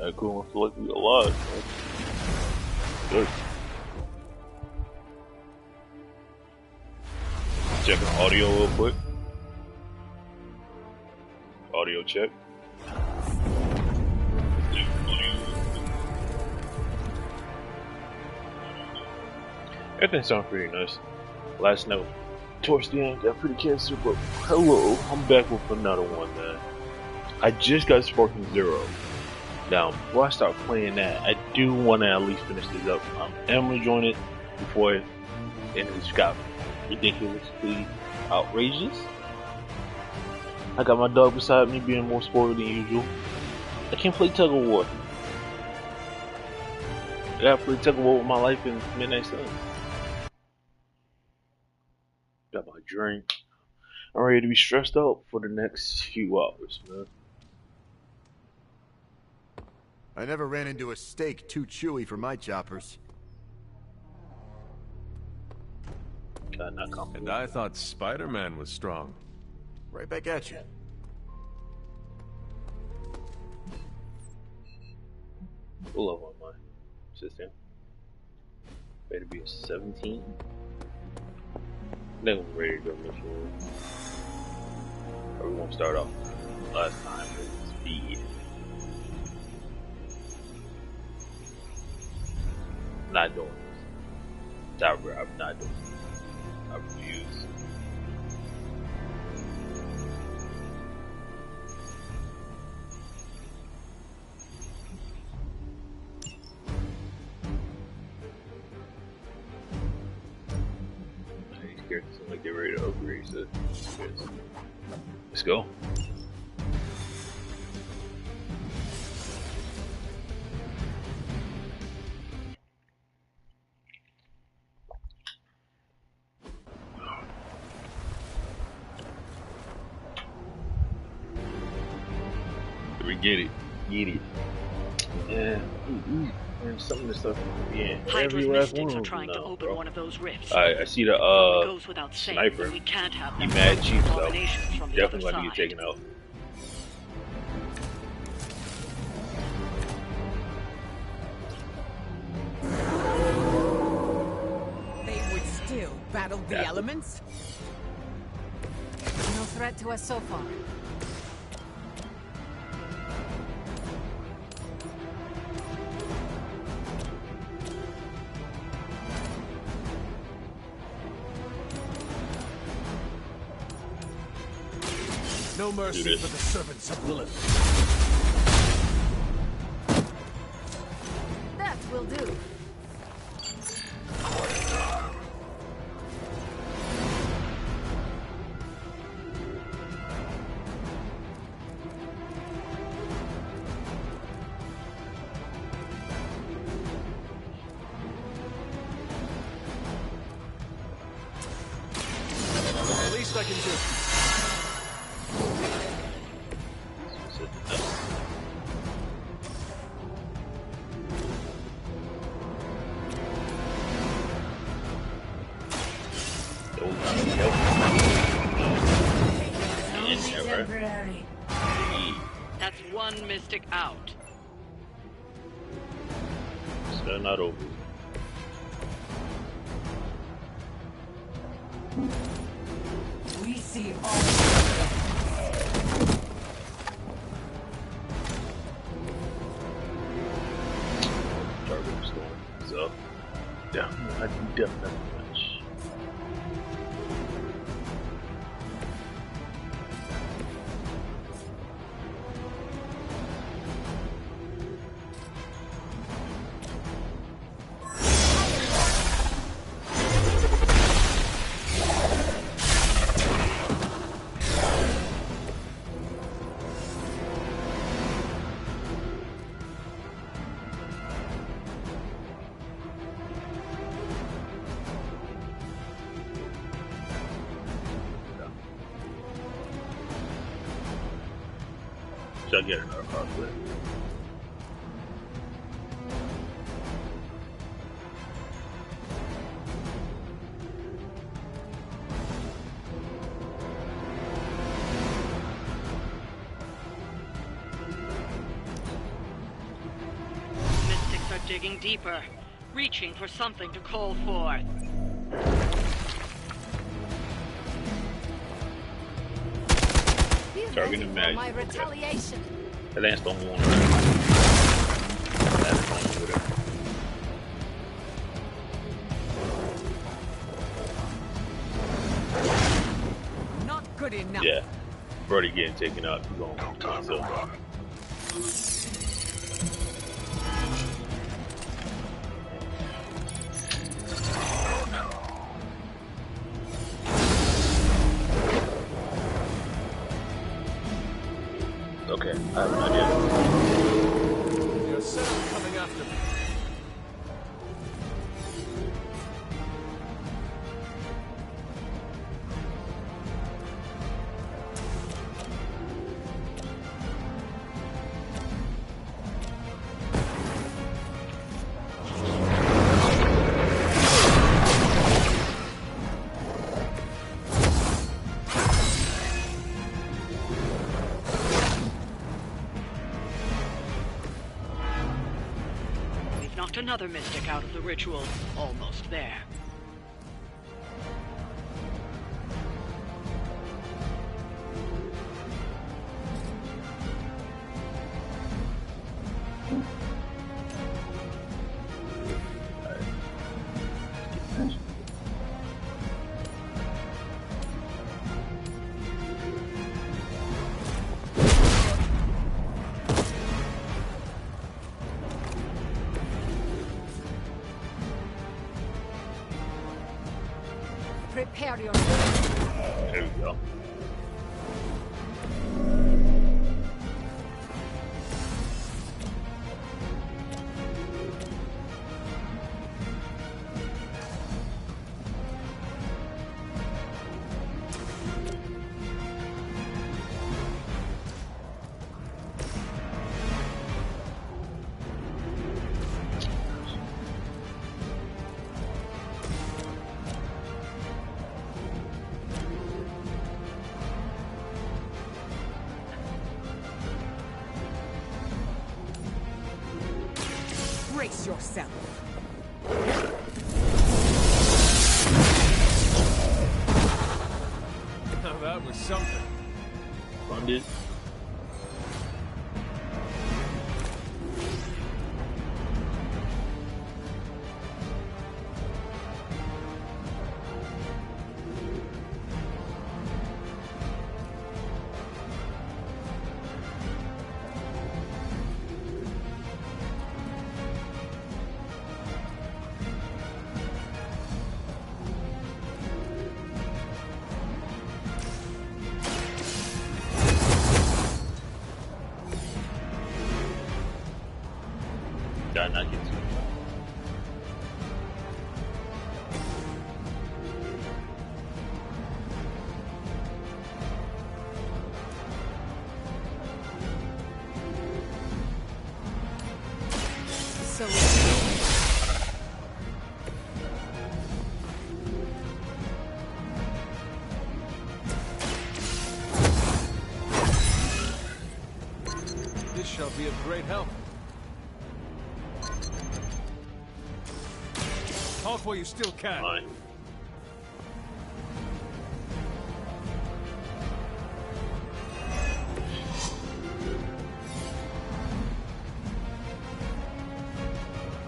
That cool one feel like we alive, man. Good. Check the audio real quick. Audio check. Everything sounds pretty nice. Last night, towards the end, got pretty cancer, but hello, I'm back with another one, man. I just got Sparking Zero. Now, before I start playing that, I do want to at least finish this up. I'm enjoying it before it, and it's got ridiculously outrageous. I got my dog beside me being more spoiled than usual. I can't play tug of war. I gotta play tug of war with my life in Midnight Sun. Got my drink. I'm ready to be stressed out for the next few hours, man. I never ran into a steak too chewy for my choppers. Not comfortable. And I thought Spider-Man was strong. Right back at you. Full of on my system. Better be a 17. Then we're ready to go mission. Or we won't start off last time with speed. Not doing this. I'm not doing this. I refuse. These characters seem like they're ready to upgrade, so let's go. Get it. Yeah. And some of the stuff in every last one. Are trying to open one of those rifts. I see the goes without saying, sniper. we can't have He mad cheap, so from the definitely other gonna get side. taken out. They would still battle the elements? No threat to us so far. No mercy for the servants of Lilith. That will do. The least I can do. That's one mystic out. Still not over. We see all. Target storm. So, definitely much. Should I get another car flip? digging deeper, reaching for something to call forth. Be Target ready and for magic. my retaliation. That lance don't want to. That's fine with it. Not good enough. Yeah. Brody getting taken out. He's going to myself. Okay, I have an idea. Your son coming after me. Another mystic out of the ritual. Almost there. Prepare yourself. There we go. Brace yourself. Now that was something. Funded. Did not get to. So This shall be of great help. Talk while you still can. Fine.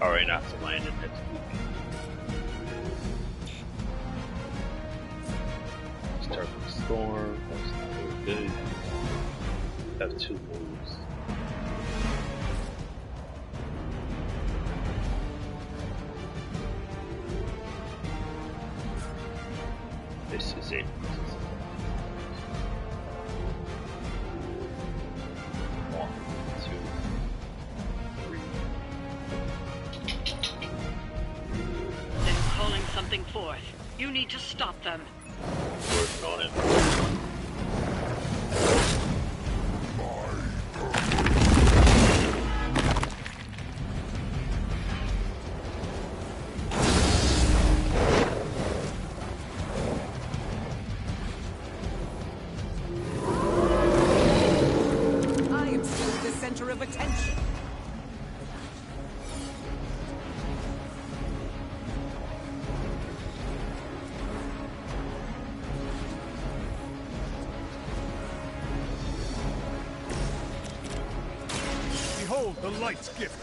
Alright, not to land it next week. Start the storm. That's not really good. Have 2 moves. This is it. One, two, three. They're calling something forth. You need to stop them. Working on it. I am still the center of attention. Behold the light's gift.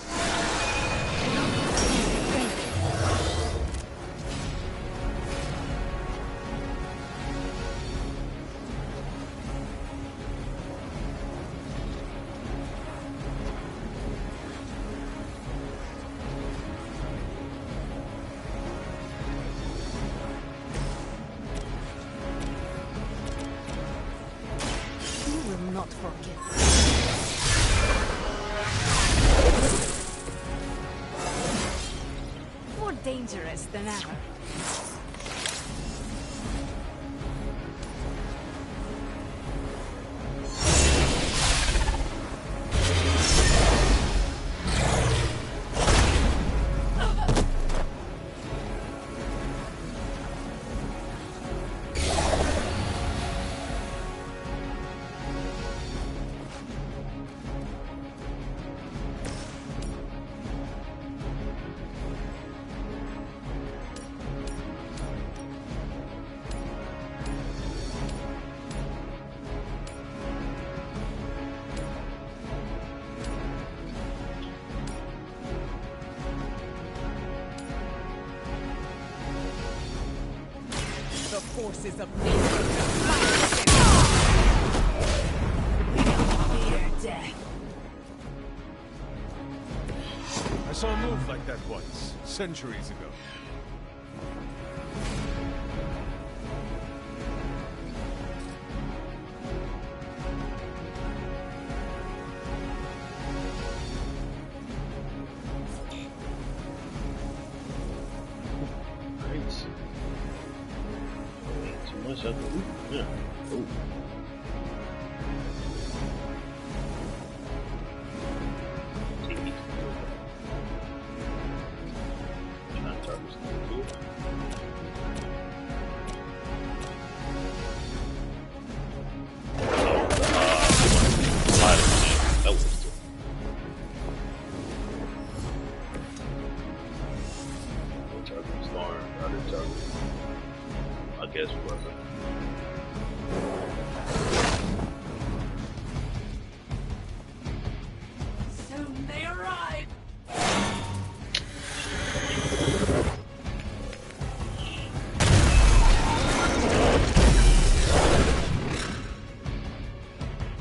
You will not forget. More dangerous than ever. The forces of nature fear death. I saw a move like that once, centuries ago. Yeah. Oh. I guess we're Soon they arrive.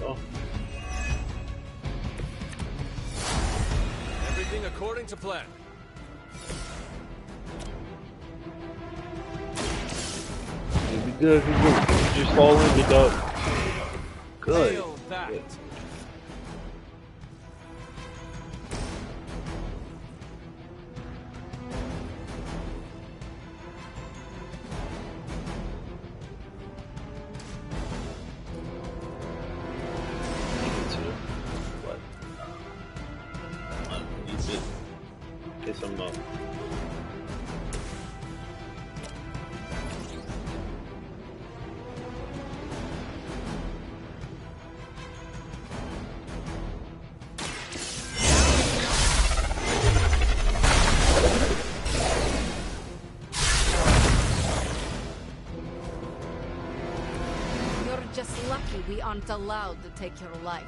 oh. Everything according to plan. It'd be good if you just fall in the dog. Good. Feel that. Good. Get some up. You're just lucky we aren't allowed to take your life.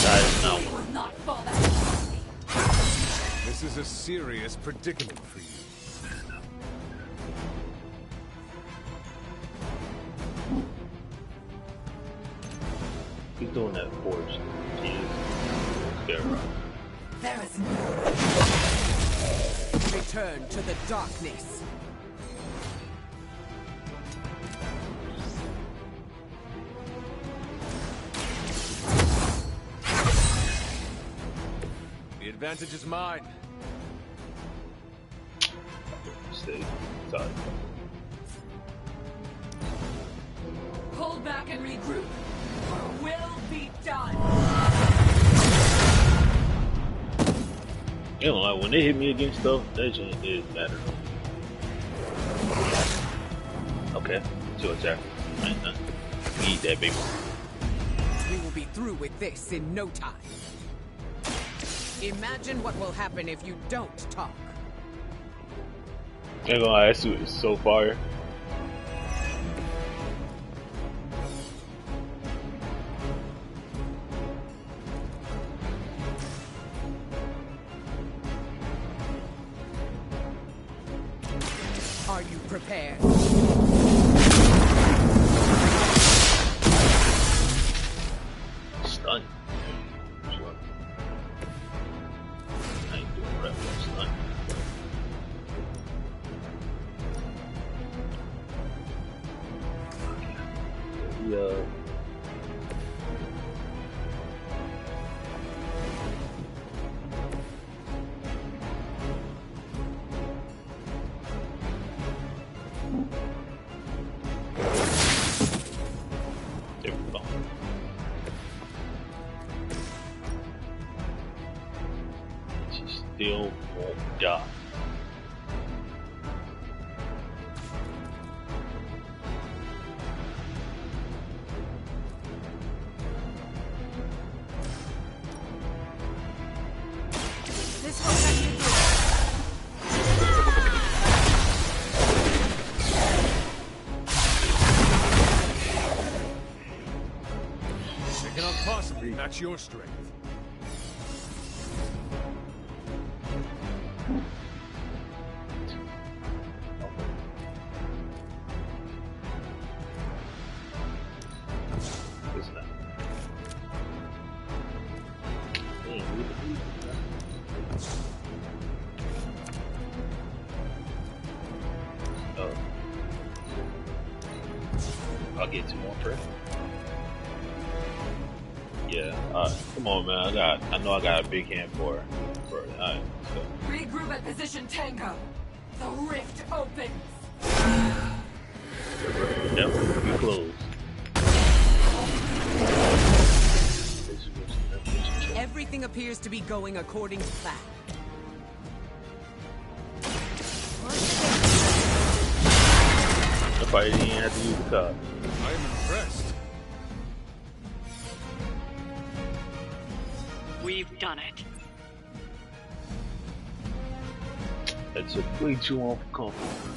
That is not You will not fall that This is a serious predicament for you. He's doing that force. Jeez. There is Return to the darkness. The advantage is mine. Mistake. Sorry. pull back and regroup. Or will be done. You know, like when they hit me against stuff, that shit is better. Okay, so exactly. We eat that baby. We will be through with this in no time. Imagine what will happen if you don't talk. Ain't gonna lie, that suit is so fire. Are you prepared? Stun. I ain't doing rep on stun. Yeah. There we go. She still won't die. This will let you through. They cannot possibly match your strength. It's not. Oh. I'll get 2 more first. Yeah, come on, man. I know I got a big hand for it. Alright, so. Regroup at position Tango. The rift opens. Yep, we close. Everything appears to be going according to plan. The fight didn't have to use the card. I am impressed. We've done it. That's a way too long for comfort.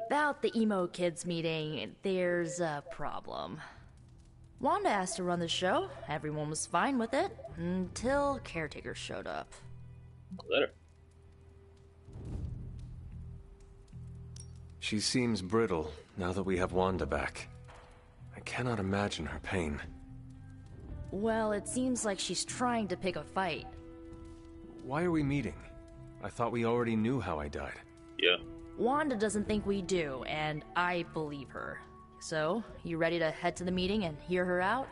About the emo kids meeting, there's a problem. Wanda asked to run the show. Everyone was fine with it until caretakers showed up. Letter. She seems brittle now that we have Wanda back. I cannot imagine her pain. Well, it seems like she's trying to pick a fight. Why are we meeting? I thought we already knew how I died. Yeah. Wanda doesn't think we do, and I believe her. So, you ready to head to the meeting and hear her out?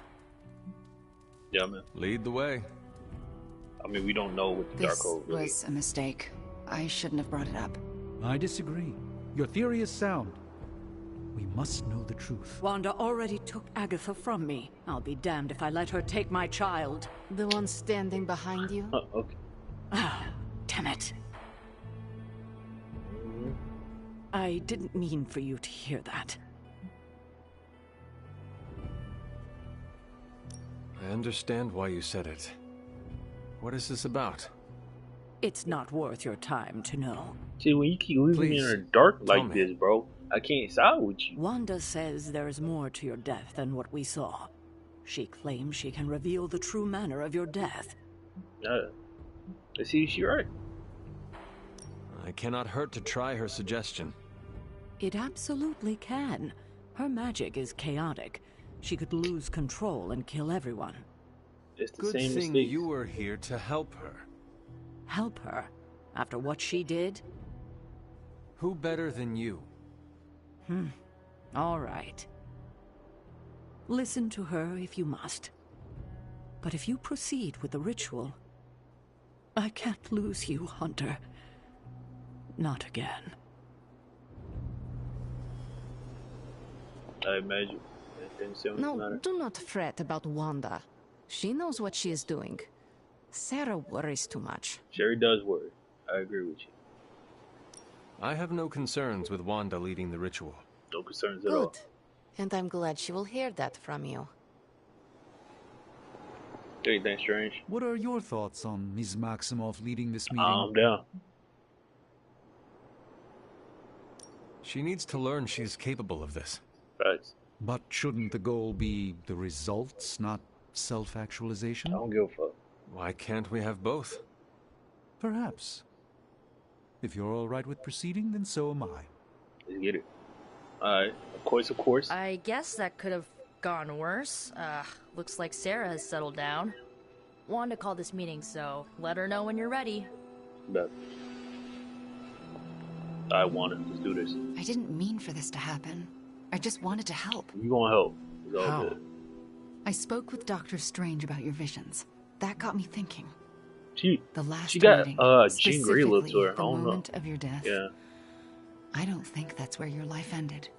Yeah, man. Lead the way. I mean, we don't know what the This Darkhold really was a mistake. I shouldn't have brought it up. I disagree. Your theory is sound. We must know the truth. Wanda already took Agatha from me. I'll be damned if I let her take my child. The one standing behind you? Okay. Ah, damn it. I didn't mean for you to hear that. I understand why you said it. What is this about? It's not worth your time to know. See, when you keep leaving me in the dark like this, bro, I can't side with you. Wanda says there is more to your death than what we saw. She claims she can reveal the true manner of your death. Let's see if she's right. I cannot hurt to try her suggestion. It absolutely can. Her magic is chaotic. She could lose control and kill everyone. It's the Good same thing mistake. you were here to help her. Help her? After what she did? Who better than you? All right. Listen to her if you must. But if you proceed with the ritual, I can't lose you, Hunter. Not again. I imagine. That didn't sound No, matter. do not fret about Wanda. She knows what she is doing. Sarah worries too much. Sherry does worry. I agree with you. I have no concerns with Wanda leading the ritual. No concerns at all. Good. And I'm glad she will hear that from you. Anything strange? What are your thoughts on Ms. Maximoff leading this meeting? I'm down. She needs to learn she's capable of this. Right. But shouldn't the goal be the results, not self-actualization? I don't give a fuck. Why can't we have both? Perhaps. If you're all right with proceeding, then so am I. Let's get it. Alright, of course. I guess that could have gone worse. Looks like Sarah has settled down. Wanted to call this meeting, so let her know when you're ready. Bet. I want it. Let's do this. I didn't mean for this to happen. I just wanted to help. You gonna help. It's all How? good. I spoke with Dr. Strange about your visions. That got me thinking. The last She got meeting, Jean Grey look to her. I the don't know. moment of your death. Yeah. I don't think that's where your life ended.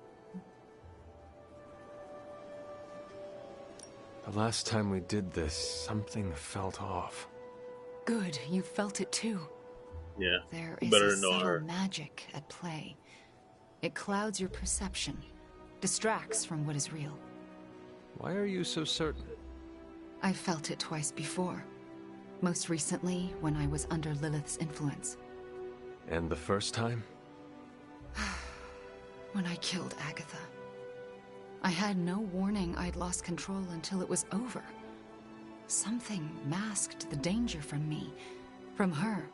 The last time we did this, something felt off. Good, you felt it too. Yeah. There is Better a know subtle her. magic at play. It clouds your perception, distracts from what is real. Why are you so certain? I felt it twice before. Most recently, when I was under Lilith's influence. And the first time? When I killed Agatha. I had no warning I'd lost control until it was over. Something masked the danger from me, from her.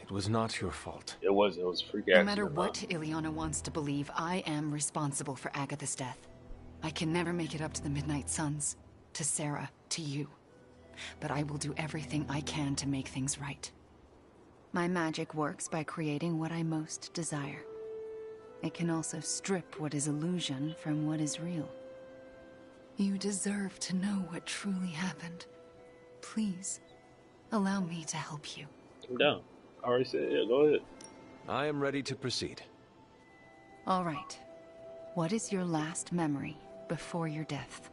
It was not your fault. It wasn't. It was a freak No accident. matter what Ileana wants to believe, I am responsible for Agatha's death. I can never make it up to the Midnight Suns, to Sarah, to you. But I will do everything I can to make things right. My magic works by creating what I most desire. It can also strip what is illusion from what is real. You deserve to know what truly happened. Please, allow me to help you. I'm down. I already said, yeah, go ahead. I am ready to proceed. All right. What is your last memory before your death?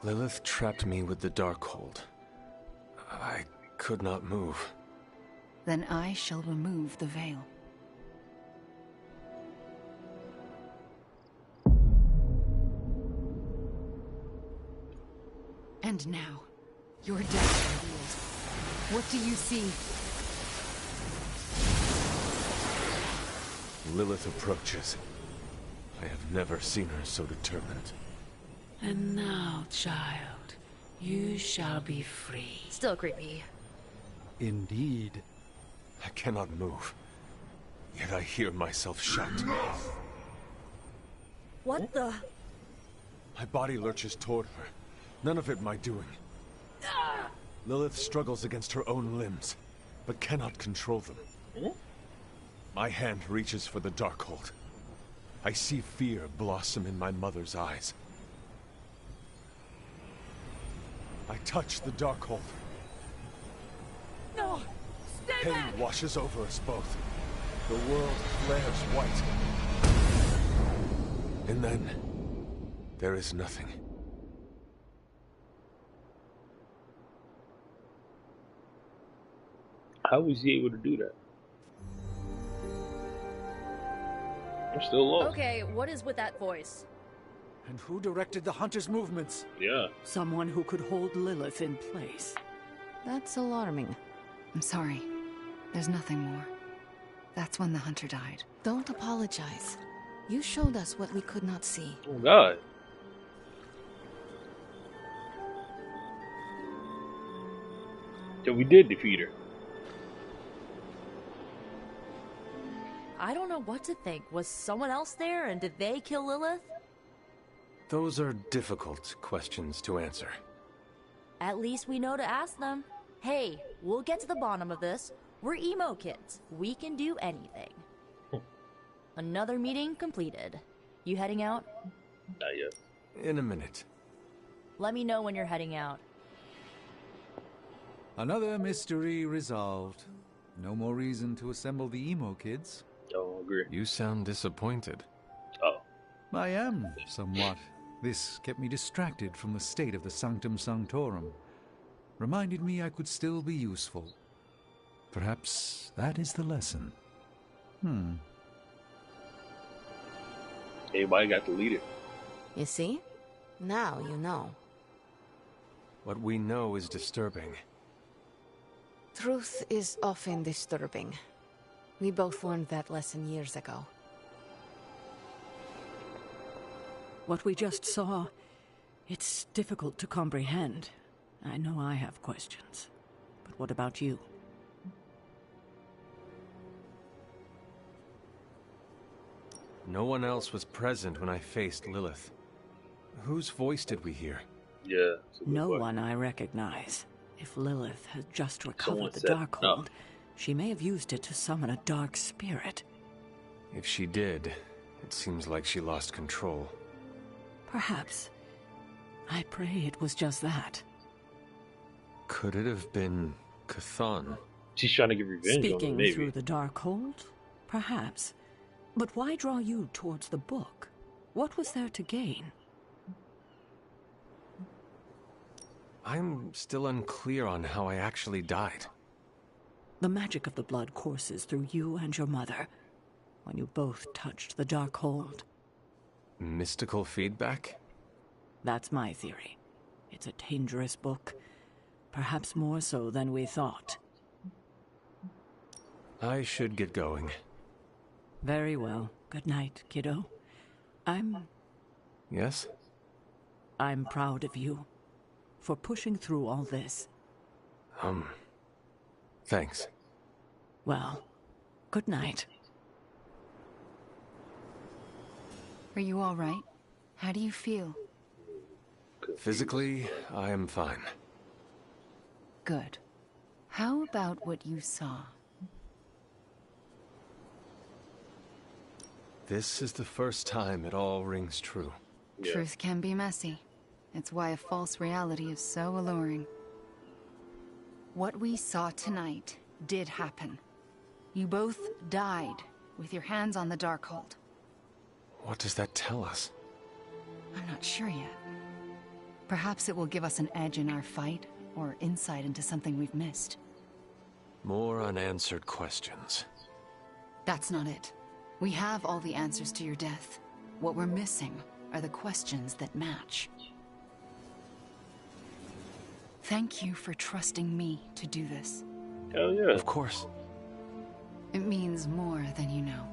Lilith trapped me with the Darkhold. I could not move. Then I shall remove the veil. And now, your death revealed. What do you see? Lilith approaches. I have never seen her so determined. And now, child, you shall be free. Still creepy. Indeed. I cannot move. Yet I hear myself shout. What the? My body lurches toward her. None of it my doing. Lilith struggles against her own limbs, but cannot control them. My hand reaches for the Darkhold. I see fear blossom in my mother's eyes. I touch the Darkhold. No! Stay Pain back! washes over us both. The world flares white. And then, there is nothing. How was he able to do that? I'm still lost. Okay, what is with that voice? And who directed the hunter's movements? Yeah. Someone who could hold Lilith in place. That's alarming. I'm sorry. There's nothing more. That's when the hunter died. Don't apologize. You showed us what we could not see. Oh God. So we did defeat her. I don't know what to think. Was someone else there, and did they kill Lilith? Those are difficult questions to answer. At least we know to ask them. Hey, we'll get to the bottom of this. We're emo kids. We can do anything. Another meeting completed. You heading out? Not yet. In a minute. Let me know when you're heading out. Another mystery resolved. No more reason to assemble the emo kids. Don't agree. You sound disappointed. Oh. I am, somewhat. This kept me distracted from the state of the Sanctum Sanctorum. Reminded me I could still be useful. Perhaps that is the lesson. Everybody got to lead it. You see? Now you know. What we know is disturbing. Truth is often disturbing. We both learned that lesson years ago. What we just saw, it's difficult to comprehend. I know I have questions. But what about you? No one else was present when I faced Lilith. Whose voice did we hear? Yeah. No one I recognize. If Lilith had just recovered the said Darkhold, she may have used it to summon a dark spirit. If she did, it seems like she lost control. Perhaps. I pray it was just that. Could it have been Chthon? She's trying to get revenge on him, Speaking maybe. through the Darkhold? Perhaps. But why draw you towards the book? What was there to gain? I'm still unclear on how I actually died. The magic of the blood courses through you and your mother when you both touched the Darkhold. Mystical feedback? That's my theory. It's a dangerous book. Perhaps more so than we thought. I should get going. Very well. Good night, kiddo. Yes? I'm proud of you for pushing through all this. Thanks. Well, good night. Are you all right? How do you feel? Physically, I am fine. Good. How about what you saw? This is the first time it all rings true. Yeah. Truth can be messy. It's why a false reality is so alluring. What we saw tonight did happen. You both died with your hands on the Darkhold. What does that tell us? I'm not sure yet. Perhaps it will give us an edge in our fight, or insight into something we've missed. More unanswered questions. That's not it. We have all the answers to your death. What we're missing are the questions that match. Thank you for trusting me to do this. Hell yeah. Of course. It means more than you know.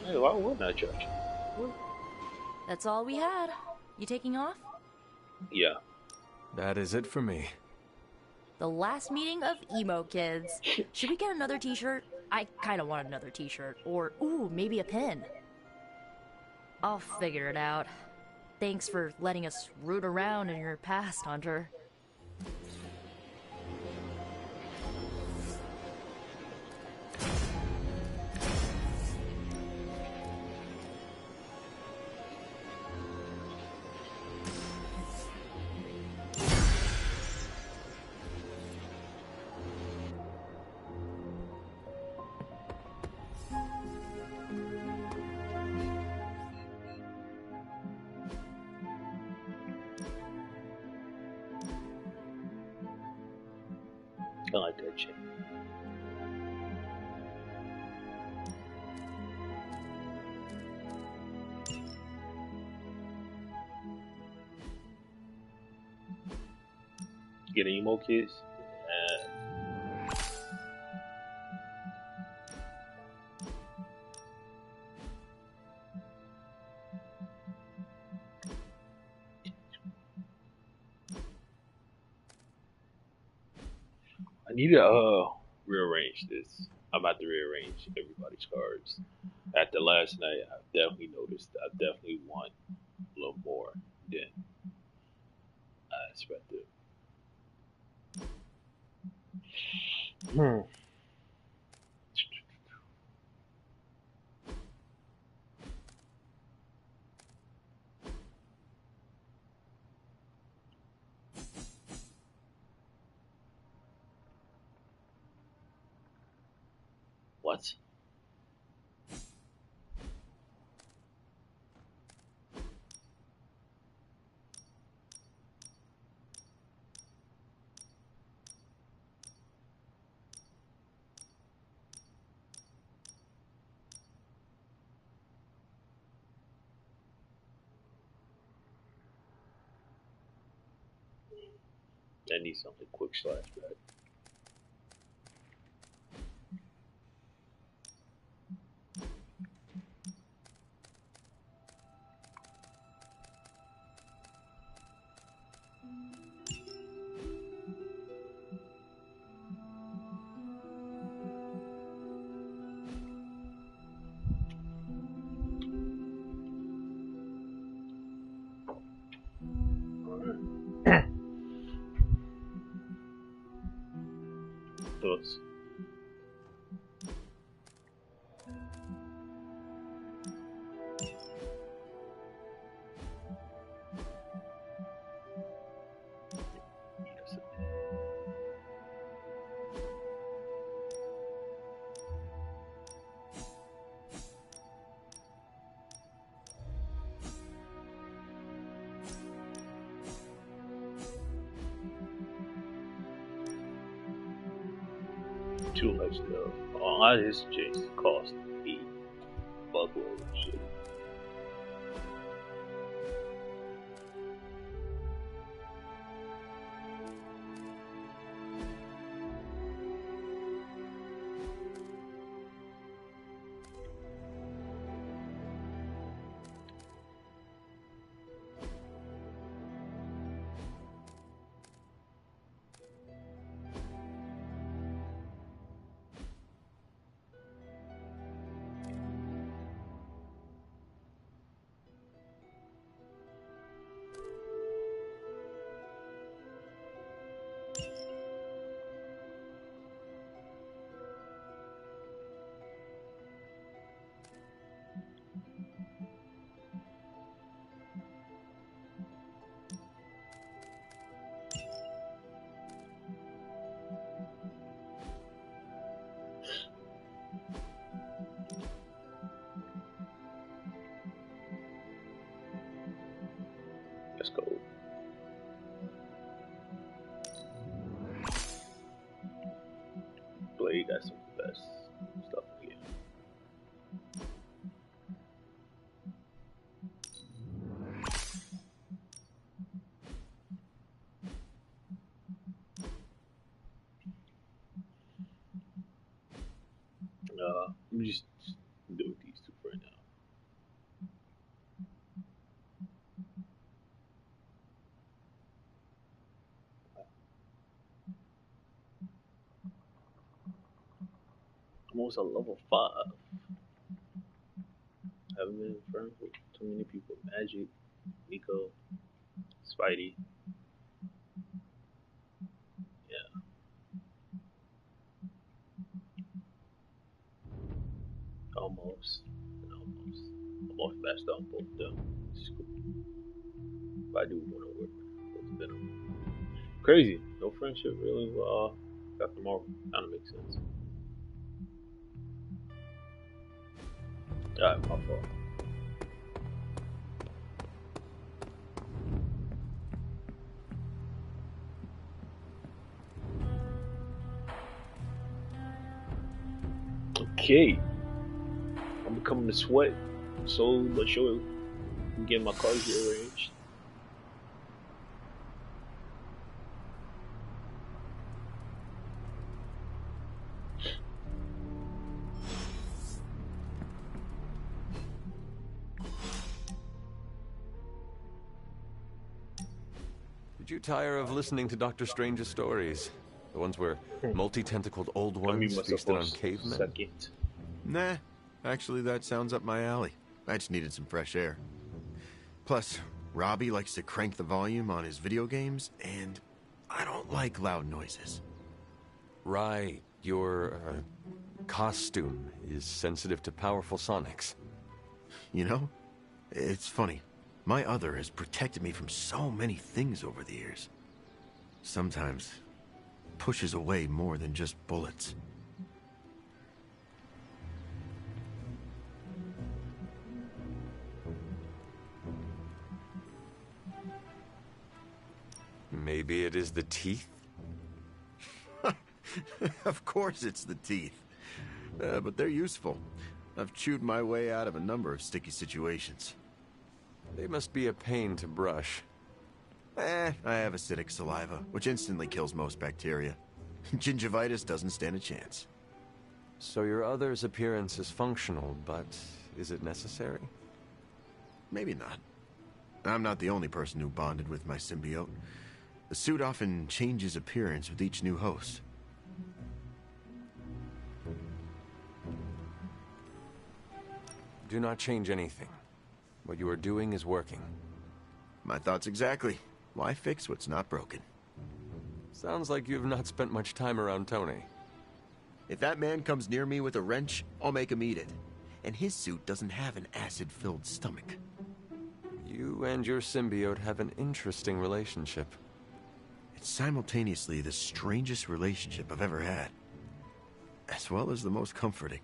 Hey, why wouldn't I trust you? That's all we had. You taking off? Yeah. That is it for me. The last meeting of emo kids. Should we get another t-shirt? I kind of want another t-shirt. Or, ooh, maybe a pin. I'll figure it out. Thanks for letting us root around in your past, Hunter. I like that shit. Get any more kids? I need to rearrange this. I'm about to rearrange everybody's cards. After last night, I definitely noticed. I definitely want a little more than I expected. What? I need something quick slash back. Thoughts? Two lights though. A lot of his chase cost $8 and shit. Let's go. Blade got some of the best stuff in here. Let me just do with these two for right now. I'm almost at level 5. Haven't been friends with too many people. Magic, Nico, Spidey. Yeah. Almost. Bashed on both of them. It's cool. But I do want to work with Venom. Crazy. No friendship really. Captain Marvel. Kind of makes sense. Alright, my fault. Okay. I'm becoming the sweat. Slowly but surely. I'm getting my cards rearranged. Did you tire of listening to Dr. Strange's stories? The ones where multi-tentacled old ones feasted on cavemen? Second. Nah, actually that sounds up my alley. I just needed some fresh air. Plus, Robbie likes to crank the volume on his video games, and I don't like loud noises. Right, your costume is sensitive to powerful sonics. You know, it's funny. My other has protected me from so many things over the years. Sometimes pushes away more than just bullets. Maybe it is the teeth? Of course it's the teeth. But they're useful. I've chewed my way out of a number of sticky situations. They must be a pain to brush. I have acidic saliva, which instantly kills most bacteria. Gingivitis doesn't stand a chance. So your other's appearance is functional, but is it necessary? Maybe not. I'm not the only person who bonded with my symbiote. The suit often changes appearance with each new host. Do not change anything. What you are doing is working. My thoughts exactly. Why fix what's not broken? Sounds like you've not spent much time around Tony. If that man comes near me with a wrench, I'll make him eat it. And his suit doesn't have an acid-filled stomach. You and your symbiote have an interesting relationship. It's simultaneously the strangest relationship I've ever had, as well as the most comforting.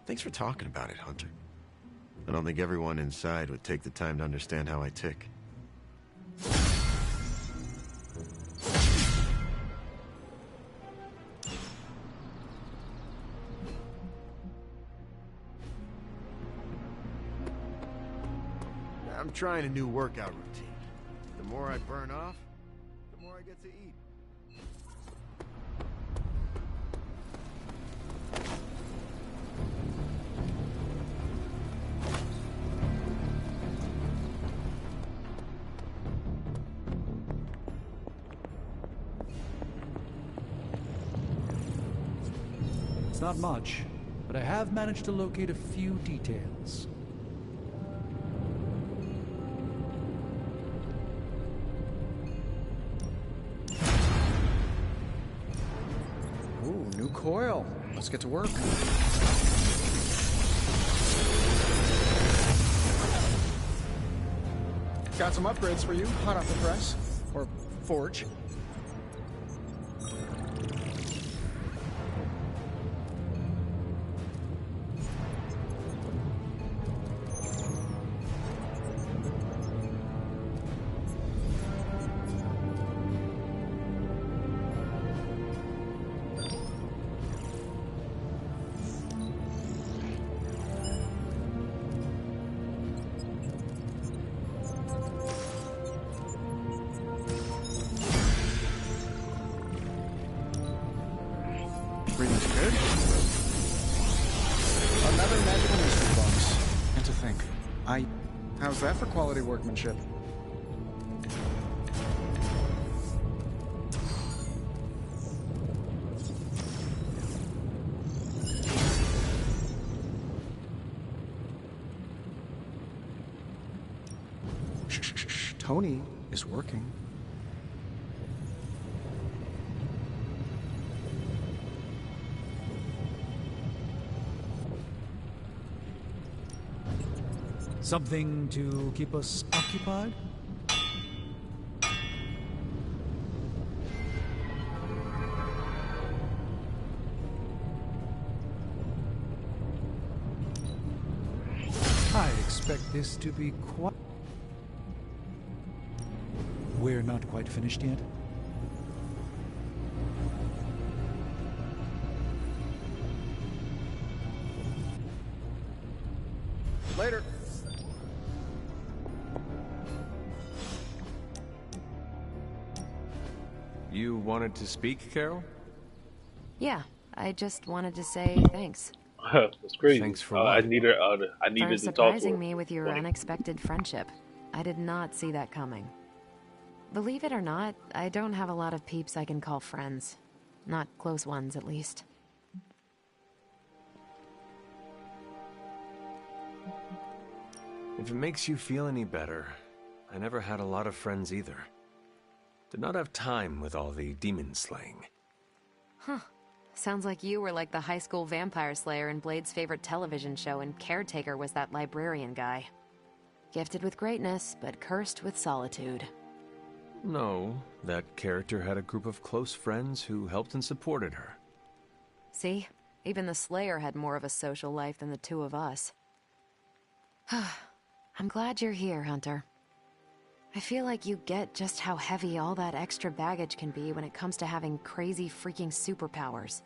Thanks for talking about it, Hunter. I don't think everyone inside would take the time to understand how I tick. I'm trying a new workout routine. The more I burn off, the more I get to eat. It's not much, but I have managed to locate a few details. Ooh, new coil. Let's get to work. Got some upgrades for you, hot off the press. Or forge. Reading's good. Another magical mystery box. And to think, how's that for quality workmanship? Shh. Tony is working. Something to keep us occupied? I expect this to be quite... We're not quite finished yet. Later. You wanted to speak, Carol? Yeah, I just wanted to say thanks. That's crazy. Thanks for I what? needed For to talk to her. surprising me with your unexpected friendship. I did not see that coming. Believe it or not, I don't have a lot of peeps I can call friends. Not close ones, at least. If it makes you feel any better, I never had a lot of friends either. Did not have time with all the demon slaying. Huh. Sounds like you were like the high school vampire slayer in Blade's favorite television show, and Caretaker was that librarian guy. Gifted with greatness, but cursed with solitude. No, that character had a group of close friends who helped and supported her. See? Even the Slayer had more of a social life than the two of us. I'm glad you're here, Hunter. I feel like you get just how heavy all that extra baggage can be when it comes to having crazy freaking superpowers.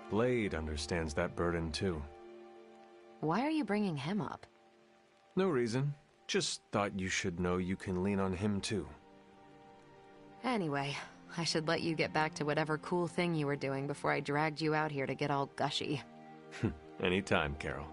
Blade understands that burden too. Why are you bringing him up? No reason. Just thought you should know you can lean on him too. Anyway, I should let you get back to whatever cool thing you were doing before I dragged you out here to get all gushy. Anytime, Carol.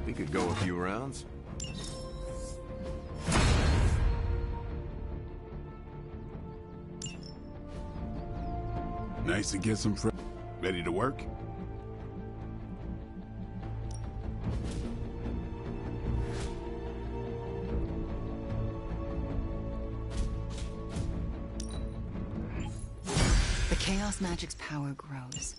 We could go a few rounds. Nice to get some friends. Ready to work? The Chaos Magic's power grows.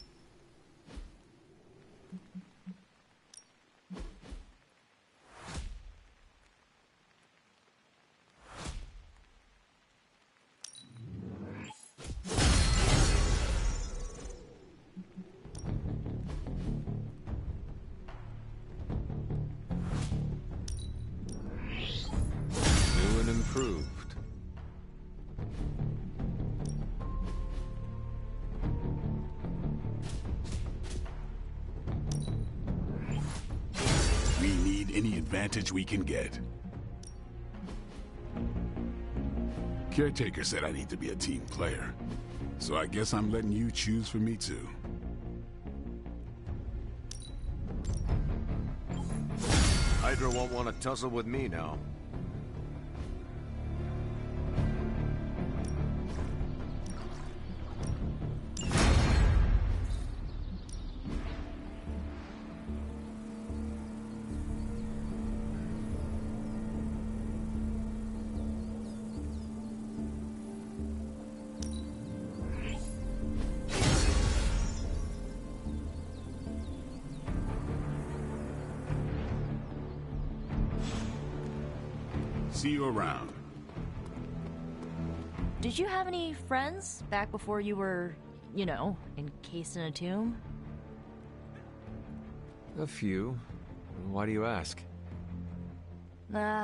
New and improved. We need any advantage we can get. Caretaker said I need to be a team player, so I guess I'm letting you choose for me too. Hydra won't want to tussle with me now. See you around. Did you have any friends back before you were, you know, encased in a tomb? A few. Why do you ask?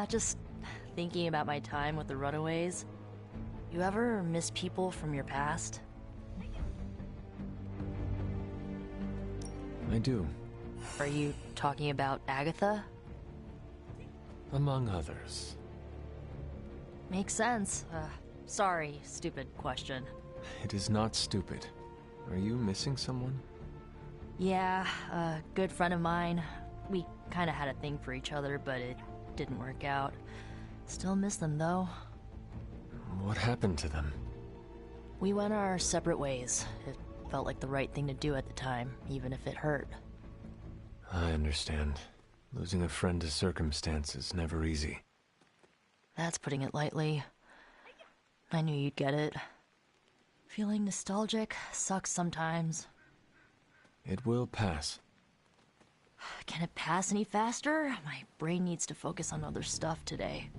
Just thinking about my time with the Runaways. You ever miss people from your past? I do. Are you talking about Agatha? Among others. Makes sense. Sorry, stupid question. It is not stupid. Are you missing someone? Yeah, a good friend of mine. We kinda had a thing for each other, but it didn't work out. Still miss them, though. What happened to them? We went our separate ways. It felt like the right thing to do at the time, even if it hurt. I understand. Losing a friend to circumstance is never easy. That's putting it lightly. I knew you'd get it. Feeling nostalgic sucks sometimes. It will pass. Can it pass any faster? My brain needs to focus on other stuff today.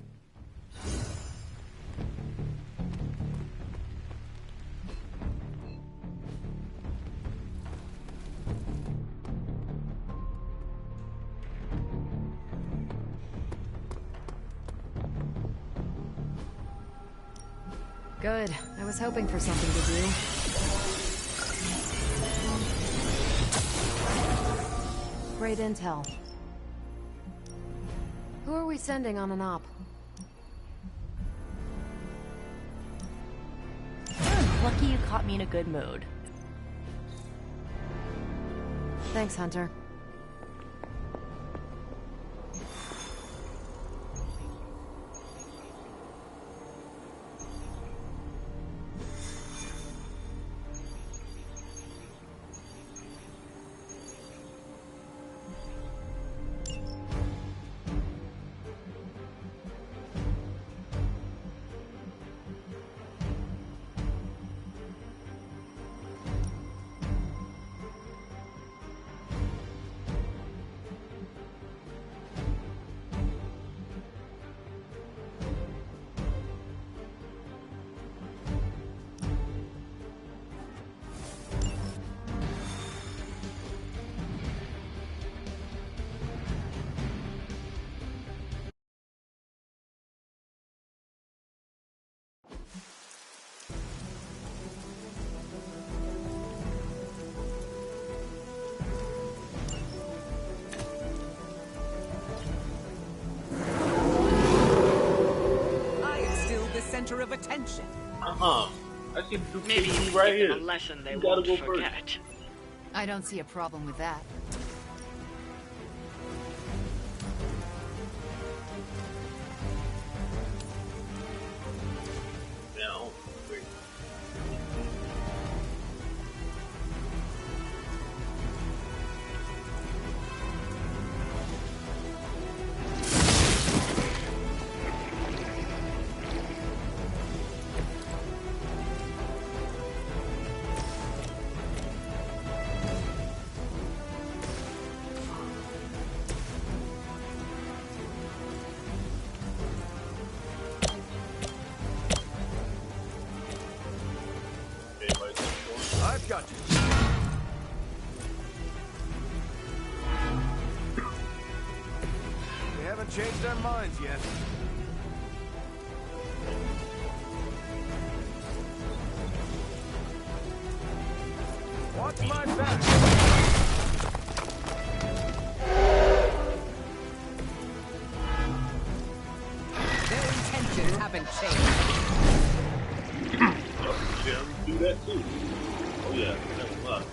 Good. I was hoping for something to do. Great intel. Who are we sending on an op? Lucky you caught me in a good mood. Thanks, Hunter. Center of attention. I can do Maybe KD right here. A lesson they You gotta won't go forget. first. I don't see a problem with that. Now, wait. I've got you. They haven't changed their minds yet. Watch my back. Their intentions haven't changed. Do that too. Oh yeah, that's a lot.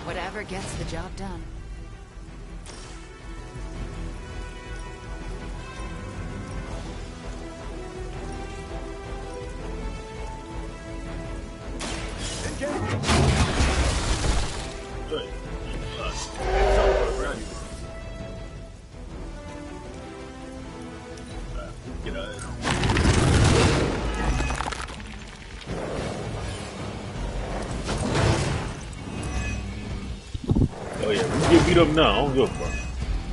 Whatever gets the job done. Good. Get out of here. Oh yeah, we get beat up now. I don't give a fuck.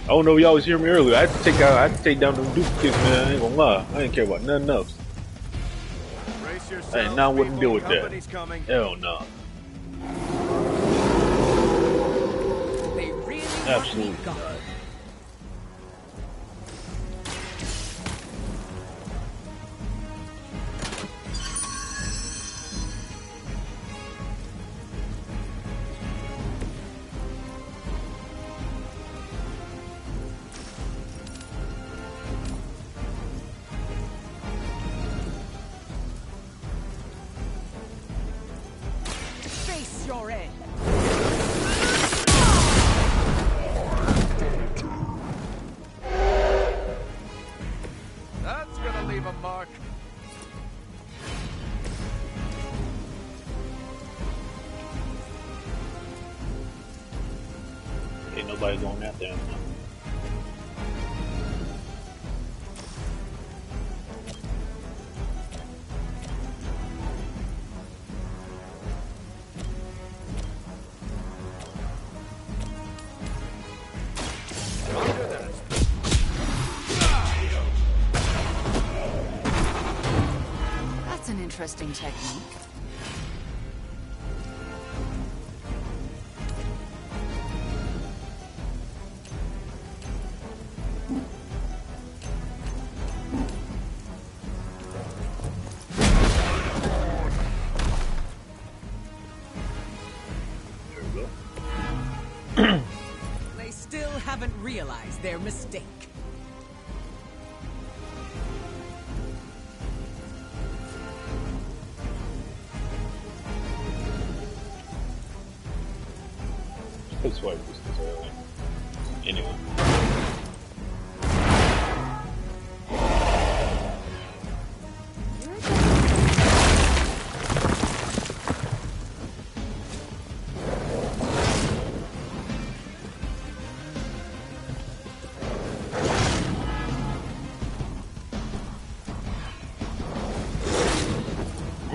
I don't know if y'all was hearing me earlier. I had to take down them duplicates, man. I ain't gonna lie. I didn't care about nothing else. I ain't not wouldn't deal with that. Hell no. They really Absolutely want me not. gone. Face your end. That's gonna leave a mark. Ain't nobody going out there. That's an interesting technique. haven't realized their mistake. Let's swipe this early. Anyway.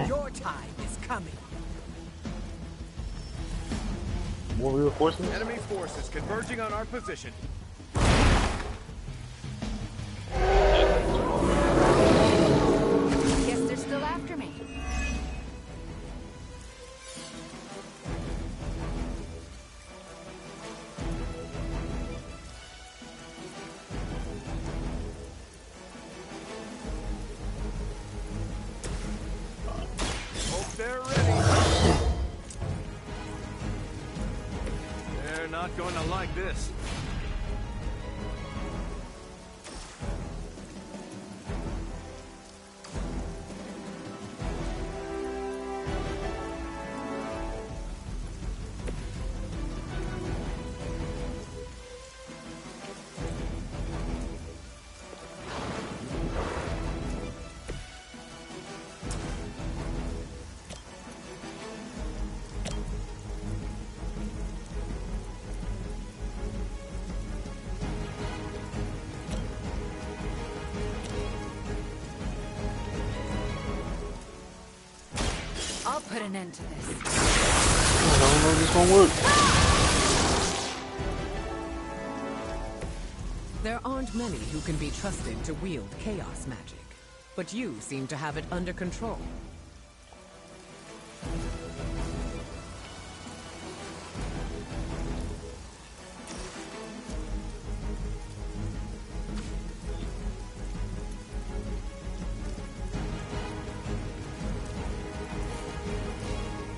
Your time is coming. More reinforcements? Enemy forces converging on our position. Guess they're still after me. Hope they're ready. They're not going to like this. I'll put an end to this. I don't know if this gonna work. There aren't many who can be trusted to wield chaos magic, but you seem to have it under control.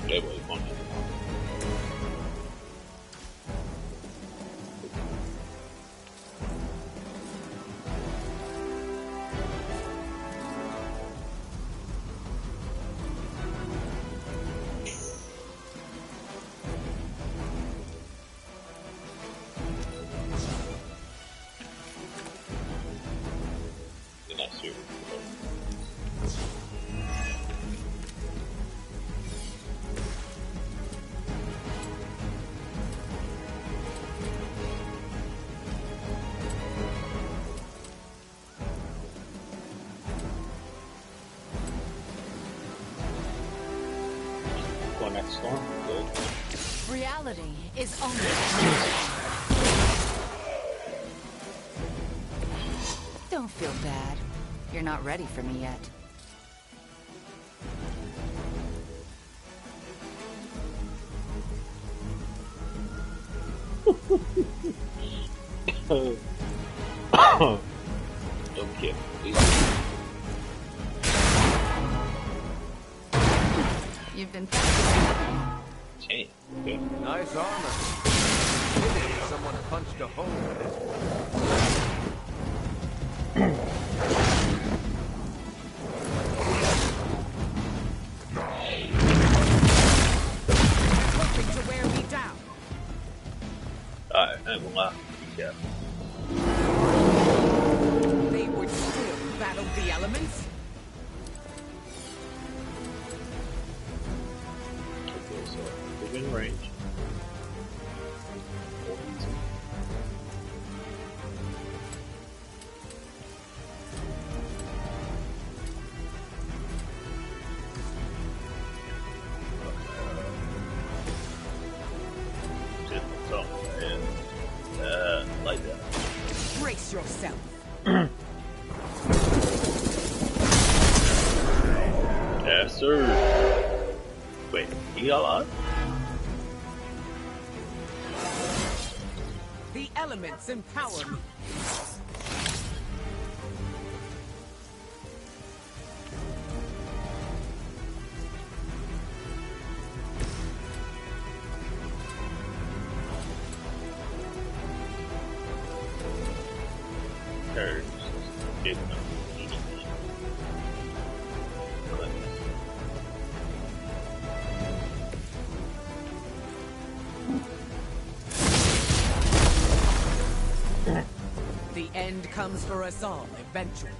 That was fun. They're not serious. Going at the storm. Good. Reality is only. Don't feel bad. You're not ready for me yet. Okay. You've been. Damn. Okay. Nice armor. Someone punched a hole in it. Hoping to wear me down. Alright, I ain't gonna lie. Be careful. They would still battle the elements. Okay, so within range. Like that. Brace yourself. Yes, sir. Wait, he got alive? The elements empower me. end comes for us all eventually.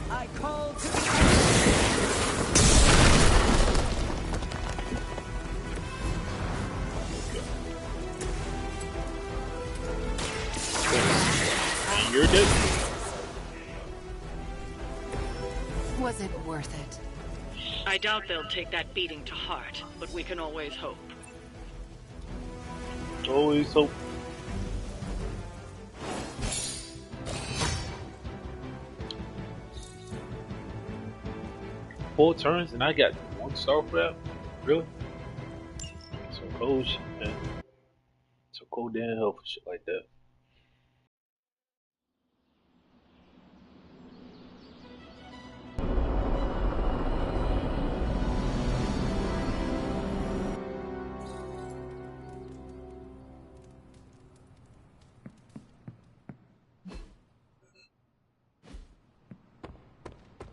I call to And you're dead. Was it worth it? I doubt they'll take that beating to heart, but we can always hope. Always hope. Four turns and I got 1 star for that? Really? So cold shit, man. So cold damn hell for shit like that.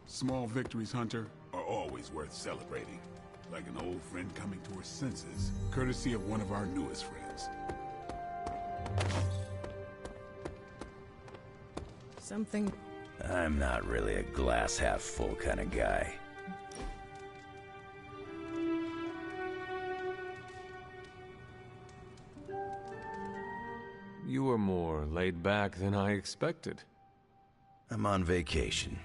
Small victories, Hunter, are always worth celebrating. Like an old friend coming to her senses, courtesy of one of our newest friends. something. I'm not really a glass half full kind of guy. You were more laid back than I expected. I'm on vacation.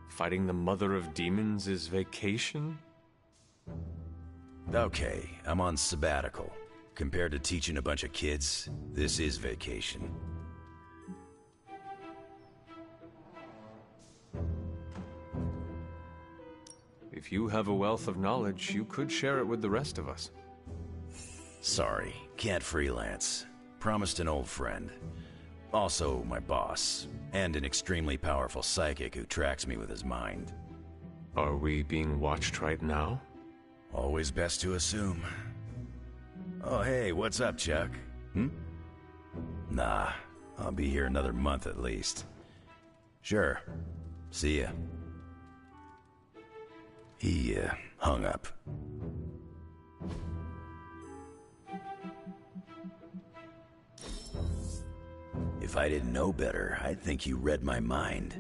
Fighting the mother of demons is vacation? Okay, I'm on sabbatical. Compared to teaching a bunch of kids, this is vacation. If you have a wealth of knowledge, you could share it with the rest of us. Sorry, can't freelance. Promised an old friend. Also my boss, and an extremely powerful psychic who tracks me with his mind. Are we being watched right now? Always best to assume. Oh hey, what's up, Chuck? Nah, I'll be here another month at least. Sure. See ya. He, hung up. If I didn't know better, I'd think you read my mind.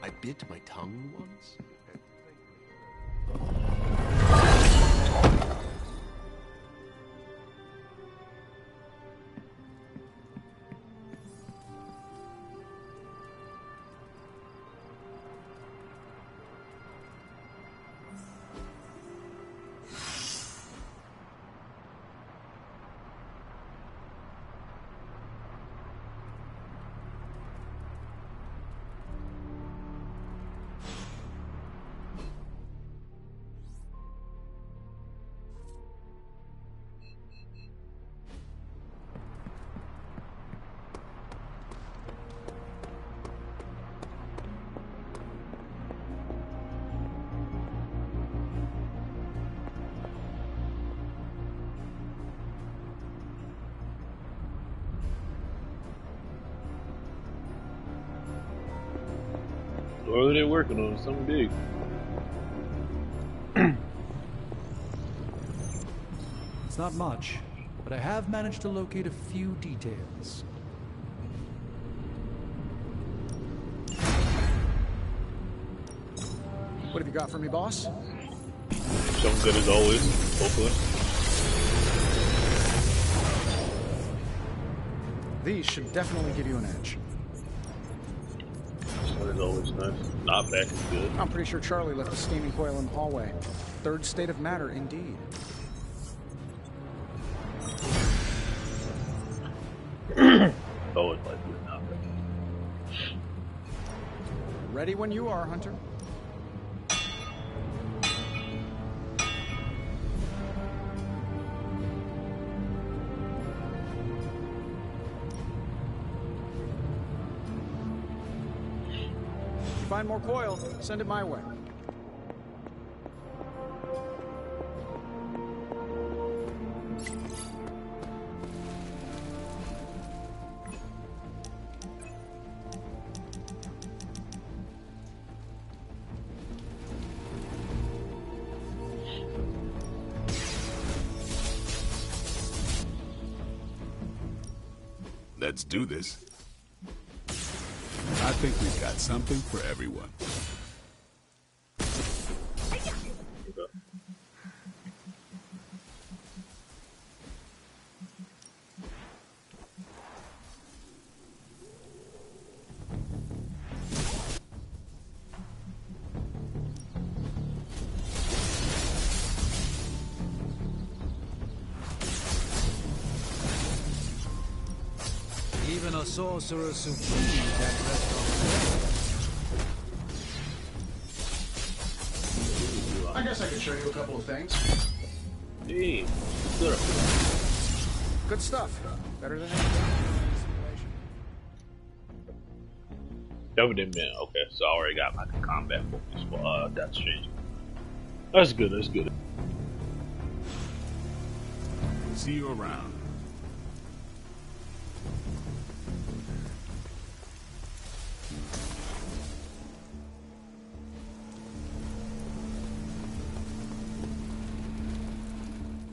I bit my tongue once. What are they working on? Something big. It's not much, but I have managed to locate a few details. What have you got for me, boss? Something good as always, hopefully. These should definitely give you an edge. That is always nice. Not back is good. I'm pretty sure Charlie left the steaming coil in the hallway. Third state of matter, indeed. Always like good not back. Ready when you are, Hunter. If you find more coil, send it my way. Let's do this. I think we've got something for everyone. Even a sorcerer supreme can't rest on I guess I could show you a couple of things. Hey, good stuff. Better than anything. Evident man. Okay, so I already got my combat focus, but that's changing. That's good. That's good. See you around.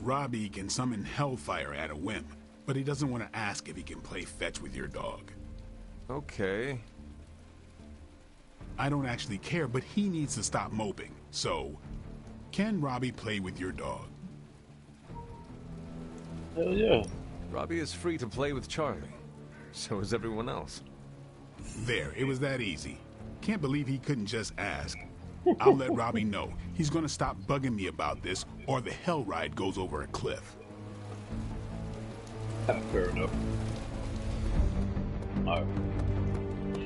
Robbie can summon Hellfire at a whim, but he doesn't want to ask if he can play fetch with your dog. Okay. I don't actually care, but he needs to stop moping. So, can Robbie play with your dog? Hell yeah. Robbie is free to play with Charlie. So is everyone else. There, it was that easy. Can't believe he couldn't just ask. I'll let Robbie know. He's gonna stop bugging me about this, or the hell ride goes over a cliff. Fair enough. Alright.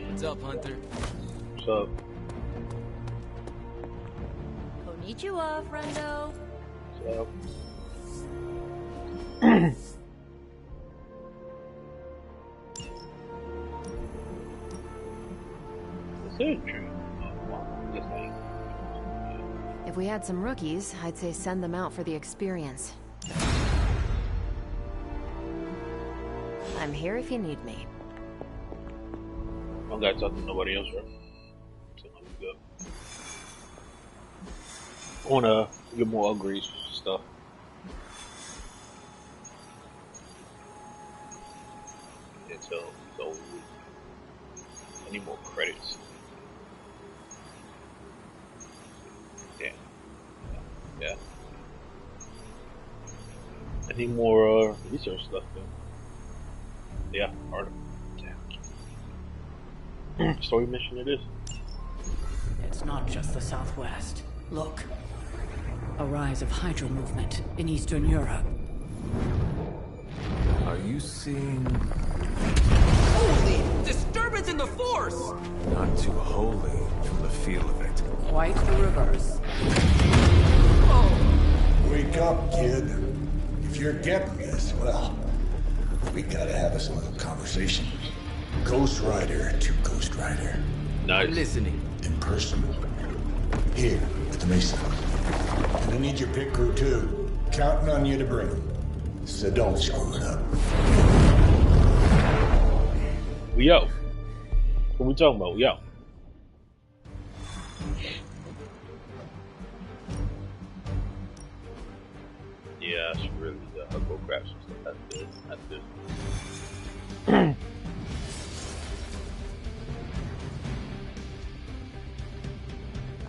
What's up, Hunter? What's up? Konnichiwa, friendo. What's up? If we had some rookies, I'd say send them out for the experience. I'm here if you need me. I don't gotta talk to nobody else, right? So let me go. I wanna get more upgrades for stuff. Until it's over. I need more credits. Yeah. I need more research stuff though. Yeah, harder. Damn. Story mission it is. It's not just the Southwest. Look. A rise of Hydra movement in Eastern Europe. Are you seeing... Holy! Disturbance in the Force! Not too holy from the feel of it. Quite the reverse. Wake up, kid. If you're getting this, well, we gotta have us a little conversation. Ghost Rider to Ghost Rider. Nice. I'm listening. In person. Here, at the Mesa. And I need your pit crew too. Counting on you to bring them. So don't screw it up. We out. What we talking about? We out. Yeah, that's really go crash and stuff. That's good. That's good.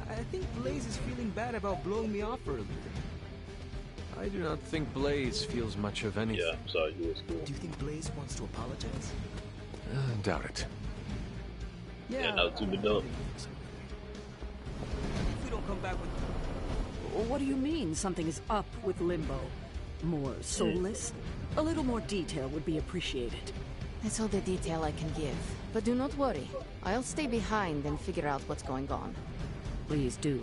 I think Blaze is feeling bad about blowing me off earlier. I do not think Blaze feels much of anything. Yeah, I'm sorry, he was cool. Do you think Blaze wants to apologize? Doubt it. Yeah, now to the dub. If we don't come back with... What do you mean something is up with Limbo? More soulless? A little more detail would be appreciated. That's all the detail I can give. But do not worry. I'll stay behind and figure out what's going on. Please do.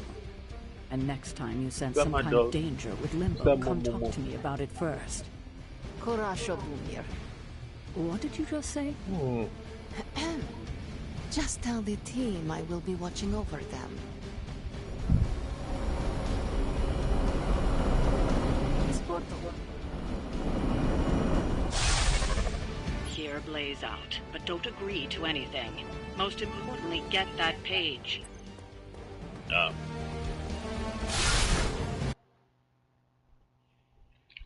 And next time you sense That some my kind dog. of danger with Limbo, That come mo- mo- talk mo. to me about it first. Korasho Bumir. What did you just say? Just tell the team I will be watching over them. Hear Blaze out, but don't agree to anything. Most importantly, get that page.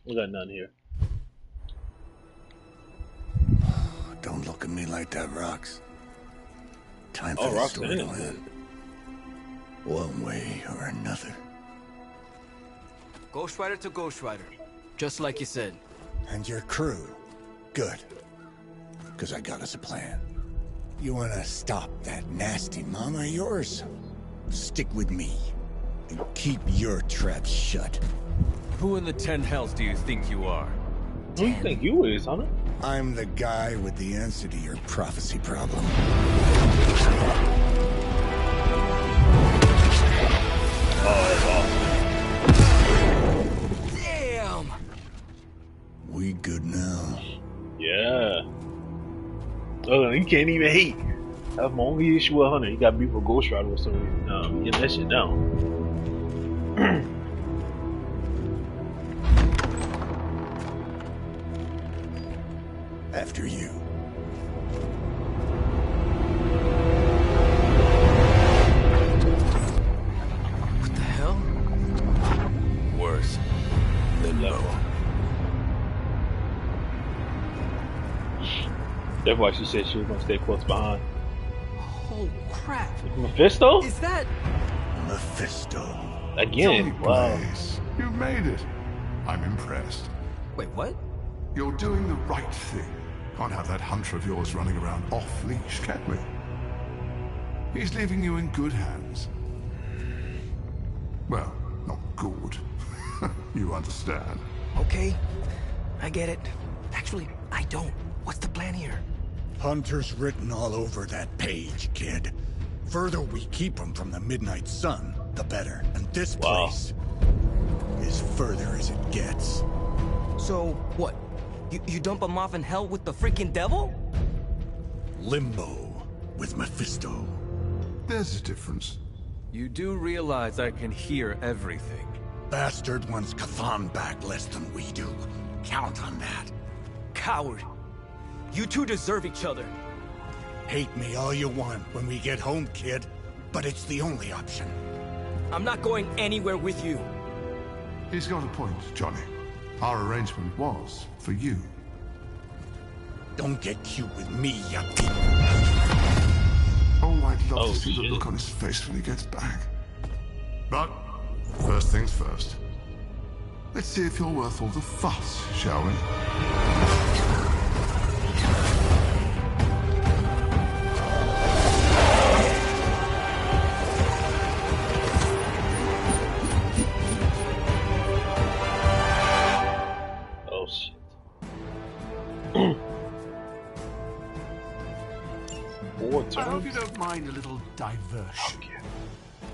We got none here. Don't look at me like that, Rox. Time for Oh, the Rox story to in it. end. One way or another. Ghost Rider to Ghost Rider. Just like you said. And your crew. Good. Because I got us a plan. You wanna stop that nasty mama of yours? Stick with me. And keep your traps shut. Who in the 10 hells do you think you are? Who do you think you is, Hunter? I'm the guy with the answer to your prophecy problem. Damn! We good now? Yeah. Oh, he can't even hate. That's my only issue with Hunter. He got beef with Ghost Rider for some reason. Get that shit down. After you. What the hell? Worse. Limbo. That's why she said she was gonna stay close behind. Oh crap! Mephisto? Is that Mephisto? Again? Johnny Wow. Blaze, you made it. I'm impressed. Wait, what? You're doing the right thing. Can't have that hunter of yours running around off-leash, can we? He's leaving you in good hands. Well, not good. You understand. Okay, I get it. Actually, I don't. What's the plan here? Hunter's written all over that page, kid. Further we keep him from the midnight sun, the better. And this place is further as it gets. So, what? You dump him off in hell with the freaking devil? Limbo with Mephisto. There's a difference. You do realize I can hear everything. Bastard wants Cathan back less than we do. Count on that. Coward. You two deserve each other. Hate me all you want when we get home, kid. But it's the only option. I'm not going anywhere with you. He's got a point, Johnny. Our arrangement was for you. Don't get cute with me, yuppie. Oh, I'd love to see the look on his face when he gets back. But, first things first. Let's see if you're worth all the fuss, shall we? I hope you don't mind a little diversion.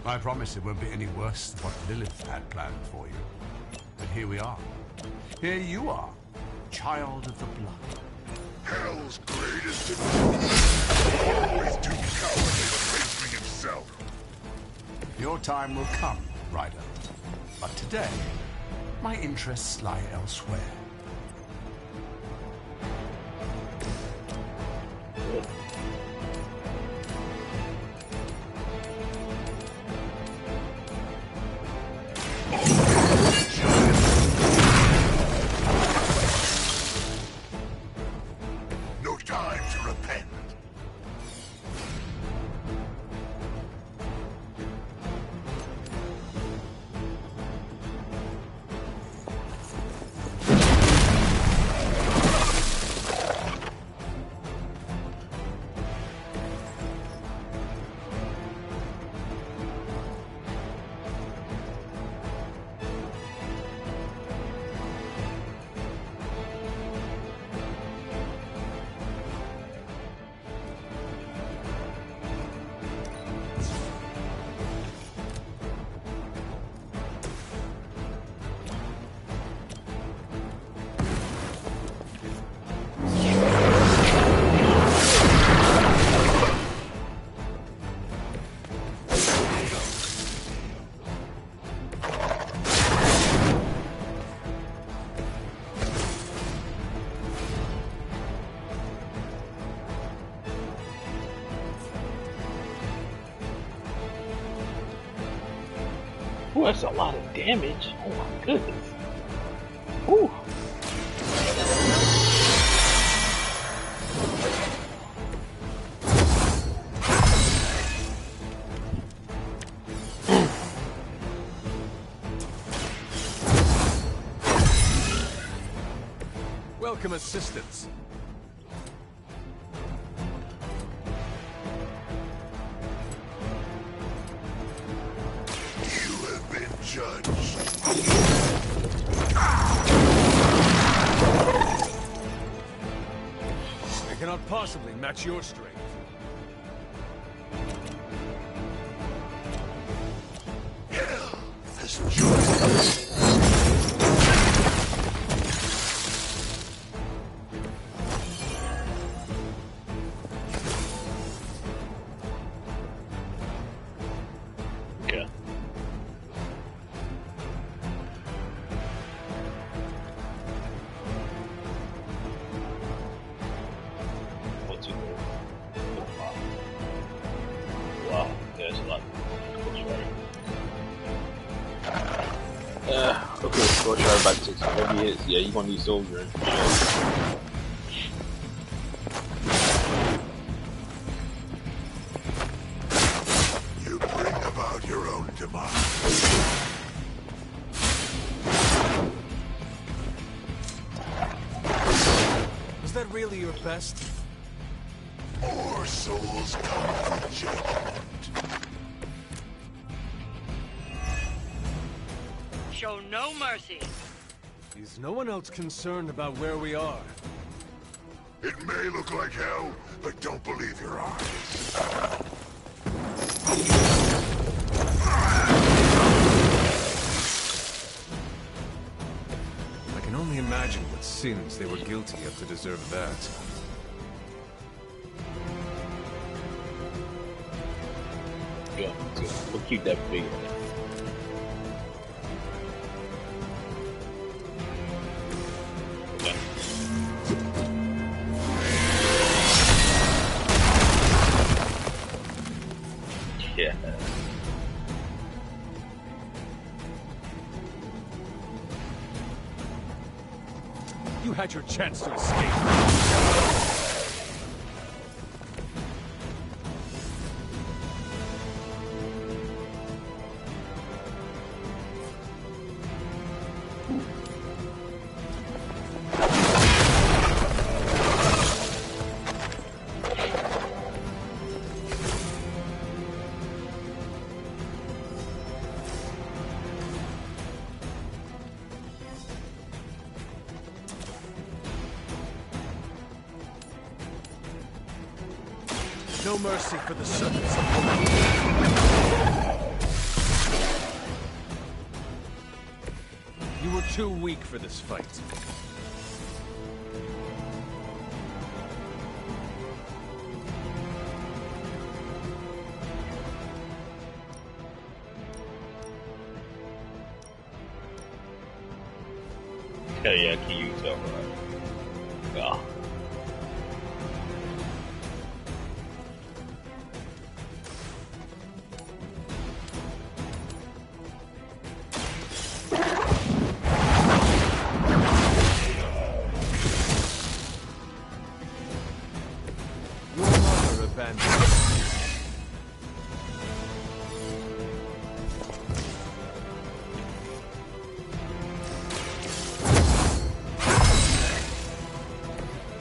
I promise it won't be any worse than what Lilith had planned for you. But here we are. Here you are, child of the blood. Hell's greatest enemy. Always too cowardly to face me himself. Your time will come, Ryder. But today, my interests lie elsewhere. No time to repent. Ooh, that's a lot of damage. Oh my goodness. Ooh. welcome assistance. You have been judged. I cannot possibly match your strength. Hell has joined. Okay. One, two, three. Wow, there's a lot. Okay, so try about 6 heavy hits. Yeah, you're gonna need soldier. You bring about your own demise. Is that really your best? More souls come for judgment. Show no mercy. Is no one else concerned about where we are? It may look like hell, but don't believe your eyes. I can only imagine what sins they were guilty of to deserve that. Yeah, we'll keep that big. Yeah. You had your chance to escape. No mercy for the servants of the You were too weak for this fight. Yeah, can you tell? Yeah.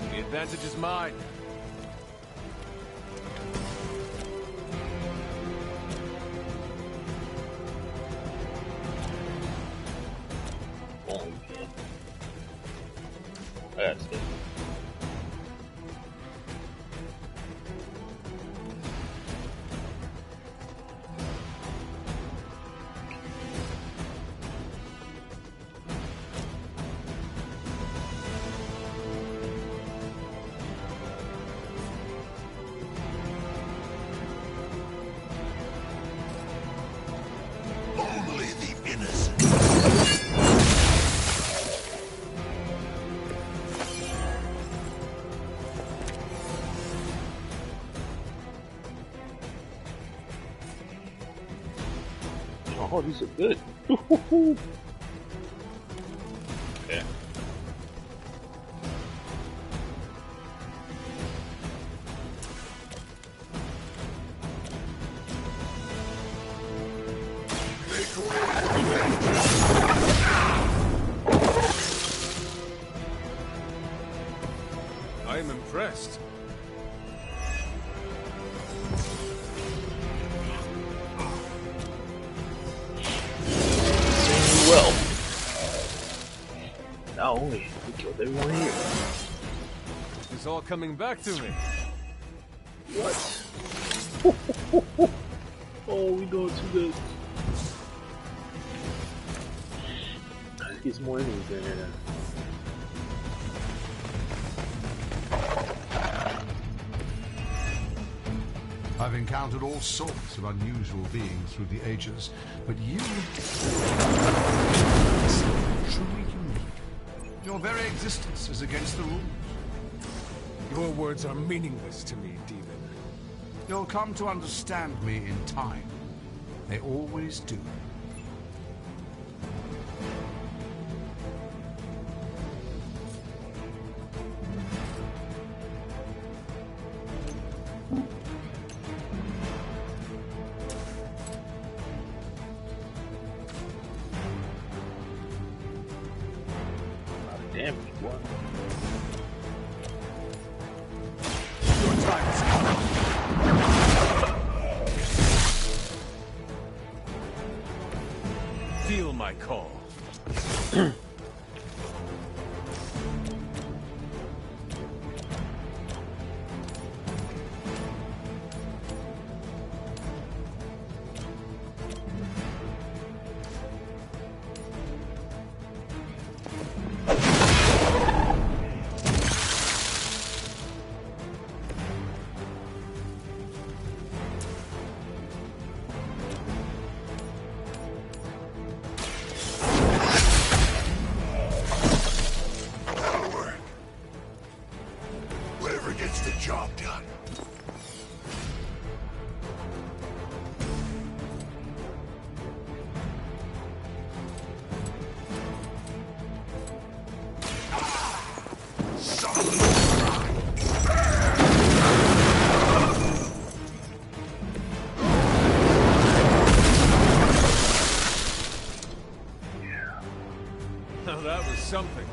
The advantage is mine. Oh, yeah. That's it. Only the innocent. Oh, these are good. Yeah. impressed. Well, not only we killed everyone here. It's all coming back to me. What? Oh, we doing too good. Let's get some more enemies in here now. I've encountered all sorts of unusual beings through the ages, but you truly unique. Your very existence is against the rules. Your words are meaningless to me, demon. You'll come to understand me in time. They always do. Damn, what? Your time is coming. Feel my call. Job done. Now that was something.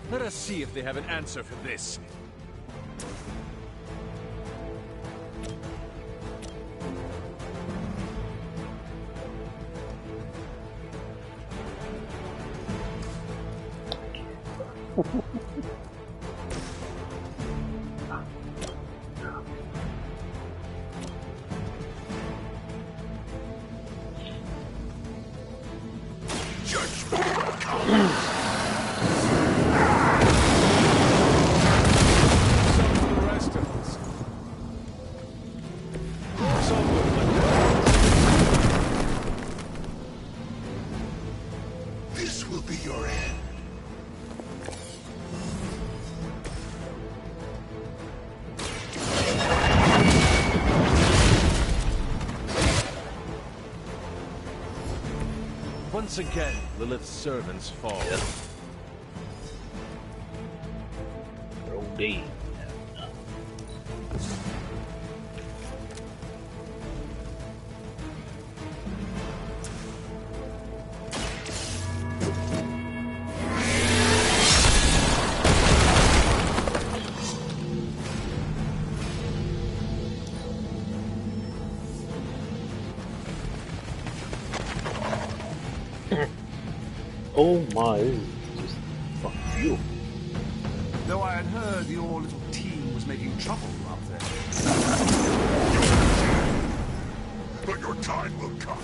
Let us see if they have an answer for this. This will be your end. Once again, Lilith's servants fall. They're all dead. Oh my, this is just fucking beautiful. Though I had heard your little team was making trouble up there. But your time will come.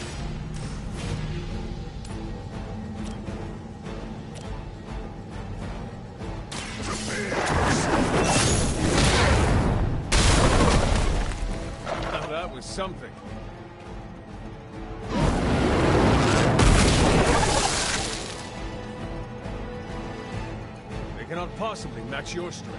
Now that was something. possibly match your strength.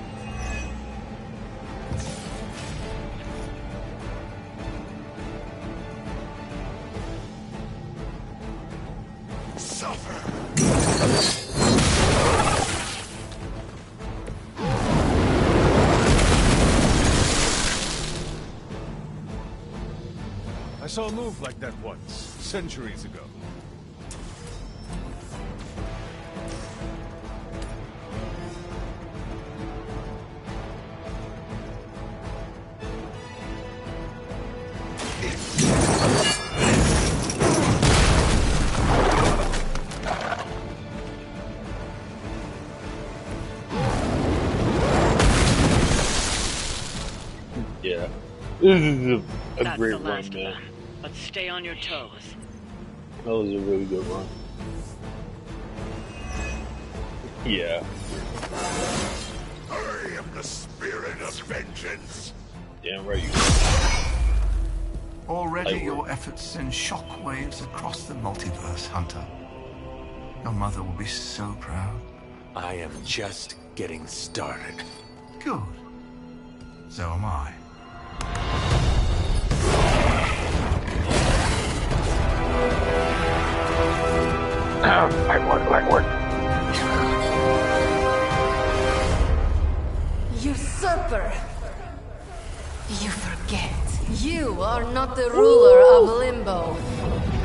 I saw a move like that once, centuries ago. Yeah. This is a That's great the run, last of man. them. But stay on your toes. That was a really good run. Yeah. I am the spirit of vengeance. Damn right you Already your efforts send shockwaves across the multiverse, Hunter. Your mother will be so proud. I am just getting started. Good. So am I. Light work. Usurper! You forget. You are not the ruler of Limbo.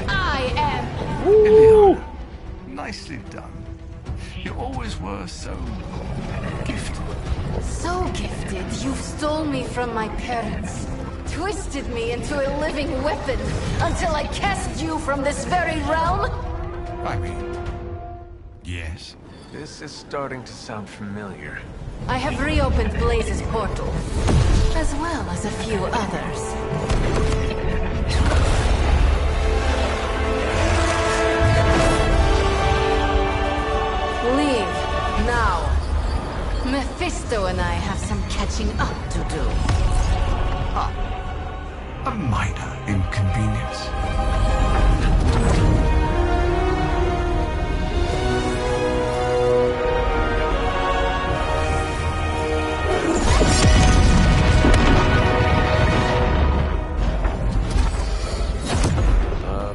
I am. Ileana, nicely done. You always were so gifted. So gifted, you stole me from my parents. Twisted me into a living weapon until I cast you from this very realm? I mean, yes. This is starting to sound familiar. I have reopened Blaze's portal, as well as a few others. Leave, now. Mephisto and I have some catching up to do. A minor inconvenience.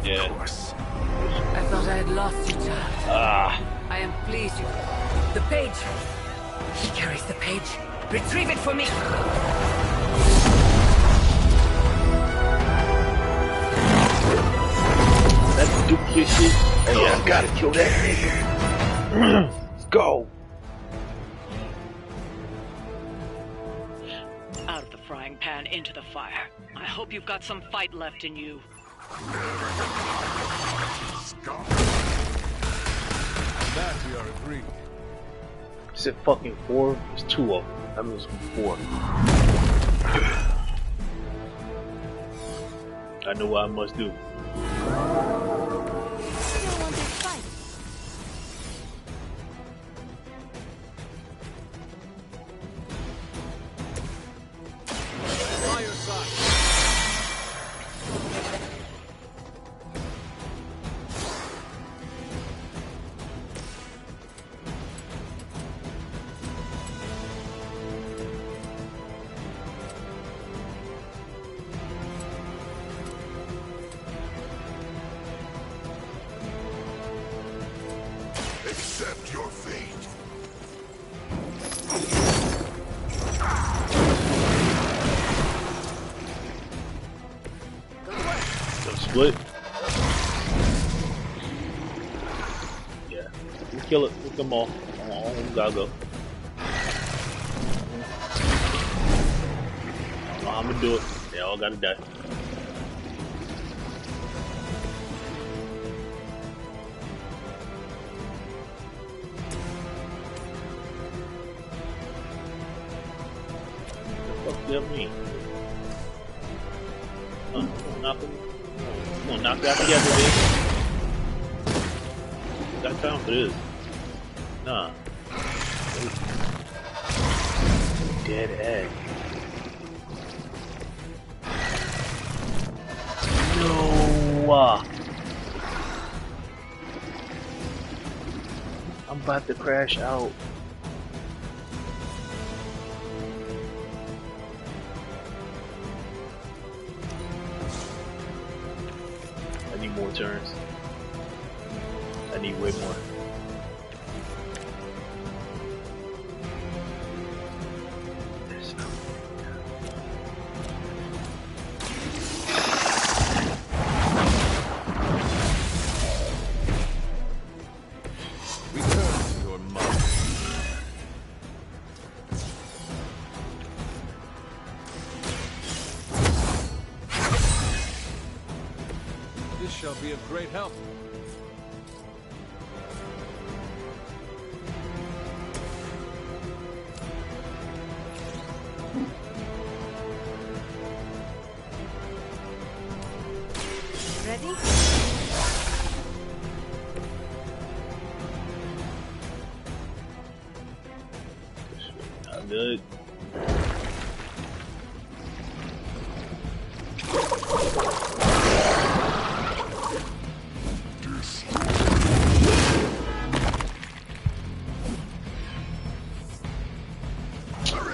Of course. I thought I had lost you, child. I am pleased you... The page! He carries the page. Retrieve it for me! That duplicate shit. Oh yeah, I gotta kill that. Let's go. Out of the frying pan into the fire. I hope you've got some fight left in you. That we are agreed. You said fucking 4? There's 2 of them. That means 4. I know what I must do. Accept your fate. Go split. Yeah. We kill it. Kill them all. Gotta go. I'm gonna do it. They all gotta die. What me? Knock them. Come on, knock that together, bitch. Got time for this. Nah. Dead egg. No. I'm about to crash out. more turns. I need way more. This shall be of great help. Ready? Not good.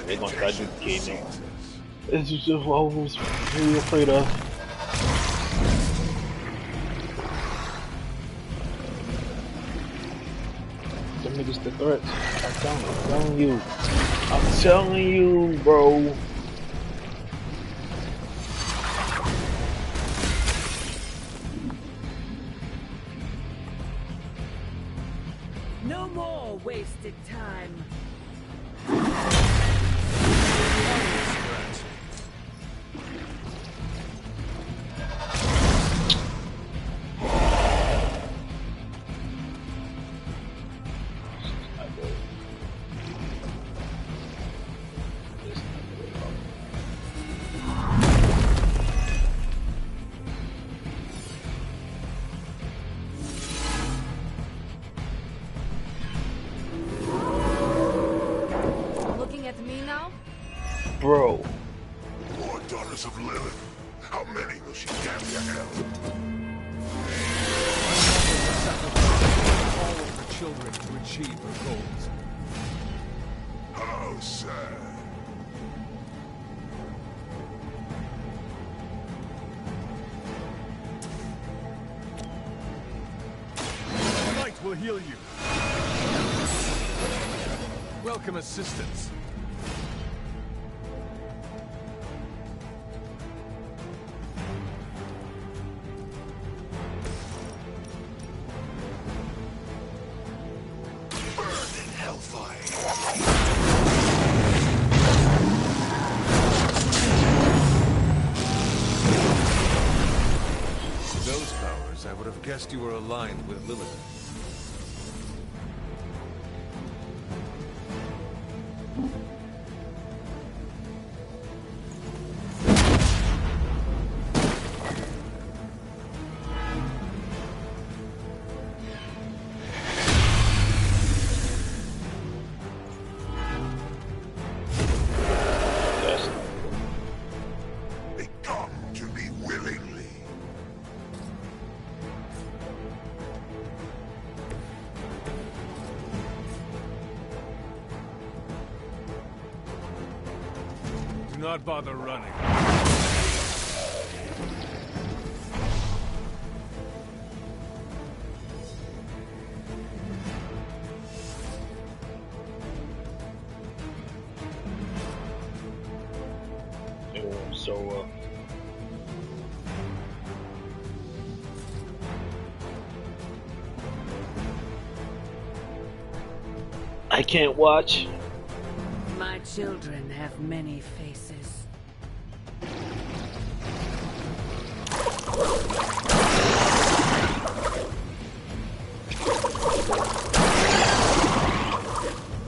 They're gonna try to duplicate me. This is just what I was really afraid of. Them niggas the threats. I'm telling you. I'm telling you, bro. No more wasted time. Looking at me now? Bro. More daughters of Lilith. How many will she damn to hell? All of her children to achieve her goals. How sad. Light will heal you. Welcome assistance. Burn in hellfire. With those powers, I would have guessed you were aligned with Lilith. They come to me willingly. Do not bother running. So, I can't watch. My children have many faces.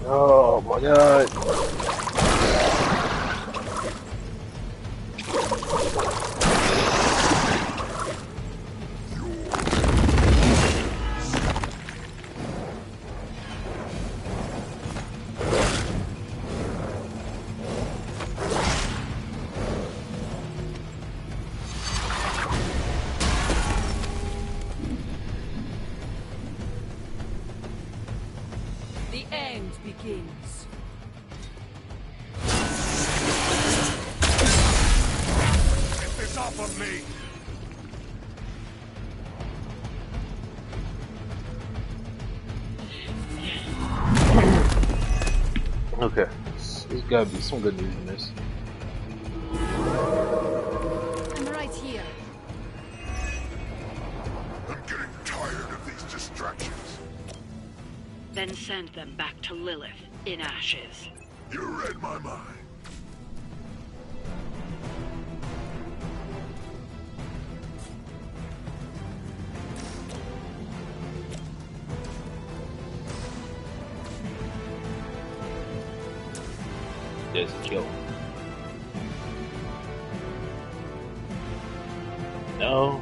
Oh my god. The end begins. Get this off of me! gotta be some good news in this. I'm right here. I'm getting tired of these distractions. Then send them back to Lilith in ashes. You read my mind. There's a kill. No.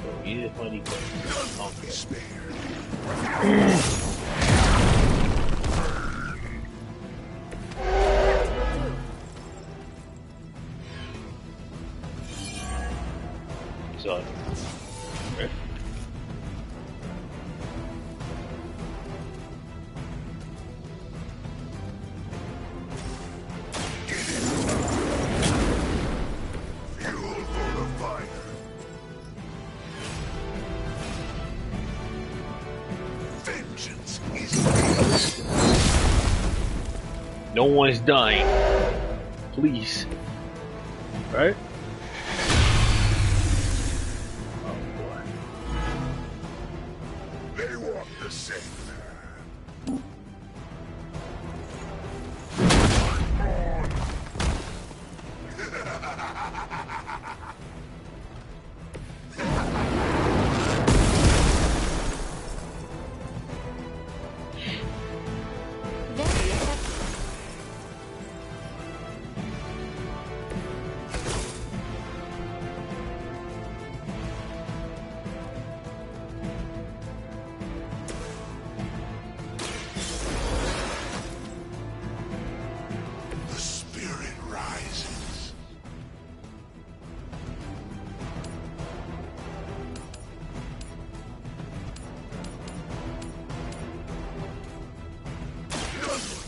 So easy funny. Okay. So, okay. No one's dying. Please. Right? Oh boy. They walk the same.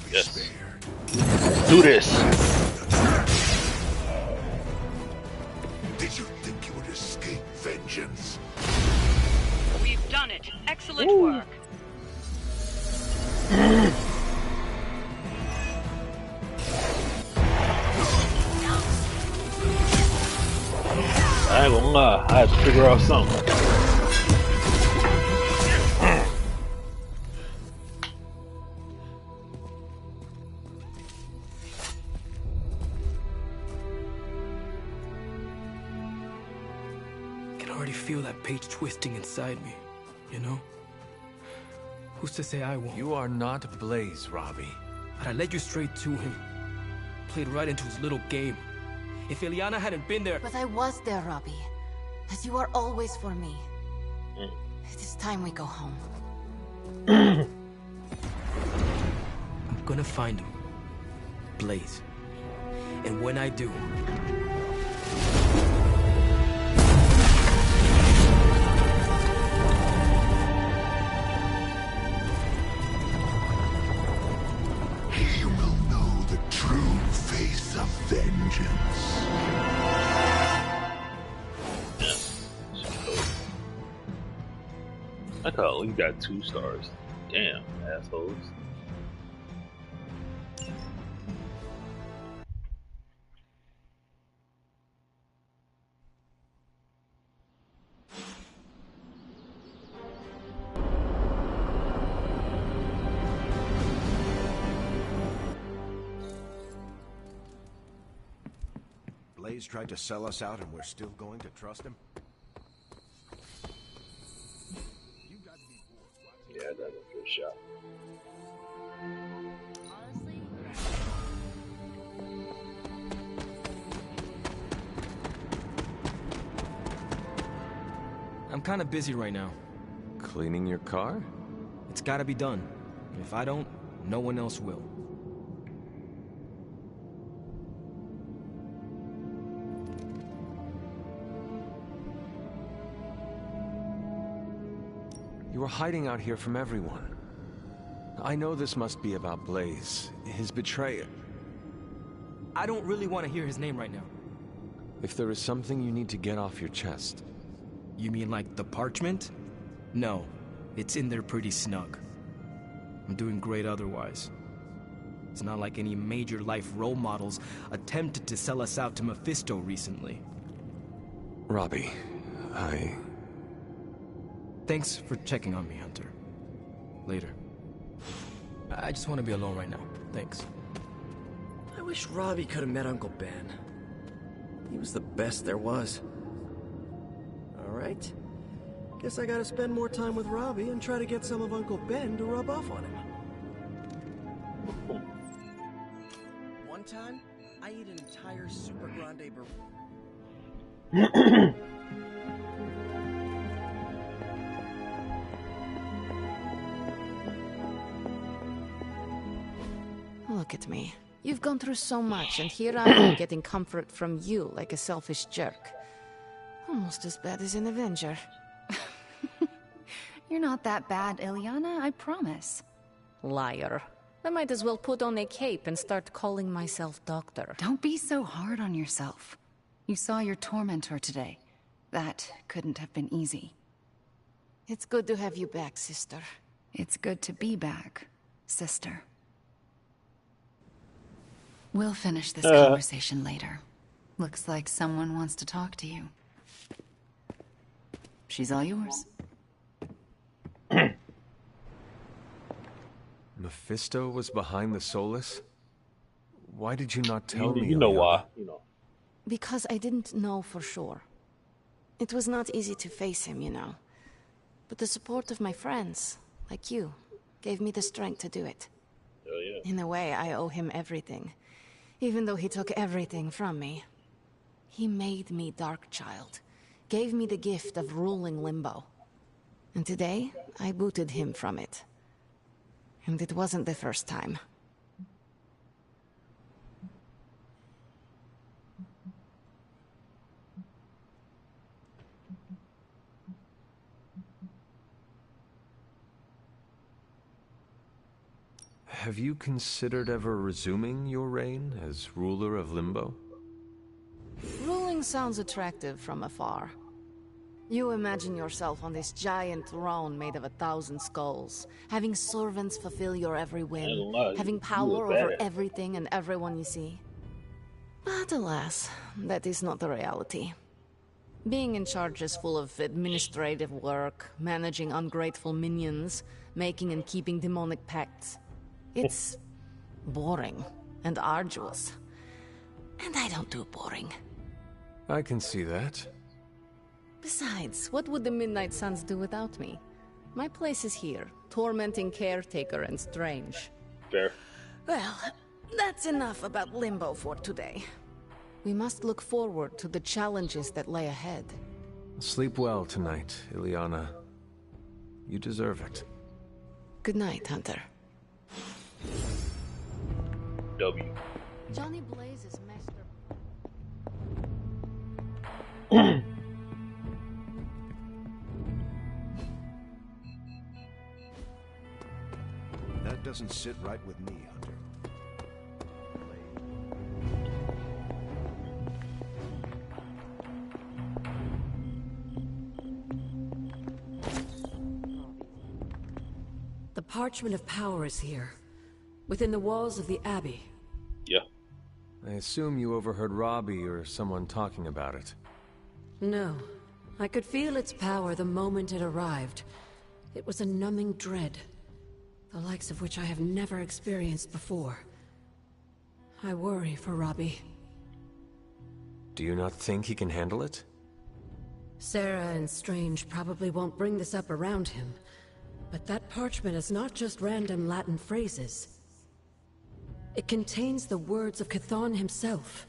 Yes. Do this. Did you think you would escape vengeance? We've done it. Excellent work. I ain't gonna lie, I had to figure out something. I can already feel that page twisting inside me, you know? Who's to say I won't? You are not Blaze, Robbie. But I led you straight to him. Played right into his little game. If Ileana hadn't been there... But I was there, Robbie. As you are always for me. It is time we go home. I'm gonna find him. Blaze. And when I do... You will know the true face of vengeance. I thought at least got 2 stars. Damn, assholes. Blaze tried to sell us out and we're still going to trust him? Yeah, that was a good shot. I'm kinda busy right now. Cleaning your car? It's gotta be done. If I don't, no one else will. You are hiding out here from everyone. I know this must be about Blaze, his betrayal. I don't really want to hear his name right now. If there is something you need to get off your chest. You mean like the parchment? No, it's in there pretty snug. I'm doing great otherwise. It's not like any major life role models attempted to sell us out to Mephisto recently. Robbie, Thanks for checking on me, Hunter. Later. I just want to be alone right now. Thanks. I wish Robbie could have met Uncle Ben. He was the best there was. Alright. Guess I gotta spend more time with Robbie and try to get some of Uncle Ben to rub off on him. One time, I ate an entire Super Grande burrito. Look at me. You've gone through so much, and here I am getting comfort from you like a selfish jerk. Almost as bad as an Avenger. You're not that bad, Ileana, I promise. Liar. I might as well put on a cape and start calling myself Doctor. Don't be so hard on yourself. You saw your tormentor today. That couldn't have been easy. It's good to have you back, sister. It's good to be back, sister. We'll finish this conversation later. Looks like someone wants to talk to you. She's all yours. Mephisto was behind the Solus? Why did you not tell me? You know Ileana? why. Because I didn't know for sure. It was not easy to face him, you know. But the support of my friends, like you, gave me the strength to do it. Hell yeah. In a way, I owe him everything. Even though he took everything from me. He made me Darkchild. Gave me the gift of ruling Limbo. And today, I booted him from it. And it wasn't the first time. Have you considered ever resuming your reign as ruler of Limbo? Ruling sounds attractive from afar. You imagine yourself on this giant throne made of 1,000 skulls, having servants fulfill your every whim, having power over everything and everyone you see. But alas, that is not the reality. Being in charge is full of administrative work, managing ungrateful minions, making and keeping demonic pacts. It's boring and arduous. And I don't do boring. I can see that. Besides, what would the Midnight Suns do without me? My place is here, tormenting Caretaker and Strange. Fair. Well, that's enough about Limbo for today. We must look forward to the challenges that lay ahead. Sleep well tonight, Ileana. You deserve it. Good night, Hunter. W. Johnny Blaze is master. That doesn't sit right with me, Hunter. The Parchment of Power is here, within the walls of the Abbey. Yeah. I assume you overheard Robbie or someone talking about it. No. I could feel its power the moment it arrived. It was a numbing dread, the likes of which I have never experienced before. I worry for Robbie. Do you not think he can handle it? Sarah and Strange probably won't bring this up around him, but that parchment is not just random Latin phrases. It contains the words of Chthon himself.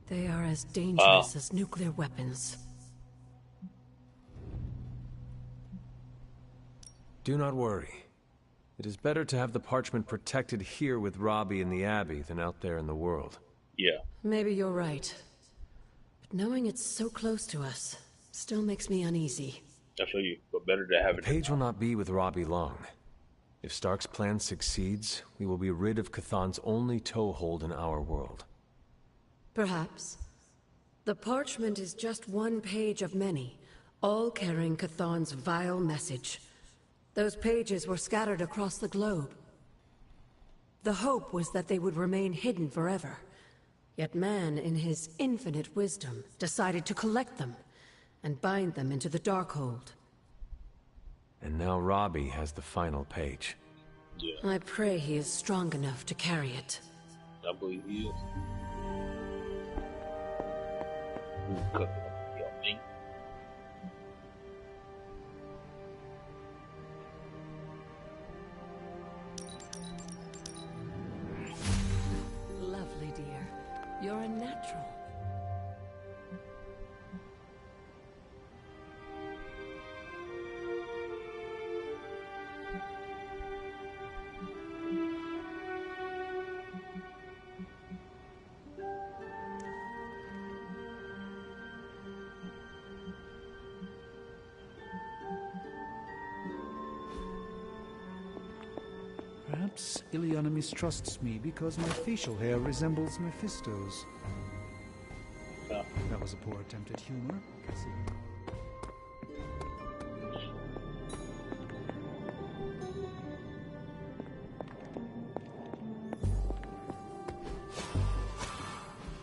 They are as dangerous as nuclear weapons. Do not worry. It is better to have the parchment protected here with Robbie in the Abbey than out there in the world. Yeah. Maybe you're right. But knowing it's so close to us still makes me uneasy. I'll show you, but better to have it. Paige will not be with Robbie long. If Stark's plan succeeds, we will be rid of Chthon's only toehold in our world. Perhaps. The parchment is just one page of many, all carrying Chthon's vile message. Those pages were scattered across the globe. The hope was that they would remain hidden forever. Yet man, in his infinite wisdom, decided to collect them and bind them into the Darkhold. And now Robbie has the final page. Yeah. I pray he is strong enough to carry it. I believe he is. Lovely, dear. You're a natural. Perhaps Ileana mistrusts me because my facial hair resembles Mephisto's. That was a poor attempt at humor.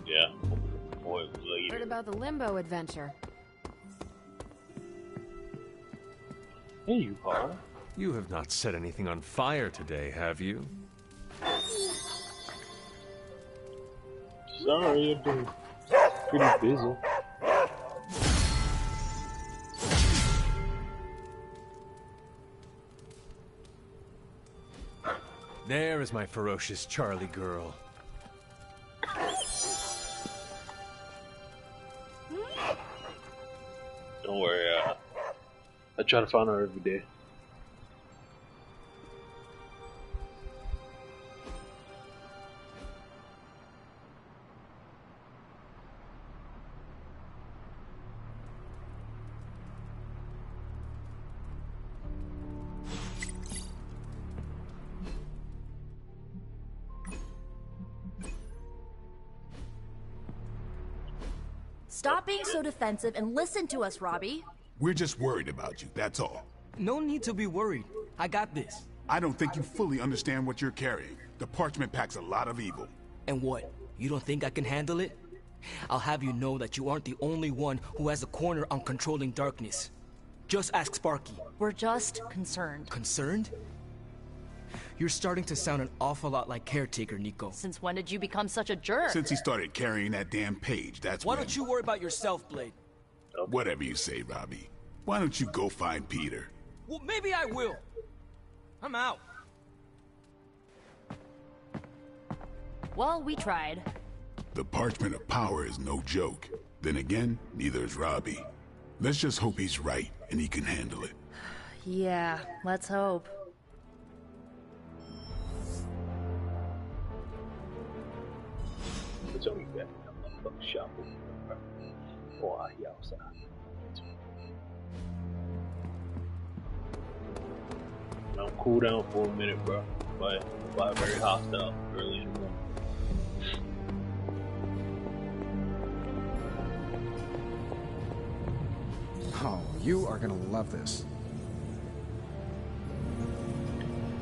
Yeah. Boy, later. Heard about the Limbo adventure. Hey, you, Paul. You have not set anything on fire today, have you? Sorry, I've been pretty busy. There is my ferocious Charlie girl. Don't worry, I try to find her every day. Stop being so defensive and listen to us, Robbie. We're just worried about you, that's all. No need to be worried. I got this. I don't think you fully understand what you're carrying. The parchment packs a lot of evil. And what? You don't think I can handle it? I'll have you know that you aren't the only one who has a corner on controlling darkness. Just ask Sparky. We're just concerned. Concerned? You're starting to sound an awful lot like Caretaker, Nico. Since when did you become such a jerk? Since he started carrying that damn page, that's Why when... don't you worry about yourself, Blade? Whatever you say, Robbie. Why don't you go find Peter? Well, maybe I will. I'm out. Well, we tried. The parchment of power is no joke. Then again, neither is Robbie. Let's just hope he's right and he can handle it. Yeah, let's hope. It's only that I'm not shop. Oh, he outside. I'm cool down for a minute, bro. But very hostile early in the morning. Oh, you are gonna love this.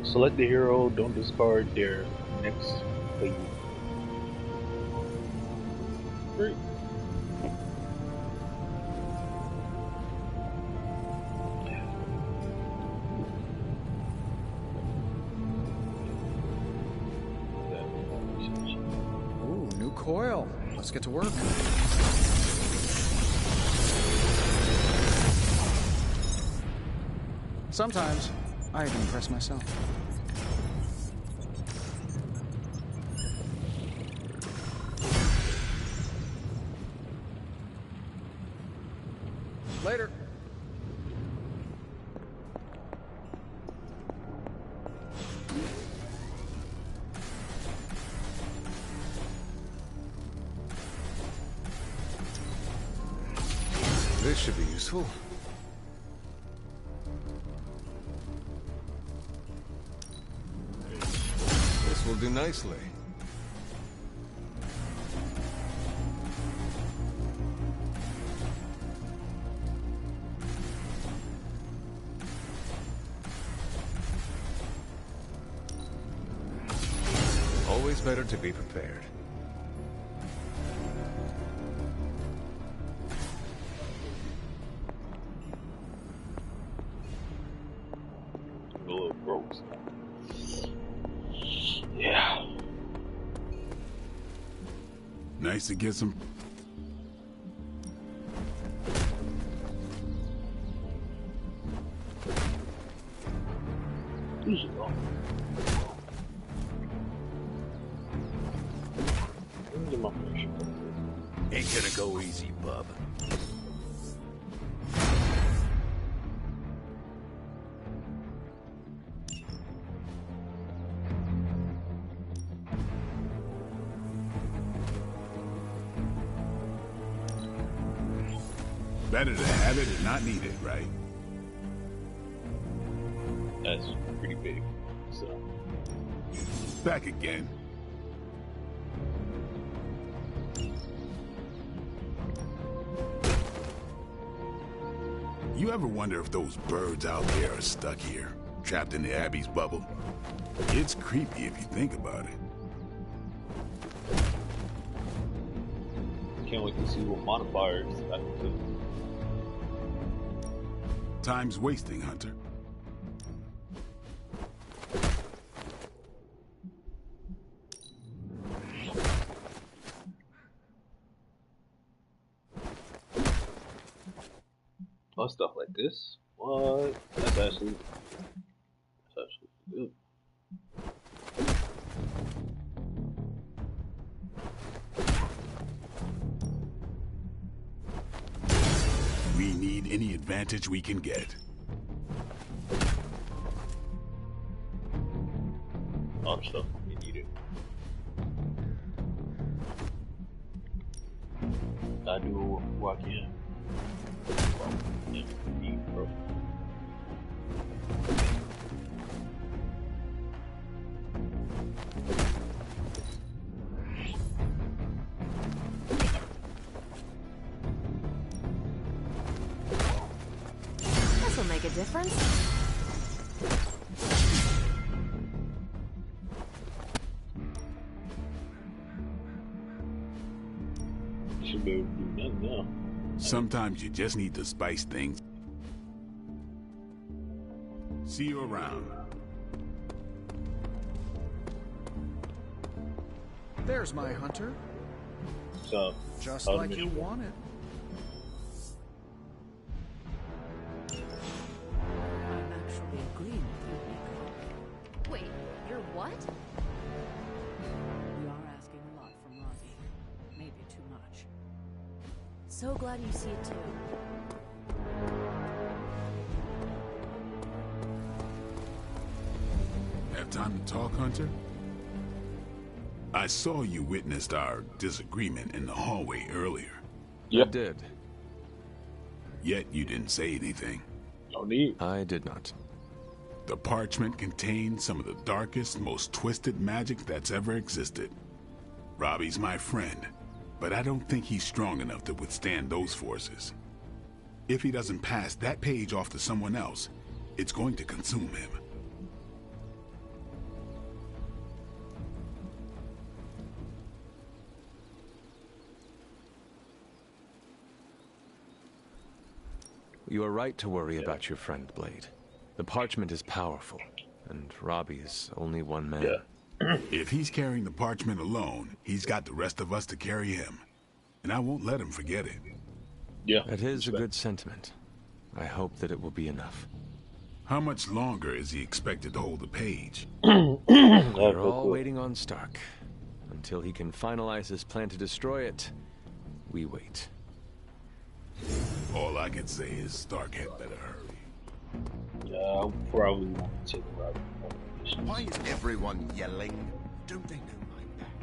Select the hero, don't discard their next play. Great. Ooh, new coil. Let's get to work. Sometimes, I even impress myself. Later. This should be useful. This will do nicely. always better to be prepared. A little broke. Yeah. Nice to get some. Ain't gonna go easy, bub. Better to have it and not need it, right? That's pretty big. So back again. You ever wonder if those birds out there are stuck here, trapped in the Abbey's bubble? It's creepy if you think about it. Can't wait to see what modifiers I can put. Time's wasting, Hunter. Oh, stuff like this. What? That's actually good. We need any advantage we can get. All the stuff we need it. I do what I can. Bro. This'll make a difference. You should be able to do nothing now. Sometimes you just need to spice things. See you around. There's my hunter. So, just like you wanted. I'm actually agreeing with you, Nico. Wait, you're what? You are asking a lot from Robbie. Maybe too much. So glad you see it too. Have time to talk, Hunter? I saw you witnessed our disagreement in the hallway earlier. Yep. I did. Yet you didn't say anything. No need. I did not. The parchment contained some of the darkest, most twisted magic that's ever existed. Robbie's my friend, but I don't think he's strong enough to withstand those forces. If he doesn't pass that page off to someone else, it's going to consume him. You are right to worry about your friend, Blade. The parchment is powerful, and Robbie is only one man. Yeah. If he's carrying the parchment alone, he's got the rest of us to carry him. And I won't let him forget it. Yeah. That is a good sentiment. I hope that it will be enough. How much longer is he expected to hold the page? We're all waiting on Stark. Until he can finalize his plan to destroy it, we wait. All I can say is Stark had better hurry. Yeah, I'll probably want to take a ride. Why is everyone yelling? Don't they know my back?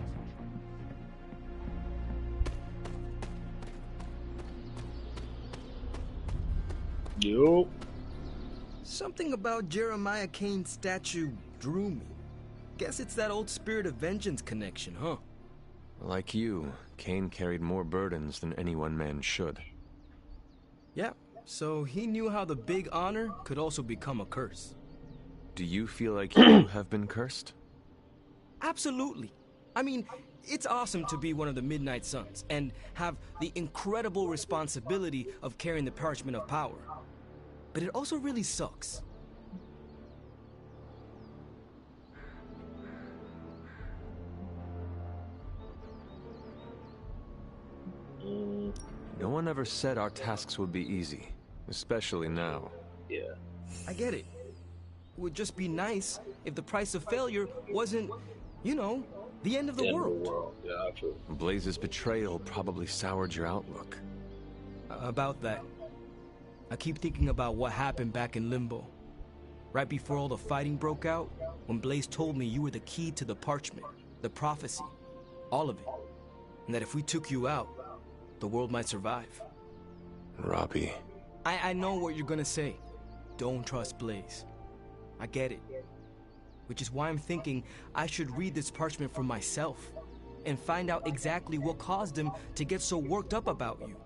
Yo. Something about Jeremiah Kane's statue drew me. Guess it's that old Spirit of Vengeance connection, huh? Like you, Kane carried more burdens than any one man should. Yeah, so he knew how the big honor could also become a curse. Do you feel like you have been cursed? Absolutely. I mean, it's awesome to be one of the Midnight Suns and have the incredible responsibility of carrying the Parchment of Power. But it also really sucks. No one ever said our tasks would be easy, especially now. Yeah. I get it. It would just be nice if the price of failure wasn't, you know, the end of the world. Yeah, I feel. Blaze's betrayal probably soured your outlook. About that, I keep thinking about what happened back in Limbo. Right before all the fighting broke out, when Blaze told me you were the key to the parchment, the prophecy, all of it. And that if we took you out, the world might survive. Robbie. I know what you're gonna say. Don't trust Blaze. I get it. Which is why I'm thinking I should read this parchment for myself and find out exactly what caused him to get so worked up about you.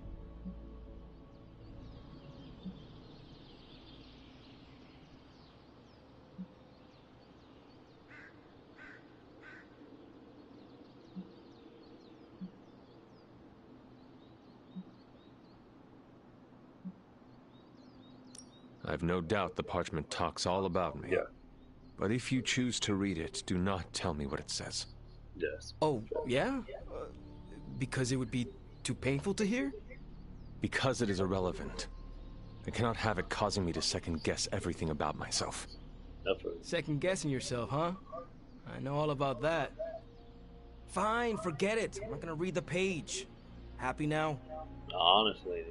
I've no doubt the parchment talks all about me. Yeah. But if you choose to read it, do not tell me what it says. Yes. Oh, yeah? Because it would be too painful to hear? Because it is irrelevant. I cannot have it causing me to second-guess everything about myself. Second-guessing yourself, huh? I know all about that. Fine, forget it. I'm not gonna read the page. Happy now? Honestly,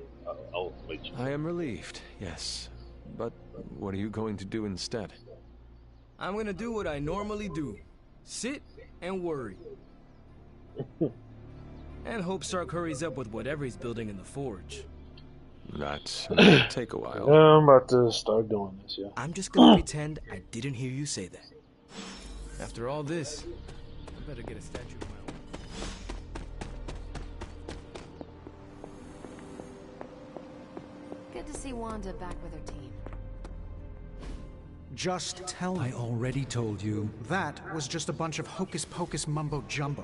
I'll wait. I am relieved, yes. But what are you going to do instead? I'm gonna do what I normally do. Sit and worry. And hope Stark hurries up with whatever he's building in the forge. That may take a while. I'm about to start doing this, yeah. I'm just gonna pretend I didn't hear you say that. After all this, I better get a statue of my own. Good to see Wanda back with her team. Just tell me. I already told you. That was just a bunch of hocus-pocus mumbo-jumbo.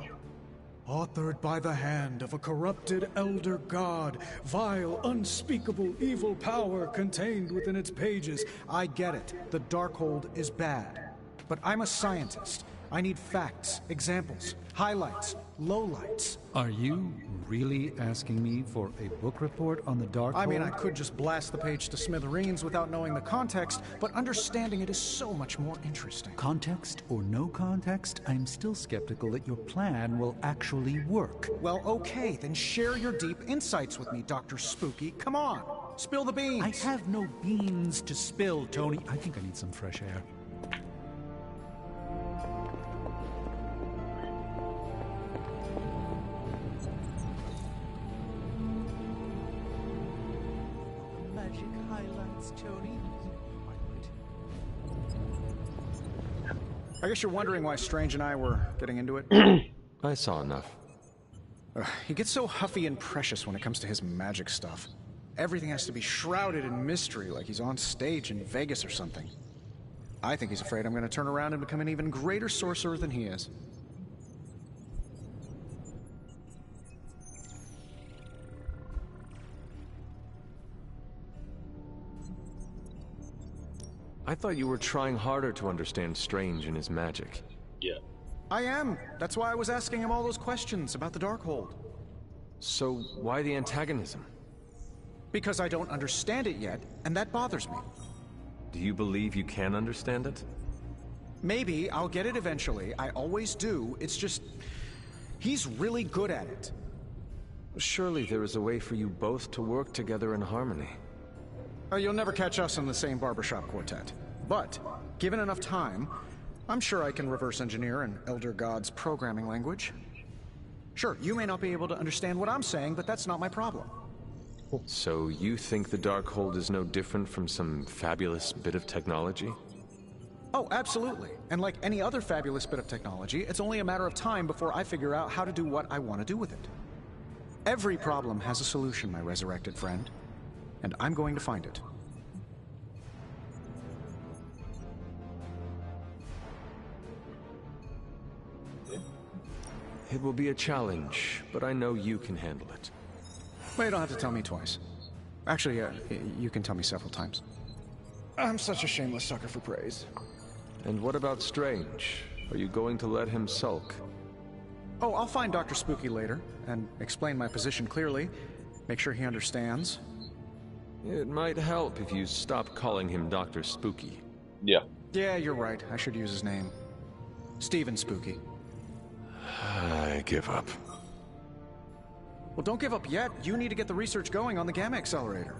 Authored by the hand of a corrupted elder god, vile, unspeakable evil power contained within its pages. I get it. The Darkhold is bad. But I'm a scientist. I need facts, examples, highlights, lowlights. Are you really asking me for a book report on the Darkhold? I mean, I could just blast the page to smithereens without knowing the context, but understanding it is so much more interesting. Context or no context, I'm still skeptical that your plan will actually work. Well, okay, then share your deep insights with me, Dr. Spooky. Come on, spill the beans. I have no beans to spill, Tony. I think I need some fresh air. I guess you're wondering why Strange and I were getting into it? I saw enough. He gets so huffy and precious when it comes to his magic stuff. Everything has to be shrouded in mystery, like he's on stage in Vegas or something. I think he's afraid I'm going to turn around and become an even greater sorcerer than he is. I thought you were trying harder to understand Strange and his magic. Yeah. I am. That's why I was asking him all those questions about the Darkhold. So why the antagonism? Because I don't understand it yet, and that bothers me. Do you believe you can understand it? Maybe I'll get it eventually. I always do. It's just... he's really good at it. Surely there is a way for you both to work together in harmony. You'll never catch us in the same barbershop quartet. But, given enough time, I'm sure I can reverse engineer an Elder God's programming language. Sure, you may not be able to understand what I'm saying, but that's not my problem. So you think the Darkhold is no different from some fabulous bit of technology? Oh, absolutely. And like any other fabulous bit of technology, it's only a matter of time before I figure out how to do what I want to do with it. Every problem has a solution, my resurrected friend. And I'm going to find it. It will be a challenge, but I know you can handle it. Well, you don't have to tell me twice. Actually, you can tell me several times. I'm such a shameless sucker for praise. And what about Strange? Are you going to let him sulk? Oh, I'll find Dr. Spooky later and explain my position clearly. Make sure he understands. It might help if you stop calling him Dr. Spooky. Yeah. Yeah, you're right. I should use his name. Stephen Spooky. I give up. Well, don't give up yet. You need to get the research going on the Gamma Accelerator.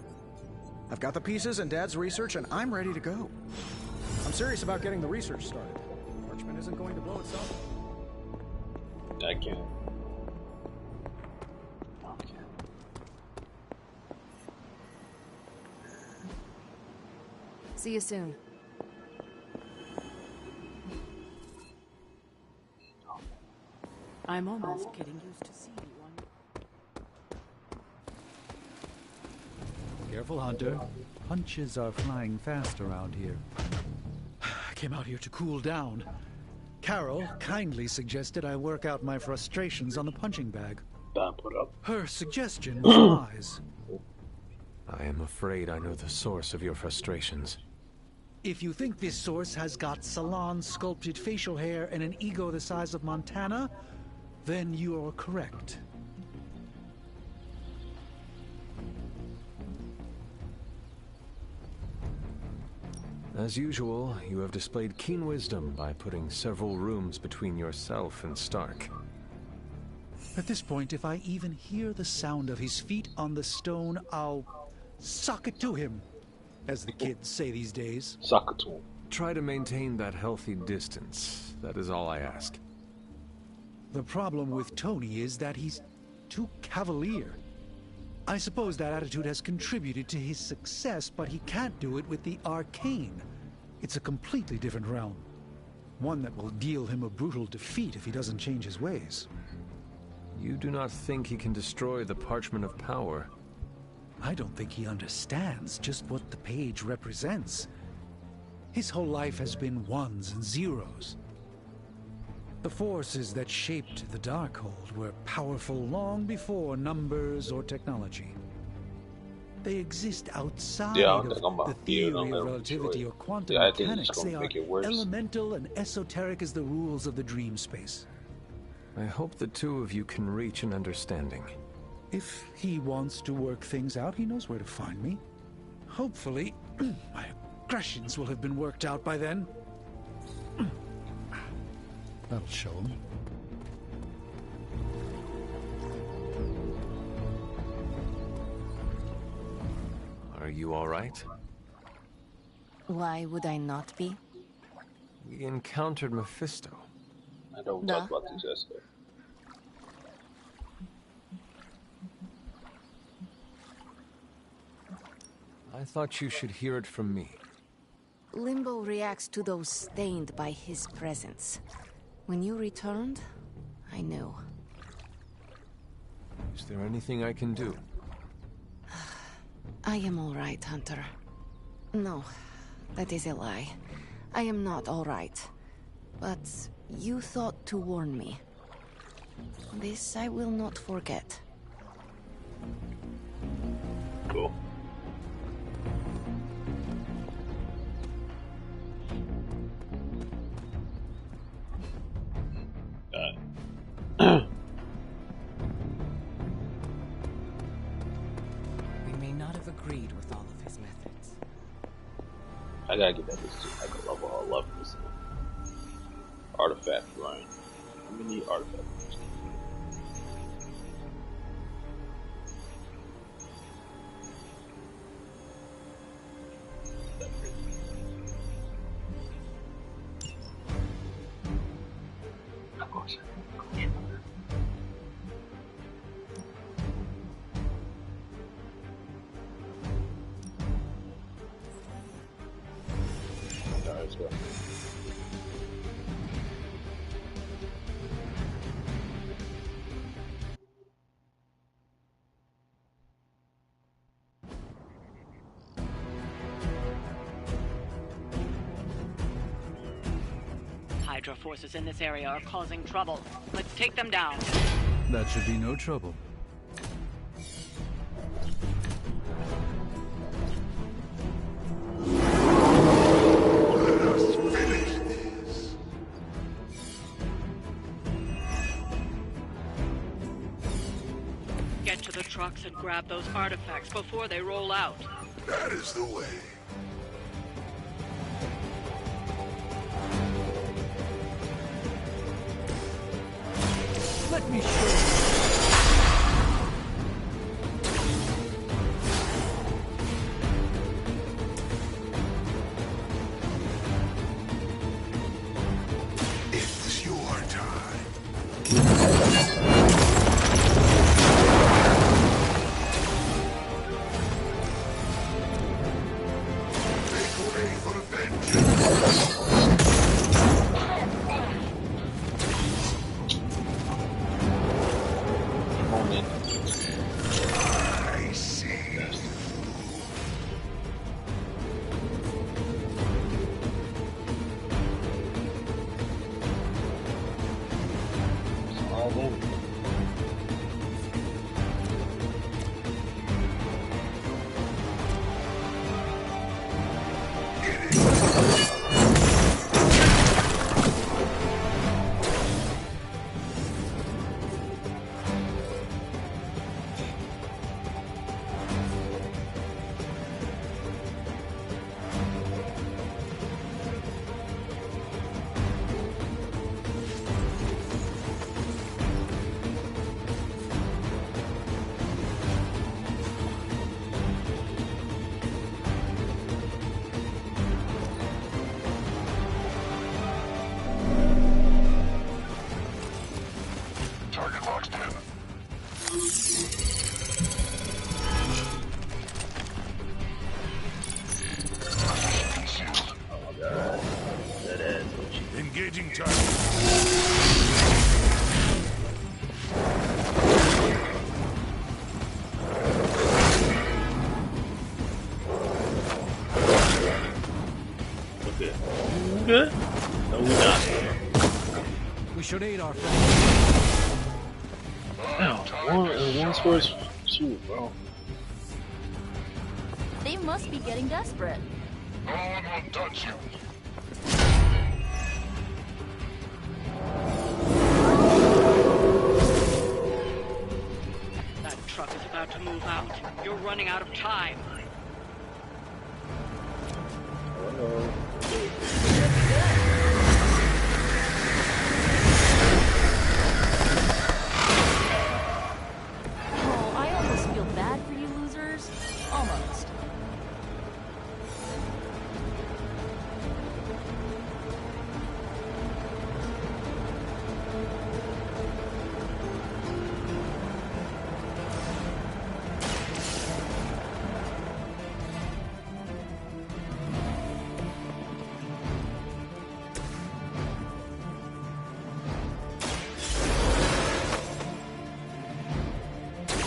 I've got the pieces and Dad's research, and I'm ready to go. I'm serious about getting the research started. Parchment isn't going to blow itself. I can't. See you soon. I'm almost getting used to seeing you on. Careful, Hunter. Punches are flying fast around here. I came out here to cool down. Carol kindly suggested I work out my frustrations on the punching bag. Her suggestion was wise. I am afraid I know the source of your frustrations. If you think this source has got salon-sculpted facial hair and an ego the size of Montana, then you are correct. As usual, you have displayed keen wisdom by putting several rooms between yourself and Stark. At this point, if I even hear the sound of his feet on the stone, I'll sock it to him, as the kids say these days. Sock it to him. Try to maintain that healthy distance. That is all I ask. The problem with Tony is that he's too cavalier. I suppose that attitude has contributed to his success, but he can't do it with the arcane. It's a completely different realm. One that will deal him a brutal defeat if he doesn't change his ways. You do not think he can destroy the Parchment of Power? I don't think he understands just what the page represents. His whole life has been ones and zeros. The forces that shaped the Darkhold were powerful long before numbers or technology. They exist outside of the theory of relativity or quantum mechanics. They are elemental and esoteric as the rules of the dream space. I hope the two of you can reach an understanding. If he wants to work things out, he knows where to find me. Hopefully, my aggressions will have been worked out by then. That'll show him. Are you all right? Why would I not be? We encountered Mephisto. I don't talk about this yesterday. I thought you should hear it from me. Limbo reacts to those stained by his presence. When you returned, I knew. Is there anything I can do? I am all right, Hunter. No, that is a lie. I am not all right. But you thought to warn me. This I will not forget. Cool. We may not have agreed with all of his methods. I gotta get that like a level 11. Artifact run. How many artifacts? Of course. Alright, let's go. Inquisitor forces in this area are causing trouble. Let's take them down. That should be no trouble. Let us finish this. Get to the trucks and grab those artifacts before they roll out. That is the way. Let me show you. It's your time. Make way for vengeance. I see. All over. Target locked in. Oh god. That ass. Engaging target. Okay. Good? No, we're not. We should aid our friends. Ow, one first shoot, bro. They must be getting desperate. No one will touch you. That truck is about to move out. You're running out of time. Oh, I almost feel bad for you losers. Almost.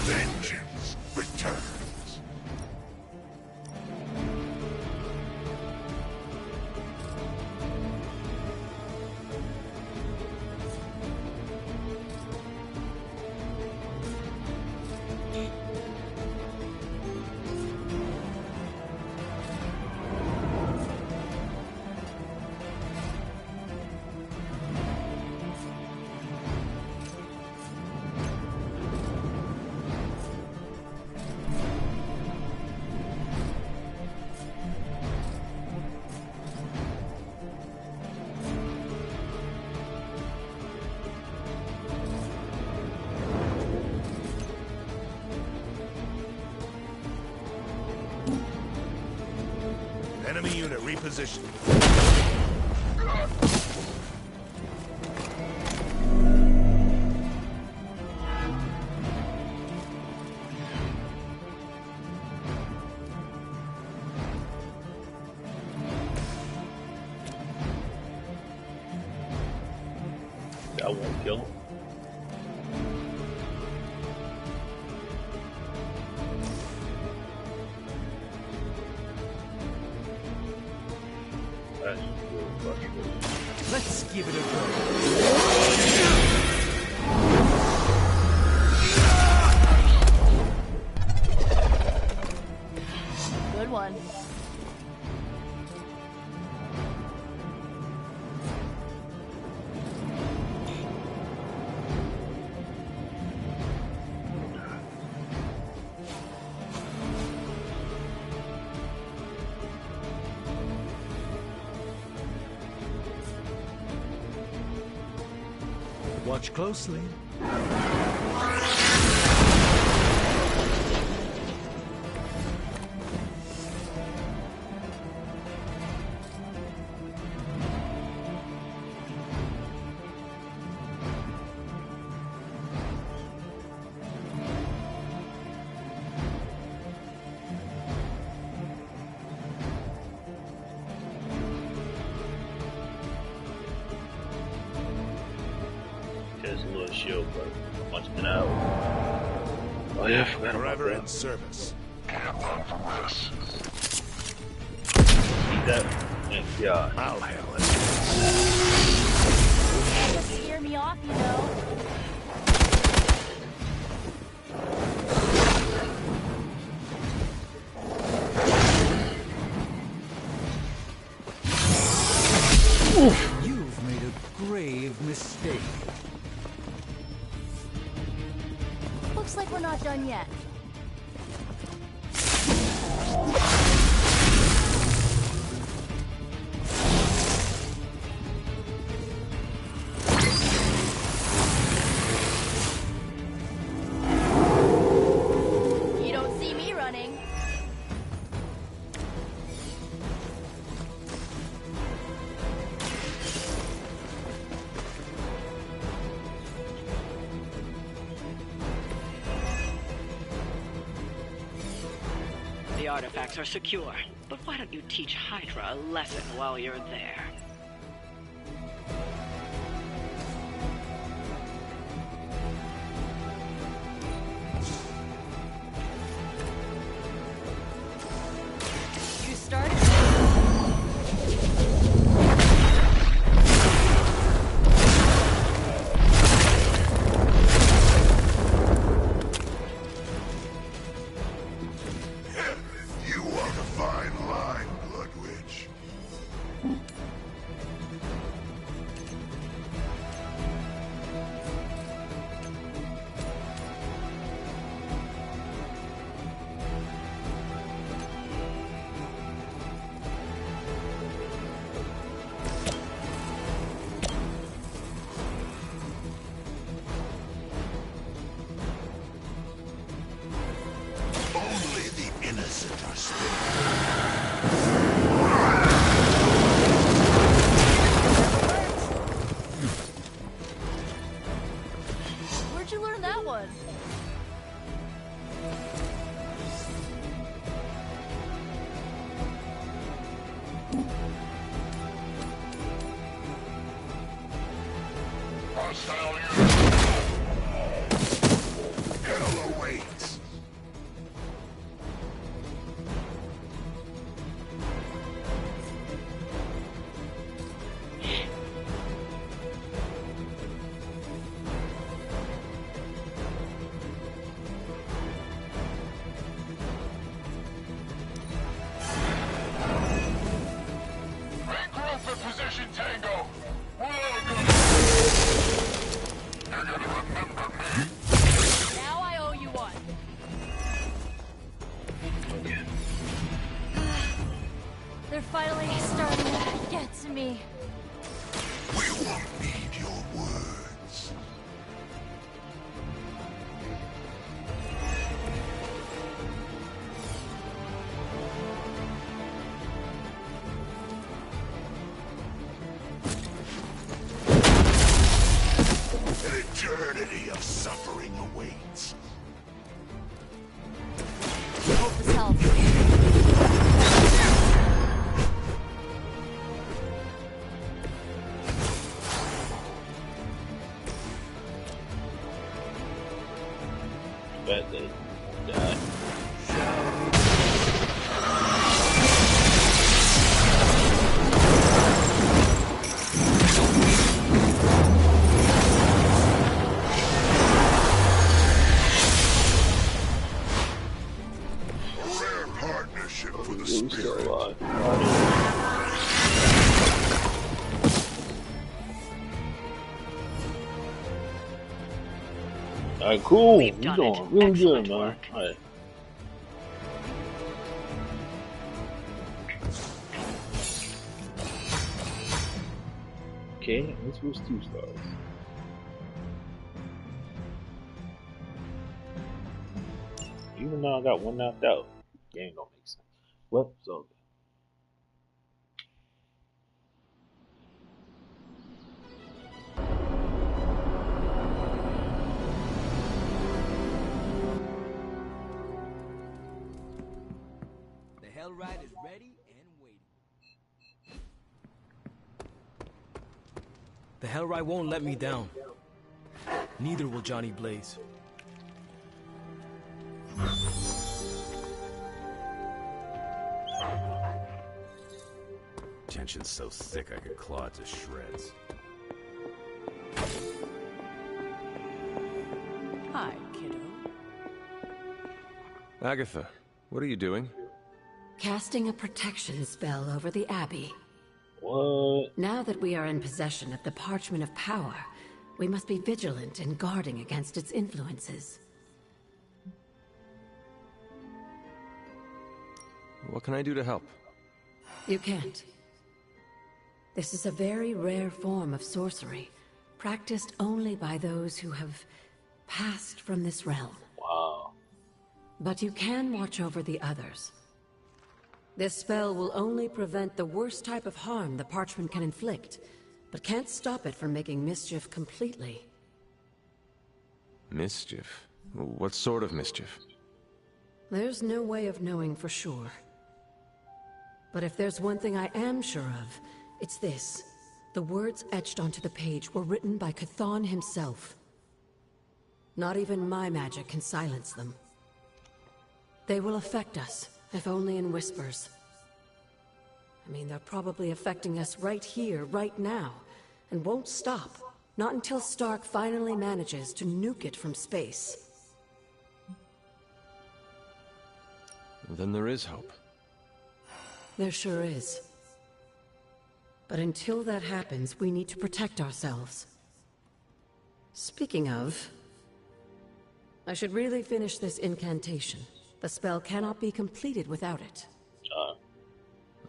Vengeance returns. Enemy unit repositioned. That won't kill him. That's really frustrating. Let's give it a go. Good one. Watch closely. There's a little shield, but punching it out. Oh yeah, I forgot about Forever that. in service. Can't run from this. Need that? Thank God. I'll handle it. Just scare me off, you know. You've made a grave mistake. Looks like we're not done yet. You don't see me running. The artifacts are secure, but why don't you teach Hydra a lesson while you're there? You started. You walk a fine line, Blood Witch. Only the innocent are spared. Where'd you learn that one? Hostile unit. Hell awaits. Regroup and position Tango. We're all good. You're gonna remember me. Now I owe you one. Okay. They're finally starting to get to me. We won't need your words. An eternity of suffering awaits. Hope this helps. Bet they die. Alright, cool. We've We're done doing it. really Excellent good, man. work. Alright. Okay, this was 2 stars. Even though I got 1 knocked out, game don't make sense. Well, so. The Hellride is ready and waiting. The Hellride won't let me down. Neither will Johnny Blaze. Tension's so thick I could claw it to shreds. Hi, kiddo. Agatha, what are you doing? Casting a protection spell over the Abbey. What? Now that we are in possession of the Parchment of Power, we must be vigilant in guarding against its influences. What can I do to help? You can't. This is a very rare form of sorcery, practiced only by those who have passed from this realm. Wow. But you can watch over the others. This spell will only prevent the worst type of harm the parchment can inflict, but can't stop it from making mischief completely. Mischief? What sort of mischief? There's no way of knowing for sure. But if there's one thing I am sure of, it's this. The words etched onto the page were written by Chthon himself. Not even my magic can silence them. They will affect us, if only in whispers. I mean, they're probably affecting us right here, right now, and won't stop. Not until Stark finally manages to nuke it from space. Then there is hope. There sure is. But until that happens, we need to protect ourselves. Speaking of, I should really finish this incantation. The spell cannot be completed without it.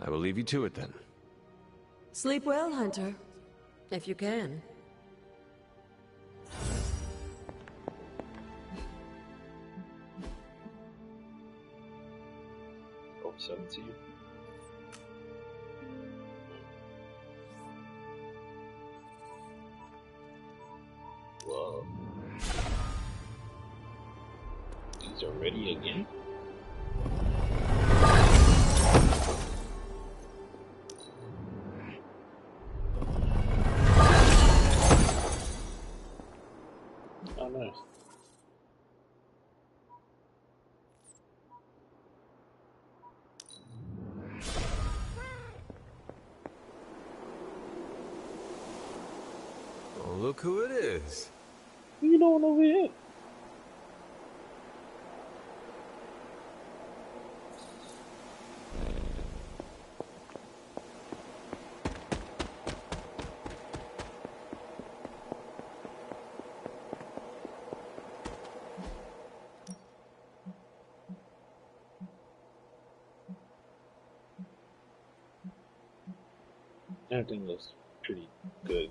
I will leave you to it then. Sleep well, Hunter. If you can. Oh, 17. Whoa. These are ready again? Oh, nice. Oh, look who it is. You don't know who it is. Everything looks pretty good.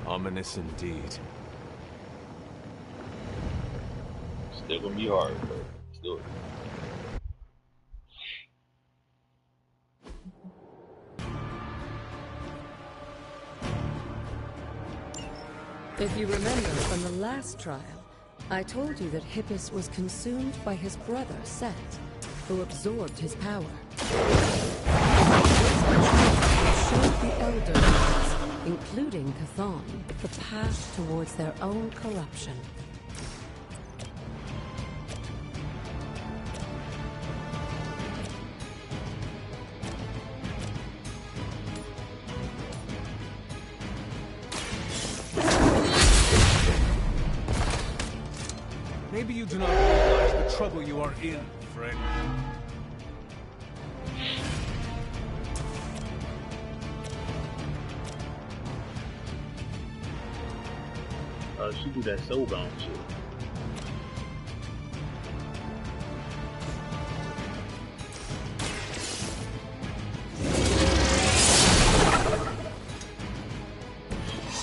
Ominous indeed. Still gonna be hard, but still. If you remember from the last trial, I told you that Hippus was consumed by his brother, Set, who absorbed his power. It showed the Elder Gods, including Chthon, the path towards their own corruption. Maybe you do not realize the trouble you are in, friend. She do that soulbound shit.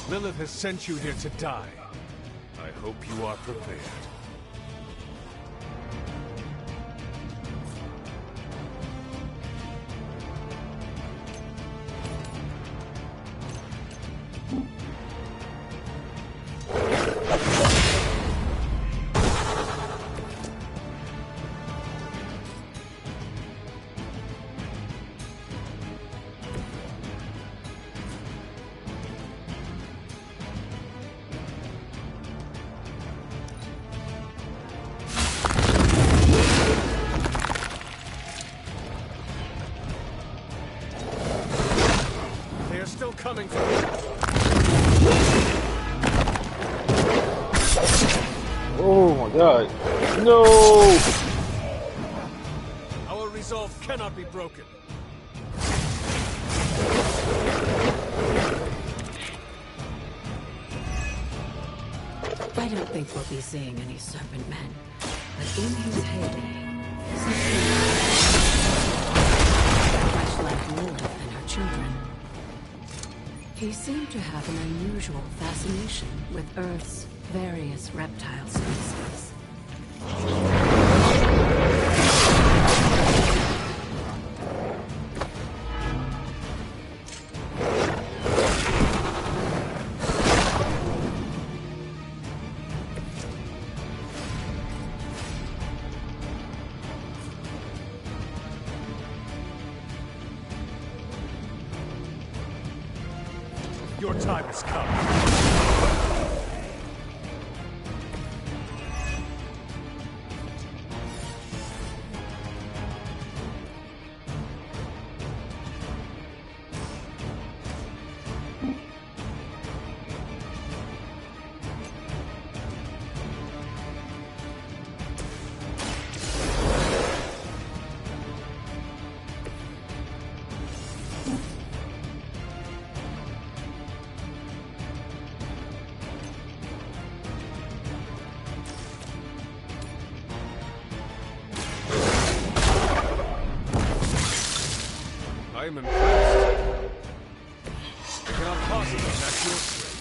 Lilith has sent you here to die. I hope you are prepared. Coming from you. Oh my god. No! Our resolve cannot be broken. I don't think we'll be seeing any serpent men, but in his heyday, much like Lilith and her children, he seemed to have an unusual fascination with Earth's various reptile species. Your time has come. I am impressed. I cannot possibly match your strength.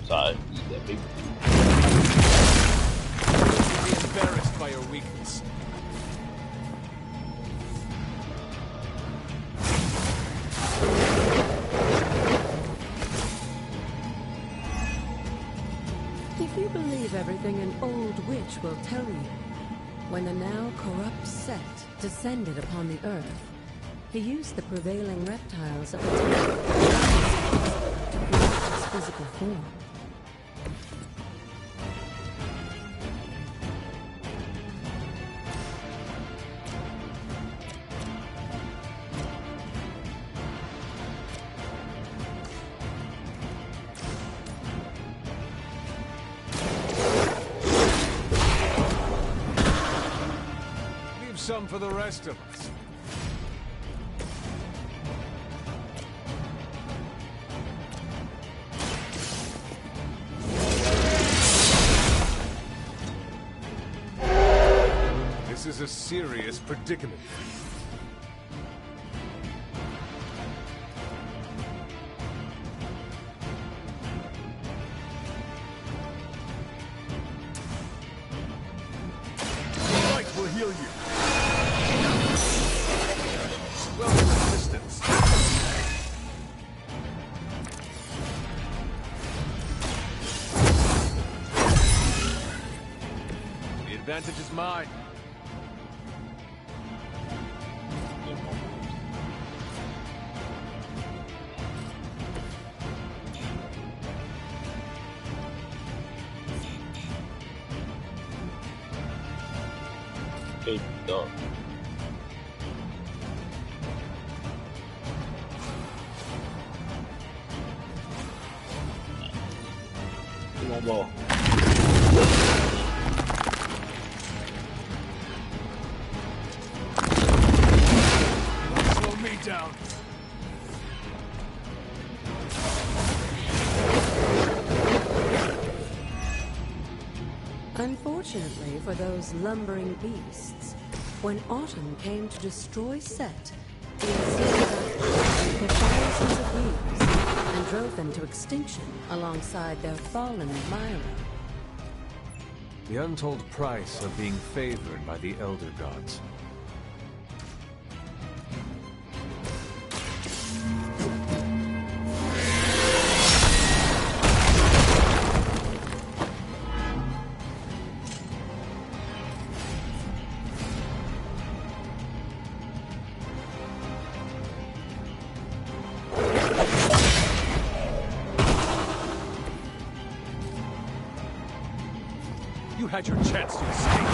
Sorry, that big. Be embarrassed by your weakness. If you believe everything an old witch will tell you, when a now corrupt sect descended upon the earth, he used the prevailing reptiles of the time to create his physical form. Leave some for the rest of us. This is a serious predicament. Light will heal you. Welcome assistance. advantage is mine. Hey, dog. Come on, ball. Slow me down. Unfortunately for those lumbering beasts, when autumn came to destroy Set, the Assyrians took thousands of leaves and drove them to extinction alongside their fallen Myra. The untold price of being favored by the Elder Gods. You had your chance to escape.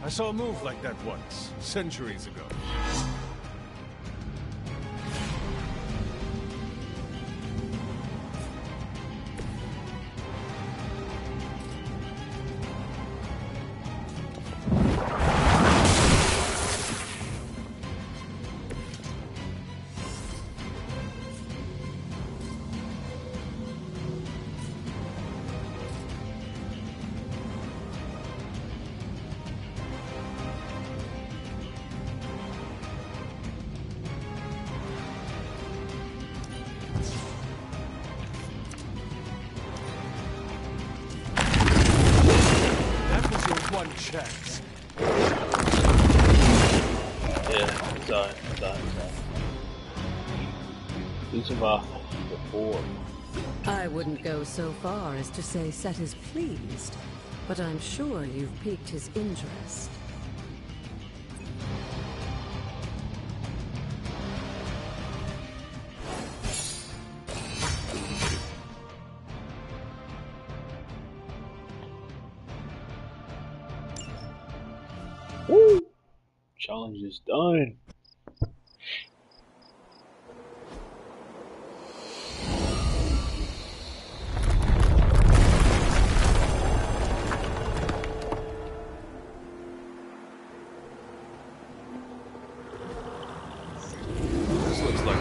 I saw a move like that once, centuries ago. One chance. Yeah, it's alright. These are my before. I wouldn't go so far as to say Set is pleased, but I'm sure you've piqued his interest. Woo! Challenge is done. This looks like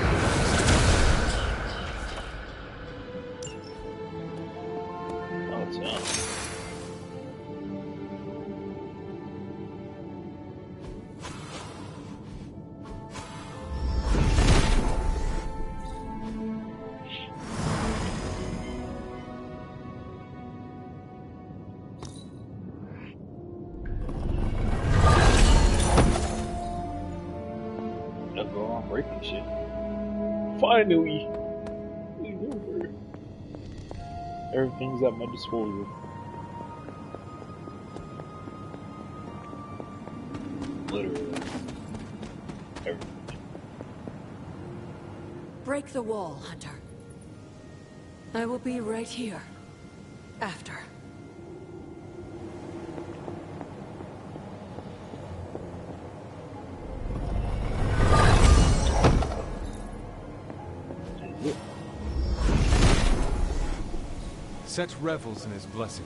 Oh, it's on. Breaking shit. Finally! Everything's at my disposal. Literally. Everything. Break the wall, Hunter. I will be right here. After. Set revels in his blessing.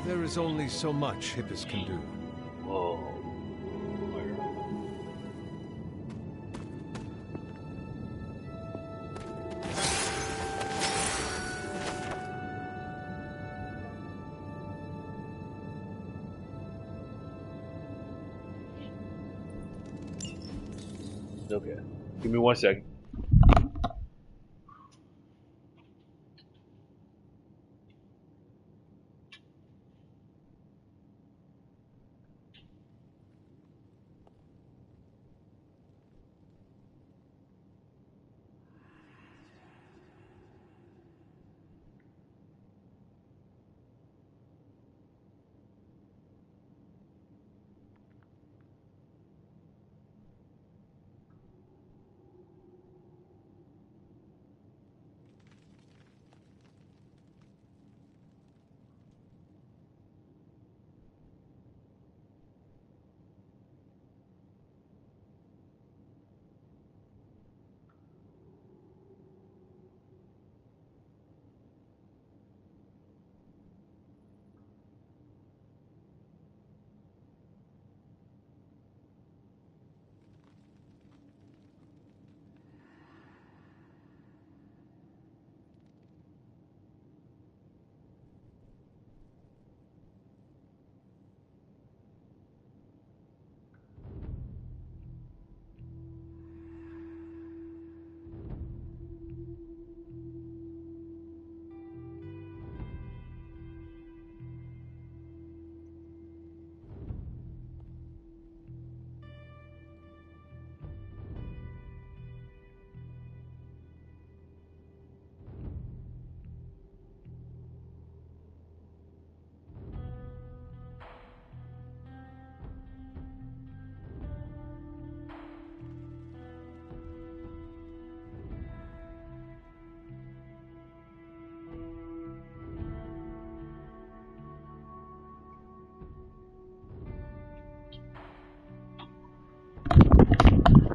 There is only so much Hippus can do. Whoa. Okay. Give me 1 second.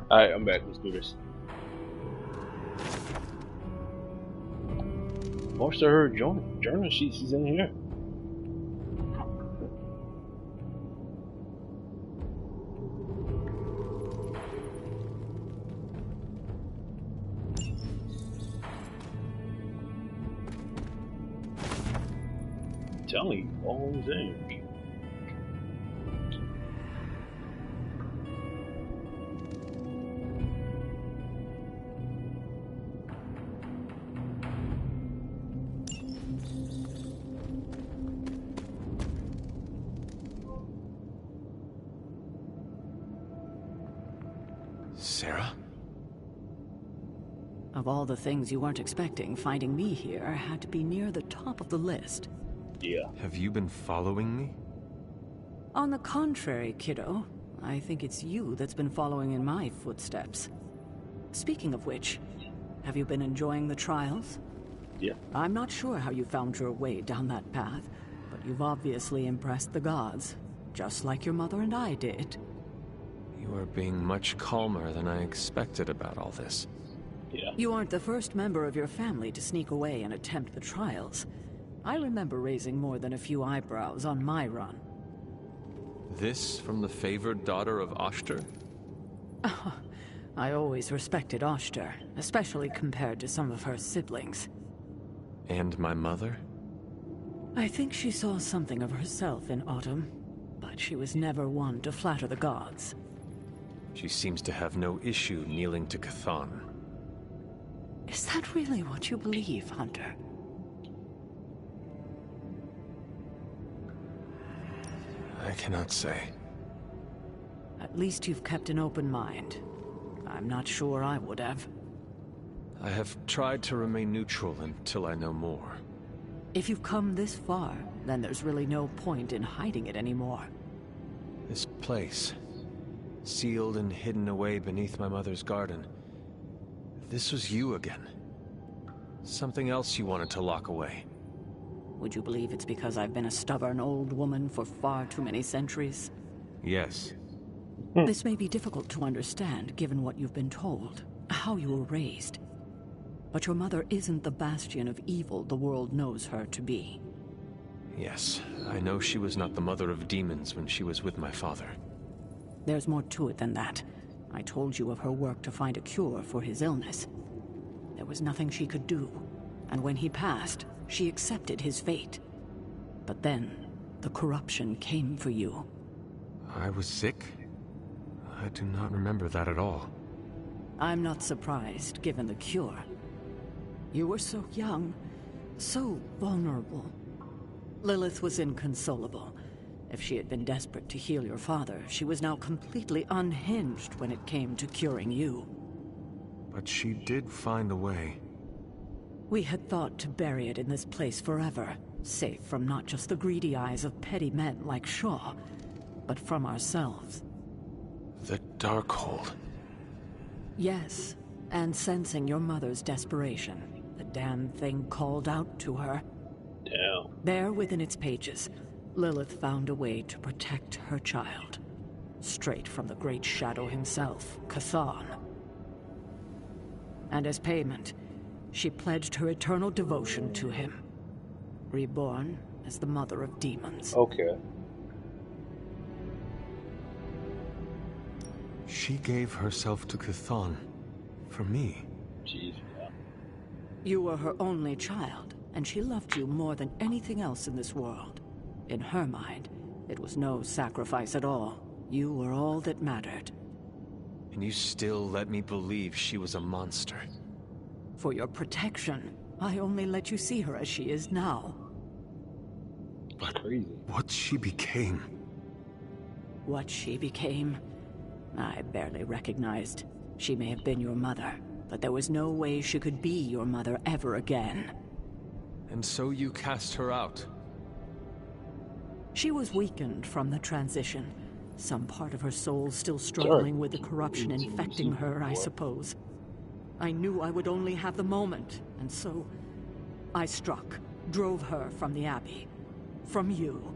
Alright, I'm back. Let's do this. Most of her journal sheets is in here. Tell me all things. Sarah? Of all the things you weren't expecting, finding me here had to be near the top of the list. Yeah. Have you been following me? On the contrary, kiddo, I think it's you that's been following in my footsteps. Speaking of which, have you been enjoying the trials? Yeah. I'm not sure how you found your way down that path, but you've obviously impressed the gods, just like your mother and I did. You are being much calmer than I expected about all this. Yeah. You aren't the first member of your family to sneak away and attempt the trials. I remember raising more than a few eyebrows on my run. This from the favored daughter of Oshter? I always respected Oshter, especially compared to some of her siblings. And my mother? I think she saw something of herself in Autumn, but she was never one to flatter the gods. She seems to have no issue kneeling to Chthon. Is that really what you believe, Hunter? I cannot say. At least you've kept an open mind. I'm not sure I would have. I have tried to remain neutral until I know more. If you've come this far, then there's really no point in hiding it anymore. This place, sealed and hidden away beneath my mother's garden. This was you again. Something else you wanted to lock away. Would you believe it's because I've been a stubborn old woman for far too many centuries? Yes. This may be difficult to understand, given what you've been told, how you were raised. But your mother isn't the bastion of evil the world knows her to be. Yes, I know she was not the mother of demons when she was with my father. There's more to it than that. I told you of her work to find a cure for his illness. There was nothing she could do, and when he passed, she accepted his fate. But then, the corruption came for you. I was sick? I do not remember that at all. I'm not surprised, given the cure. You were so young, so vulnerable. Lilith was inconsolable. If she had been desperate to heal your father, she was now completely unhinged when it came to curing you. But she did find a way. We had thought to bury it in this place forever, safe from not just the greedy eyes of petty men like Shaw, but from ourselves. The Darkhold. Yes, and sensing your mother's desperation, the damn thing called out to her. Damn. There within its pages, Lilith found a way to protect her child. Straight from the Great Shadow himself, Chthon. And as payment, she pledged her eternal devotion to him. Reborn as the mother of demons. Okay. She gave herself to Chthon. For me. Jeez, yeah. You were her only child, and she loved you more than anything else in this world. In her mind, it was no sacrifice at all. You were all that mattered. And you still let me believe she was a monster. For your protection, I only let you see her as she is now. But what she became... What she became, I barely recognized. She may have been your mother, but there was no way she could be your mother ever again. And so you cast her out? She was weakened from the transition. Some part of her soul still struggling with the corruption infecting her, I suppose. I knew I would only have the moment, and so I struck, drove her from the Abbey. From you.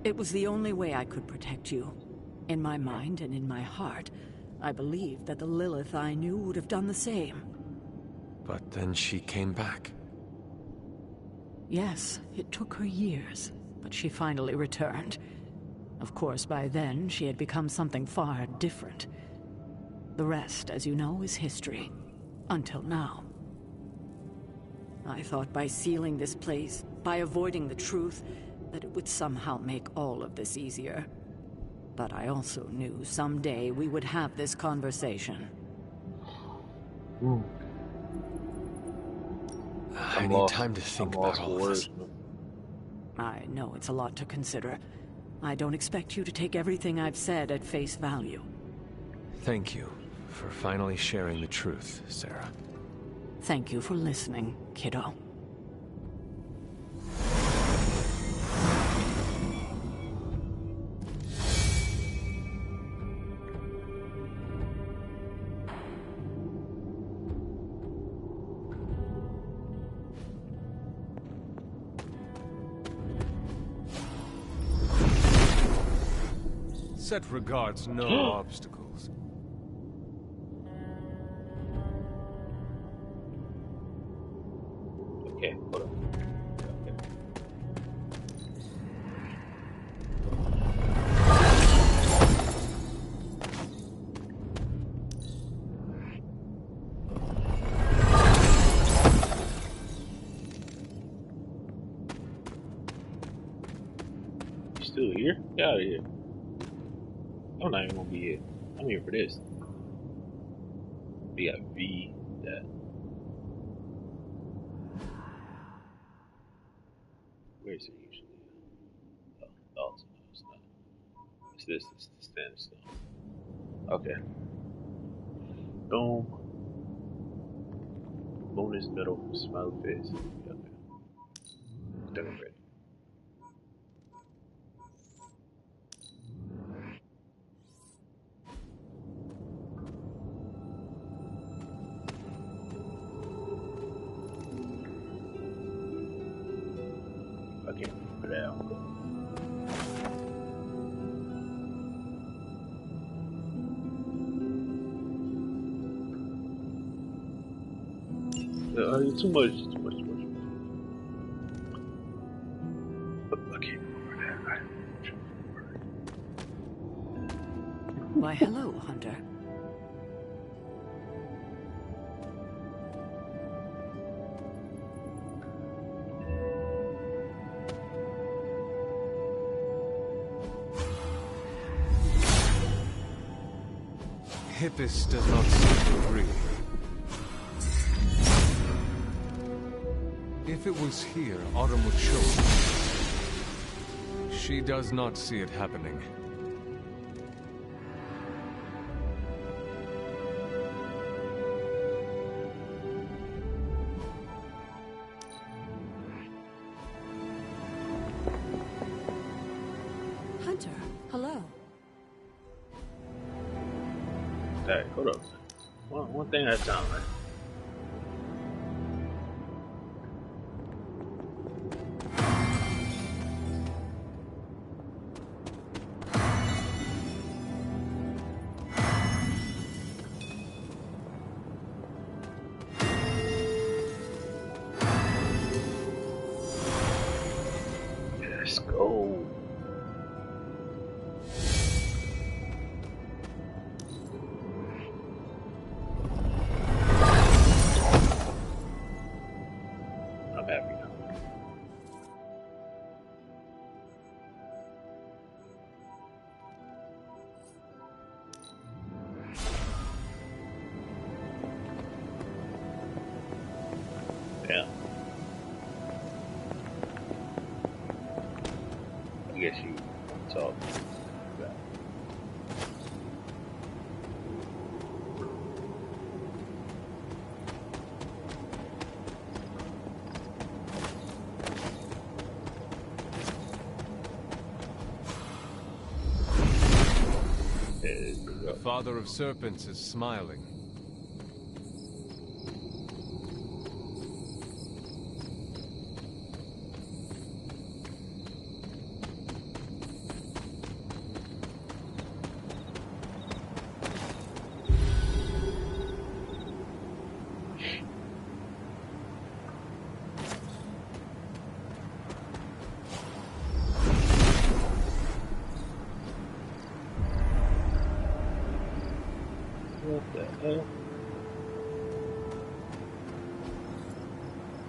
It was the only way I could protect you. In my mind and in my heart, I believed that the Lilith I knew would have done the same. But then she came back. Yes, it took her years, but she finally returned. Of course, by then, she had become something far different. The rest, as you know, is history. Until now. I thought by sealing this place, by avoiding the truth, that it would somehow make all of this easier. But I also knew someday we would have this conversation. I need time to think about all of this. I know it's a lot to consider. I don't expect you to take everything I've said at face value. Thank you for finally sharing the truth, Sarah. Thank you for listening, kiddo. Set regards no obstacles. Okay, hold on. You still here? Get out of here. I'm not even gonna be here. I'm here for this. We got V, that. Where is it usually? Oh, no, it's not. It's this, it's the sandstone. Okay. Boom. Bonus metal, smiley face. Okay. Done already. Okay, put it out. Too much. can't remember that. Why, hello, Hunter. Hippus does not seem to agree. If it was here, Autumn would show it. She does not see it happening. Hunter, hello. Hey, hold up. One thing at a time, man. Let's go. I'm happy now. Yeah. I guess you talk. The father of serpents is smiling. What the hell?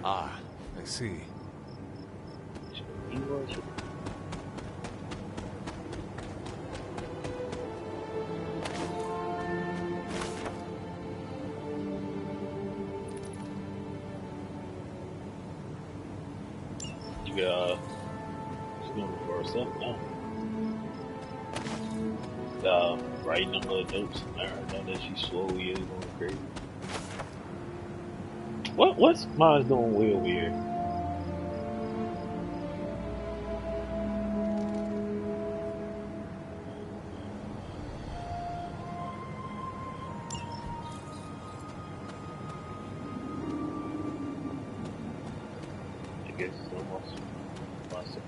Ah, I see. He was. You got going for something now. Writing them little notes in there. I know that she slowly is going crazy. What's Miles doing way over here? I guess it's almost possible.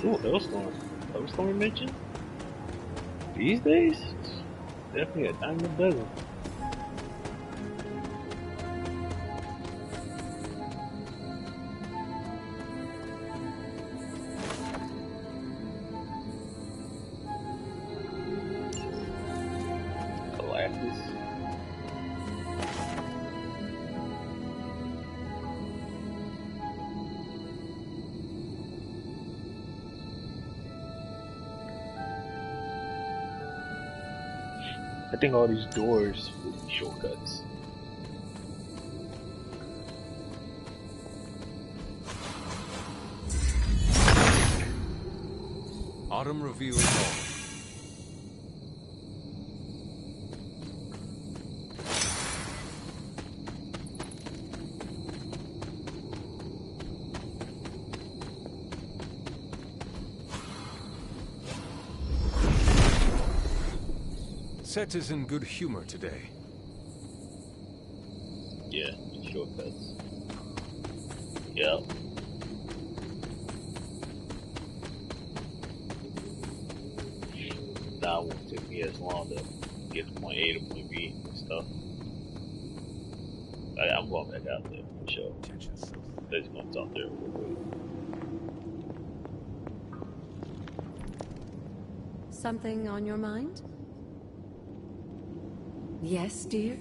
Ooh, Hellstorm. Hellstorm mentioned? These days? Definitely a dime a dozen. Galactus. I think all these doors will be shortcuts. Autumn reveals all. Set is in good humor today. Yeah, shortcuts. Yep. Now it won't take me as long to get to point A to point B and stuff. I'm going back out there for sure. Let's go talk there real quick. Something on your mind? Yes, dear?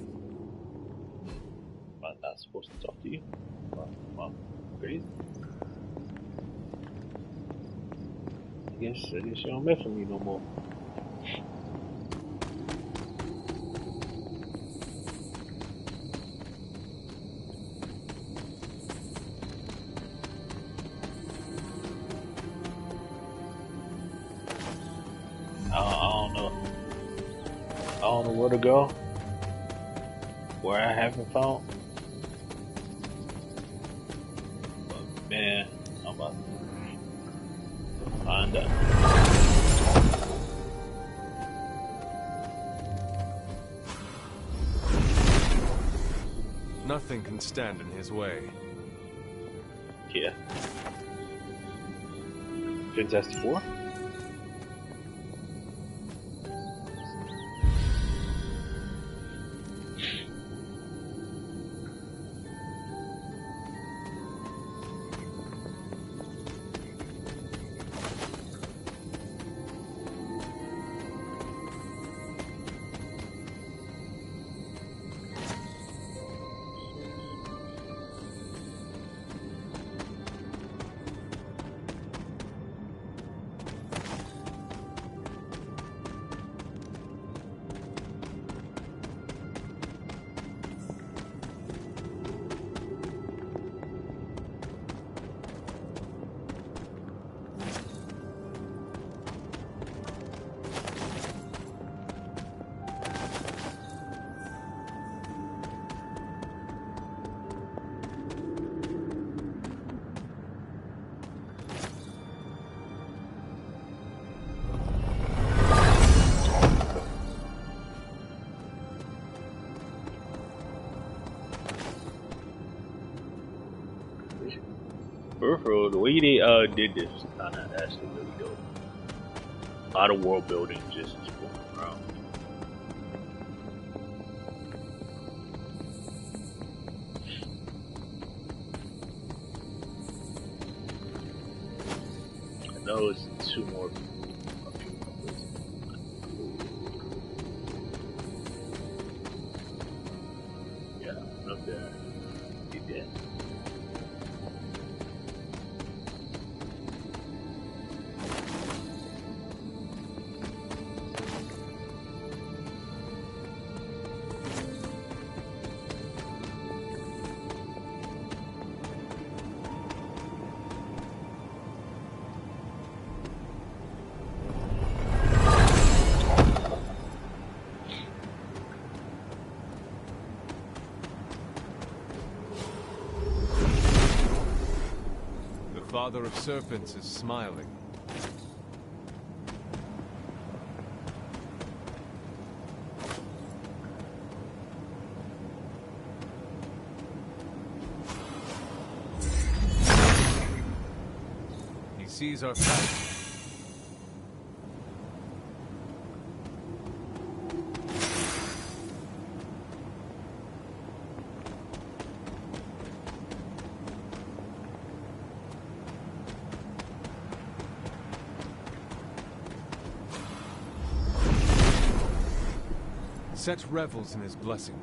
I'm not supposed to talk to you. Wow, crazy. I guess you don't mess with me no more. I don't know where to go. Where I haven't found. But man, I'm about to find out. Nothing can stand in his way. Yeah. Fantastic Four? For the way they did this was kind of actually really dope. A lot of world building just going around. I know it's two more. Yeah, up there. Be dead. Father of Serpents is smiling. He sees our fight. Set revels in his blessing.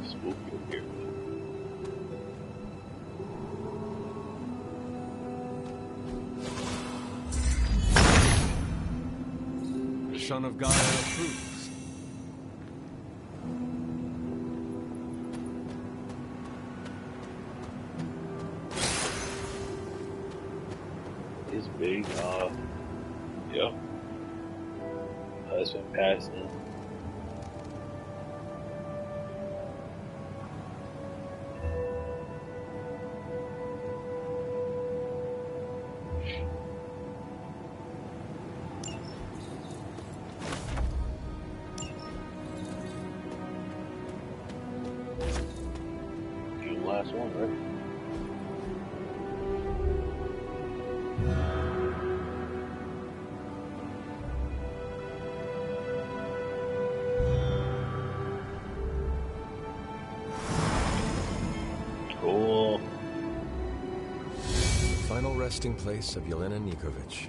Spooky here. The Son of Gaia approves. It's big, yeah. Husband passing. last one, right? Cool. The final resting place of Yelena Nikovic.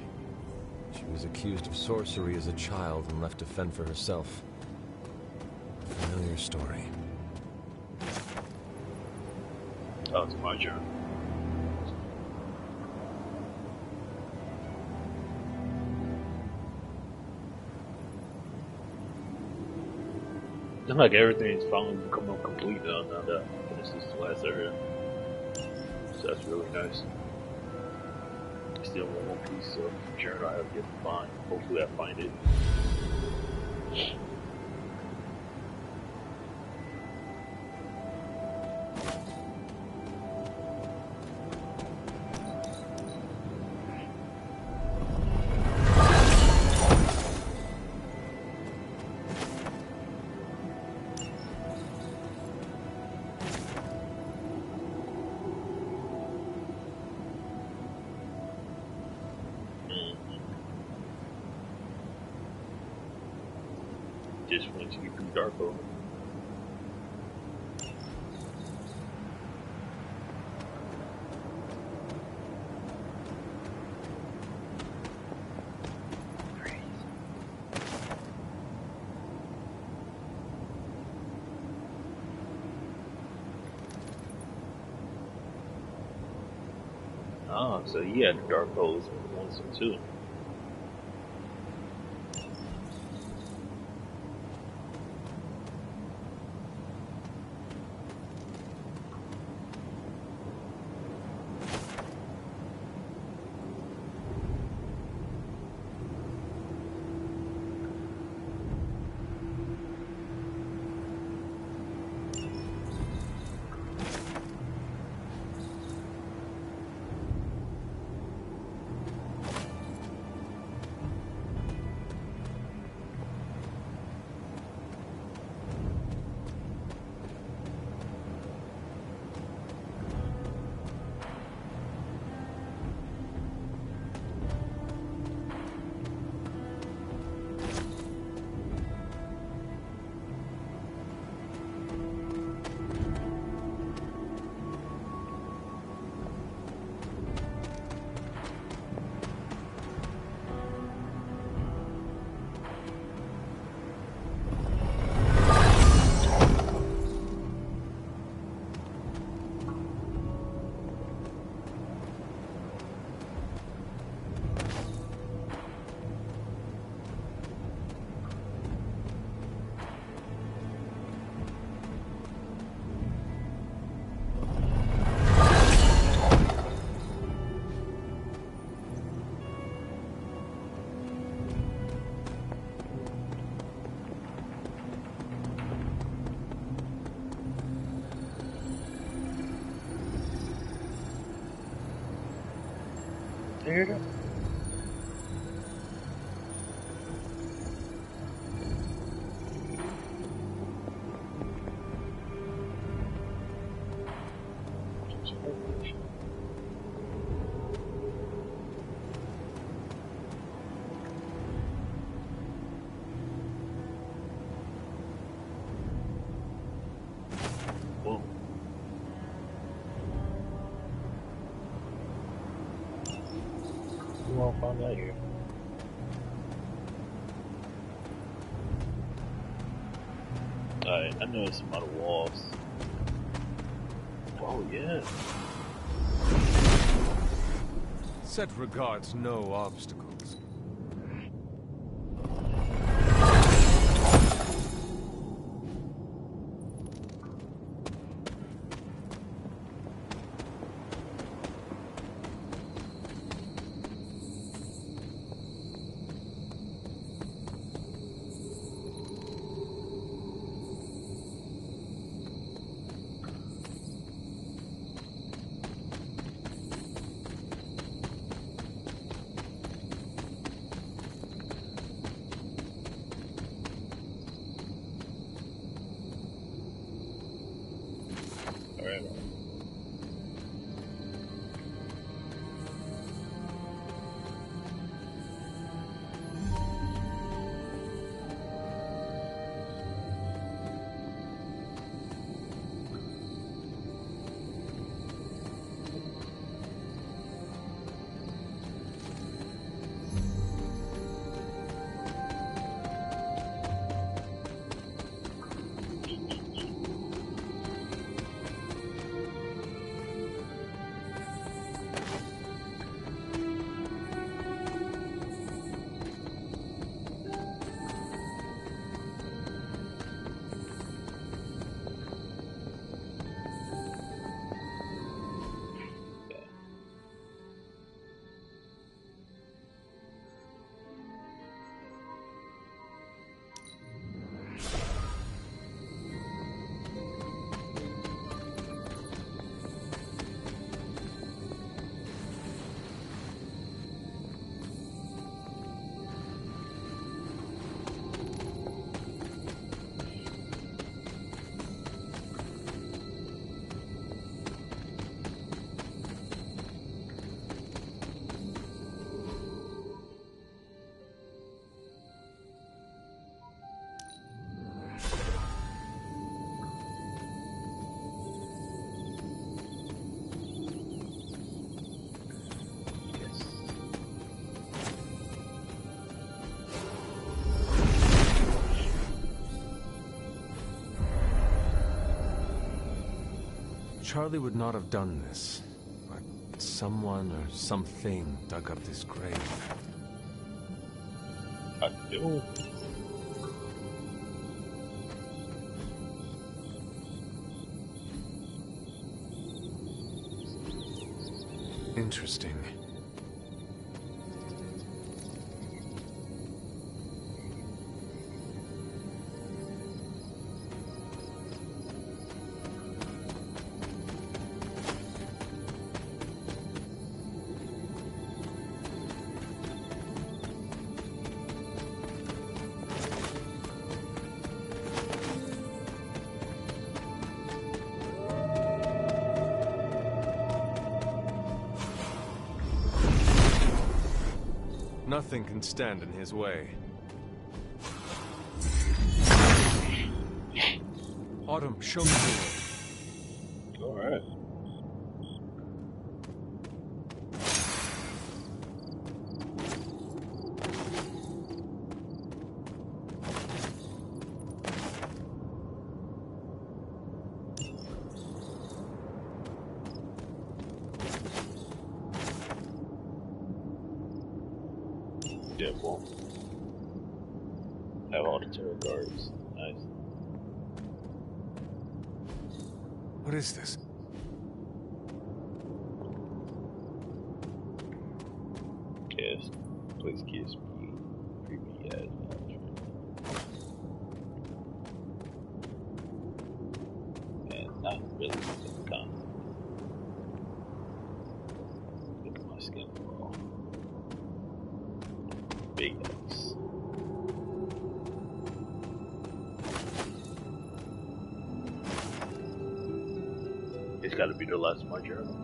She was accused of sorcery as a child and left to fend for herself. Familiar story. Oh, it's my turn. It's like everything's finally becoming complete now that this is the last area. So that's really nice. Still one piece of journal I have yet to find. Hopefully I find it. Just went to be pretty dark over. Oh, so he had the dark holes in 1 and 2. There you go. Whoa. You won't find that here. Alright, I noticed some other walls. Oh yeah. Set regards no obstacles. Charlie would not have done this, but someone or something dug up this grave. I do. Interesting. Nothing can stand in his way. Autumn, show me the way. All right. Yeah, well, have all the tarot cards. Nice. What is this? Yes, please kiss me. Creepy ass. Man, not really constant. Look at my skin raw. Big X. It's gotta be the last of my journal.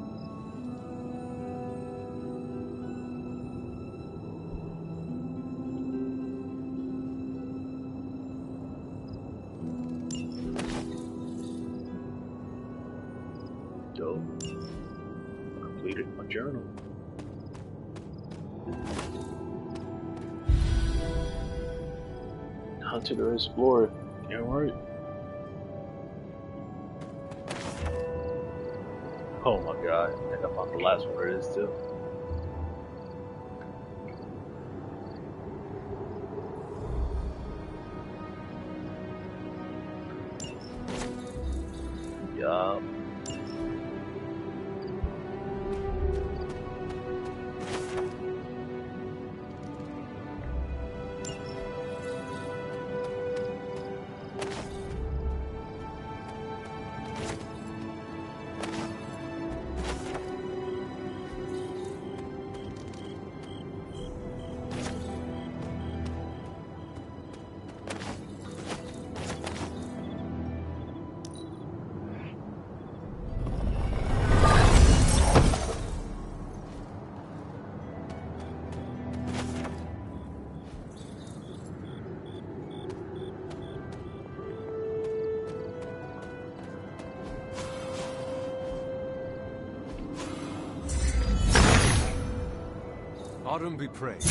Dope. Completed my journal. Hunter or explorer. Yeah, right. Oh my god, I think I found the last one it is too. Yup. Autumn be praised.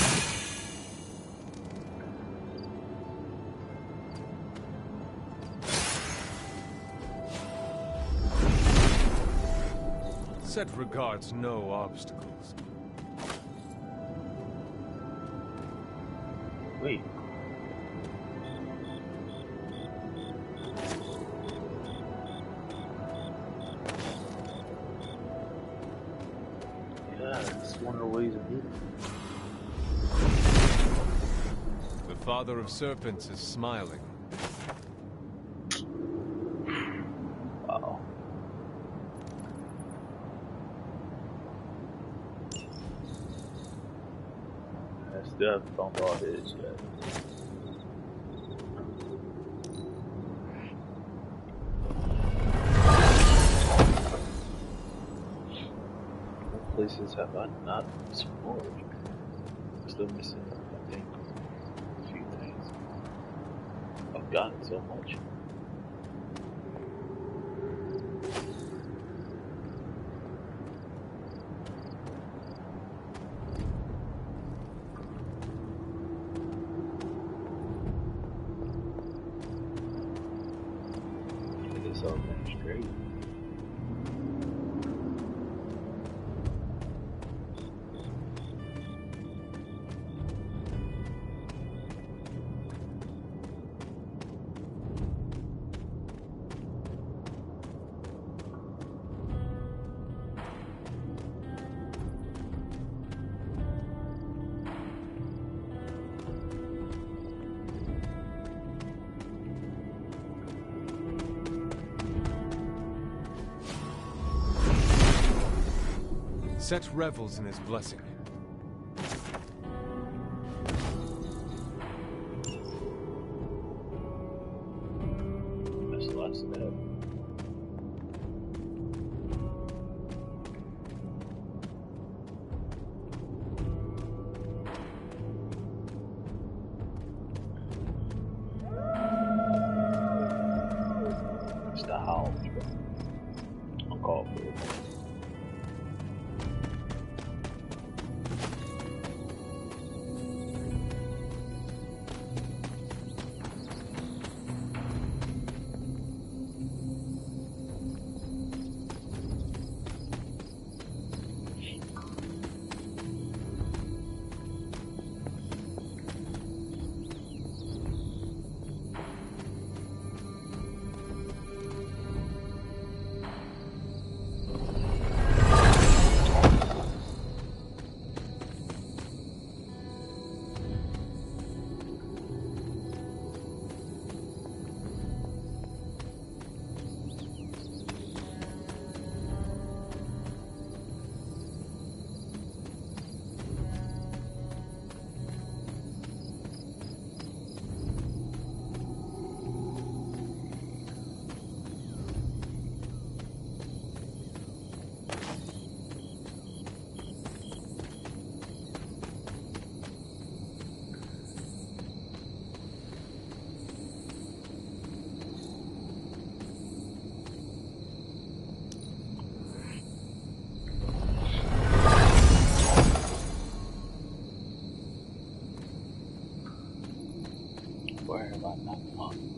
Set regards no obstacles. Wait. Yeah, it's one of the ways of eating. The father of serpents is smiling. Wow. I still haven't found all his yet. What places have I not explored? Still missing, I think, a few things. I've gotten so much. It's all going straight. Set revels in his blessing. That's the last of that. It's the house, bro. I'm called for it. Where have I not gone?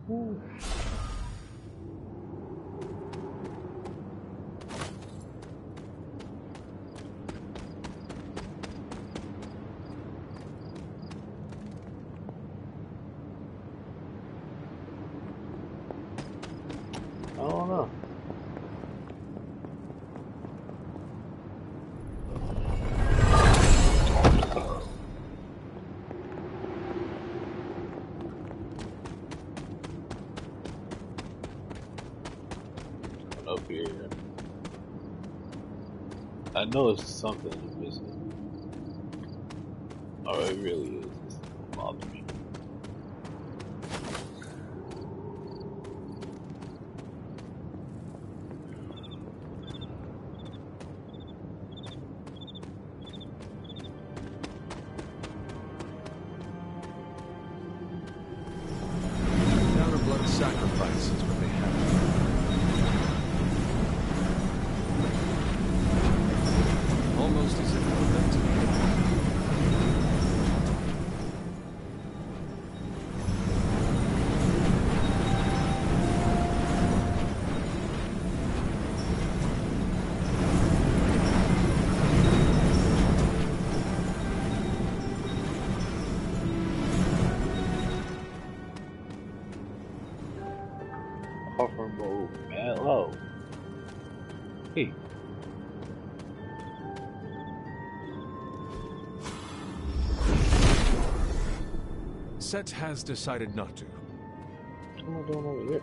Ooh. I don't know. something up here. I know it's something is missing. Oh, it really is. This is what bothers me. Without a blood sacrifice is what they have. Almost as if it were meant to be. Offer mode mad low. Hey. Set has decided not to. What am I doing over here?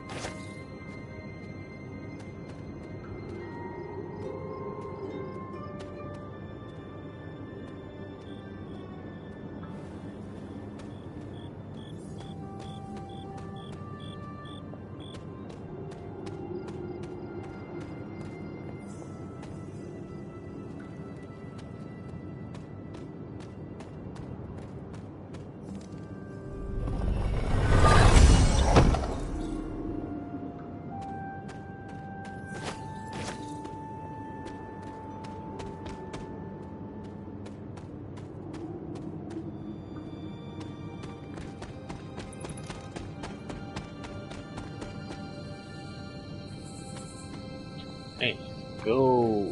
Hey, go.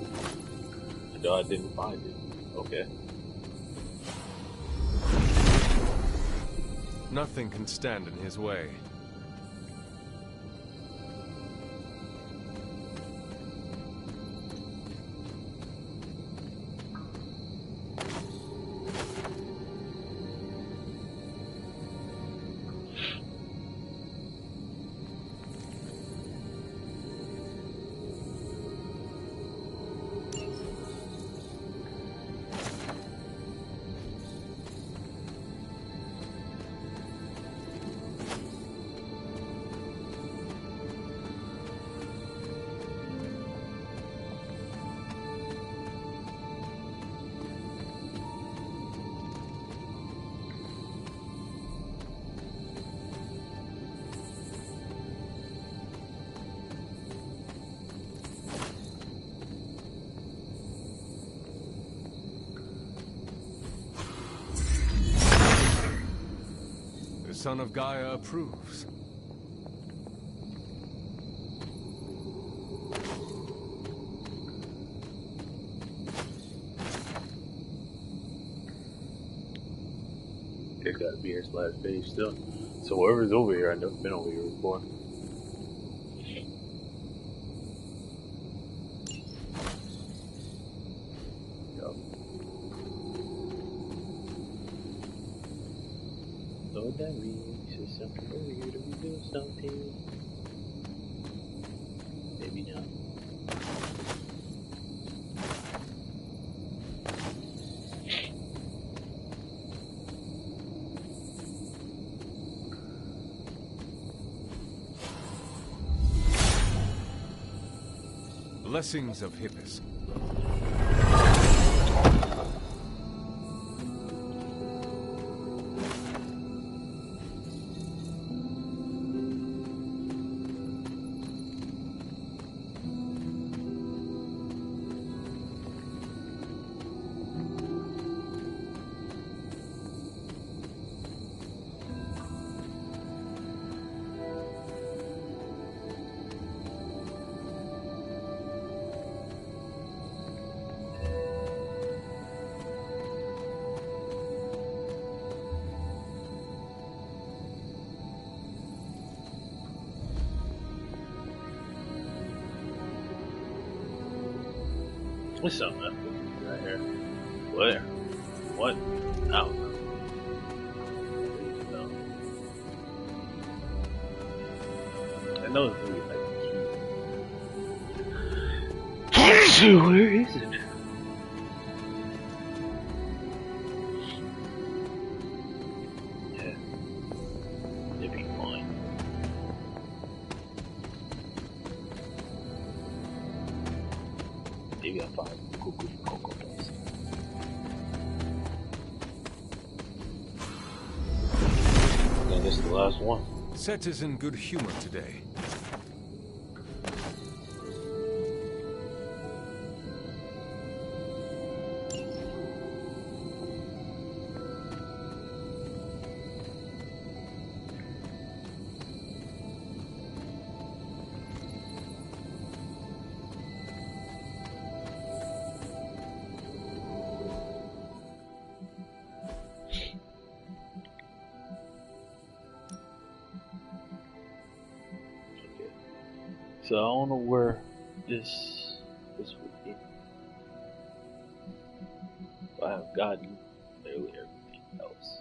No, I didn't find it. Okay. Nothing can stand in his way. The son of Gaia approves. It gotta be here last page still. So whoever's over here, I've never been over here before. Yup. So what that means is something over here to reveal something. Maybe not. Blessings of Hippus. What's up, man? Right here. Where? What? I don't know. I know it's really like cute. Where is it? Yeah. It'd be fine. Maybe I'll find Cuckoo for Cocoa Puffs. And this is the last one. Set is in good humor today. So I don't know where this would be. I have gotten literally everything else.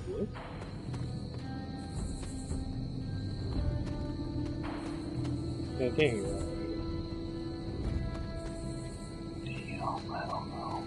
What? Can't hear you. Damn, I don't know.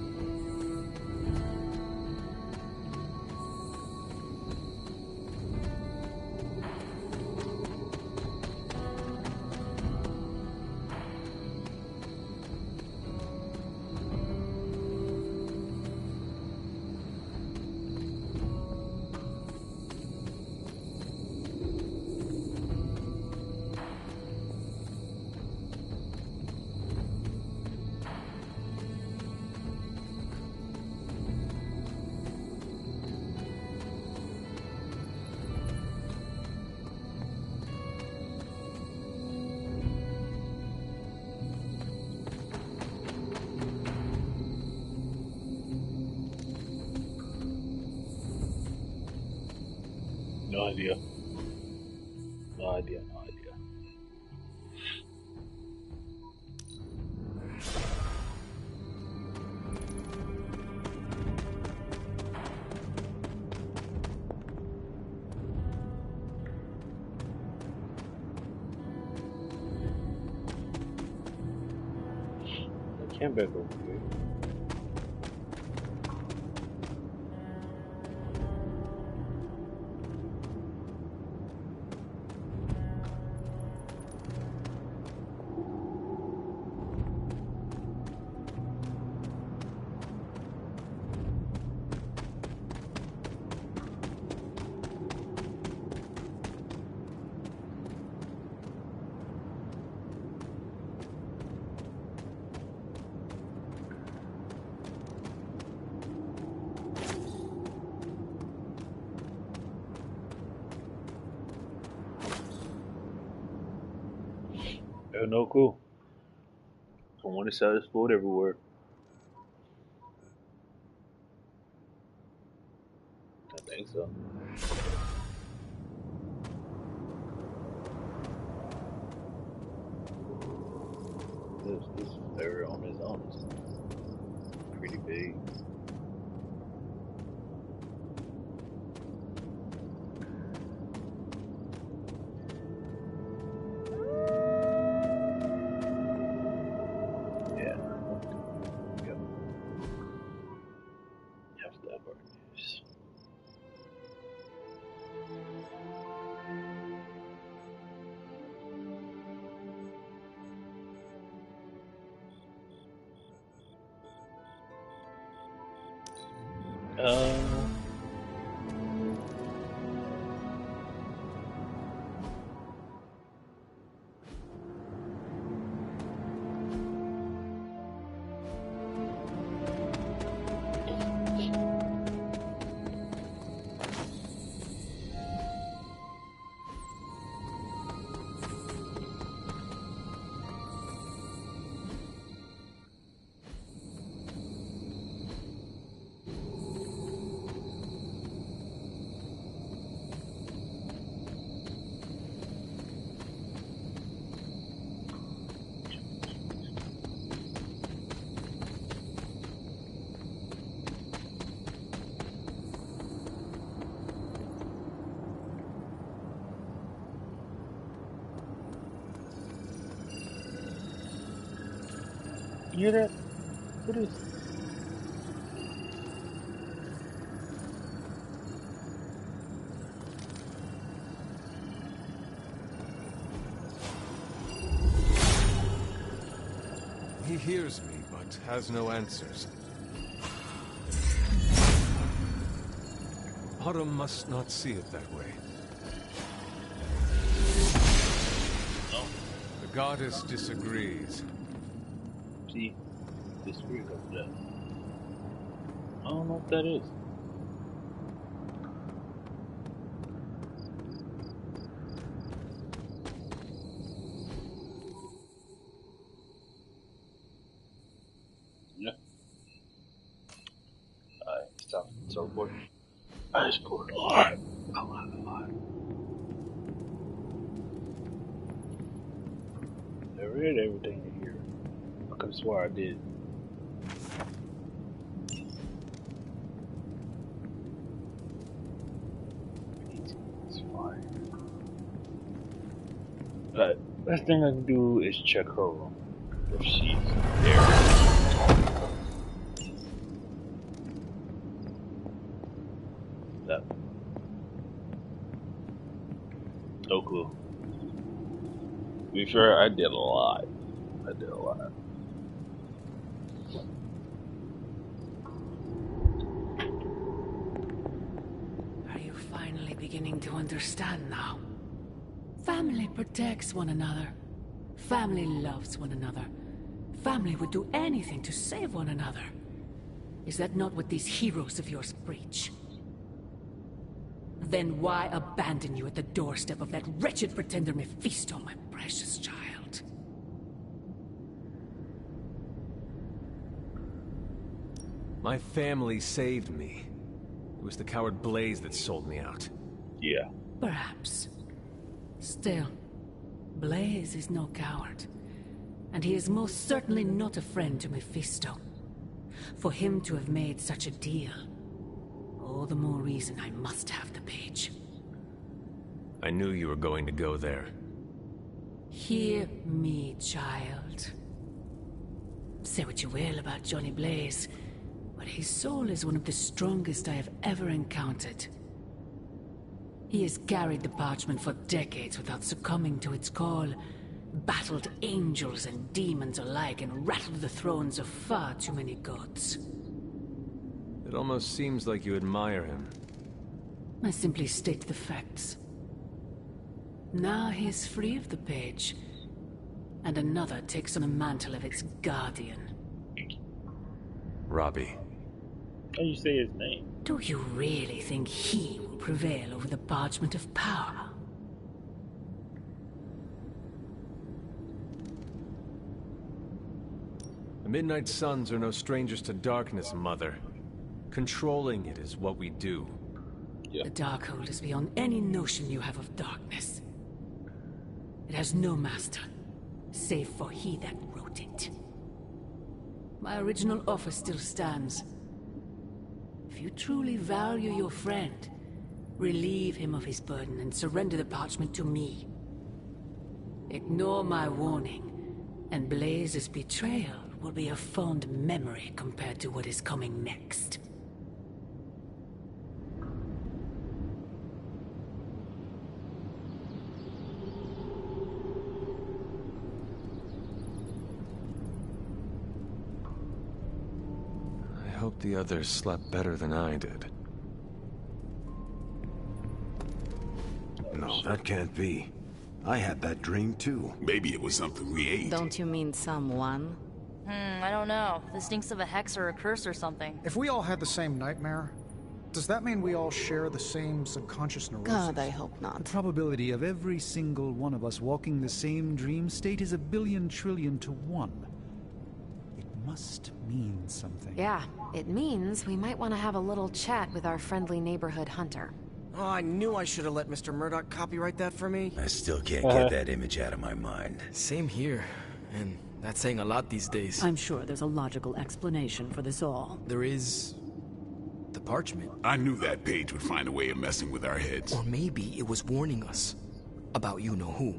No idea. No idea, no idea. I can't back over here. No clue. I want to sell this food everywhere. I think so. This area on its own is pretty big. You hear that? What is? He hears me, but has no answers. Autumn must not see it that way. No. The goddess disagrees. See, disagree with that. I don't know what that is. Yeah. Alright, stop. Teleport. I just poured a lot. A lot. I read everything in here. I could swear I did. It's fine. But last thing I can do is check her room. If she's there. That. No clue. To be fair, I did a lot. Are you finally beginning to understand now? Family protects one another. Family loves one another. Family would do anything to save one another. Is that not what these heroes of yours preach? Then why abandon you at the doorstep of that wretched pretender Mephisto, my precious child? My family saved me. It was the coward Blaze that sold me out. Yeah. Perhaps. Still, Blaze is no coward. And he is most certainly not a friend to Mephisto. For him to have made such a deal, all the more reason I must have the page. I knew you were going to go there. Hear me, child. Say what you will about Johnny Blaze, but his soul is one of the strongest I have ever encountered. He has carried the parchment for decades without succumbing to its call, battled angels and demons alike, and rattled the thrones of far too many gods. It almost seems like you admire him. I simply state the facts. Now he is free of the page, and another takes on the mantle of its guardian. Robbie. How do you say his name? Do you really think he will prevail over the parchment of power? The Midnight Suns are no strangers to darkness, Mother. Controlling it is what we do. Yeah. The Darkhold is beyond any notion you have of darkness. It has no master, save for he that wrote it. My original offer still stands. If you truly value your friend, relieve him of his burden and surrender the parchment to me. Ignore my warning, and Blaze's betrayal will be a fond memory compared to what is coming next. I hope the others slept better than I did. No, that can't be. I had that dream too. Maybe it was something we ate. Don't you mean someone? I don't know. This stinks of a hex or a curse or something. If we all had the same nightmare, does that mean we all share the same subconscious neurosis? God, I hope not. The probability of every single one of us walking the same dream state is 1,000,000,000 trillion to 1. It must mean something. Yeah, it means we might want to have a little chat with our friendly neighborhood hunter. Oh, I knew I should have let Mr. Murdoch copyright that for me. I still can't get that image out of my mind. Same here. And that's saying a lot these days. I'm sure there's a logical explanation for this all. There is... the parchment. I knew that page would find a way of messing with our heads. Or maybe it was warning us about you-know-who.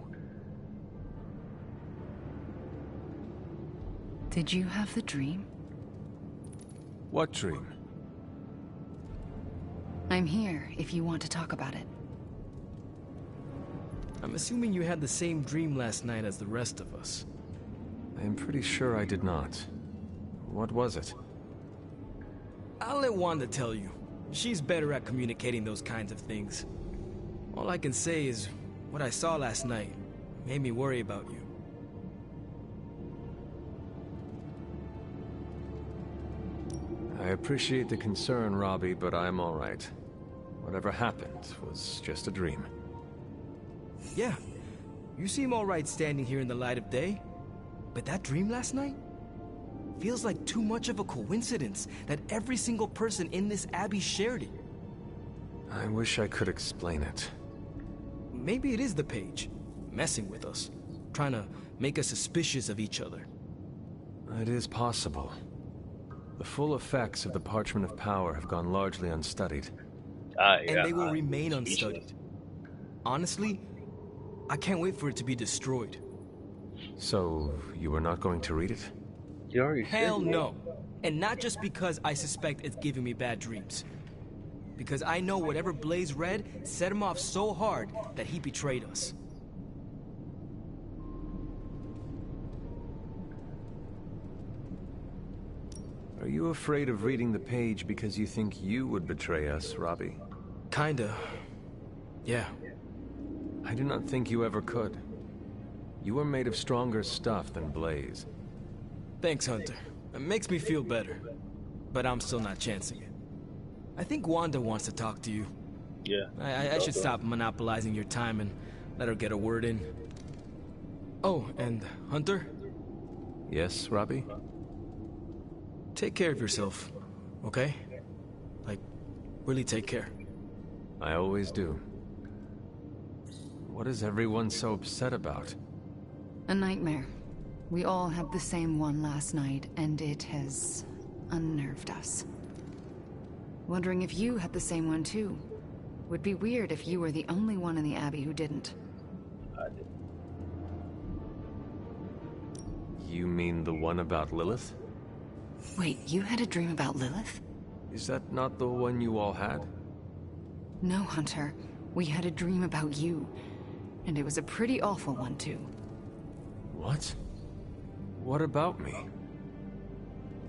Did you have the dream? What dream? I'm here if you want to talk about it. I'm assuming you had the same dream last night as the rest of us. I am pretty sure I did not. What was it? I'll let Wanda tell you. She's better at communicating those kinds of things. All I can say is, what I saw last night made me worry about you. I appreciate the concern, Robbie, but I'm all right. Whatever happened was just a dream. Yeah, you seem all right standing here in the light of day. But that dream last night feels like too much of a coincidence that every single person in this abbey shared it. I wish I could explain it. Maybe it is the page, messing with us, trying to make us suspicious of each other. It is possible. The full effects of the Parchment of Power have gone largely unstudied. And they will remain unstudied. Honestly, I can't wait for it to be destroyed. So, you were not going to read it? Hell no. And not just because I suspect it's giving me bad dreams. Because I know whatever Blaze read set him off so hard that he betrayed us. Are you afraid of reading the page because you think you would betray us, Robbie? Kinda. Yeah. I do not think you ever could. You are made of stronger stuff than Blaze. Thanks, Hunter. It makes me feel better. But I'm still not chancing it. I think Wanda wants to talk to you. Yeah. I should stop monopolizing your time and let her get a word in. Oh, and Hunter? Yes, Robbie? Take care of yourself, okay? Like, really take care. I always do. What is everyone so upset about? A nightmare. We all had the same one last night, and it has unnerved us. Wondering if you had the same one too. Would be weird if you were the only one in the Abbey who didn't. I did. You mean the one about Lilith? Wait, you had a dream about Lilith? Is that not the one you all had? No, Hunter. We had a dream about you. And it was a pretty awful one, too. What? What about me?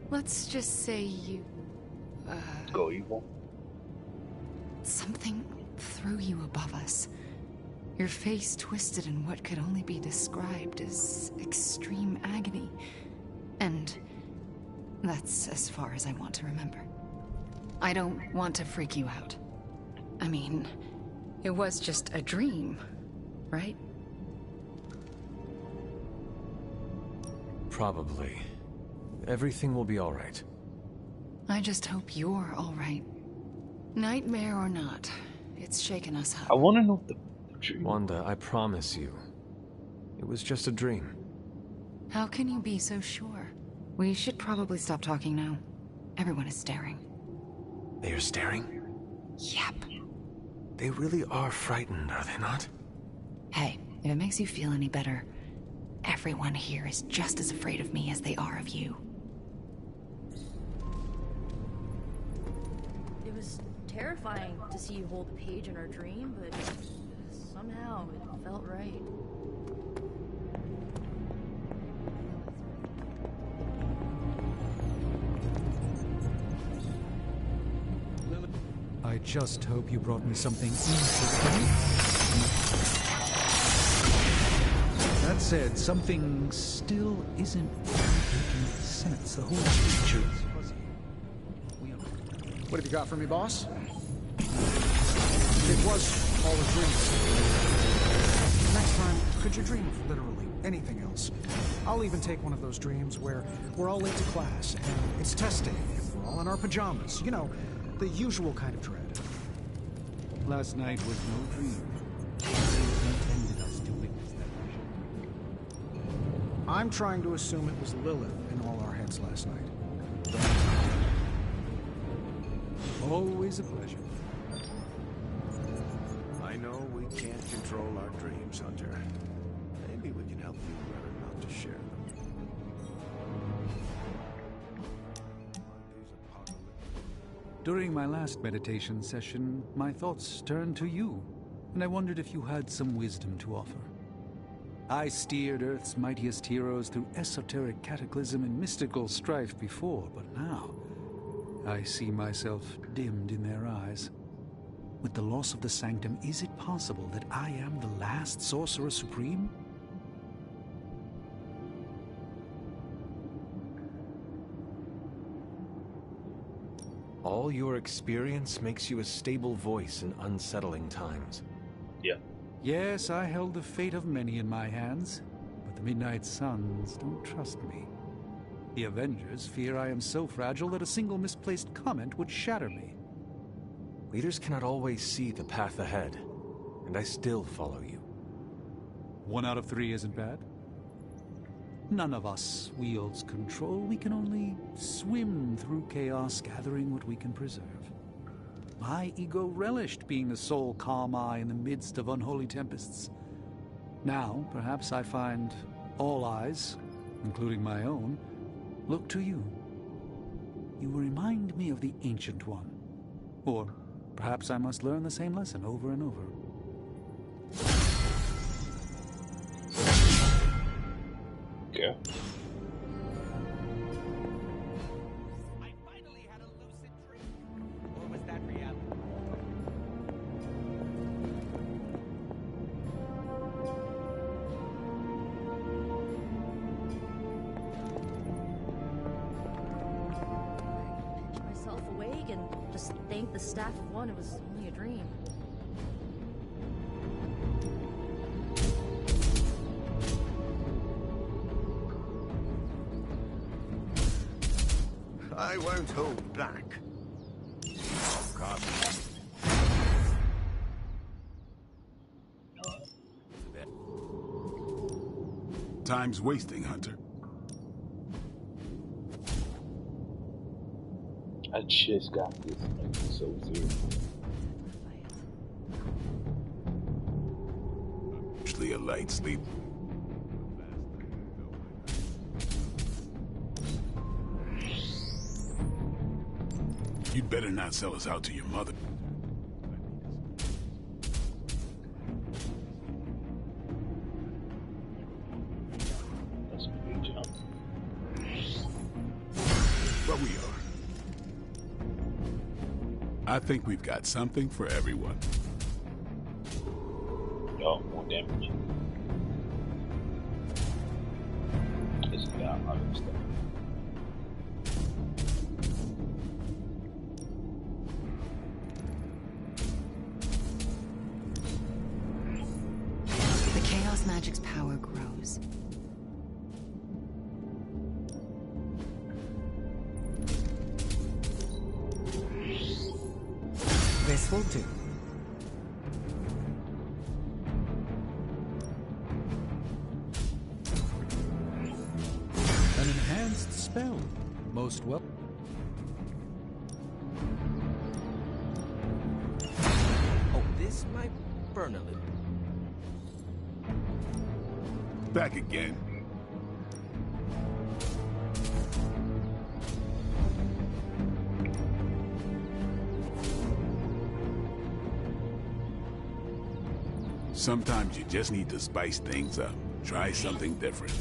Let's just say you... Go evil? Something threw you above us. Your face twisted in what could only be described as extreme agony. And that's as far as I want to remember. I don't want to freak you out. I mean, it was just a dream, right? Probably. Everything will be all right. I just hope you're all right. Nightmare or not, it's shaken us up. I want to know if the Wanda, I promise you. It was just a dream. How can you be so sure? We should probably stop talking now. Everyone is staring. They are staring? Yep. They really are frightened, are they not? Hey, if it makes you feel any better, everyone here is just as afraid of me as they are of you. It was terrifying to see you hold the page in our dream, but somehow it felt right. I just hope you brought me something interesting. That said, something still isn't making sense. The whole picture is fuzzy. What have you got for me, boss? It was all a dream. Next time, could you dream of literally anything else? I'll even take one of those dreams where we're all late to class, and it's test day, and we're all in our pajamas. You know, the usual kind of dread. Last night was no dream. They intended us to witness that vision. I'm trying to assume it was Lilith in all our heads last night. Always a pleasure. I know we can't control our dreams, Hunter. Maybe we can help you learn not to share them. During my last meditation session, my thoughts turned to you, and I wondered if you had some wisdom to offer. I steered Earth's mightiest heroes through esoteric cataclysm and mystical strife before, but now I see myself dimmed in their eyes. With the loss of the Sanctum, is it possible that I am the last Sorcerer Supreme? All your experience makes you a stable voice in unsettling times. Yeah. Yes, I held the fate of many in my hands, but the Midnight Suns don't trust me. The Avengers fear I am so fragile that a single misplaced comment would shatter me. Leaders cannot always see the path ahead, and I still follow you. 1 out of 3 isn't bad. None of us wields control. We can only swim through chaos, gathering what we can preserve. My ego relished being the sole calm eye in the midst of unholy tempests. Now, perhaps I find all eyes, including my own, look to you. You remind me of the Ancient One. Or perhaps I must learn the same lesson over and over. Okay. I finally had a lucid dream. Or was that reality? Pinch myself awake and just thank the staff of one it was only a dream. I won't hold back. Time's wasting, Hunter. I just got this so serious. Usually a light sleep. You'd better not sell us out to your mother. That's a big jump. But we are. I think we've got something for everyone. Oh, more damage. It's got a lot of stuff. The Chaos Magic's power grows. This will do. An enhanced spell. Most well. Oh, this might burn a little. Back again. Sometimes you just need to spice things up. Try something different.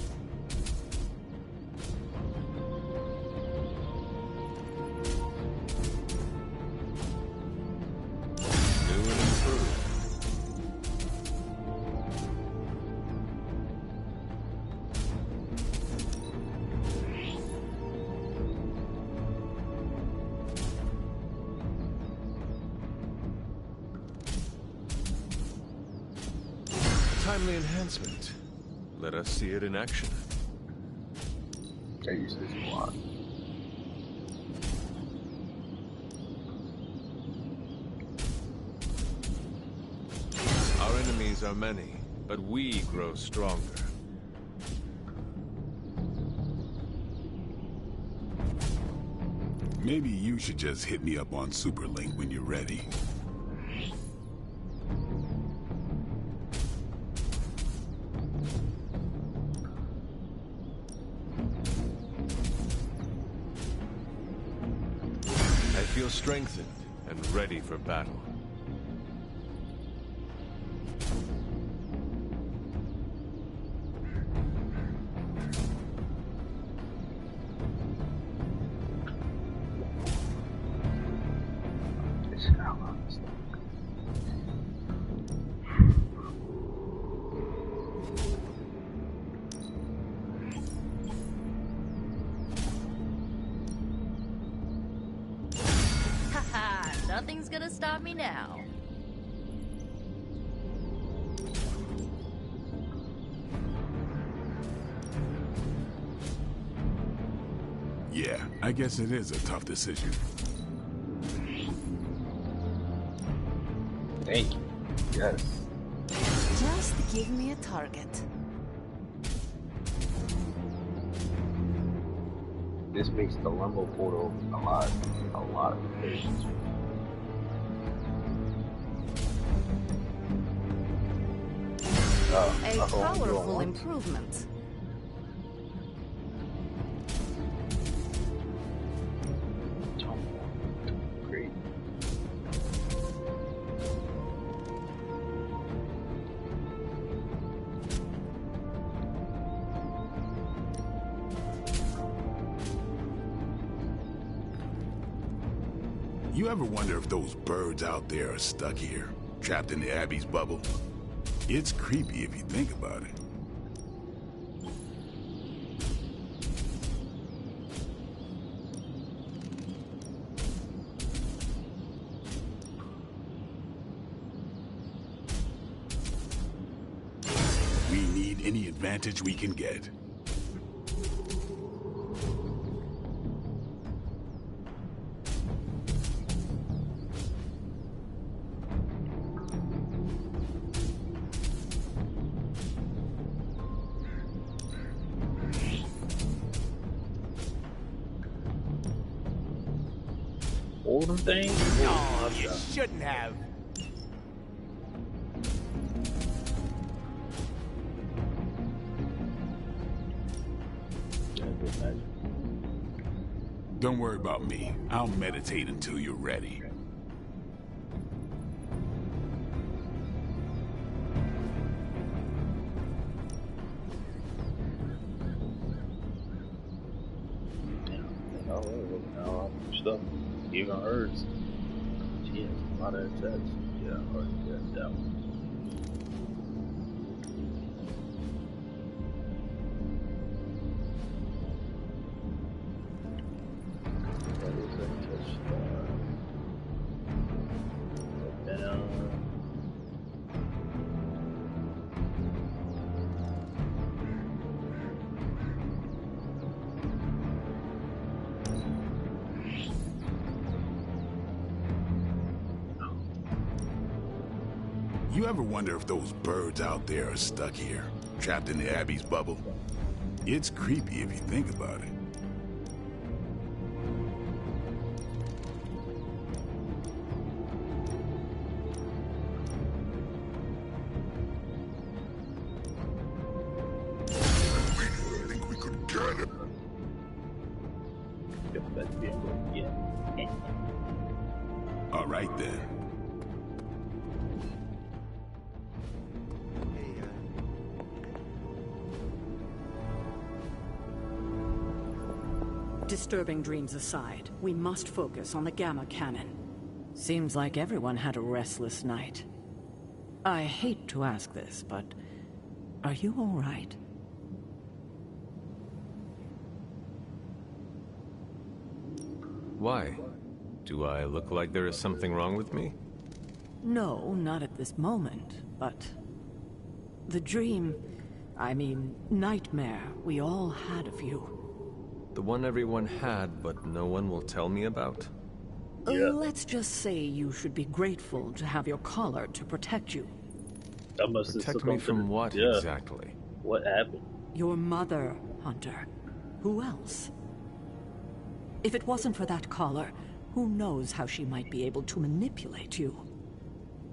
timely enhancement. Let us see it in action. I use this a lot. Our enemies are many, but we grow stronger. Maybe you should just hit me up on Superlink when you're ready. I feel strengthened and ready for battle. Haha, nothing's gonna stop me now. Yeah, I guess it is a tough decision. Thank you. Yes. Just give me a target. This makes the limbo portal a lot of patience. A powerful improvement. Great. You ever wonder if those birds out there are stuck here, trapped in the Abbey's bubble? It's creepy if you think about it. We need any advantage we can get. Olden thing? No, you shouldn't have. Don't worry about me. I'll meditate until you're ready. Stuff. Even Earths. She has a lot of attacks. Yeah, I already got that one. What is that touchdown? Down. You ever wonder if those birds out there are stuck here, trapped in the Abbey's bubble? It's creepy if you think about it. I think we could get it. All right then. Disturbing dreams aside, we must focus on the Gamma Cannon. Seems like everyone had a restless night. I hate to ask this, but are you all right? Why? Do I look like there is something wrong with me? No, not at this moment, but The dream, I mean, nightmare we all had of you. The one everyone had, but no one will tell me about? Let's just say you should be grateful to have your collar to protect you. That must have Protect me from what exactly? What happened? Your mother, Hunter. Who else? If it wasn't for that collar, who knows how she might be able to manipulate you?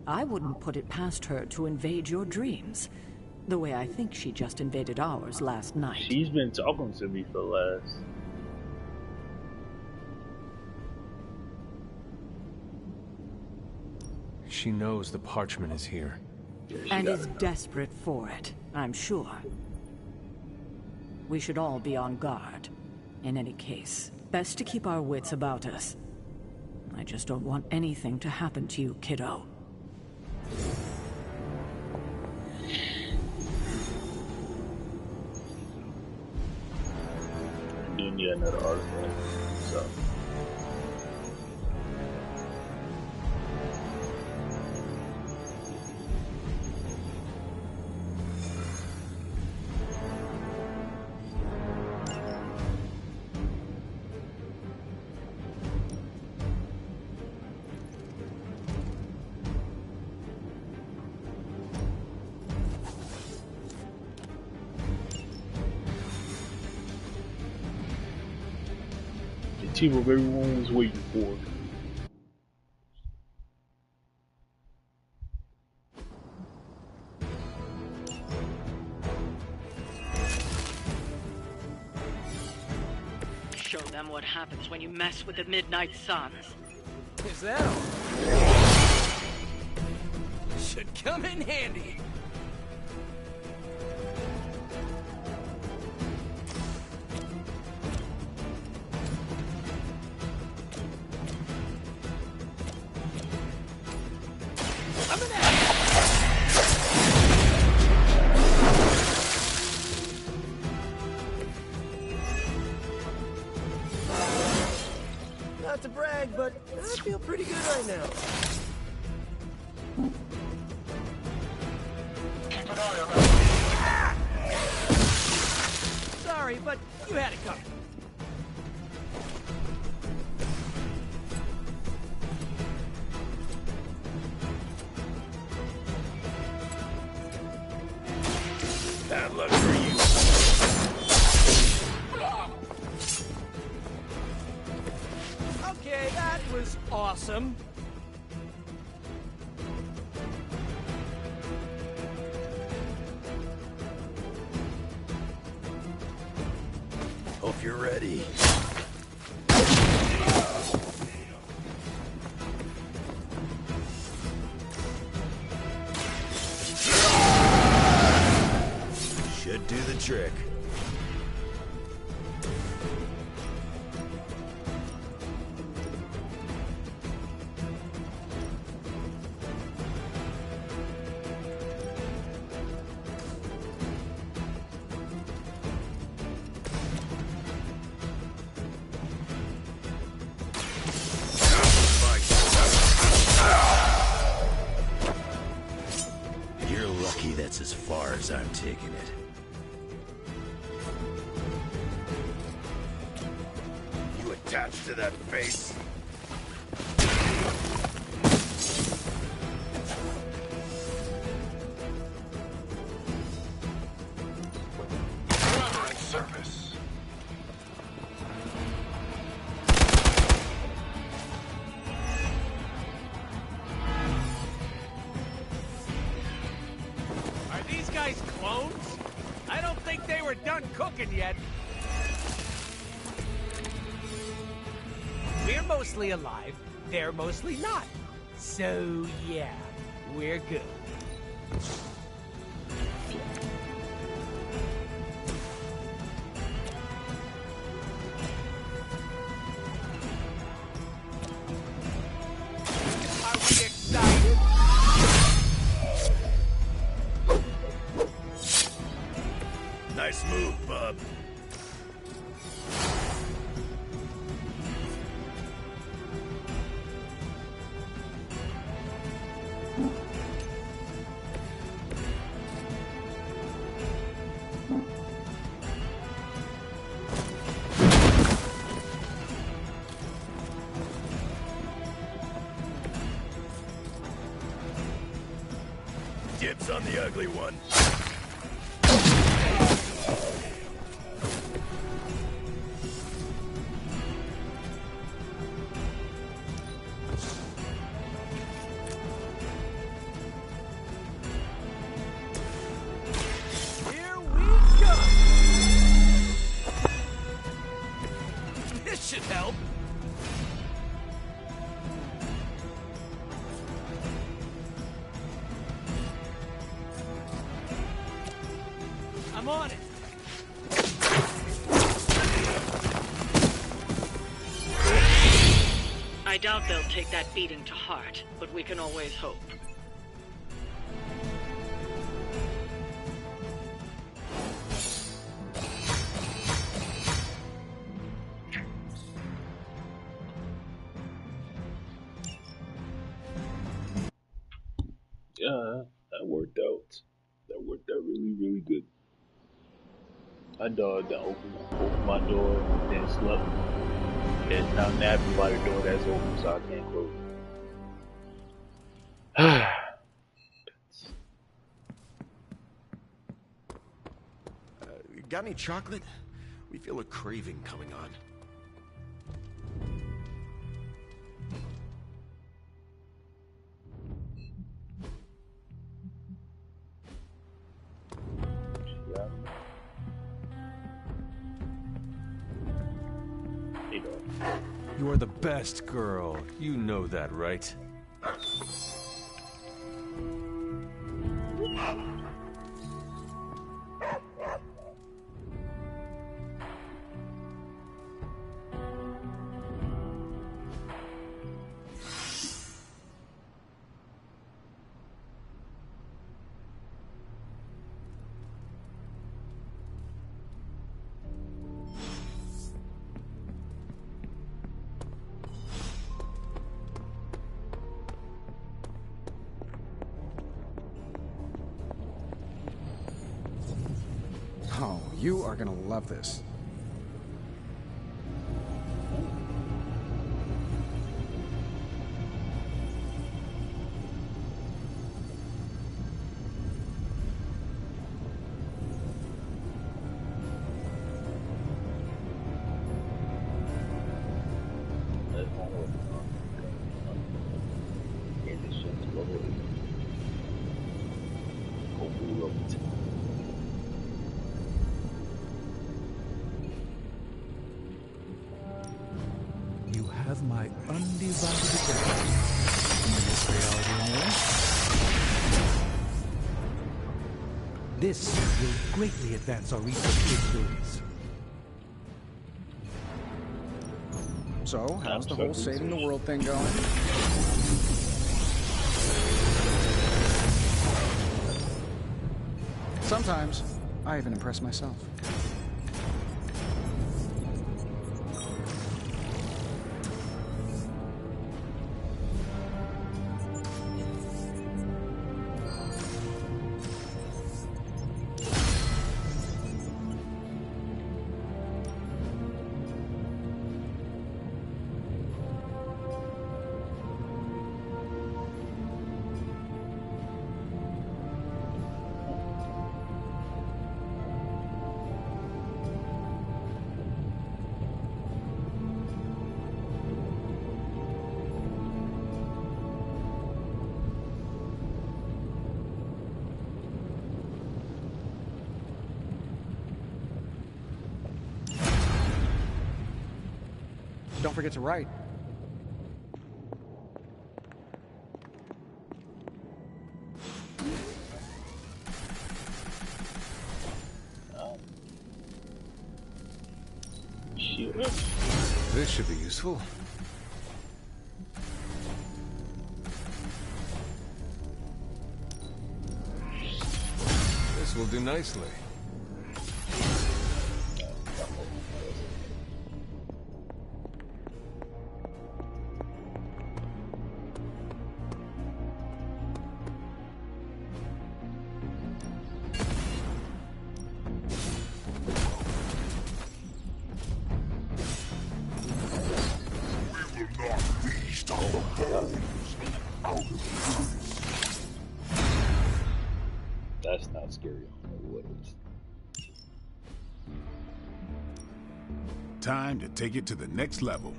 I wouldn't put it past her to invade your dreams, the way I think she just invaded ours last night. She's been talking to me for the last... She knows the parchment is here. And is desperate for it, I'm sure. We should all be on guard. In any case, best to keep our wits about us. I just don't want anything to happen to you, kiddo. I do need another artifact, so... team of everyone was waiting for. Show them what happens when you mess with the Midnight Suns. Is that all? Should come in handy. Not to brag, but I feel pretty good right now. Keep an eye on that. Sorry, but you had it covered. Bad luck for you. Okay, that was awesome. Hope you're ready. Should do the trick. You're lucky that's as far as I'm taking it. You attached to that face? Brother in service. Are these guys clones? I don't think they were done cooking yet. We're mostly alive, they're mostly not. So, yeah, we're good. Are we excited? Nice move, bub. the ugly one. Here we go! This should help. I'm on it. I doubt they'll take that beating to heart, but we can always hope. Yeah, that worked out. That worked out really, really good. I dog that opened my door, then slept, and now napping by the door that's open, so I can't close it. Got any chocolate? We feel a craving coming on. Yeah. You are the best girl. You know that, right? Oh, you are gonna love this. You have my undivided attention in this reality anyway. This will greatly advance our research capabilities. So, how's the whole saving the world thing going? Sometimes, I even impress myself. Don't forget to write. This should be useful. This will do nicely. scary. I don't know what it is. Time to take it to the next level.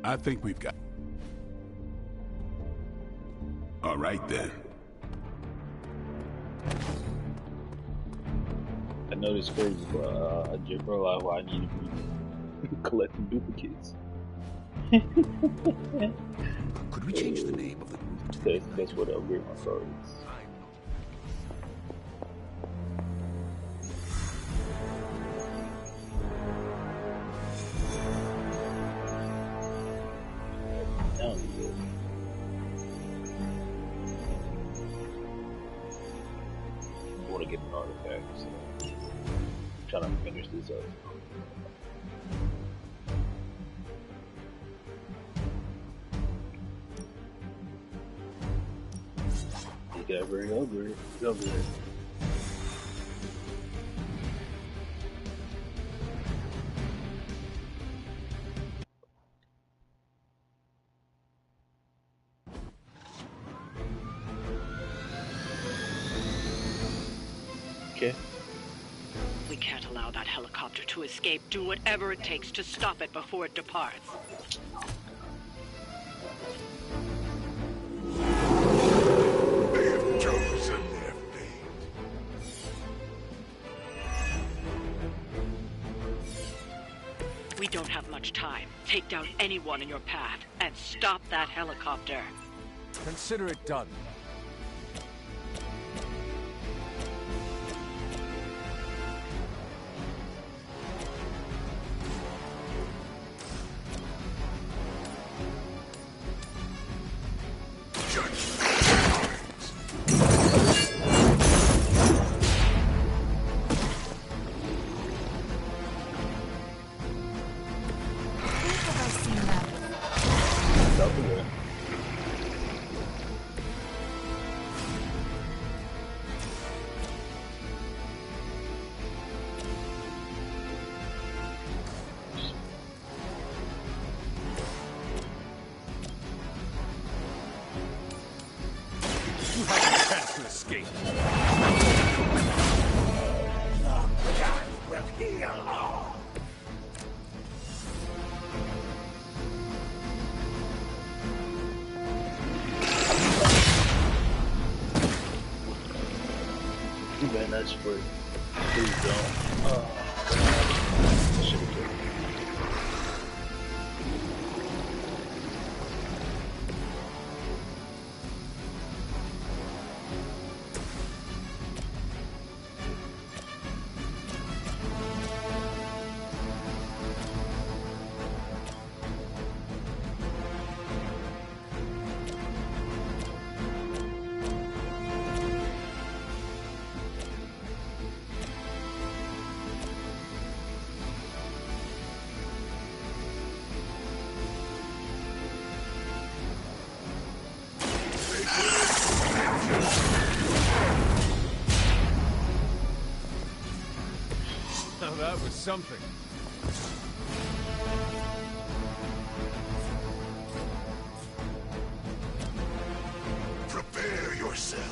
I think we've got... All right, then. I know this is crazy, but I just realized why I need to be collecting duplicates. Could we change the name of the group? That's what upgrade my card is. I want to get an artifact, so I'm trying to finish this up. Upgrade. Okay. We can't allow that helicopter to escape. Do whatever it takes to stop it before it departs. We don't have much time. Take down anyone in your path and stop that helicopter. Consider it done. That's for please don't. Now that was something. Prepare yourselves.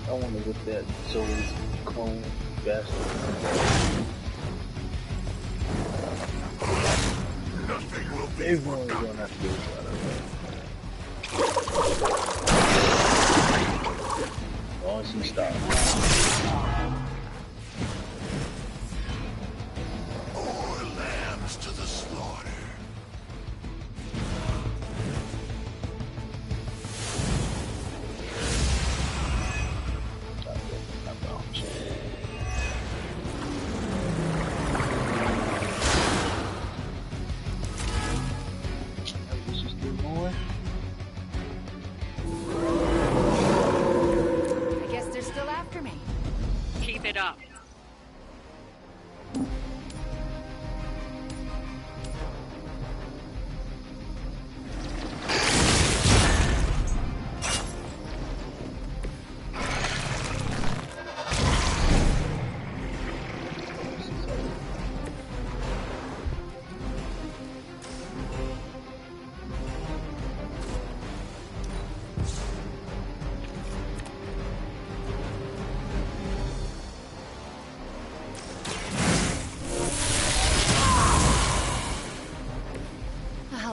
I want to get that Zoe's clone bastard. Everyone's gonna have to do it. As long as he stops. More lambs to the slaughter.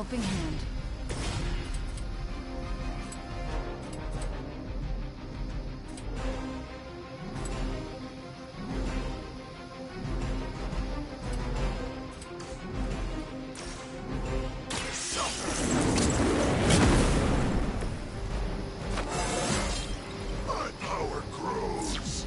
helping hand. My power grows.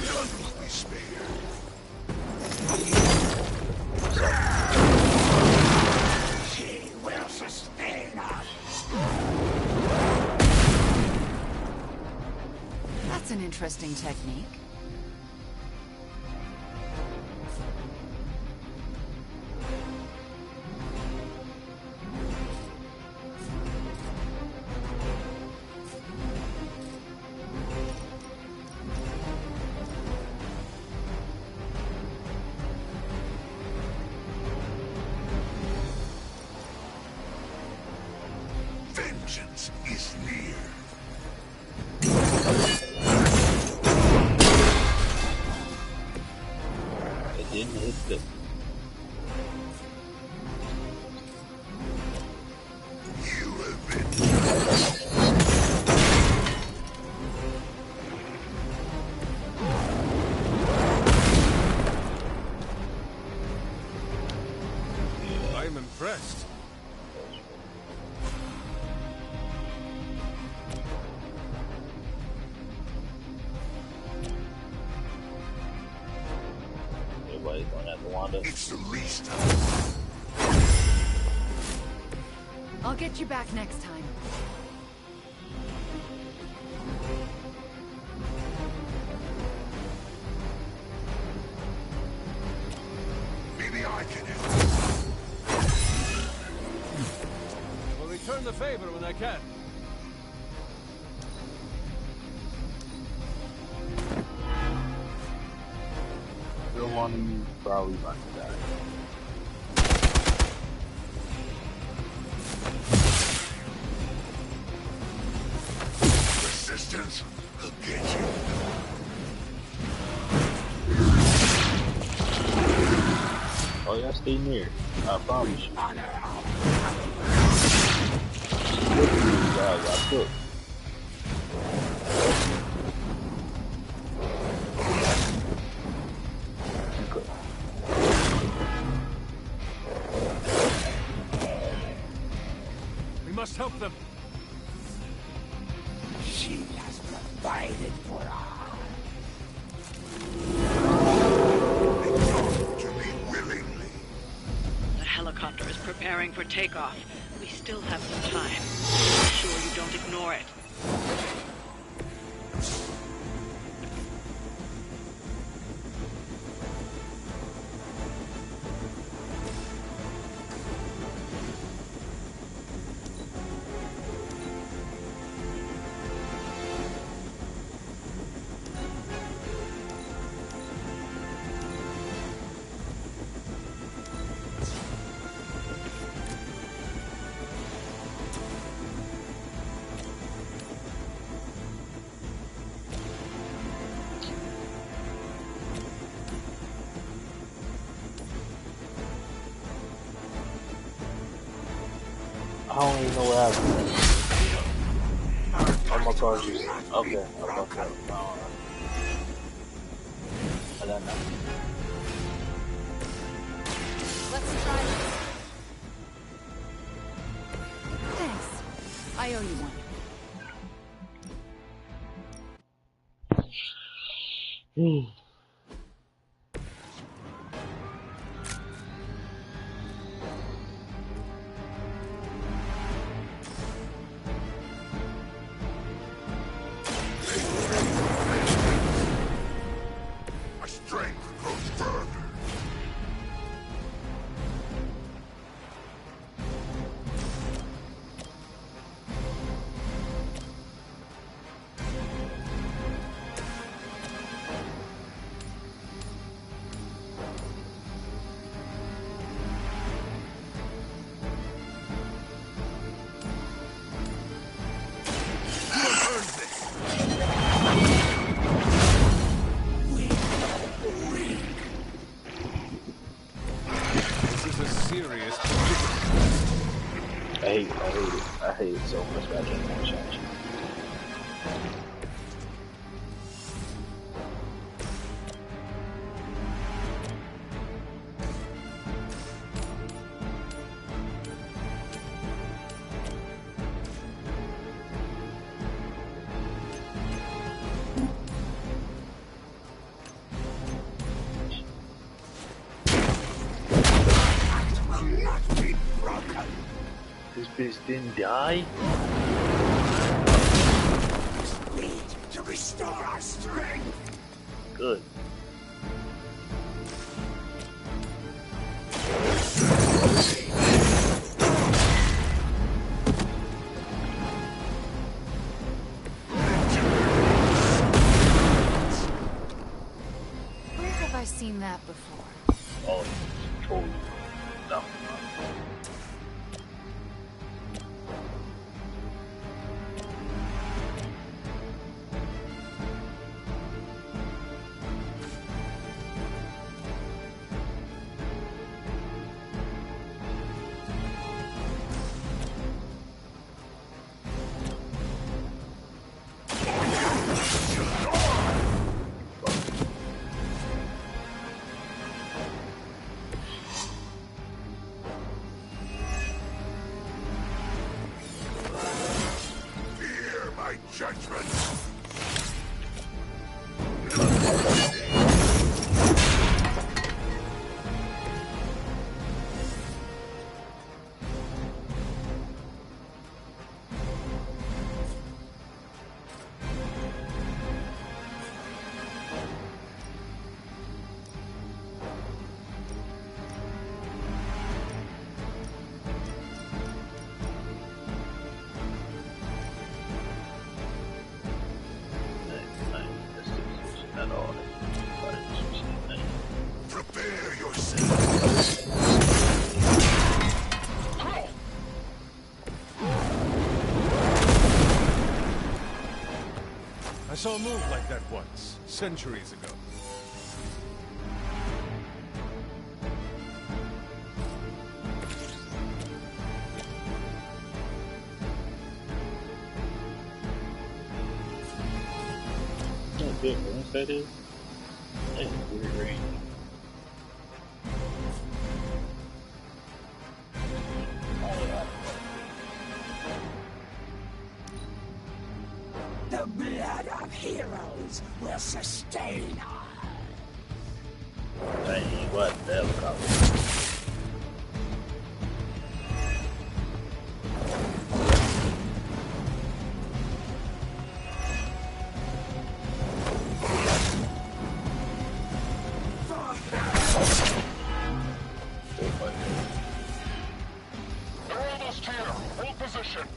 None will be spared. She will sustain us. That's an interesting technique. Vengeance is near. It didn't hit the. You have been. I am impressed. Everybody's going after Wanda. It's the least. I'll get you back next time. Maybe I can help. Will return the favor when I can. Still one of you probably about to die. Resistance will get you. Oh, y'all stay near. I promise you. Guys, I cook. We must help them. She has provided for us. They come to me willingly. The helicopter is preparing for takeoff. We still have some time. Make sure you don't ignore it. I don't even know what happened. Oh my god, you. Okay, okay. I got nothing. Let's try this. Thanks. I owe you one. My strength grows further. I hate it so much, but I can't one shot you. This bitch didn't die? We need to restore our strength. Good. Where have I seen that before? Oh, totally. No. Fear my judgment. Prepare yourself. I saw a move like that once, centuries ago. Not good, once that is. That is weird range. The blood of heroes will sustain us. Dang, what the helicopter? They're almost here. Hold position.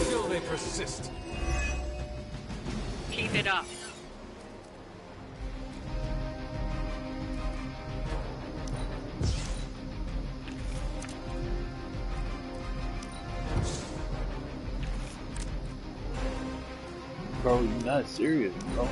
Still they persist. Keep it up. Bro, you're not serious, bro.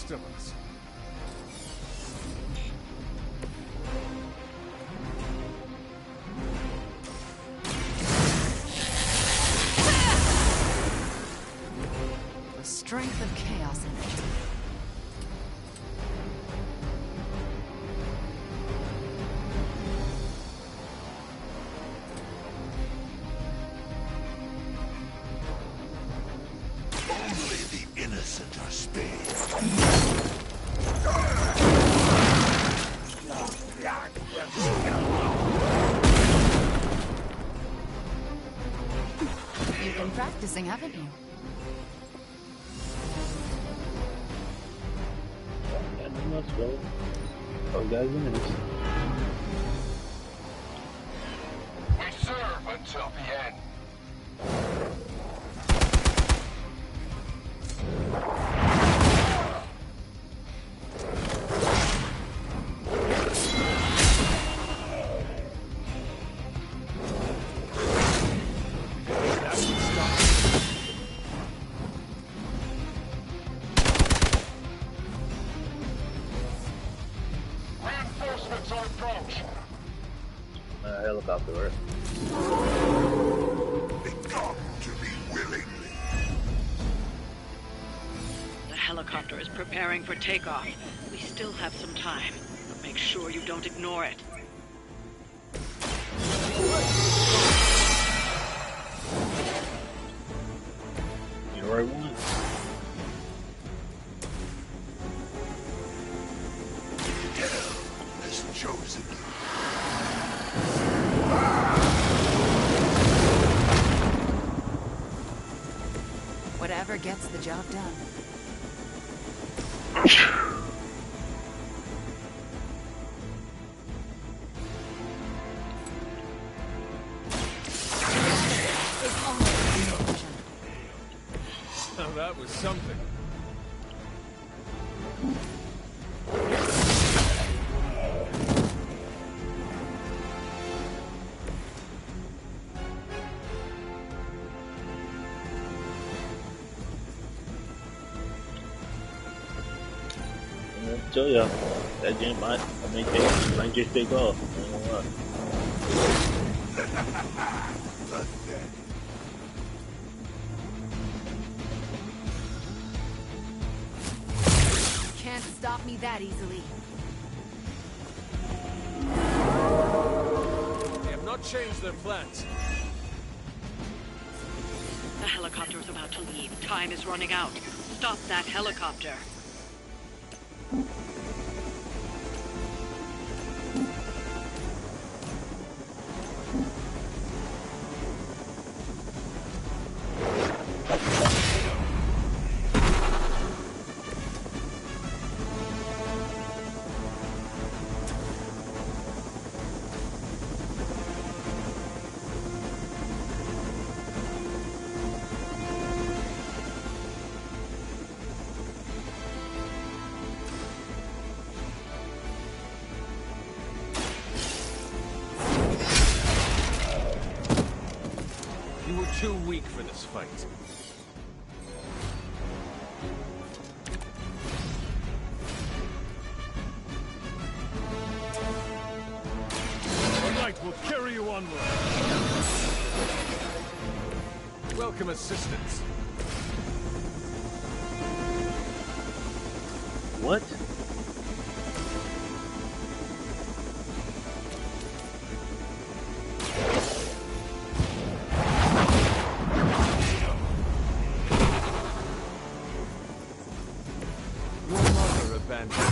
rest of us. The strength of chaos in it. Only the innocent are spared. You've been practicing, haven't you? Let's go. Oh, guys, in this. We serve until the end. Reinforcements on approach. Helicopter, right? Become to be willing. The helicopter is preparing for takeoff. We still have some time, but make sure you don't ignore it. You're the right one. Hell has chosen you. Whatever gets the job done. Now that was something. I tell ya, that game might just take off. I don't know why. Can't stop me that easily. They have not changed their plans. The helicopter is about to leave. Time is running out. Stop that helicopter. You were too weak for this fight. The light will carry you onward. Welcome assistance. What? Your mother abandoned you.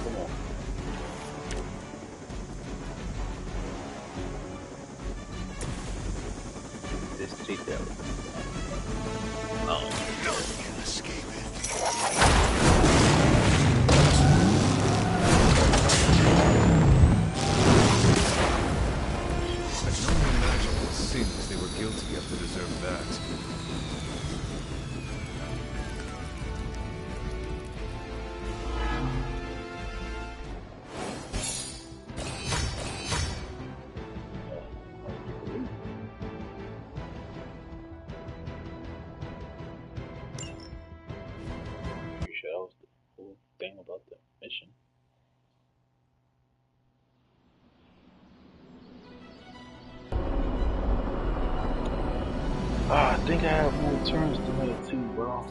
Come on. This detail. Oh. None can escape it. guilty enough to deserve that. Pretty sure that was the cool thing about the mission. I think I have more turns to make too, bro.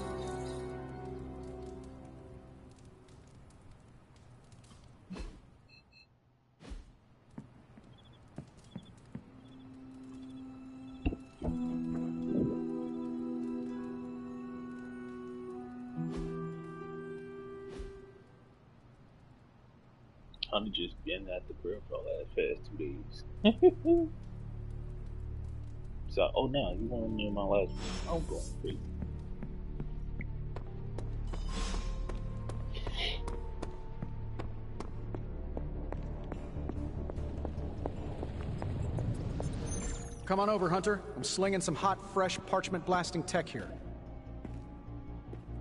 Honey just been at the crib for the last 2 days. So, oh no, you want to know my last one? I'm going crazy. Come on over, Hunter. I'm slinging some hot, fresh parchment blasting tech here.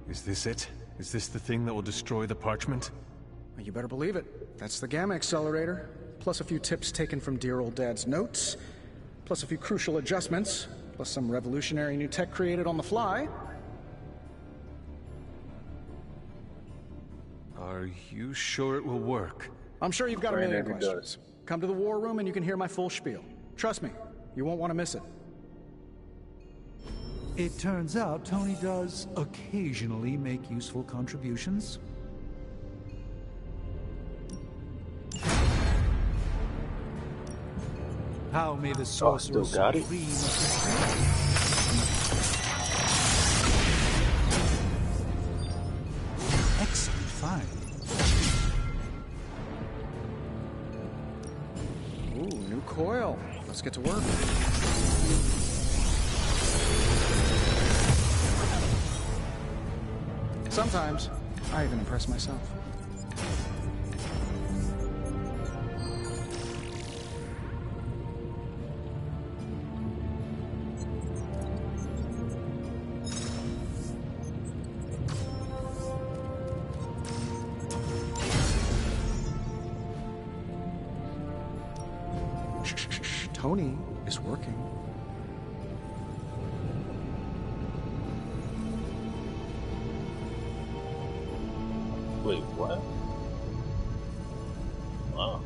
Is this it? Is this the thing that will destroy the parchment? Well, you better believe it. That's the Gamma Accelerator. Plus a few tips taken from dear old Dad's notes. Plus a few crucial adjustments. Plus some revolutionary new tech created on the fly. Are you sure it will work? I'm sure you've got a million questions. Come to the war room and you can hear my full spiel. Trust me, you won't want to miss it. It turns out Tony does occasionally make useful contributions. How may the sorcerer supreme excellent find. Ooh, new coil. Let's get to work. Sometimes, I even impress myself. Tony is working. Wait, what? Wow.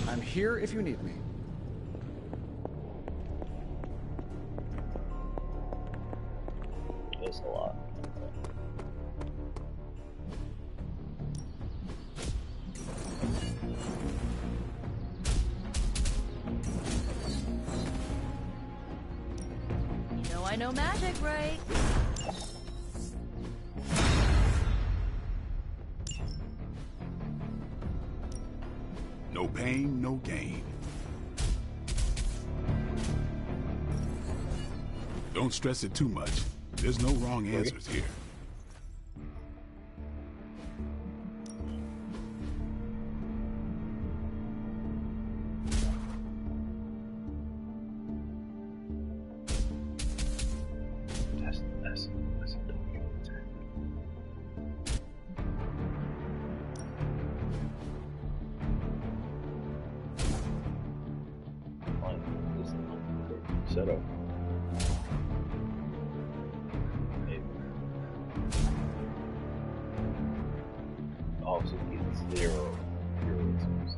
I'm here if you need me. That's a lot. You know I know magic, right? No pain, no gain. Don't stress it too much. There's no wrong answers here. That's a W attack. Set up. Also gets 0 heroisms.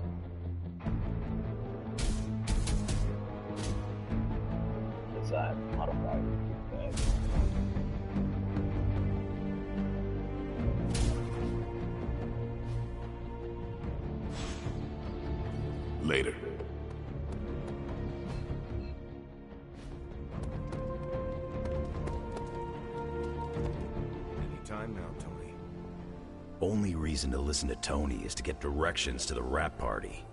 Because I modified that. Later. Anytime on now, Tony. Only reason to listen to Tony is to get directions to the rap party.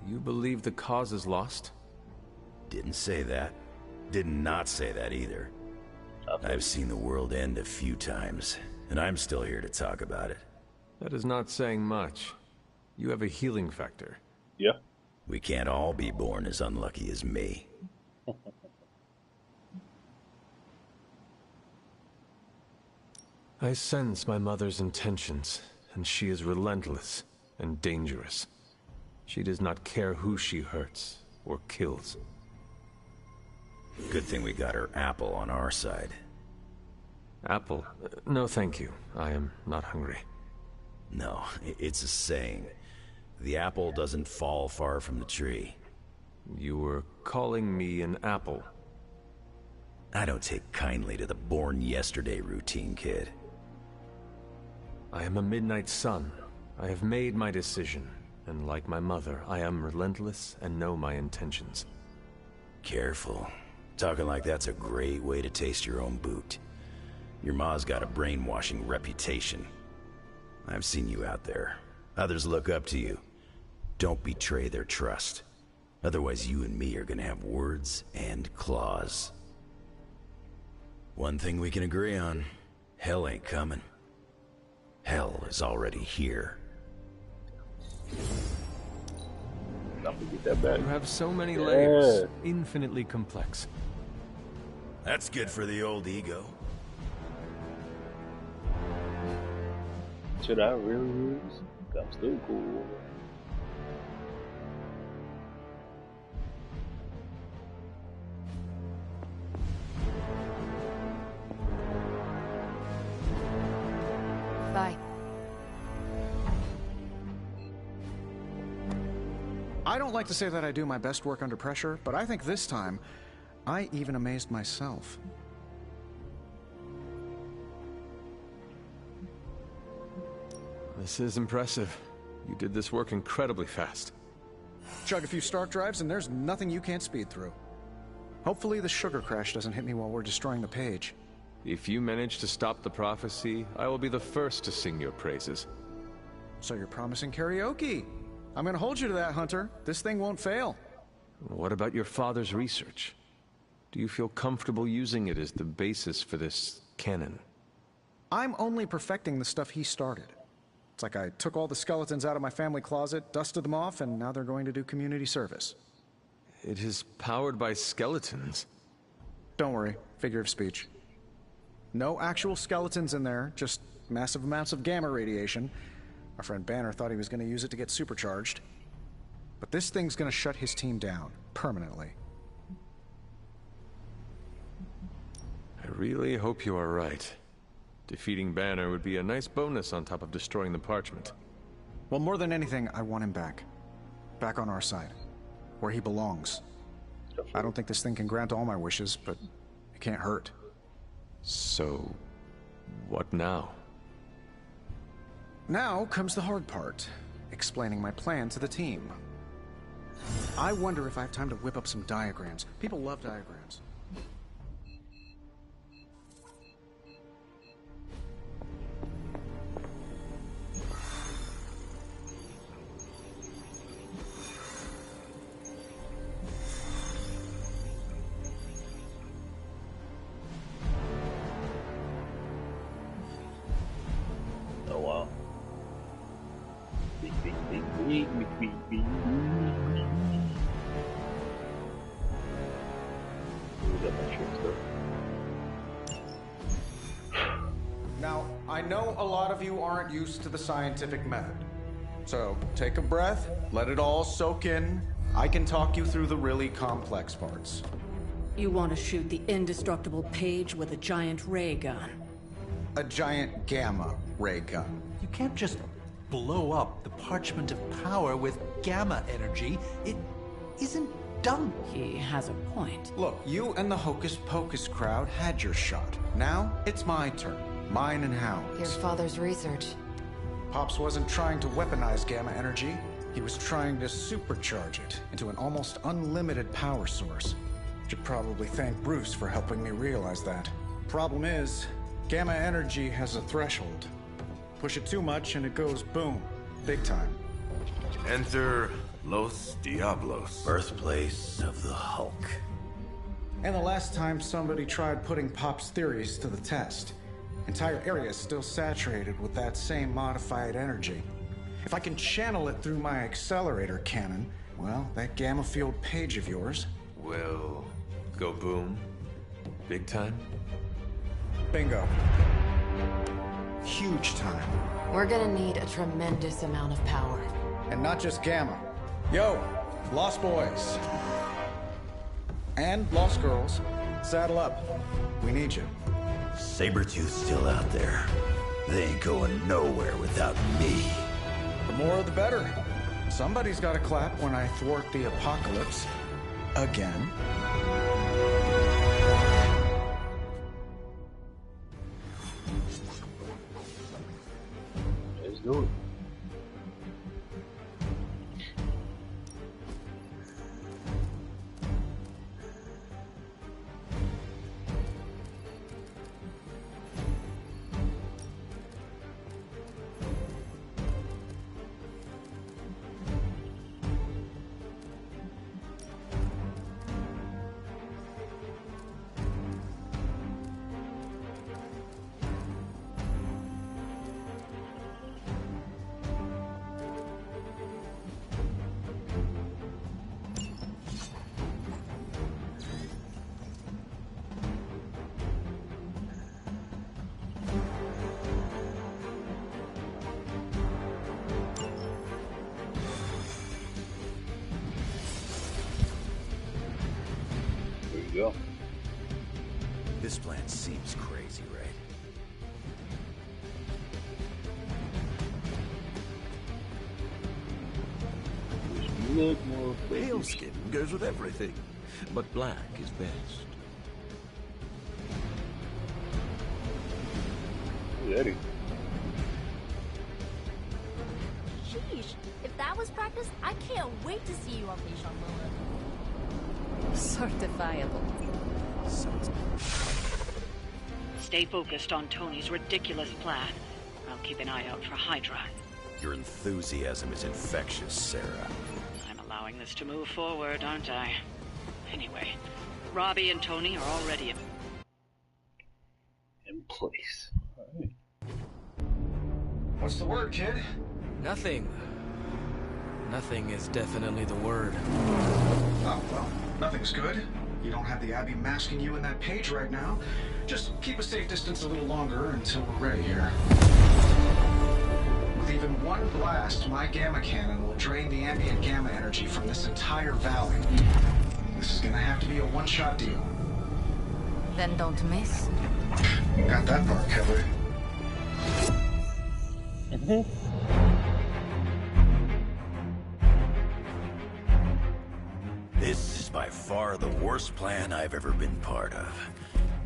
You believe the cause is lost? Didn't say that. Did not say that either. I've seen the world end a few times, and I'm still here to talk about it. That is not saying much. You have a healing factor. Yeah. We can't all be born as unlucky as me. I sense my mother's intentions, and she is relentless and dangerous. She does not care who she hurts or kills. Good thing we got her apple on our side. Apple? No, thank you. I am not hungry. No, it's a saying. The apple doesn't fall far from the tree. You were calling me an apple. I don't take kindly to the born yesterday routine, kid. I am a midnight sun. I have made my decision, and like my mother, I am relentless and know my intentions. Careful. Talking like that's a great way to taste your own boot. Your ma's got a brainwashing reputation. I've seen you out there. Others look up to you. Don't betray their trust. Otherwise, you and me are gonna have words and claws. One thing we can agree on, hell ain't coming. Hell is already here. I'm gonna get that back. You have so many layers, infinitely complex. That's good for the old ego. Should I really lose? I'm still cool. Bye. I don't like to say that I do my best work under pressure, but I think this time, I even amazed myself. This is impressive. You did this work incredibly fast. Chug a few Stark drives and there's nothing you can't speed through. Hopefully the sugar crash doesn't hit me while we're destroying the page. If you manage to stop the prophecy, I will be the first to sing your praises. So you're promising karaoke. I'm gonna hold you to that, Hunter. This thing won't fail. What about your father's research? Do you feel comfortable using it as the basis for this canon? I'm only perfecting the stuff he started. It's like I took all the skeletons out of my family closet, dusted them off, and now they're going to do community service. It is powered by skeletons. Don't worry, figure of speech. No actual skeletons in there, just massive amounts of gamma radiation. Our friend Banner thought he was going to use it to get supercharged. But this thing's going to shut his team down, permanently. I really hope you are right. Defeating Banner would be a nice bonus on top of destroying the parchment. Well, more than anything, I want him back. Back on our side. Where he belongs. I don't think this thing can grant all my wishes, but it can't hurt. So, what now? Now comes the hard part. Explaining my plan to the team. I wonder if I have time to whip up some diagrams. People love diagrams. Oh wow. Beep, beep, beep, beep, beep, beep, beep. Ooh, got my shirt stuff. Now, I know a lot of you aren't used to the scientific method. So, take a breath, let it all soak in. I can talk you through the really complex parts. You want to shoot the indestructible page with a giant ray gun. A giant gamma ray gun. You can't just blow up the parchment of power with gamma energy. It isn't done. He has a point. Look, you and the Hocus Pocus crowd had your shot. Now, it's my turn. Mine and Howard's. Your father's research. Pops wasn't trying to weaponize gamma energy. He was trying to supercharge it into an almost unlimited power source. Should probably thank Bruce for helping me realize that. Problem is, Gamma energy has a threshold. Push it too much and it goes boom. Big time. Enter Los Diablos. Birthplace of the Hulk. And the last time somebody tried putting Pop's theories to the test. Entire area is still saturated with that same modified energy. If I can channel it through my accelerator cannon, well, that gamma field page of yours will go boom. Big time? Bingo. Huge time. We're gonna need a tremendous amount of power. And not just gamma. Yo, Lost Boys. And Lost Girls, saddle up. We need you. Sabretooth's still out there. They ain't going nowhere without me. The more the better. Somebody's gotta clap when I thwart the apocalypse. Again. Let's do it. Go. This plan seems crazy, right? Look more pale skin goes with everything, but black is best. Eddie. Sheesh, if that was practice, I can't wait to see you on Leash on Lilith. Certifiable. Stay focused on Tony's ridiculous plan. I'll keep an eye out for Hydra. Your enthusiasm is infectious, Sarah. I'm allowing this to move forward, aren't I? Anyway, Robbie and Tony are already in place. Right. What's the word, kid? Nothing. Nothing is definitely the word. Oh, well, nothing's good. You don't have the Abbey masking you in that page right now. Just keep a safe distance a little longer until we're ready here. With even one blast, my gamma cannon will drain the ambient gamma energy from this entire valley. This is gonna have to be a one-shot deal. Then don't miss. Got that part covered. This is by far the worst plan I've ever been part of.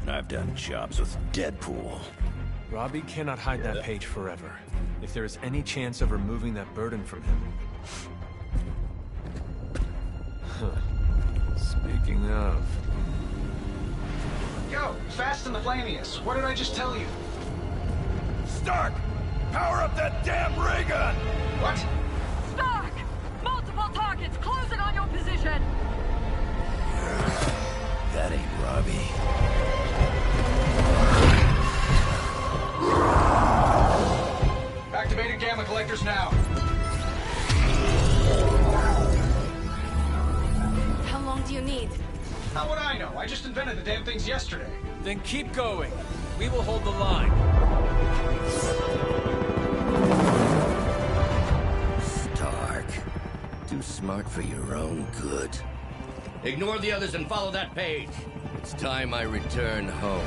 And I've done jobs with Deadpool. Robbie cannot hide that page forever. If there is any chance of removing that burden from him... Speaking of... Yo, Fast and the Flamius, what did I just tell you? Stark! Power up that damn ray gun! What? Stark! Multiple targets closing on your position! That ain't Robbie. Activating gamma collectors now. How long do you need? How would I know? I just invented the damn things yesterday. Then keep going. We will hold the line. Stark. Too smart for your own good. Ignore the others and follow that page. It's time I return home.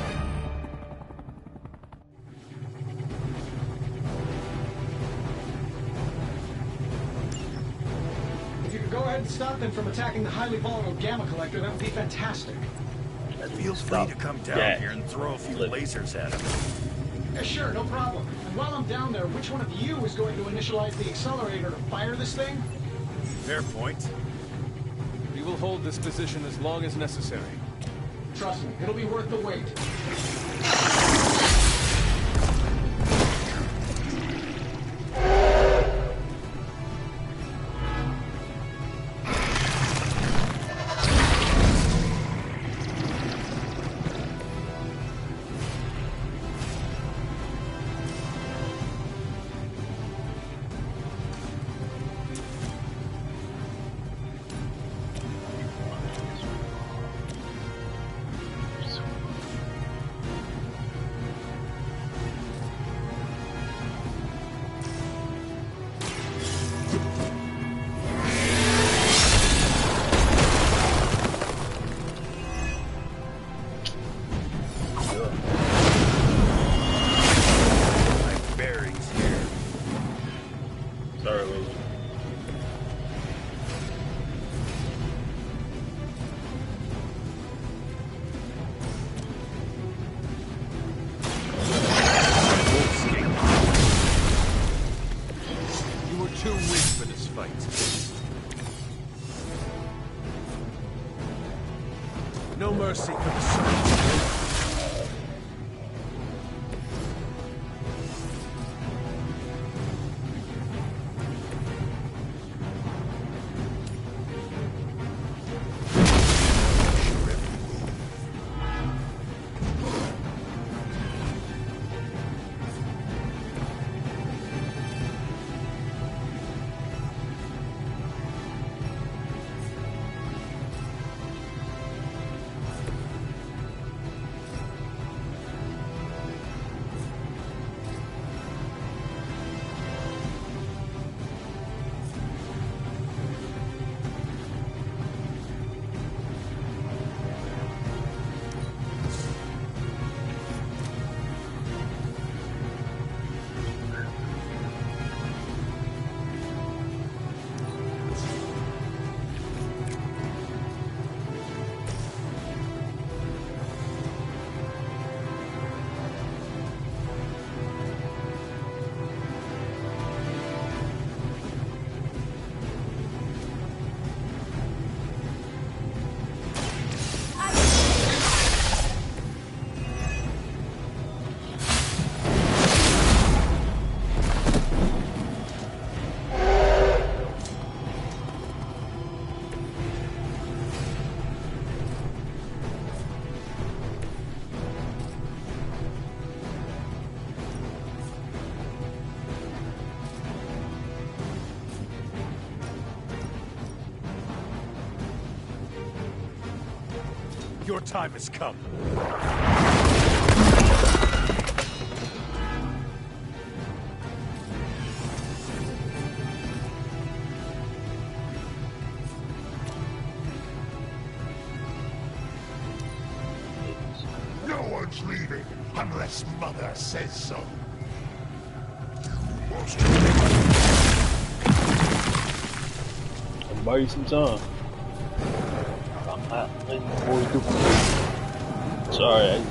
If you could go ahead and stop them from attacking the highly volatile gamma collector, that would be fantastic. Feel free to come down here and throw a few lasers at him. Yeah, sure, no problem. And while I'm down there, which one of you is going to initialize the accelerator to fire this thing? Fair point. We will hold this position as long as necessary. Trust me, it'll be worth the wait. mercy for the servants. Your time has come. No one's leaving unless Mother says so. I'll buy you some time. Sorry.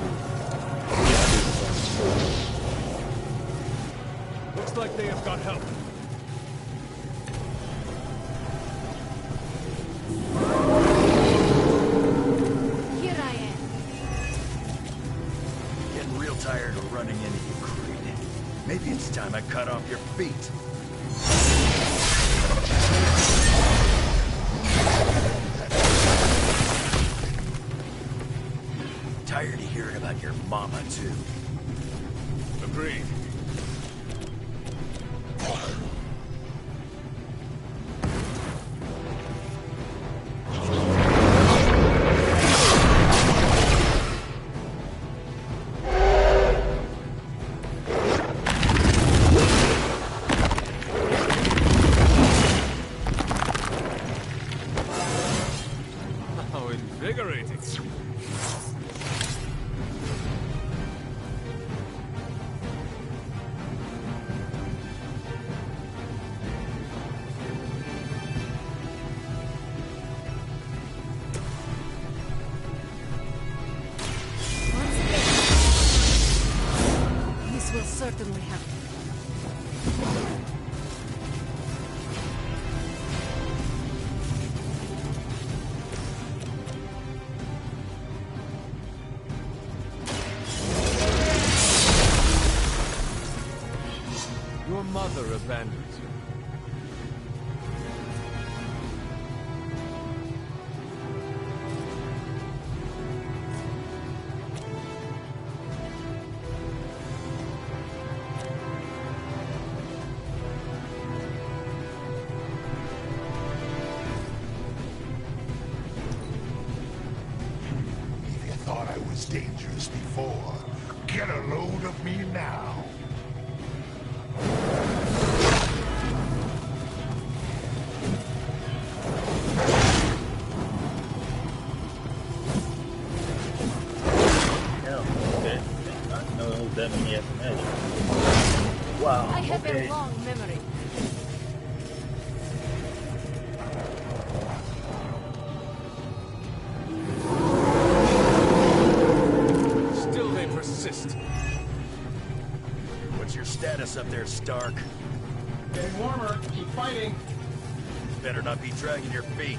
Looks like they have got help. Here I am. Getting real tired of running into you, Creed. Maybe it's time I cut off your feet. Tired of hearing about your mama, too. Agreed. How invigorating. This will certainly help. Your mother abandons you. If you thought I was dangerous before, get a load of me now. Okay. I know it was that many FMS. Wow. I have Okay. a long memory. Still they persist. What's your status up there, Stark? Getting warmer. Keep fighting. Better not be dragging your feet.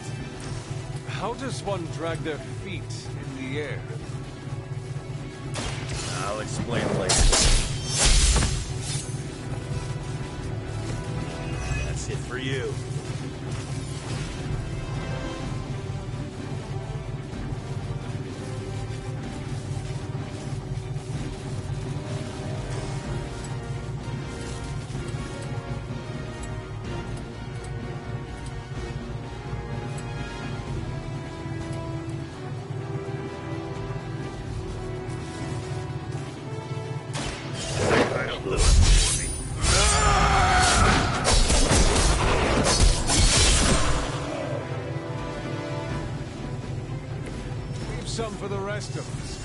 How does one drag their feet in the air. I'll explain later. That's it for you. Some for the rest of us.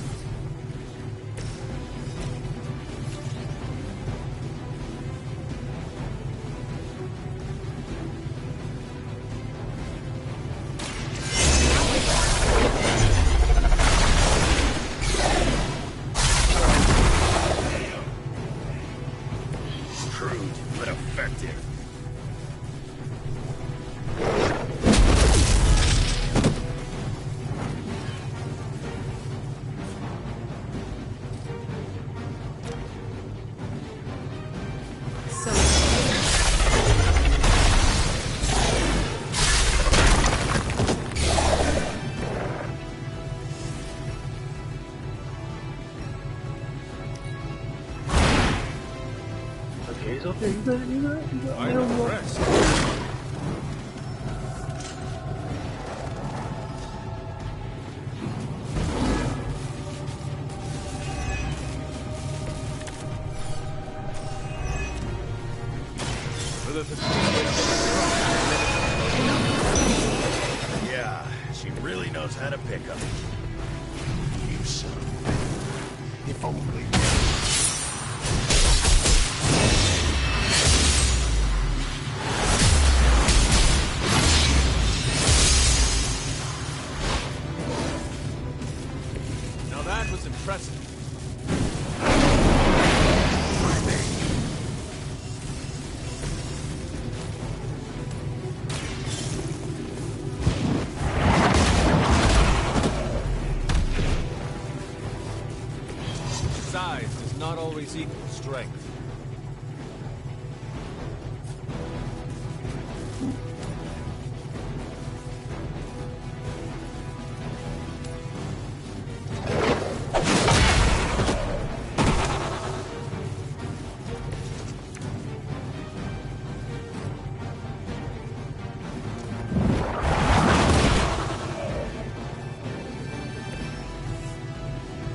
Crude, but effective. Okay, it's okay. You got it. I'm impressed. Yeah, she really knows how to pick up. You son. If only. Now that was impressive. Size does not always equal strength.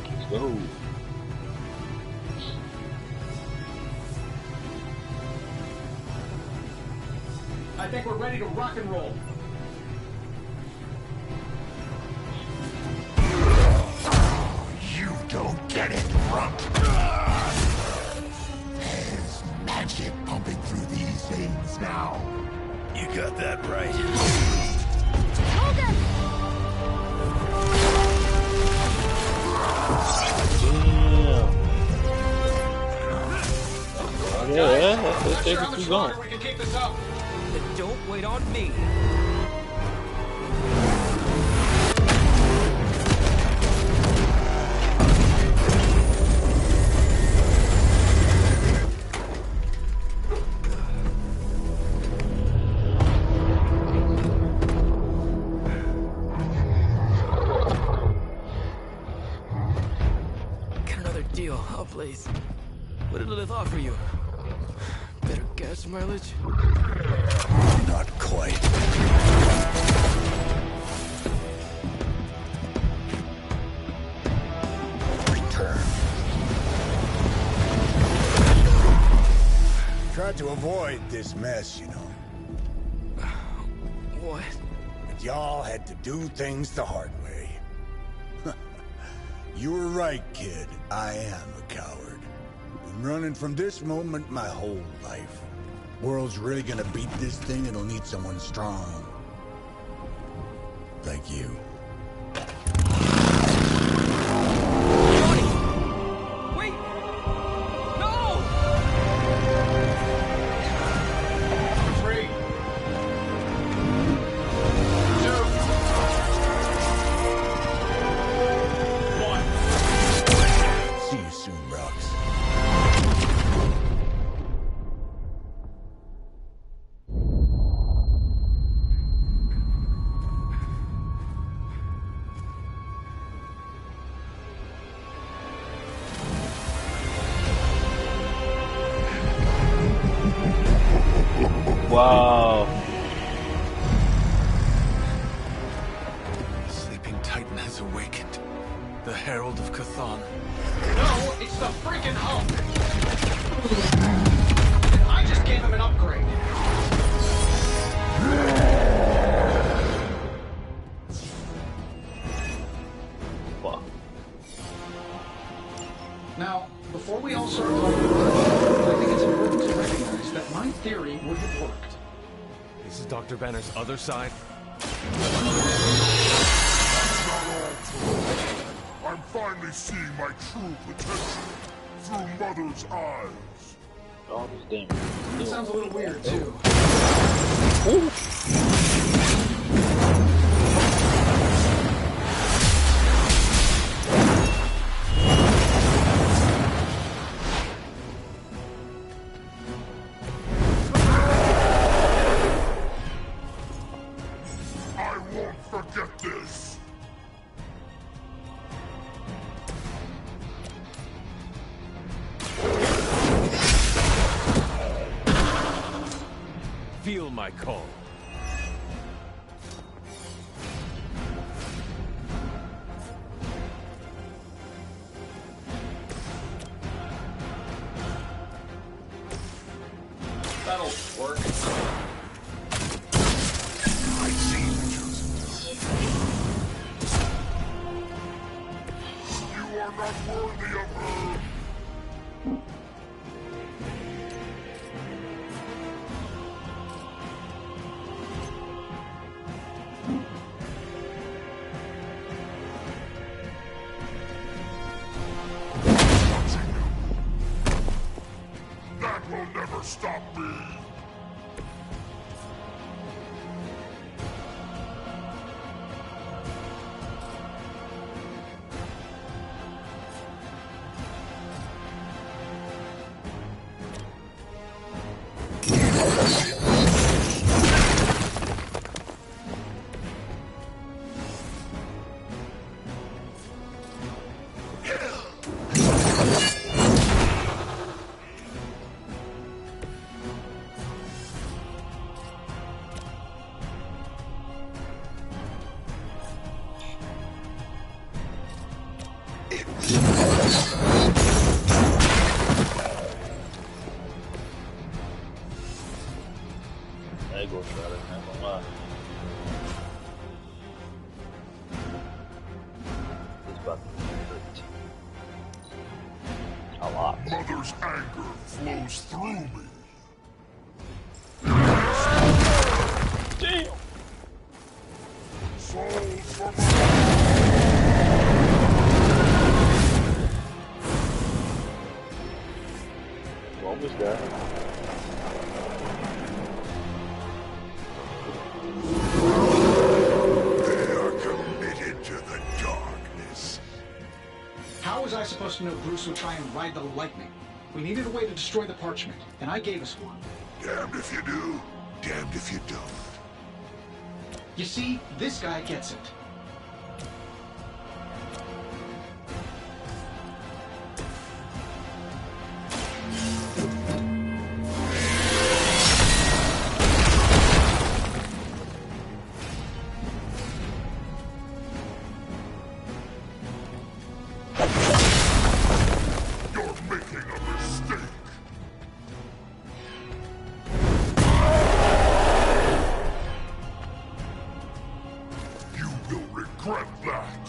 Let's go. I think we're ready to rock and roll. You don't get it, rump. There's magic pumping through these veins now. You got that right. Yeah, let's take it too long. We can keep this up. Then don't wait on me. Got another deal. Oh, please. What did Lilith offer you? Better gas mileage? Not quite. Return. Tried to avoid this mess, you know. What? But y'all had to do things the hard way. You were right, kid. I am a coward. Been running from this moment my whole life. World's really gonna beat this thing, it'll need someone strong. Like you. Wait! No! 3, 2. Wow. The sleeping Titan has awakened. The Herald of Cthon. No, it's the freaking Hulk. I just gave him an upgrade. Fuck. Now, before we all start talking about it, I think it's important to recognize that my theory would have worked. This is Dr. Banner's other side. I'm finally seeing my true potential through Mother's eyes. Oh, this damn. It sounds a little weird, too. Ooh. I won't forget this. Feel my call. That'll work. I see you, Joseph. You are not worthy of her. That will never stop me. I go try it, not gonna lie. It's about to hurt. A lot. Mother's anger flows through me. Damn! Souls for Almost there. They are committed to the darkness. How was I supposed to know Bruce would try and ride the lightning? We needed a way to destroy the parchment, and I gave us one. Damned if you do, damned if you don't. You see, this guy gets it. You're making a mistake. You will regret that.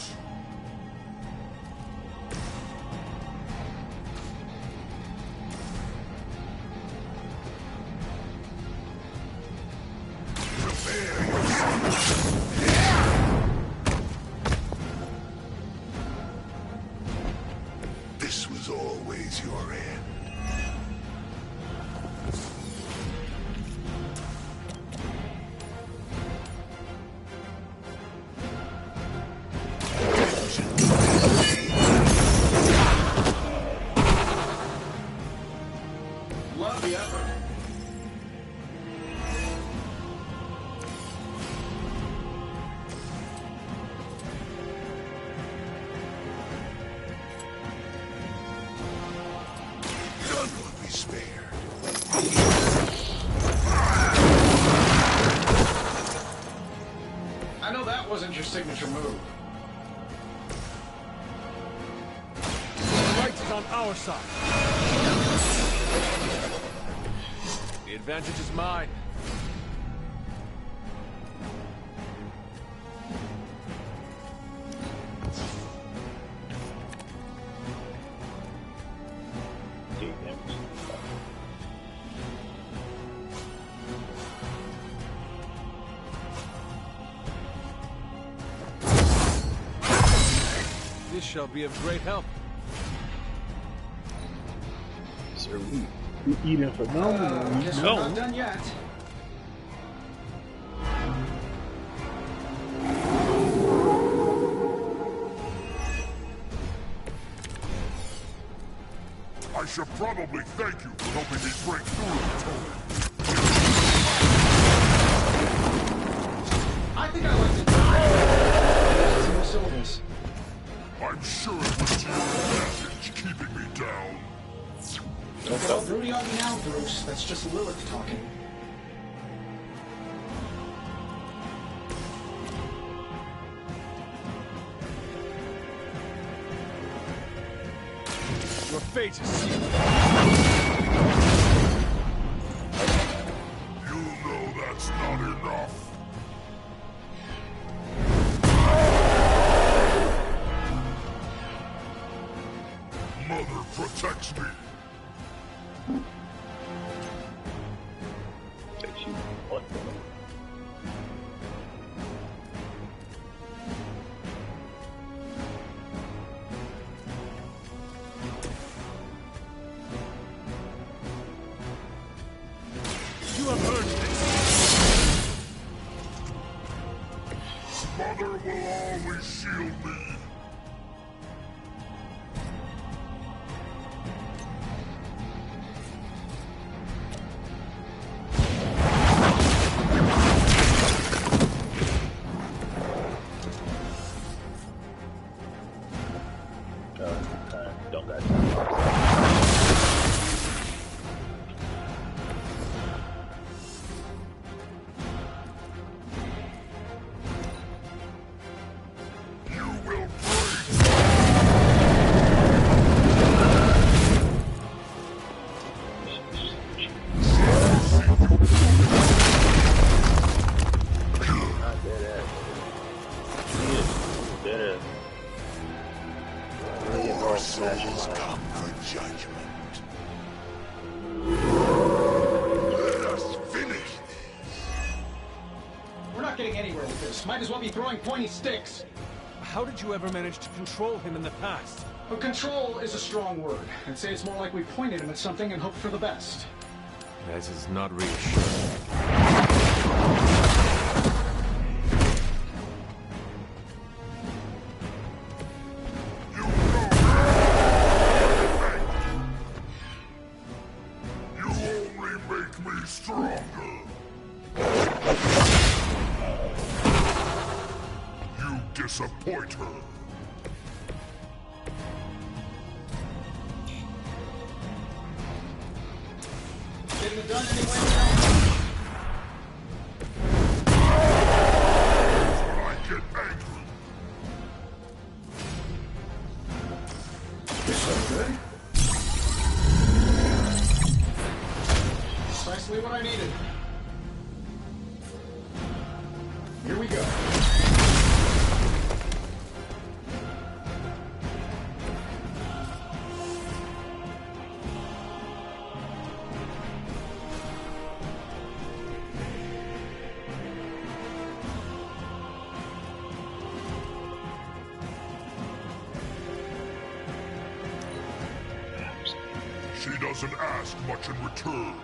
Prepare yourself. This was always your end. Love the effort. None will be spared. wasn't your signature move. The right is on our side. The advantage is mine. This shall be of great help. Sir, we eating phenomenal. Guess we're not done yet. I should probably thank you for helping me break through the tunnel. I think I like to die. Some syllables. I'm sure it was to your advantage keeping me down. Don't get all broody on me now, Bruce. That's just Lilith talking. Your fate is sealed. You know that's not enough. Mother protects me. Takes you what? You have earned this. Mother will always shield me. Don't got time. Souls come for judgment. Let us finish this. We're not getting anywhere with this. Might as well be throwing pointy sticks. How did you ever manage to control him in the past? Well, control is a strong word. I'd say it's more like we pointed him at something and hoped for the best. That is not reassuring. Stronger. You disappoint her. Getting it done anyway. When I get angry. So good. Precisely what I needed. Here we go. She doesn't ask much in return.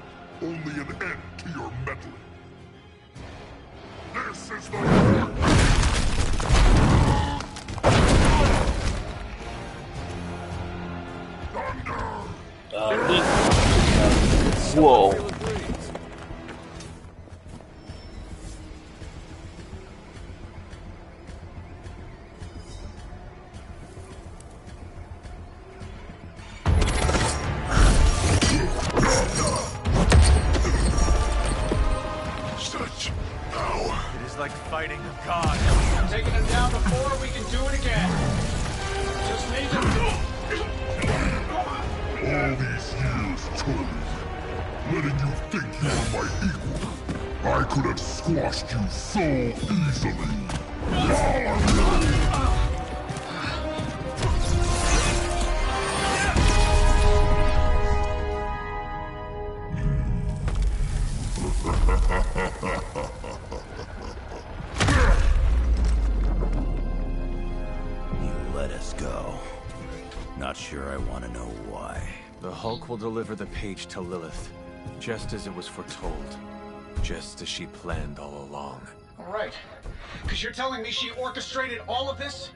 Only an end to your meddling. This is the Thunder! Whoa. Such power. It is like fighting a god. Take when you think you're my equal. I could have squashed you so easily. You let us go. Not sure I want to know why. The Hulk will deliver the page to Lilith, just as it was foretold. Just as she planned all along. All right. Because you're telling me she orchestrated all of this?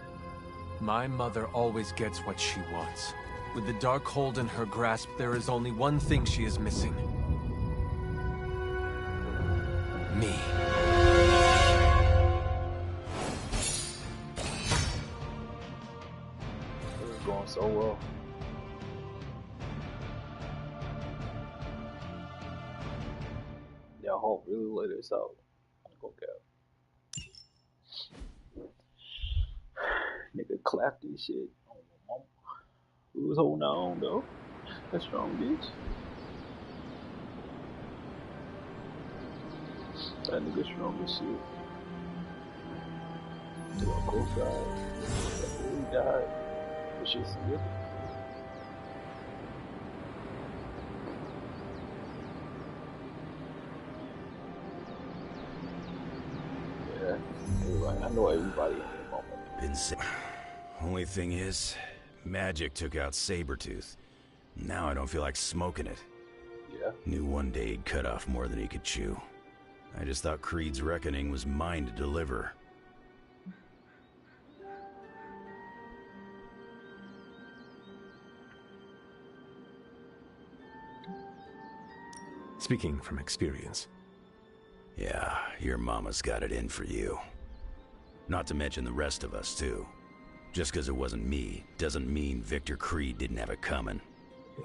My mother always gets what she wants. With the Darkhold in her grasp, there is only one thing she is missing. Me. This is going so well. Yeah, Hulk really laid this out. Okay. Nigga clap this shit. We was holding on though. That's strong, bitch. That nigga strong as shit. To our co-side. He died. But shit significant. I know everybody in the moment. Been sick. Only thing is, magic took out Sabretooth. Now I don't feel like smoking it. Yeah. Knew one day he'd cut off more than he could chew. I just thought Creed's reckoning was mine to deliver. Speaking from experience. Yeah, your mama's got it in for you. Not to mention the rest of us, too. Just because it wasn't me, doesn't mean Victor Creed didn't have it coming.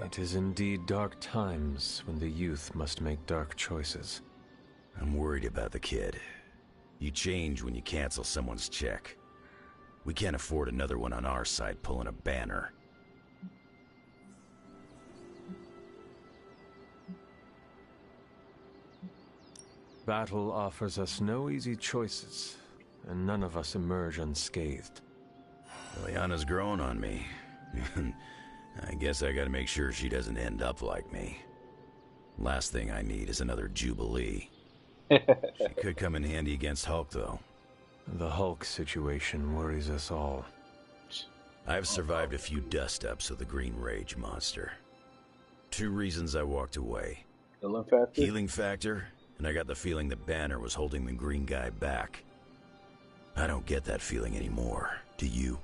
It is indeed dark times when the youth must make dark choices. I'm worried about the kid. You change when you cancel someone's check. We can't afford another one on our side pulling a banner. Battle offers us no easy choices, and none of us emerge unscathed. Liliana's growing on me. I guess I gotta make sure she doesn't end up like me. Last thing I need is another Jubilee. She could come in handy against Hulk, though. The Hulk situation worries us all. I've survived a few dust-ups with the Green Rage monster. 2 reasons I walked away. Healing factor? Healing factor, and I got the feeling the Banner was holding the green guy back. I don't get that feeling anymore. Do you?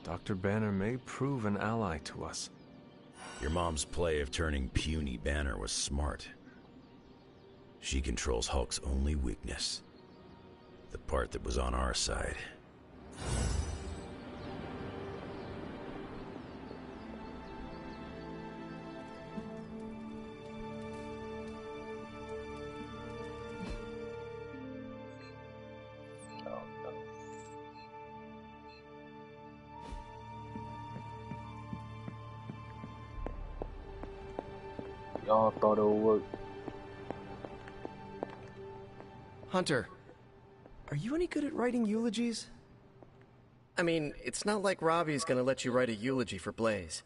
Dr. Banner may prove an ally to us. Your mom's play of turning puny Banner was smart. She controls Hulk's only weakness. The part that was on our side. Y'all thought it would work. Hunter, are you any good at writing eulogies? I mean, it's not like Robbie's gonna let you write a eulogy for Blaze.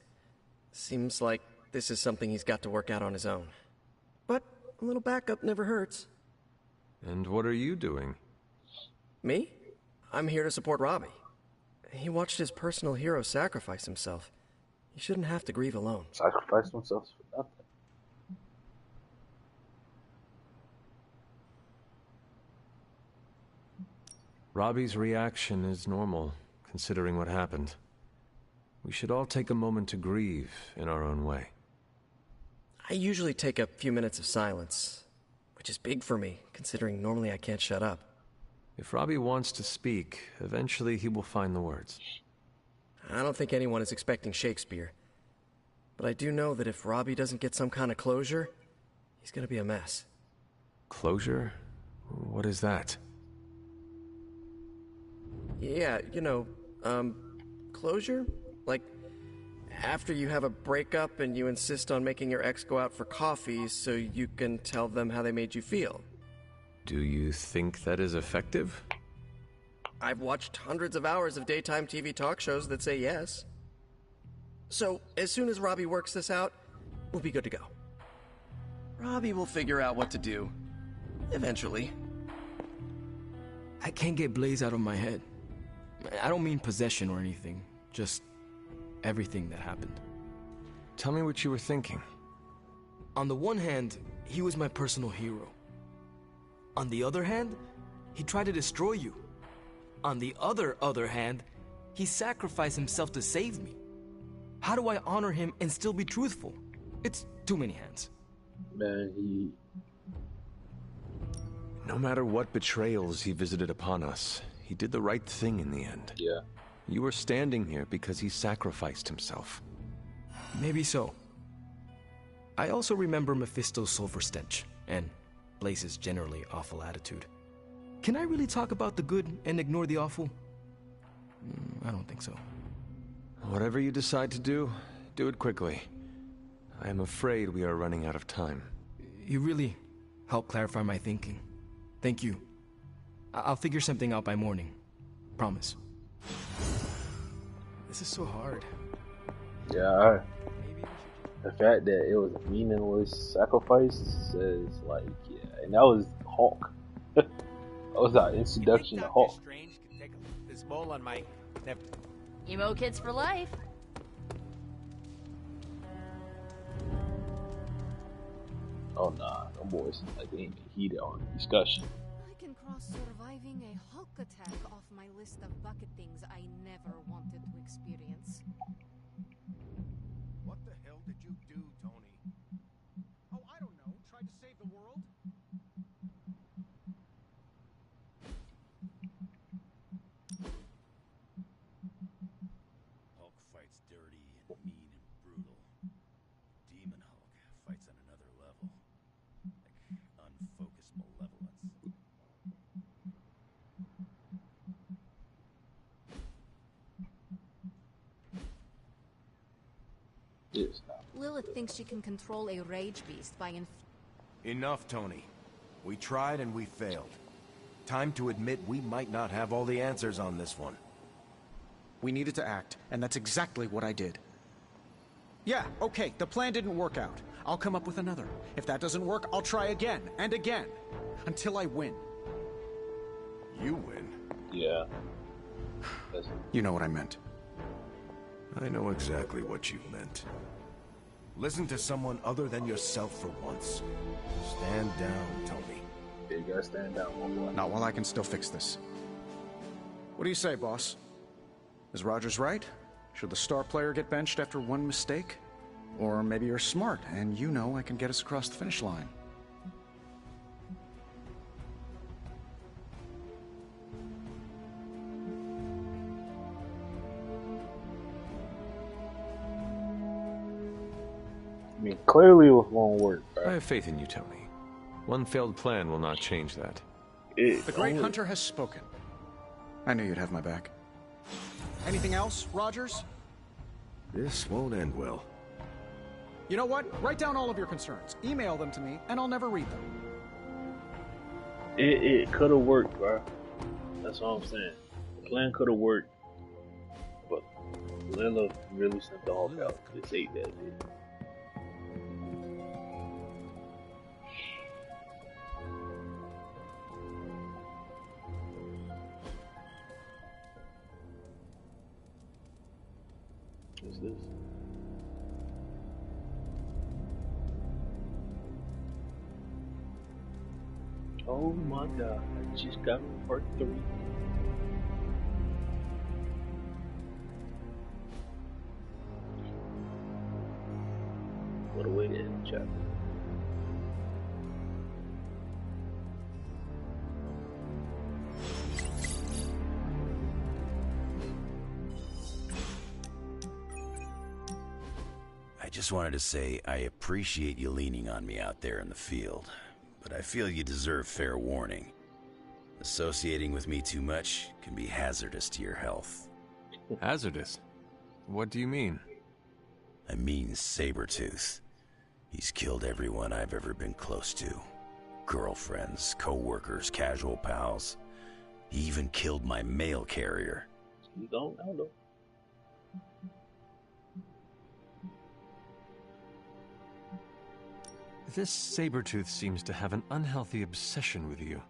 Seems like this is something he's got to work out on his own. But a little backup never hurts. And what are you doing? Me? I'm here to support Robbie. He watched his personal hero sacrifice himself. He shouldn't have to grieve alone. Sacrifice themselves for nothing. Robbie's reaction is normal, considering what happened. We should all take a moment to grieve in our own way. I usually take a few minutes of silence, which is big for me, considering normally I can't shut up. If Robbie wants to speak, eventually he will find the words. I don't think anyone is expecting Shakespeare. But I do know that if Robbie doesn't get some kind of closure, he's gonna be a mess. Closure? What is that? Yeah, you know, closure? Like, after you have a breakup and you insist on making your ex go out for coffee so you can tell them how they made you feel. Do you think that is effective? I've watched hundreds of hours of daytime TV talk shows that say yes. So, as soon as Robbie works this out, we'll be good to go. Robbie will figure out what to do. Eventually. I can't get Blaze out of my head. I don't mean possession or anything, just everything that happened. Tell me what you were thinking. On the one hand, he was my personal hero. On the other hand, he tried to destroy you. On the other hand, he sacrificed himself to save me. How do I honor him and still be truthful? It's too many hands. Man, No matter what betrayals he visited upon us, he did the right thing in the end. Yeah. You were standing here because he sacrificed himself. Maybe so. I also remember Mephisto's sulfur stench, and Blaze's generally awful attitude. Can I really talk about the good and ignore the awful? I don't think so. Whatever you decide to do it quickly. I am afraid we are running out of time. You really helped clarify my thinking. Thank you. I'll figure something out by morning. Promise. This is so hard. Yeah, the fact that it was a meaningless sacrifice says, like, yeah, and that was Hulk. That was our introduction to Hulk. Strange could take this mole on my... Emo kids for life. Oh nah, them boys like they ain't heated on discussion. I can cross surviving a Hulk attack off my list of bucket things I never wanted to experience. What the hell did you do, Tony? Oh, I don't know. Tried to save the world? Hulk fights dirty and mean and brutal. Demon Hulk fights on another level. Like unfocused malevolence. Yes. Lilith thinks she can control a rage beast by Enough, Tony. We tried and we failed. Time to admit we might not have all the answers on this one. We needed to act, and that's exactly what I did. Yeah, okay, the plan didn't work out. I'll come up with another. If that doesn't work, I'll try again and again. Until I win. You win? Yeah. You know what I meant. I know exactly what you meant. Listen to someone other than yourself for once. Stand down, Tony. Yeah, you gotta stand down, homeboy. Not while I can still fix this. What do you say, boss? Is Rogers right? Should the star player get benched after one mistake? Or maybe you're smart, and you know I can get us across the finish line. I mean, clearly it won't work, bro. I have faith in you, Tony. One failed plan will not change that. The Great Hunter has spoken. I knew you'd have my back. Anything else, Rogers? This won't end well. You know what? Write down all of your concerns. Email them to me, and I'll never read them. It could have worked, bro. That's all I'm saying. The plan could have worked, but Lilith really sent the Hulk out to save that dude. What's this? Oh my god, I just got part 3. What a way to end the chapter. I just wanted to say I appreciate you leaning on me out there in the field, but I feel you deserve fair warning. Associating with me too much can be hazardous to your health. Hazardous? What do you mean? I mean Sabretooth. He's killed everyone I've ever been close to. Girlfriends, co-workers, casual pals. He even killed my mail carrier. You don't know. This Sabretooth seems to have an unhealthy obsession with you.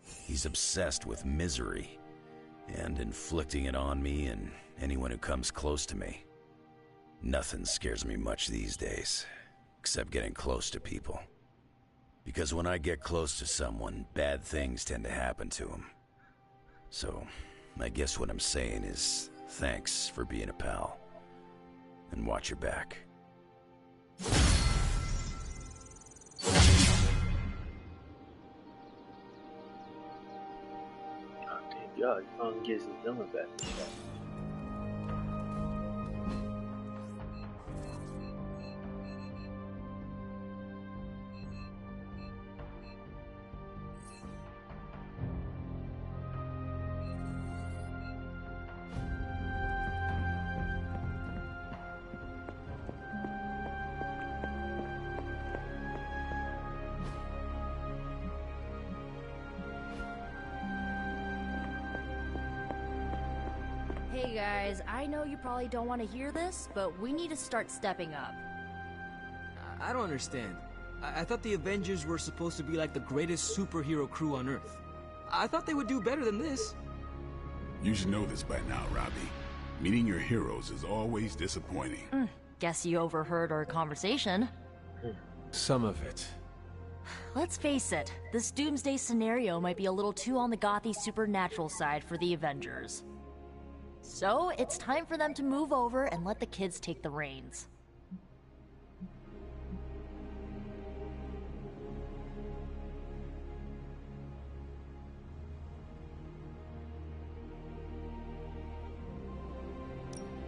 He's obsessed with misery, and inflicting it on me and anyone who comes close to me. Nothing scares me much these days, except getting close to people. Because when I get close to someone, bad things tend to happen to them. So, I guess what I'm saying is, thanks for being a pal. And watch your back. God, you finally get his villain back. Hey guys, I know you probably don't want to hear this, but we need to start stepping up. I don't understand. I thought the Avengers were supposed to be like the greatest superhero crew on Earth. I thought they would do better than this. You should know this by now, Robbie. Meeting your heroes is always disappointing. Guess you overheard our conversation. Some of it. Let's face it, this doomsday scenario might be a little too on the gothy supernatural side for the Avengers. So, it's time for them to move over and let the kids take the reins.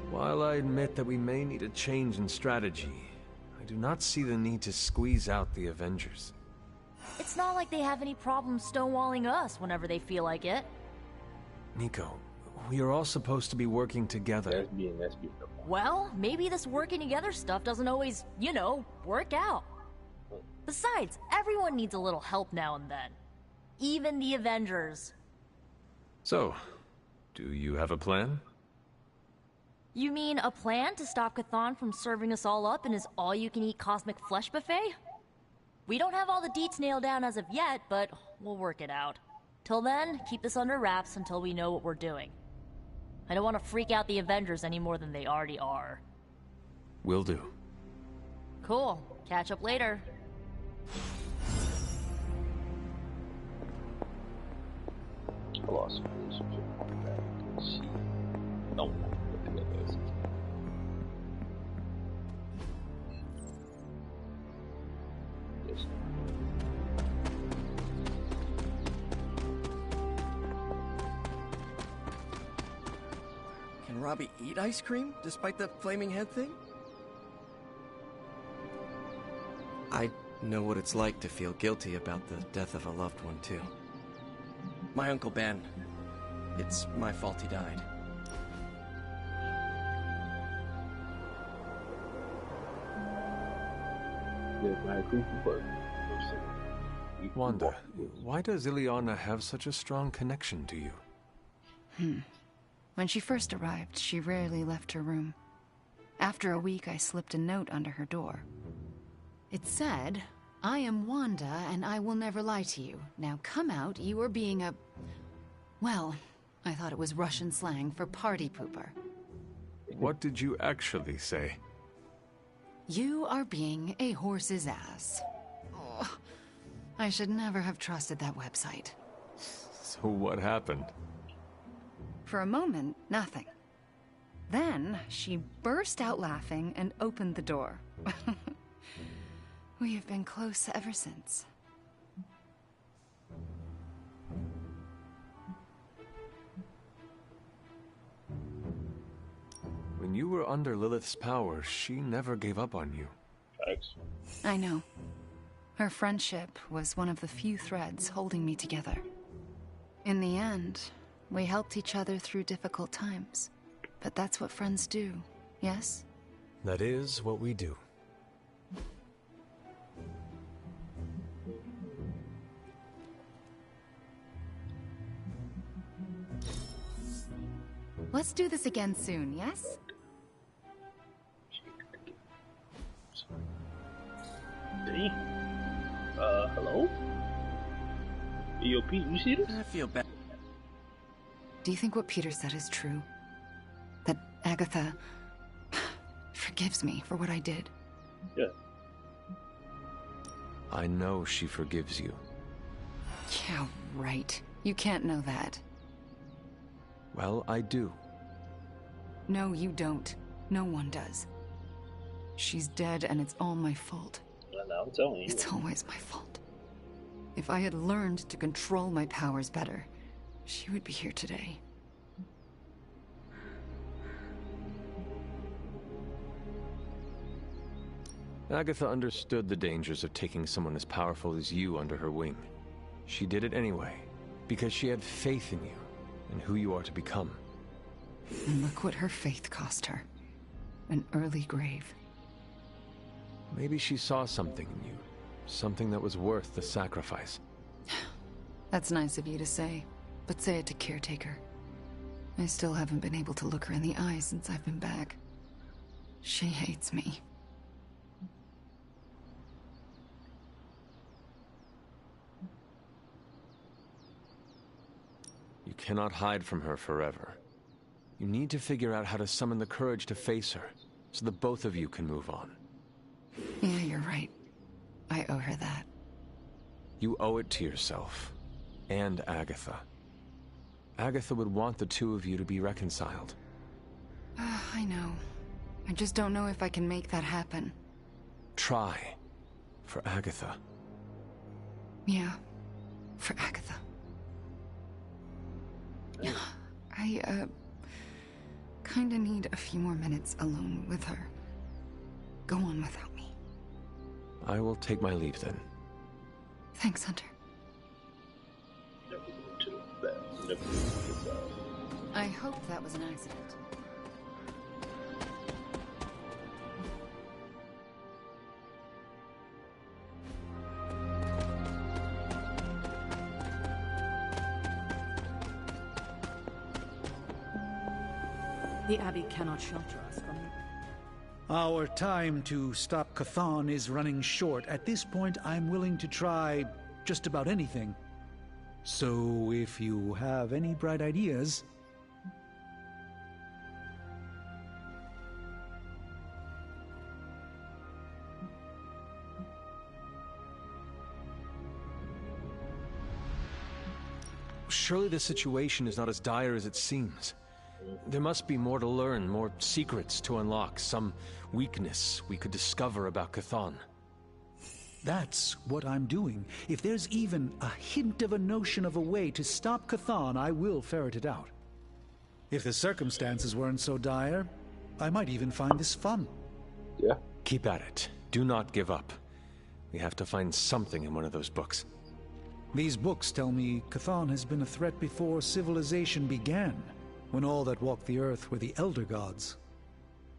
While I admit that we may need a change in strategy, I do not see the need to squeeze out the Avengers. It's not like they have any problem stonewalling us whenever they feel like it. Nico, we are all supposed to be working together. That's being Well, maybe this working together stuff doesn't always, you know, work out. Besides, everyone needs a little help now and then. Even the Avengers. So, do you have a plan? You mean a plan to stop Chthon from serving us all up in his all-you-can-eat cosmic flesh buffet? We don't have all the deets nailed down as of yet, but we'll work it out. Till then, keep this under wraps until we know what we're doing. I don't want to freak out the Avengers any more than they already are. Will do. Cool. Catch up later. I lost some relationship on that because don't look at those. Yes. Can Robbie eat ice cream despite the flaming head thing? I know what it's like to feel guilty about the death of a loved one, too. My Uncle Ben. It's my fault he died. Wanda, why does Ileana have such a strong connection to you? When she first arrived, she rarely left her room. After a week, I slipped a note under her door. It said, "I am Wanda, and I will never lie to you. Now come out, you are being a..." Well, I thought it was Russian slang for party pooper. What did you actually say? You are being a horse's ass. Oh, I should never have trusted that website. So what happened? For a moment, nothing. Then, she burst out laughing and opened the door. We have been close ever since. When you were under Lilith's power, she never gave up on you. Thanks. I know. Her friendship was one of the few threads holding me together. In the end, we helped each other through difficult times. But that's what friends do, yes? That is what we do. Let's do this again soon, yes? Hey. Hello? Yo, Pete, you see this? I feel bad. Do you think what Peter said is true? That Agatha forgives me for what I did? Yeah. I know she forgives you. Yeah, right. You can't know that. Well, I do. No, you don't. No one does. She's dead, and it's all my fault. Well, I'm telling you. It's always my fault. If I had learned to control my powers better, she would be here today. Agatha understood the dangers of taking someone as powerful as you under her wing. She did it anyway, because she had faith in you and who you are to become. And look what her faith cost her. An early grave. Maybe she saw something in you. Something that was worth the sacrifice. That's nice of you to say, but say it to Caretaker. I still haven't been able to look her in the eye since I've been back. She hates me. You cannot hide from her forever. You need to figure out how to summon the courage to face her, so that both of you can move on. Yeah, you're right. I owe her that. You owe it to yourself. And Agatha. Agatha would want the two of you to be reconciled. I know. I just don't know if I can make that happen. Try. For Agatha. Yeah. For Agatha. I, kinda need a few more minutes alone with her. Go on without me. I will take my leave then. Thanks, Hunter. I hope that was an accident. The Abbey cannot shelter us from it. Our time to stop Chthon is running short. At this point, I'm willing to try just about anything. So, if you have any bright ideas... Surely the situation is not as dire as it seems. There must be more to learn, more secrets to unlock, some weakness we could discover about Chthon. That's what I'm doing. If there's even a hint of a notion of a way to stop Chthon, I will ferret it out. If the circumstances weren't so dire, I might even find this fun. Yeah. Keep at it. Do not give up. We have to find something in one of those books. These books tell me Chthon has been a threat before civilization began, when all that walked the earth were the Elder Gods.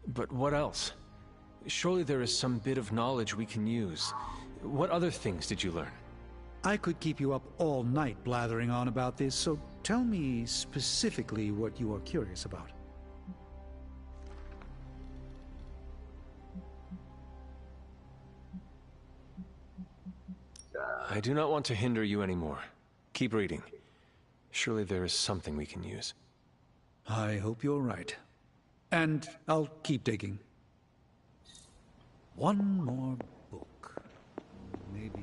But what else? Surely there is some bit of knowledge we can use. What other things did you learn? I could keep you up all night blathering on about this, so tell me specifically what you are curious about. I do not want to hinder you anymore. Keep reading. Surely there is something we can use. I hope you're right. And I'll keep digging. One more book. Maybe...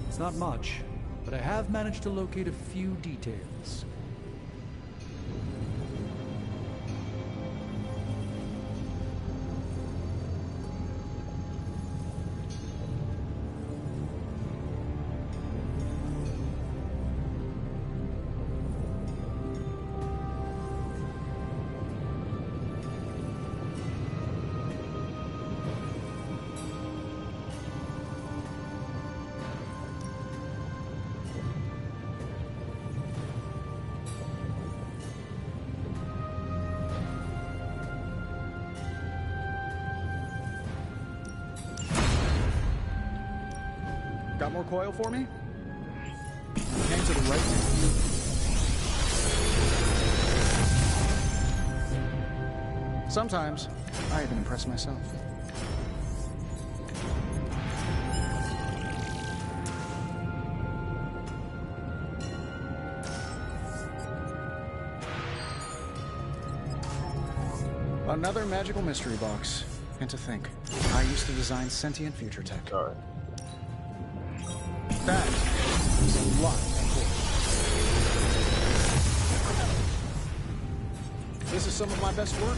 It's not much, but I have managed to locate a few details. more coil for me? Came to the right man. Sometimes, I even impress myself. Another magical mystery box. And to think, I used to design sentient future tech. Alright. That is a lot of cool. This is some of my best work.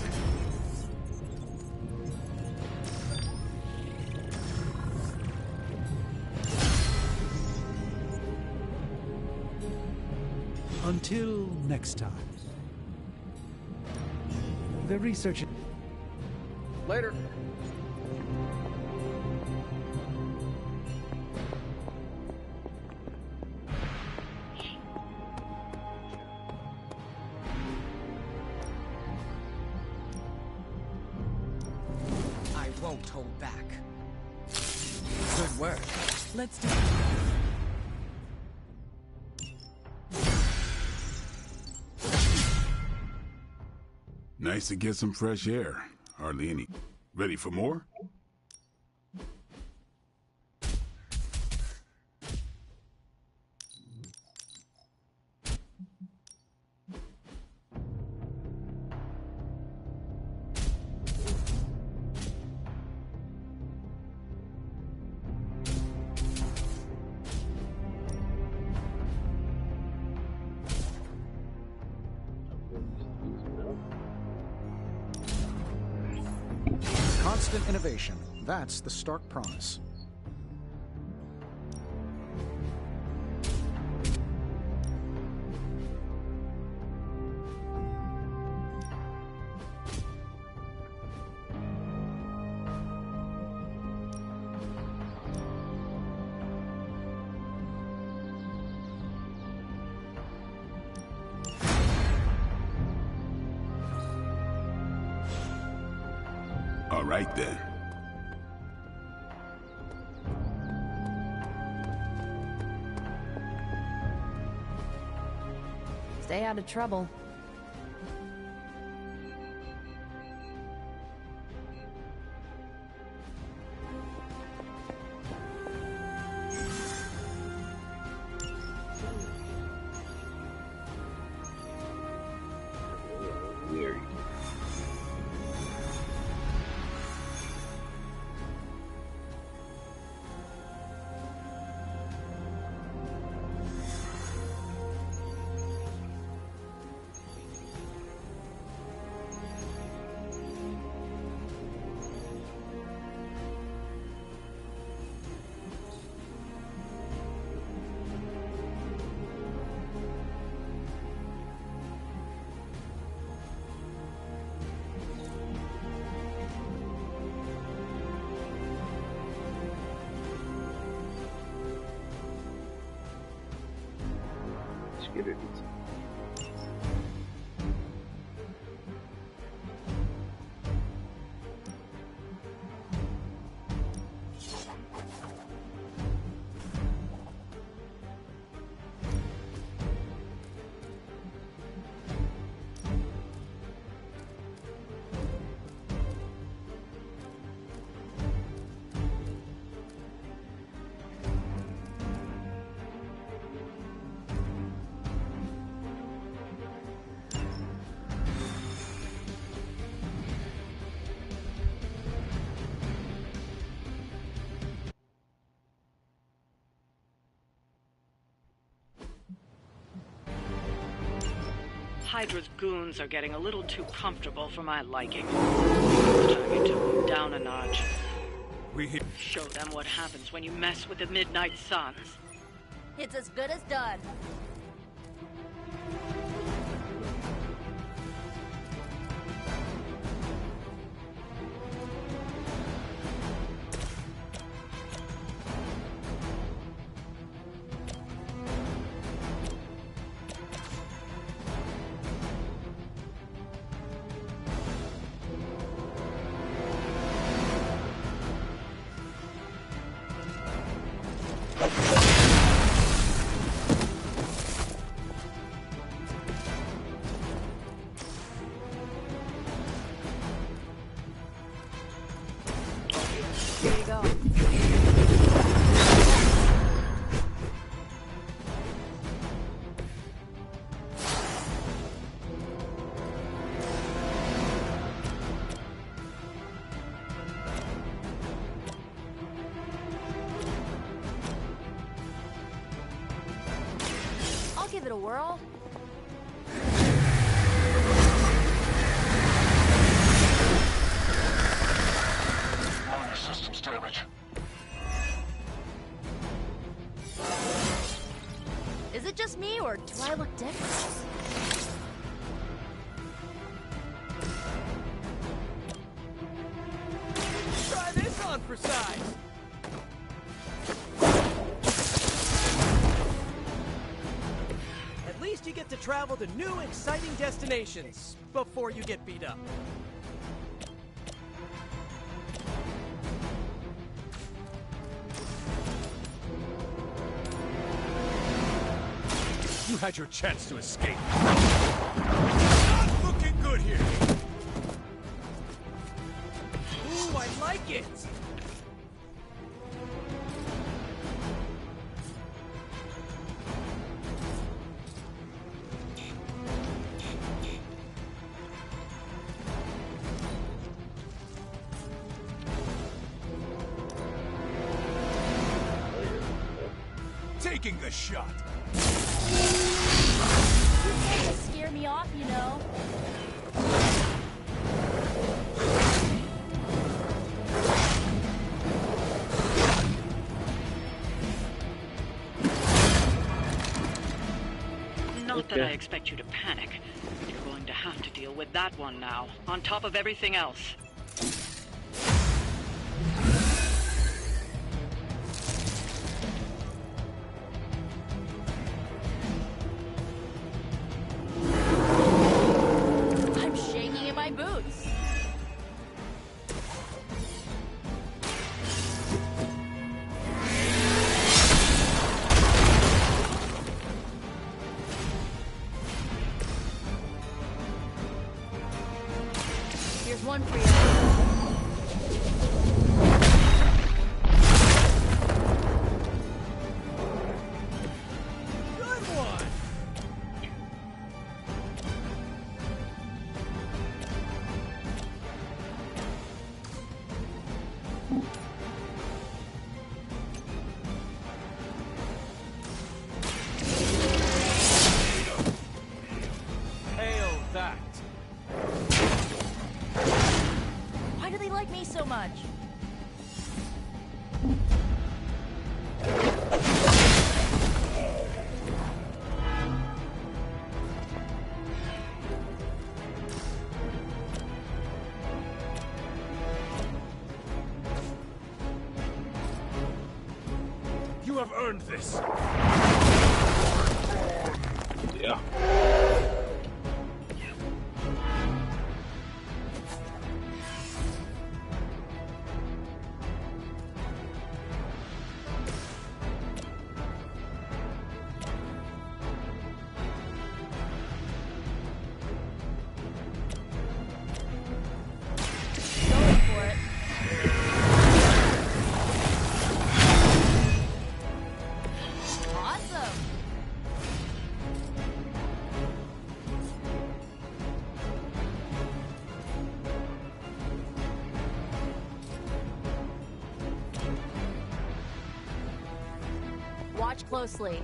Until next time. The research... Later. I won't hold back. Good work. Let's do Nice to get some fresh air. Hardly any. Ready for more? Constant innovation. That's the stark promise. All right then. Stay out of trouble. Weird. Get it. Hydra's goons are getting a little too comfortable for my liking. It's time you took them down a notch. Show them what happens when you mess with the Midnight Suns. It's as good as done. give it a whirl. Minor systems damage. Is it just me, or do I look different? Try this on for size. At least you get to travel to new, exciting destinations before you get beat up. You had your chance to escape. Not looking good here. Ooh, I like it. Taking the shot. You tend to scare me off, you know. Not that I expect you to panic. You're going to have to deal with that one now, on top of everything else. I'm shaking in my boots. Here's one for you. Good one. Hail that. Why do they like me so much? You have earned this. Yeah. Going for it. Awesome. Watch closely.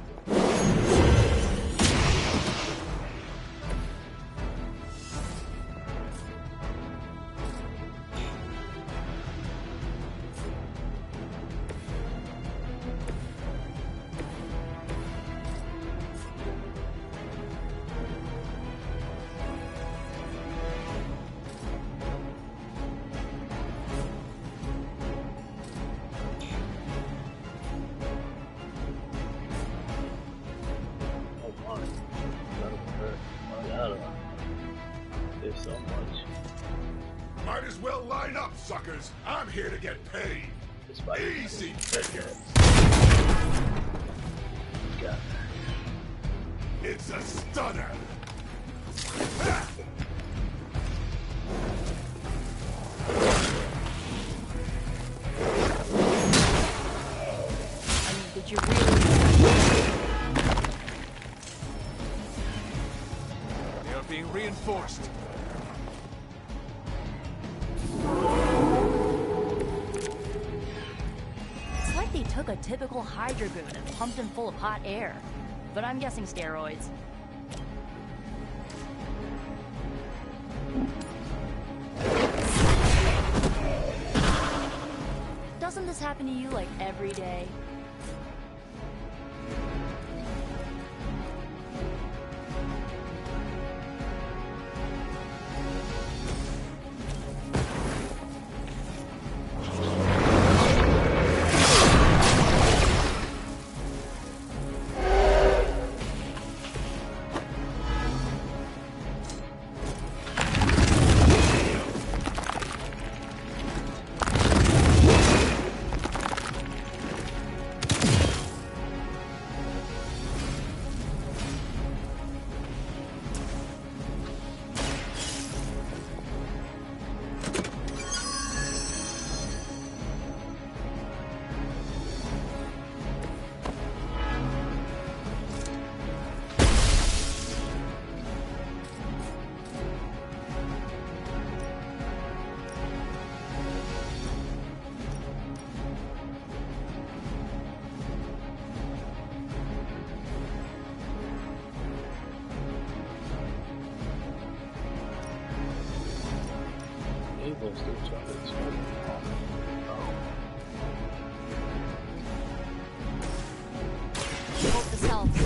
There's so much. Might as well line up, suckers. I'm here to get paid. Easy pickings. It's a stunner. I mean, did you really? They are being reinforced. It's like they took a typical Hydra goon and pumped him full of hot air. but I'm guessing steroids. Doesn't this happen to you like every day? Hope this helps.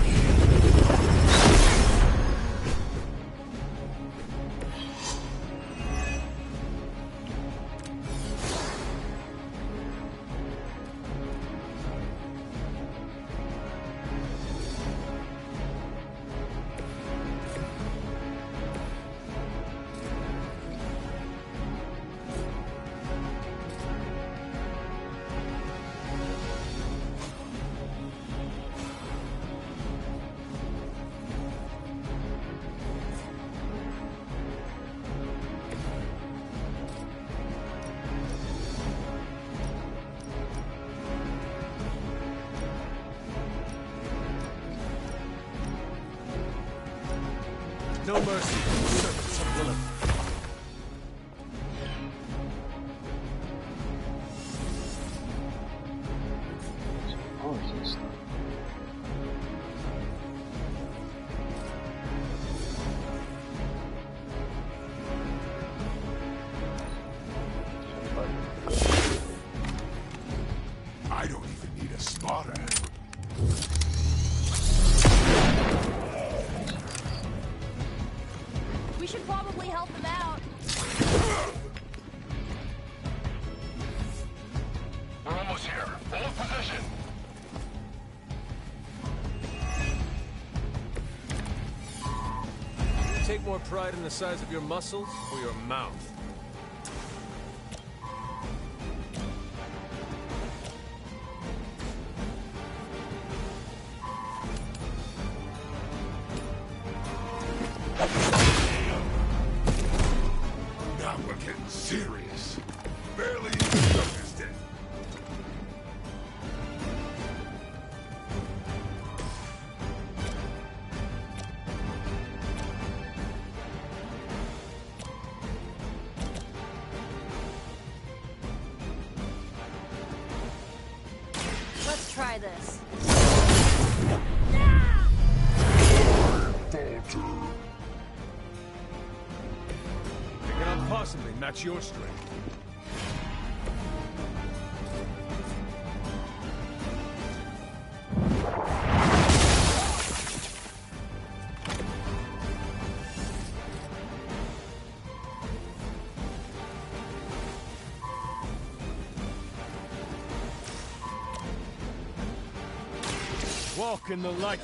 No mercy, servants of Lilith. I don't even need a spotter. We should probably help them out. We're almost here. Hold position. You take more pride in the size of your muscles or your mouth? Now we're getting serious. Barely even noticed it. Let's try this. They cannot possibly match your strength. Walk in the light.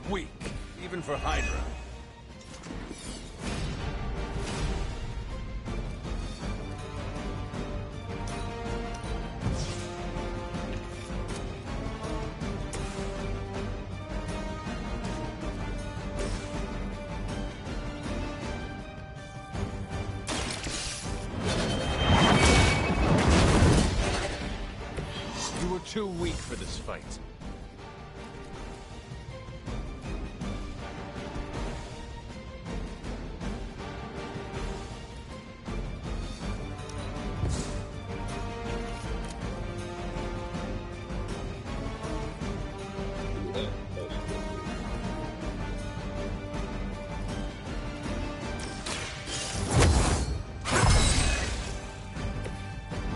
Weak, even for Hydra. too weak for this fight.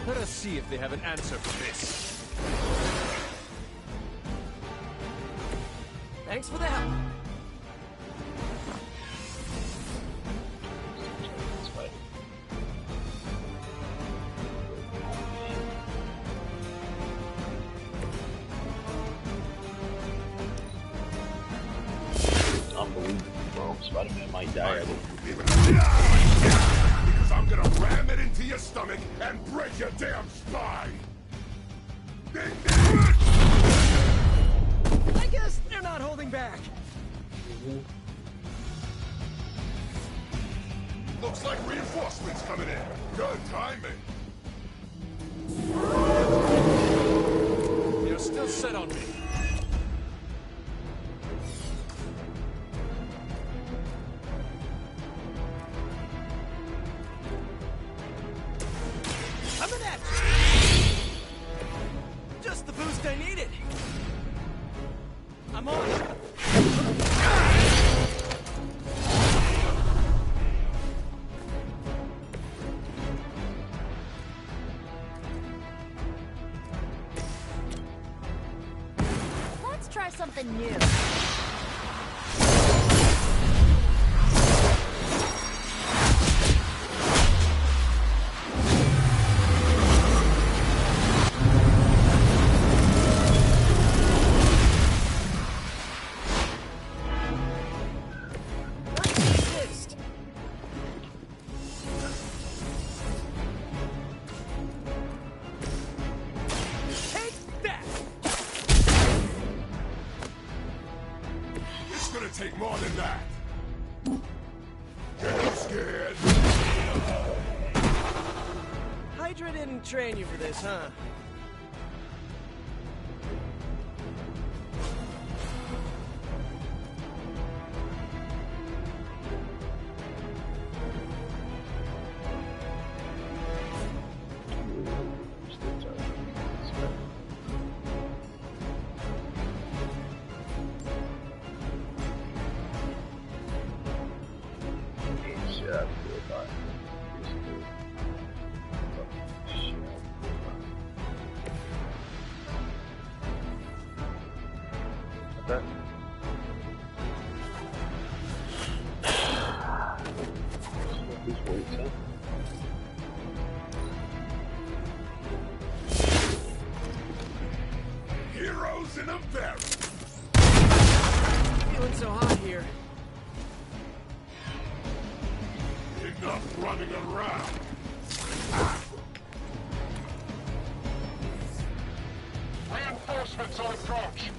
Let us see if they have an answer for this. Thanks for the help. Unbelievable, bro. Spider-Man might die at it. Because I'm gonna ram it into your stomach and break your damn spine! I guess they're not holding back. Looks like reinforcements coming in. Good timing. You're still set on me. Coming at you. Just the boost I needed. I'm on it. Let's try something new. Take more than that. Get scared. Hydra didn't train you for this, huh? Heroes in a barrel. Feeling so hot here. Enough running around. Reinforcements on approach.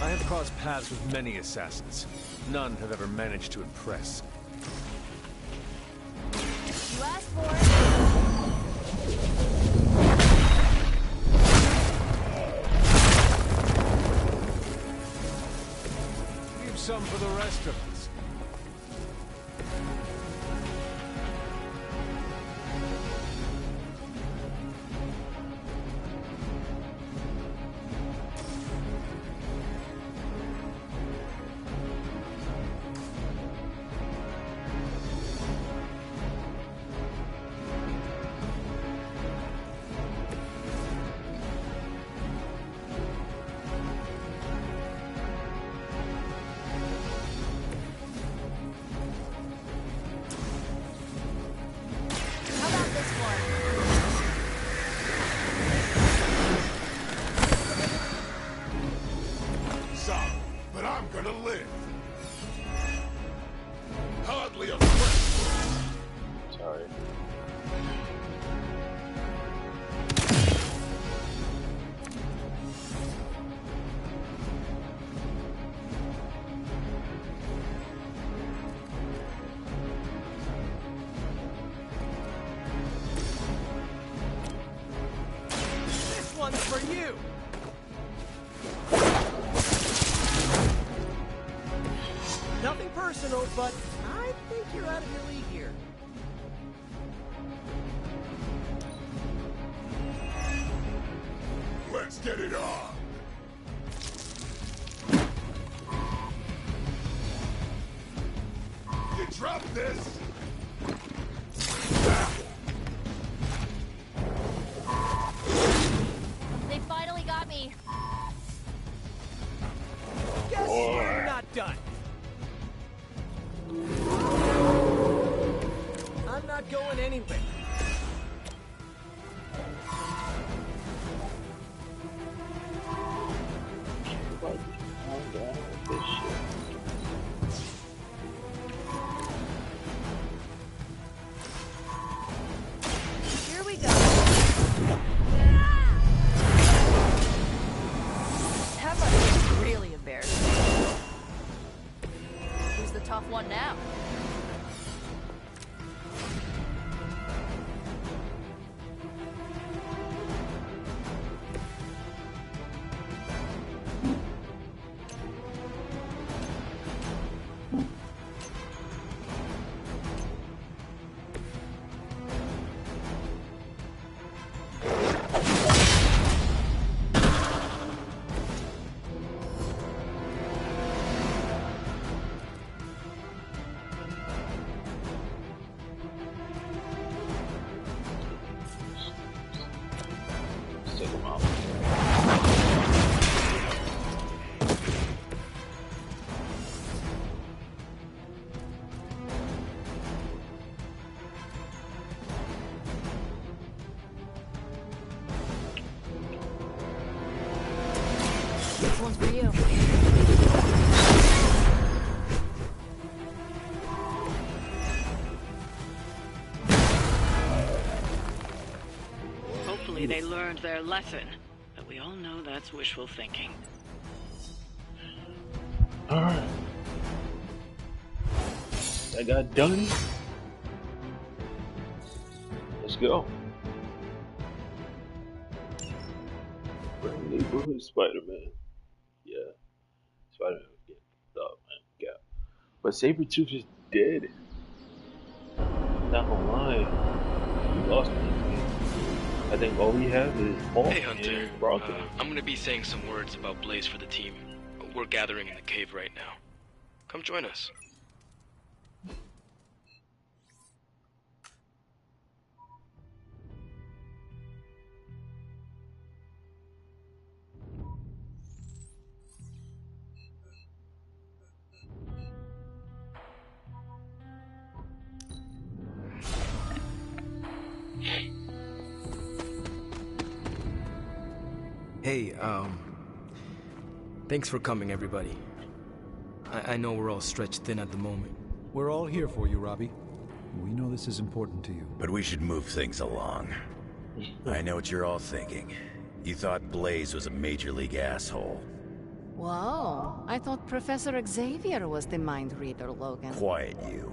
I have crossed paths with many assassins. None have ever managed to impress. You asked for it. Leave some for the rest of us. you! Nothing personal, but I think you're out of your league here. Let's get it on! You drop this! They finally got me. Guess you're not done. I'm not going anywhere. Here we go. That must be really embarrassing. Who's the tough one now? This one's for you. Hopefully they learned their lesson, but we all know that's wishful thinking. Alright. That got done. Let's go. Neighborhood Spider-Man. Yeah. Spider-Man was getting fucked up, man. Yeah. But Sabretooth is dead. Not gonna lie. We lost him. I think all we have is Paul Hey Hunter, and Brockton. I'm gonna be saying some words about Blaze for the team. We're gathering in the cave right now. Come join us. Hey, thanks for coming, everybody. I know we're all stretched thin at the moment. We're all here for you, Robbie. We know this is important to you. But we should move things along. I know what you're all thinking. You thought Blaze was a major league asshole. Whoa, I thought Professor Xavier was the mind reader, Logan. Quiet, you.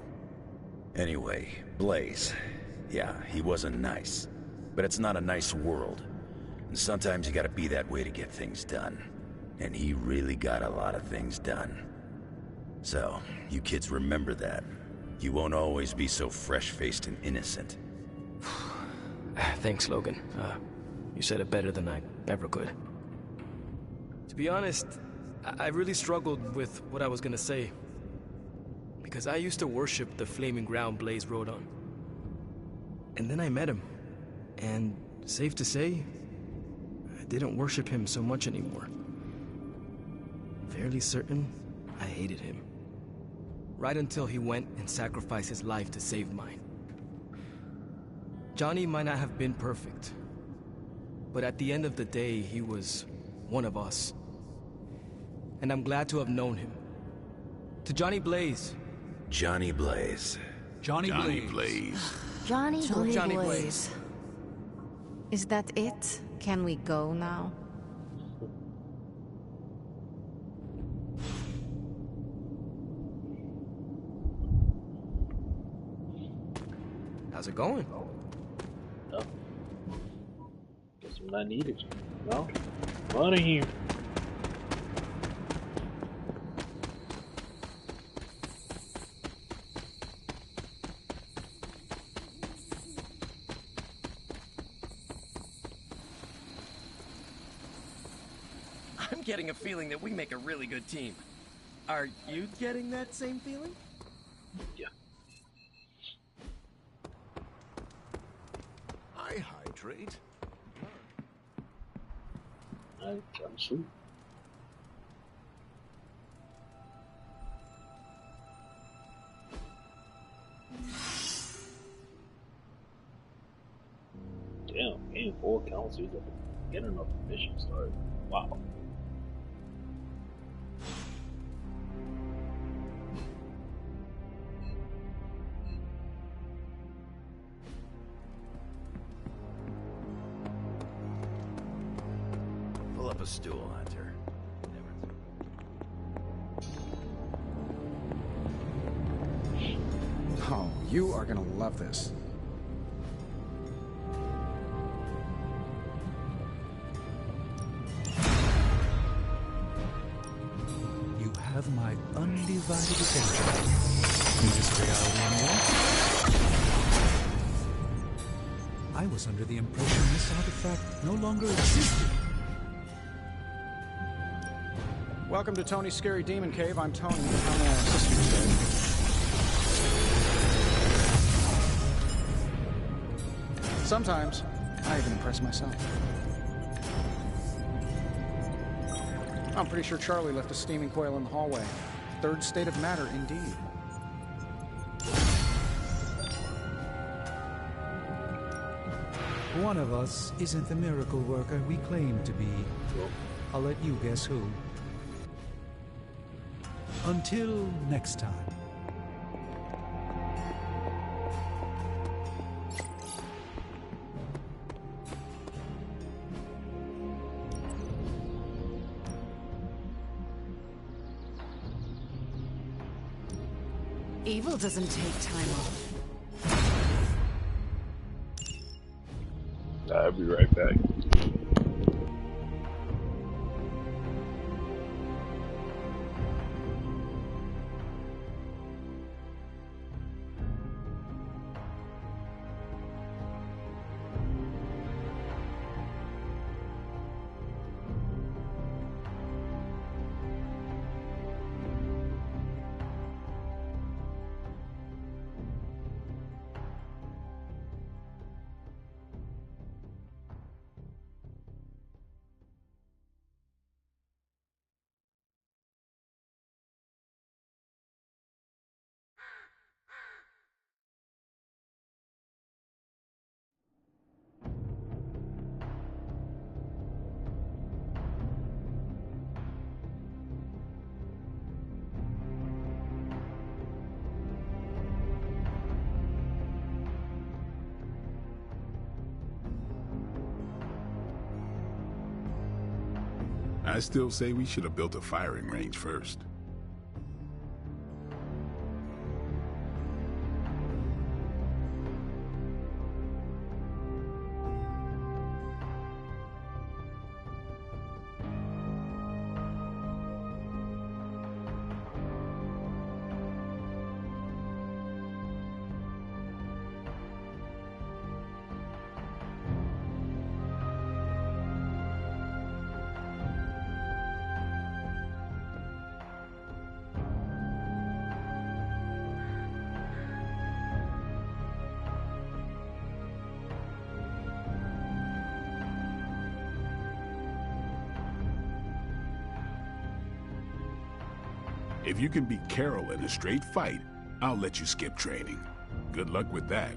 Anyway, Blaze. Yeah, he wasn't nice. But it's not a nice world. And sometimes you gotta be that way to get things done. And he really got a lot of things done. So, you kids remember that. You won't always be so fresh-faced and innocent. Thanks, Logan. You said it better than I ever could. To be honest, I really struggled with what I was gonna say. Because I used to worship the flaming ground Blaze rode on. And then I met him. And safe to say, I didn't worship him so much anymore. Fairly certain I hated him. Right until he went and sacrificed his life to save mine. Johnny might not have been perfect, but at the end of the day, he was one of us. And I'm glad to have known him. To Johnny Blaze. Johnny Blaze. Johnny Blaze. Johnny Johnny Blaze. Blaze. Is that it? Can we go now? How's it going? Oh. Guess That's when I needed you. No? Come out of here. I'm getting a feeling that we make a really good team. Are you getting that same feeling? Yeah. I hydrate. I'm sweet. Damn, game 4 counts at the beginning of the mission started. Wow. Pull up a stool, Hunter. Oh, you are gonna love this. You have my undivided attention. In this reality, anyway. I was under the impression this artifact no longer existed. Welcome to Tony's Scary Demon Cave. I'm Tony. How may I assist you today? Sometimes, I even impress myself. I'm pretty sure Charlie left a steaming coil in the hallway. Third state of matter, indeed. One of us isn't the miracle worker we claim to be. I'll let you guess who. Until next time. Evil doesn't take time off. I'll be right back. I still say we should have built a firing range first. If you can beat Carol in a straight fight, I'll let you skip training. Good luck with that.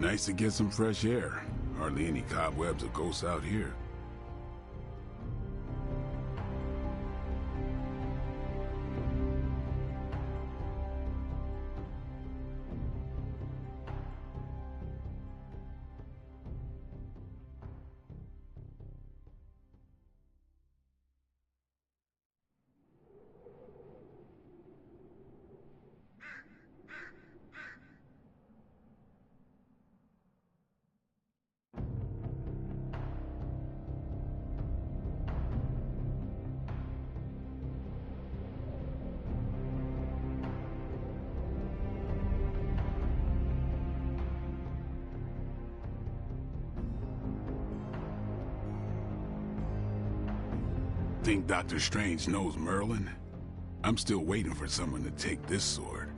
Nice to get some fresh air. Hardly any cobwebs or ghosts out here. Think Dr. Strange knows Merlin? I'm still waiting for someone to take this sword.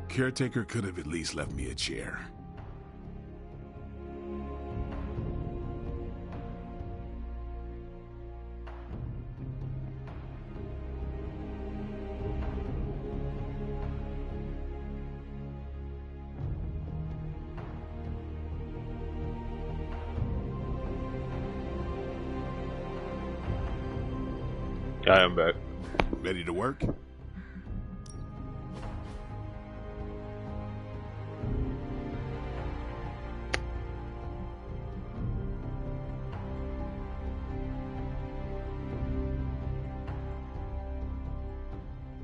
Caretaker could have at least left me a chair. I am back. Ready to work?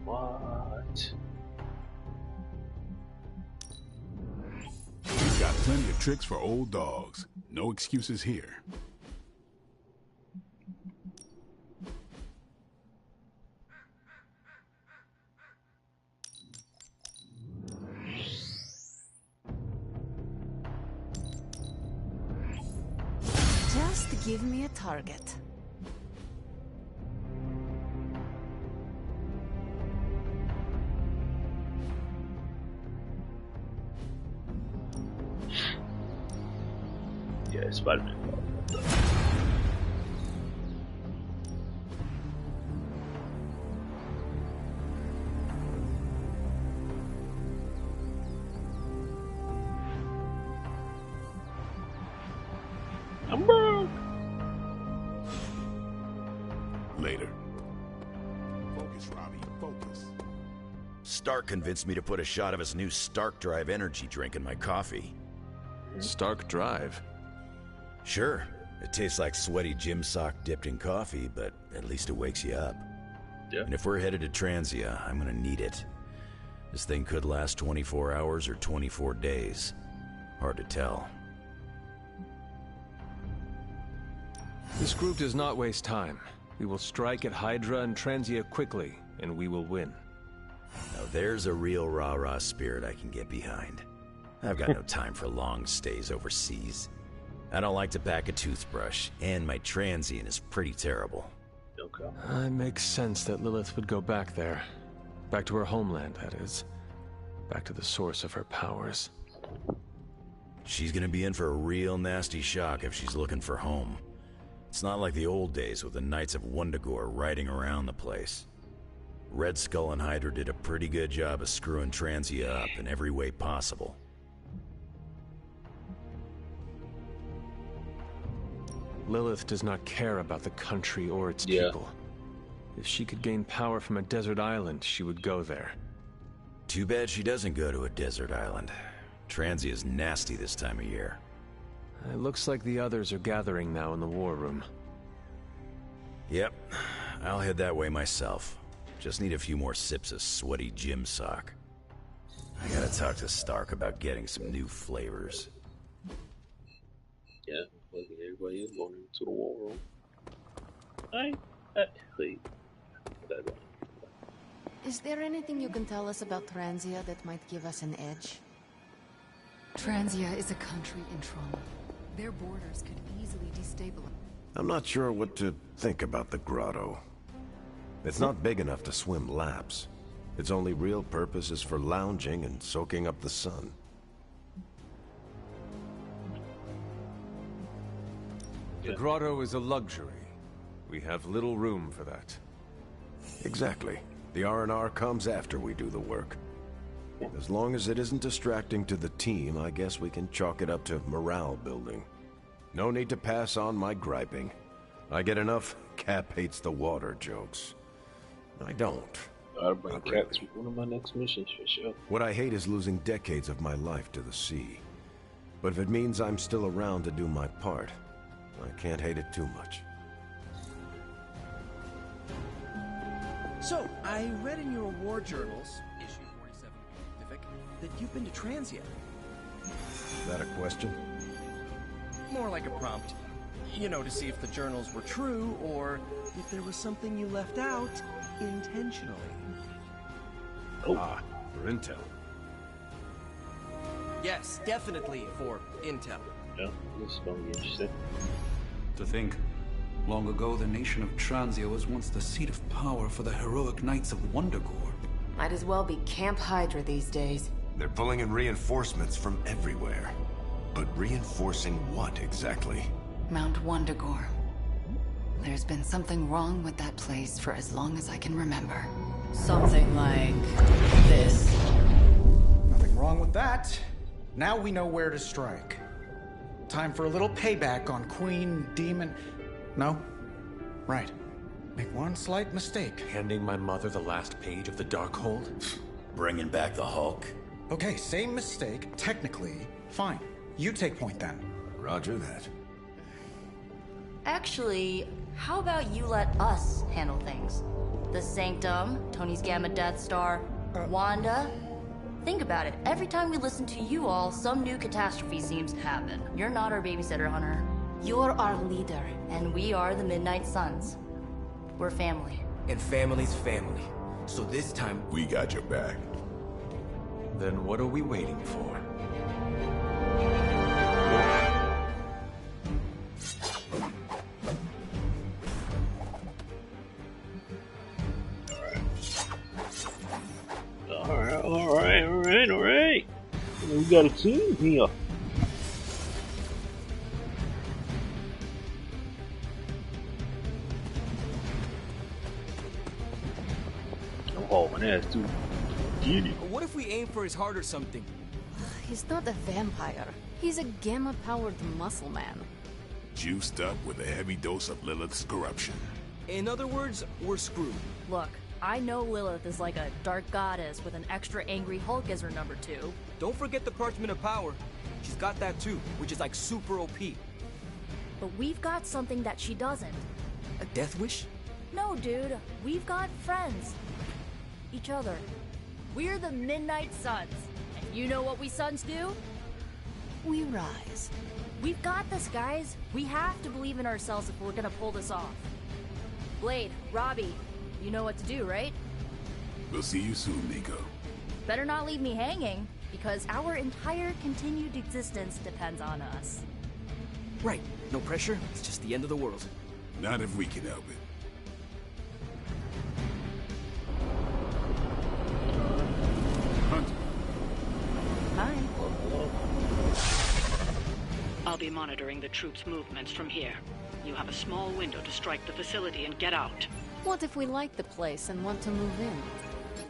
What? We've got plenty of tricks for old dogs. No excuses here. Just give me a target. Yeah, Spider-Man. I'm broke. Later. Focus, Robbie, focus. Stark convinced me to put a shot of his new Stark Drive energy drink in my coffee. Stark Drive? Sure. It tastes like sweaty gym sock dipped in coffee, but at least it wakes you up. Yeah. And if we're headed to Transia, I'm gonna need it. This thing could last 24 hours or 24 days. Hard to tell. This group does not waste time. We will strike at Hydra and Transia quickly, and we will win. Now there's a real rah-rah spirit I can get behind. I've got no time for long stays overseas. I don't like to pack a toothbrush, and my transient is pretty terrible. Okay. It makes sense that Lilith would go back there. Back to her homeland, that is. Back to the source of her powers. She's gonna be in for a real nasty shock if she's looking for home. It's not like the old days with the Knights of Wundagore riding around the place. Red Skull and Hydra did a pretty good job of screwing Transia up in every way possible. Lilith does not care about the country or its people. If she could gain power from a desert island, she would go there. Too bad she doesn't go to a desert island. Transia's nasty this time of year. It looks like the others are gathering now in the war room. Yep, I'll head that way myself. Just need a few more sips of sweaty gym sock. I gotta talk to Stark about getting some new flavors. Yeah, everybody is going into the war room. Wait. Is there anything you can tell us about Transia that might give us an edge? Transia is a country in trauma. Their borders could easily destabilize. I'm not sure what to think about the grotto. It's not big enough to swim laps. Its only real purpose is for lounging and soaking up the sun. The grotto is a luxury. We have little room for that. Exactly. The R&R comes after we do the work. As long as it isn't distracting to the team, I guess we can chalk it up to morale building. No need to pass on my griping. I get enough Cap hates the water jokes. I don't. I'll bring Cap to one of my next missions for sure. What I hate is losing decades of my life to the sea. But if it means I'm still around to do my part, I can't hate it too much. So, I read in your war journals, issue 47 Pacific, that you've been to Transia. Is that a question? More like a prompt. You know, to see if the journals were true, or if there was something you left out intentionally. Oh. Ah, for intel. Yes, definitely for intel. Yeah, this is going to be interesting. To think, long ago the nation of Transia was once the seat of power for the heroic knights of Wundagore. Might as well be Camp Hydra these days. They're pulling in reinforcements from everywhere. But reinforcing what exactly? Mount Wundagore. There's been something wrong with that place for as long as I can remember. Something like this. Nothing wrong with that. Now we know where to strike. Time for a little payback on Queen Demon... No? Right. Make one slight mistake. Handing my mother the last page of the Darkhold? Bringing back the Hulk? Okay, same mistake. Technically, fine. You take point then. Roger that. Actually, how about you let us handle things? The Sanctum, Tony's Gamma Death Star, Wanda. Think about it. Every time we listen to you all, some new catastrophe seems to happen. You're not our babysitter, Hunter. You're our leader. And we are the Midnight Suns. We're family. And family's family. So this time... we got your back. Then what are we waiting for? Alright. We got a team here. I'm hauling ass too. Get it. What if we aim for his heart or something? He's not a vampire. He's a gamma-powered muscle man. Juiced up with a heavy dose of Lilith's corruption. In other words, we're screwed. Look, I know Lilith is like a dark goddess with an extra angry Hulk as her number 2. Don't forget the Parchment of Power. She's got that too, which is like super OP. But we've got something that she doesn't. A death wish? No, dude. We've got friends. Each other. We're the Midnight Suns. And you know what we Suns do? We rise. We've got this, guys. We have to believe in ourselves if we're gonna pull this off. Blade, Robbie, you know what to do, right? We'll see you soon, Nico. Better not leave me hanging, because our entire continued existence depends on us. Right. No pressure. It's just the end of the world. Not if we can help it. Hunter. Hi. I'll be monitoring the troops' movements from here. You have a small window to strike the facility and get out. What if we like the place and want to move in?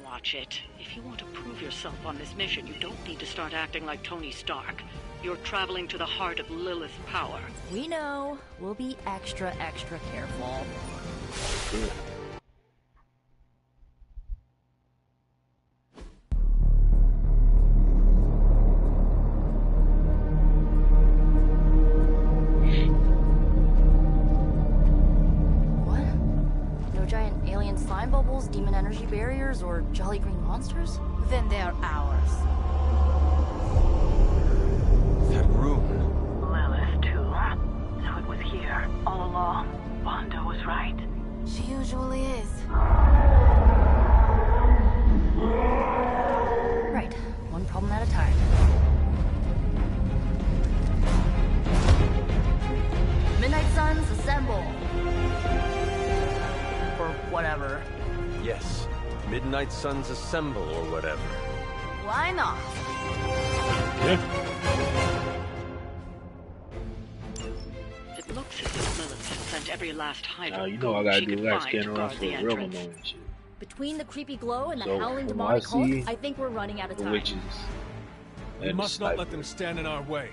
Watch it. If you want to prove yourself on this mission, you don't need to start acting like Tony Stark. You're traveling to the heart of Lilith's power. We know. We'll be extra careful. energy barriers or jolly green monsters? Then they're ours. That room. Lilith, too. So it was here, all along. Wanda was right. She usually is. Right, one problem at a time. Midnight Suns, assemble! Or whatever. Yes. Midnight Suns assemble or whatever. Why not? It looks as if Lilith has sent every last Hydra you know I gotta she do could that, find scan to around guard for the real entrance. annoying shit. Between the creepy glow and the So, howling from what demonic I see, hulk, I think we're running out of The time. witches. We and must not let sniper. them stand in our way.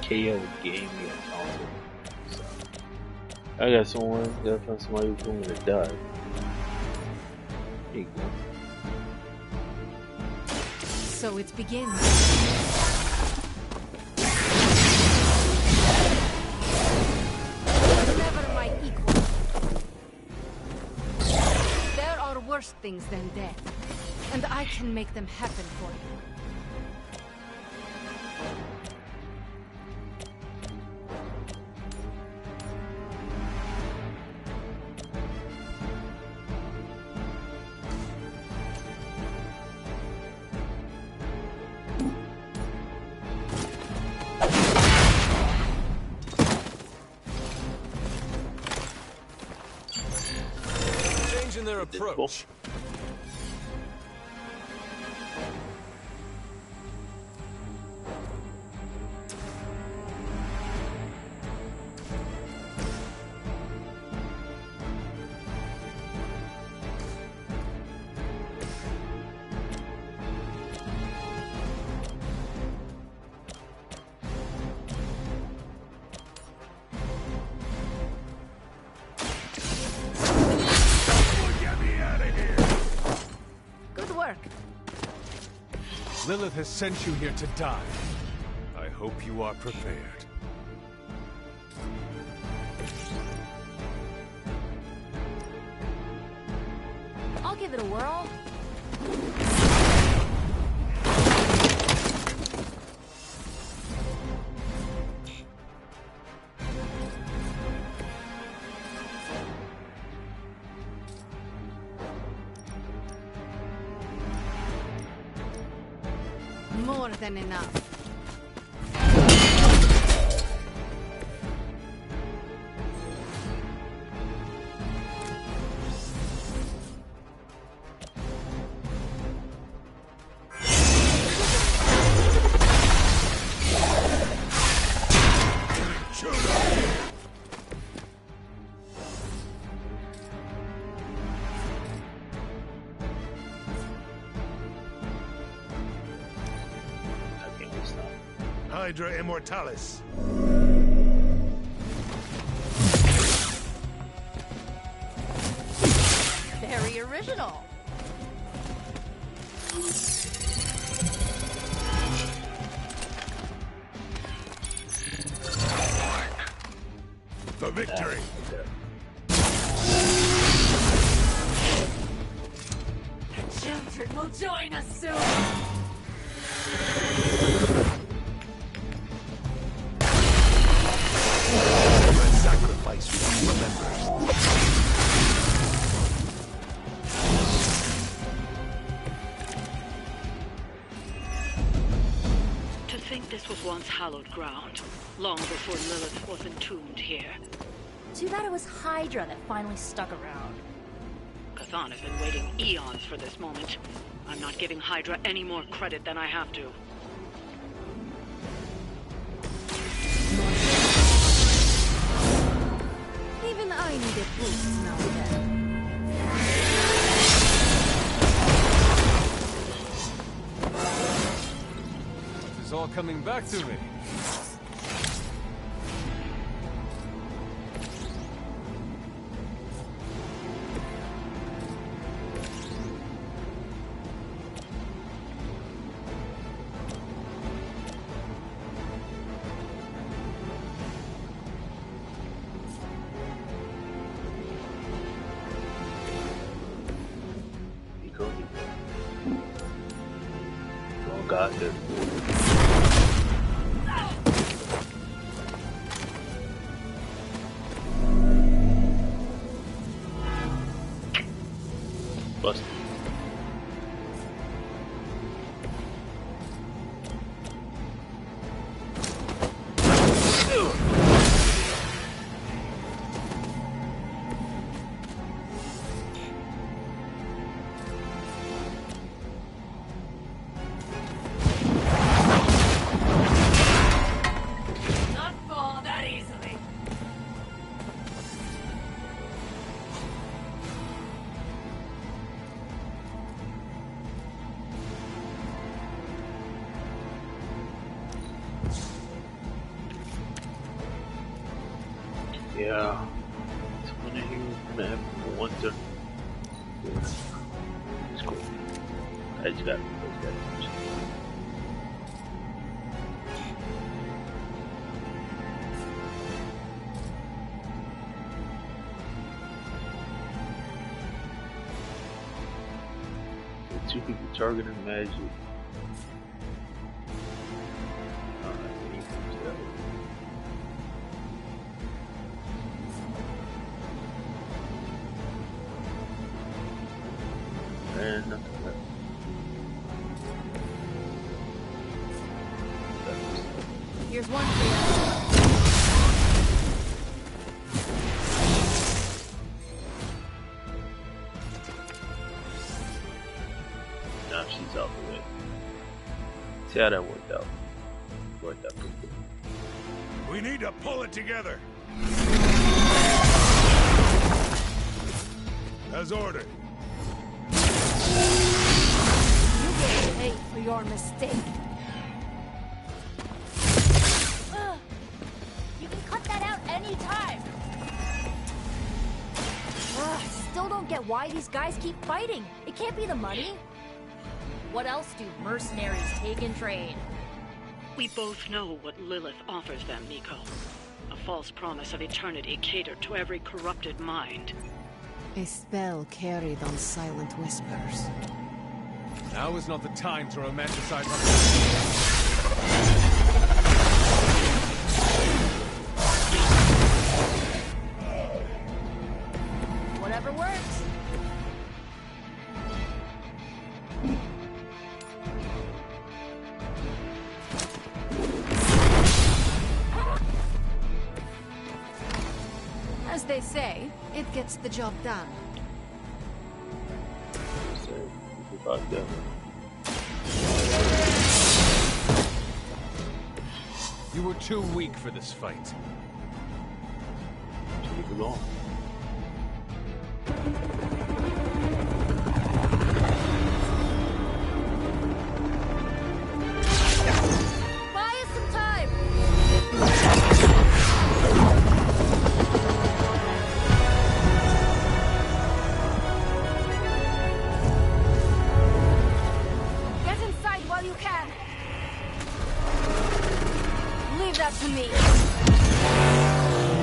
KO gave me a combo. So, I got someone, gotta find somebody who's going to die. There you go. So it begins. Never my equal. There are worse things than death, and I can make them happen for you. Changing their approach. Good work. Lilith has sent you here to die. I hope you are prepared. I'll give it a whirl. More than enough. Hydra Immortalis. Very original. For victory. The children will join us soon. Sacrifice will be remembered. To think this was once hallowed ground, long before Lilith was entombed here. Too bad it was Hydra that finally stuck around. Cause Lilith-on has been waiting eons for this moment. I'm not giving Hydra any more credit than I have to. Even I need a boost now and then. It's all coming back to me. Got it. Busted. Yeah, it's one of you map want to. It's cool. I just got those guys. Two people targeting magic. And nothing left. Here's one for you. Now she's out the way. See how that worked out. Worked out pretty good. We need to pull it together. As ordered. You get paid for your mistake. You can cut that out anytime. Still don't get why these guys keep fighting. It can't be the money. What else do mercenaries take in trade? We both know what Lilith offers them, Nico. A false promise of eternity catered to every corrupted mind. A spell carried on silent whispers. Now is not the time to romanticize Whatever works. As they say, it gets the job done. You were too weak for this fight. Leave it alone. Buy us some time. Get inside while you can. Leave that to me.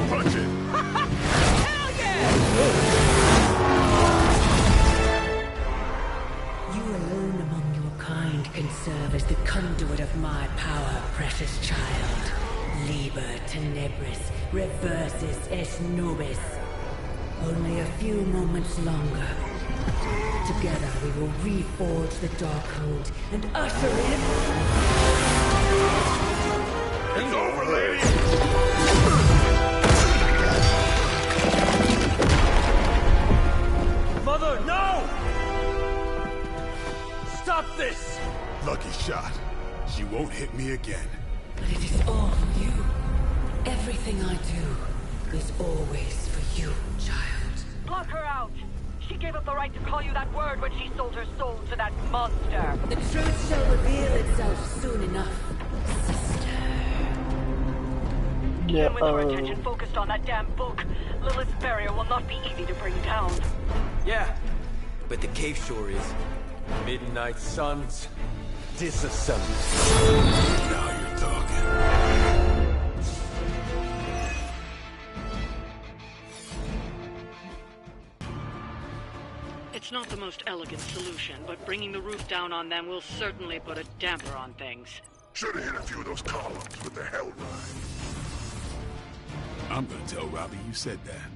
Punch it! Hell yeah! You alone among your kind can serve as the conduit of my power, precious child. Liber tenebris, reversus est nobis. Only a few moments longer. Together we will reforge the Darkhold and usher in... It's over, lady! Mother! Mother, no! Stop this! Lucky shot. She won't hit me again. But it is all for you. Everything I do is always for you, child. Block her out! She gave up the right to call you that word when she sold her soul to that monster. The truth shall reveal itself soon enough, sister. Even with her attention focused on that damn book, Lilith's barrier will not be easy to bring down. Yeah, but the cave sure is. Midnight suns, disassemble. Now you're talking. It's not the most elegant solution, but bringing the roof down on them will certainly put a damper on things. Should have hit a few of those columns with the hell ride. I'm gonna tell Robbie you said that.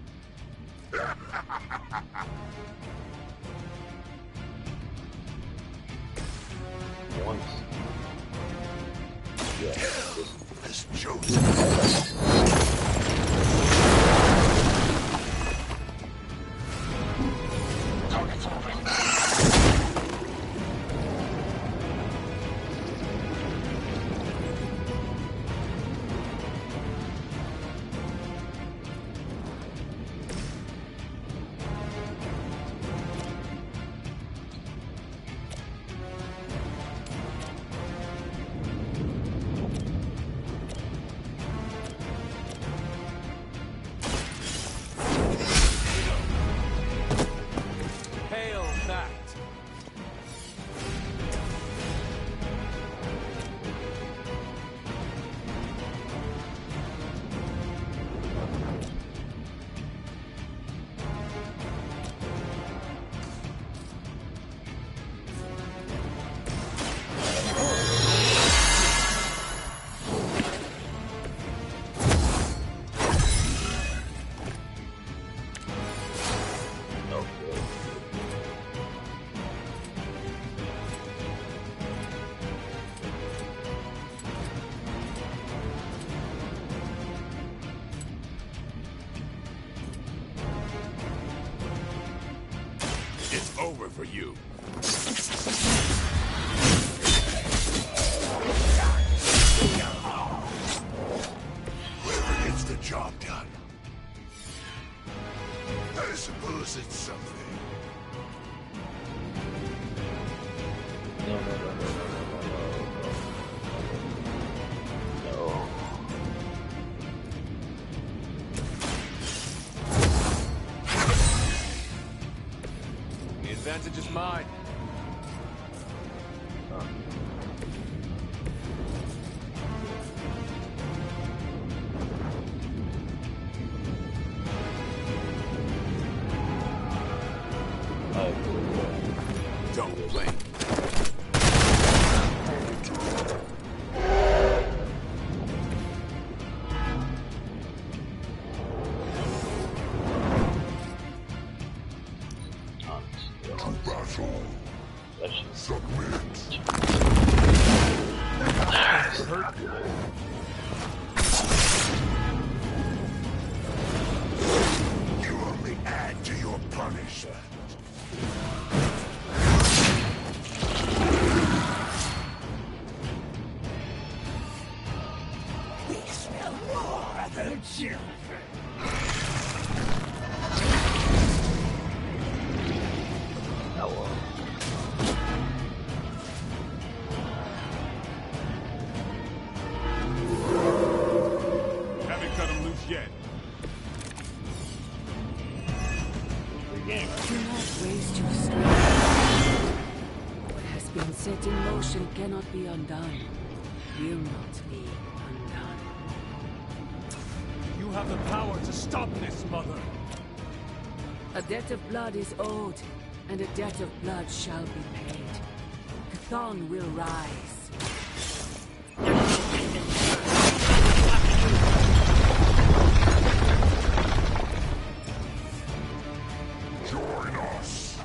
Once. Yeah. This chosen. Hail that! It's over for you. Whoever gets the job done. I suppose it's something. No. The advantage is mine. Don't blink. To battle. Submit. You only add to your punishment. We smell more than children. Haven't cut him loose yet. Do not waste your strength. What has been set in motion cannot be undone. Will not be undone. You have the power to stop this, Mother. A debt of blood is owed, and a debt of blood shall be paid. Chthon will rise. Join us.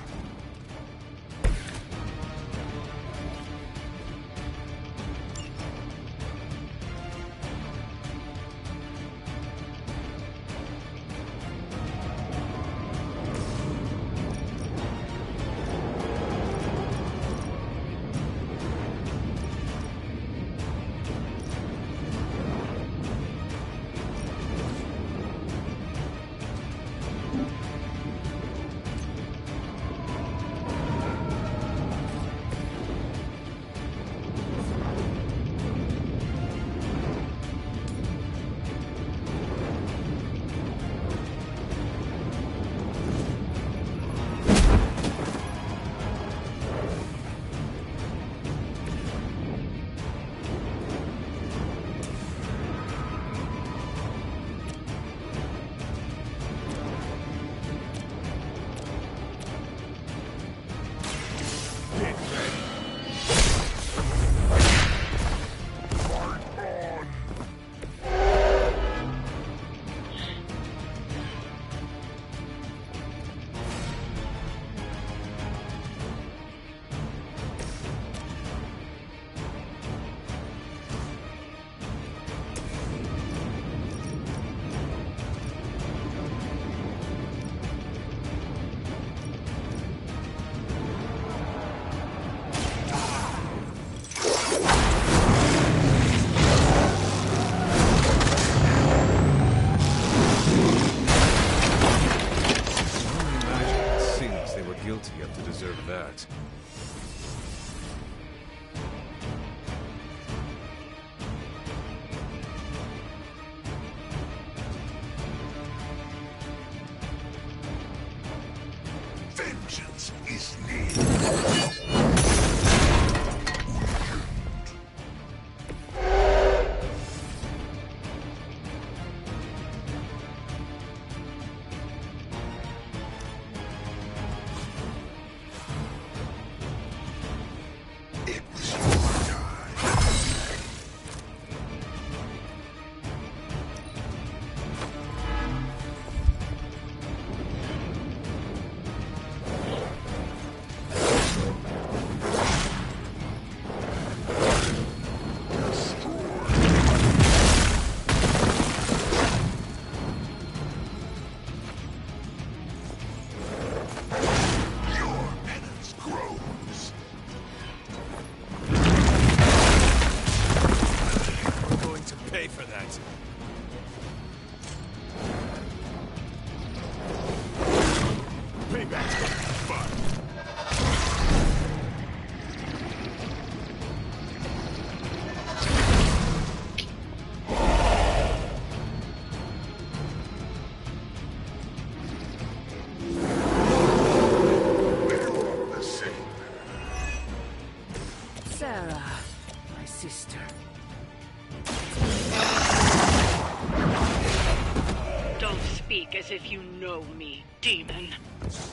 As if you know me, demon.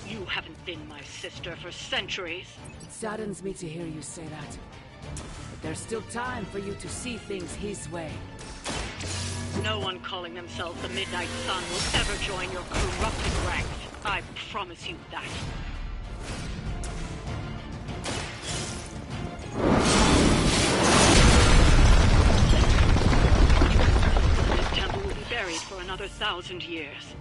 You haven't been my sister for centuries. It saddens me to hear you say that. But there's still time for you to see things his way. No one calling themselves the Midnight Sun will ever join your corrupted ranks. I promise you that. This temple will be buried for another 1,000 years.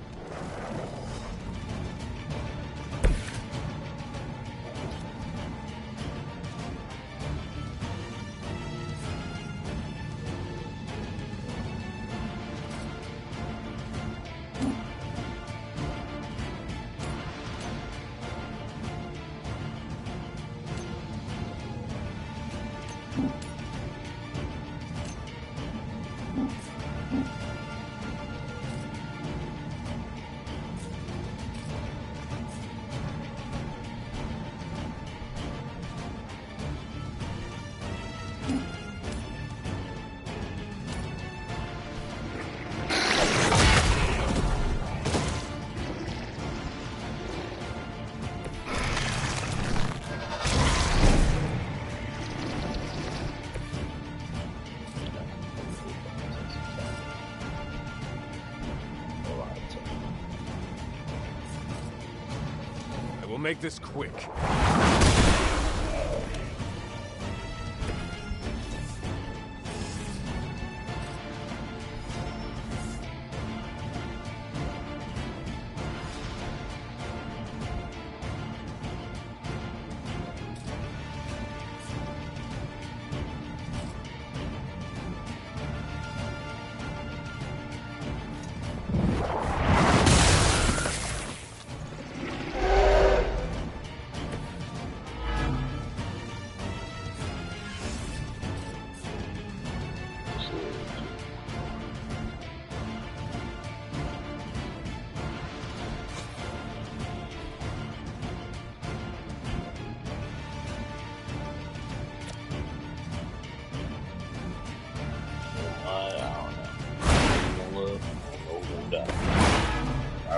Make this quick.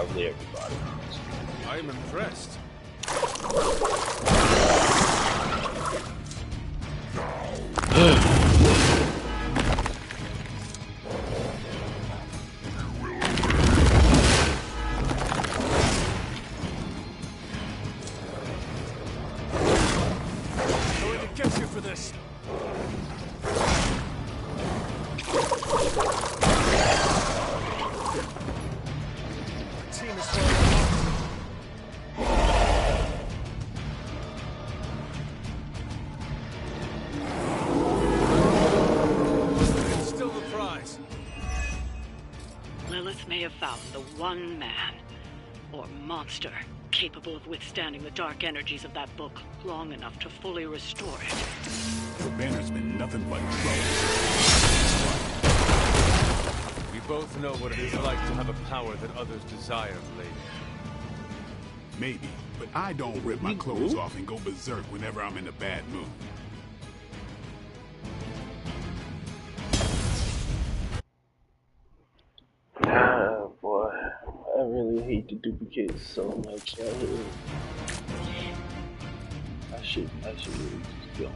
Probably everybody. I am impressed. Going to get you for this. The one man, or monster, capable of withstanding the dark energies of that book long enough to fully restore it. The banner's been nothing but trouble. We both know what it is like to have a power that others desire, Blade. Maybe, but I don't rip my clothes off and go berserk whenever I'm in a bad mood. Ah, boy, I really hate to duplicate so much. I should really just go.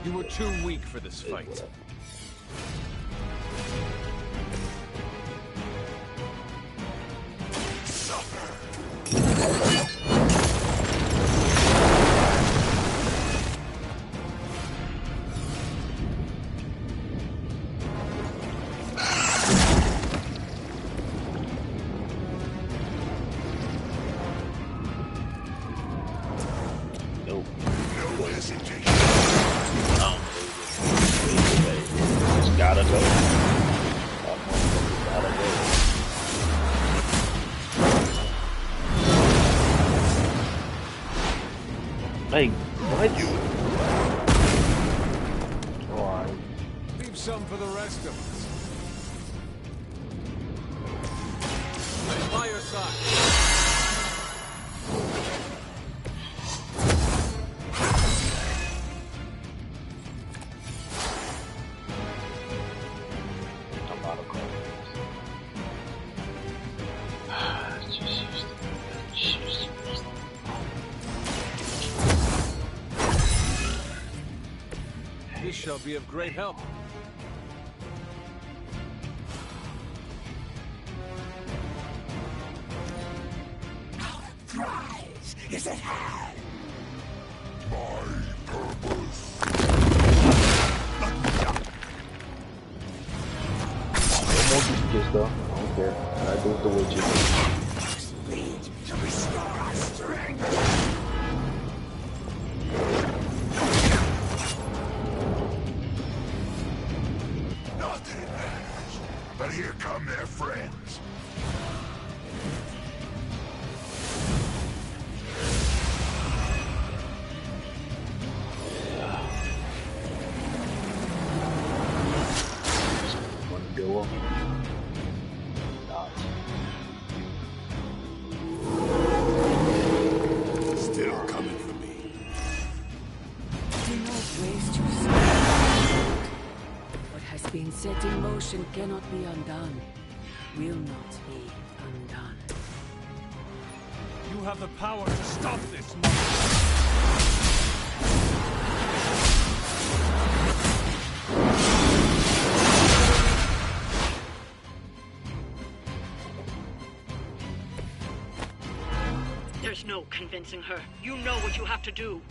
You were too weak for this fight. Like, what? Why? Leave some for the rest of us. By your side. I'm out of This shall be of great help. Our prize is at hand. My purpose. No more duplicate stuff. I don't care. I do it the witches. Need to restore our strength. But here come their friends. Wanna go up? Still coming for me. Do not waste yourself. What has been set in motion cannot be undone. Will not be undone. You have the power to stop this. There's no convincing her. You know what you have to do.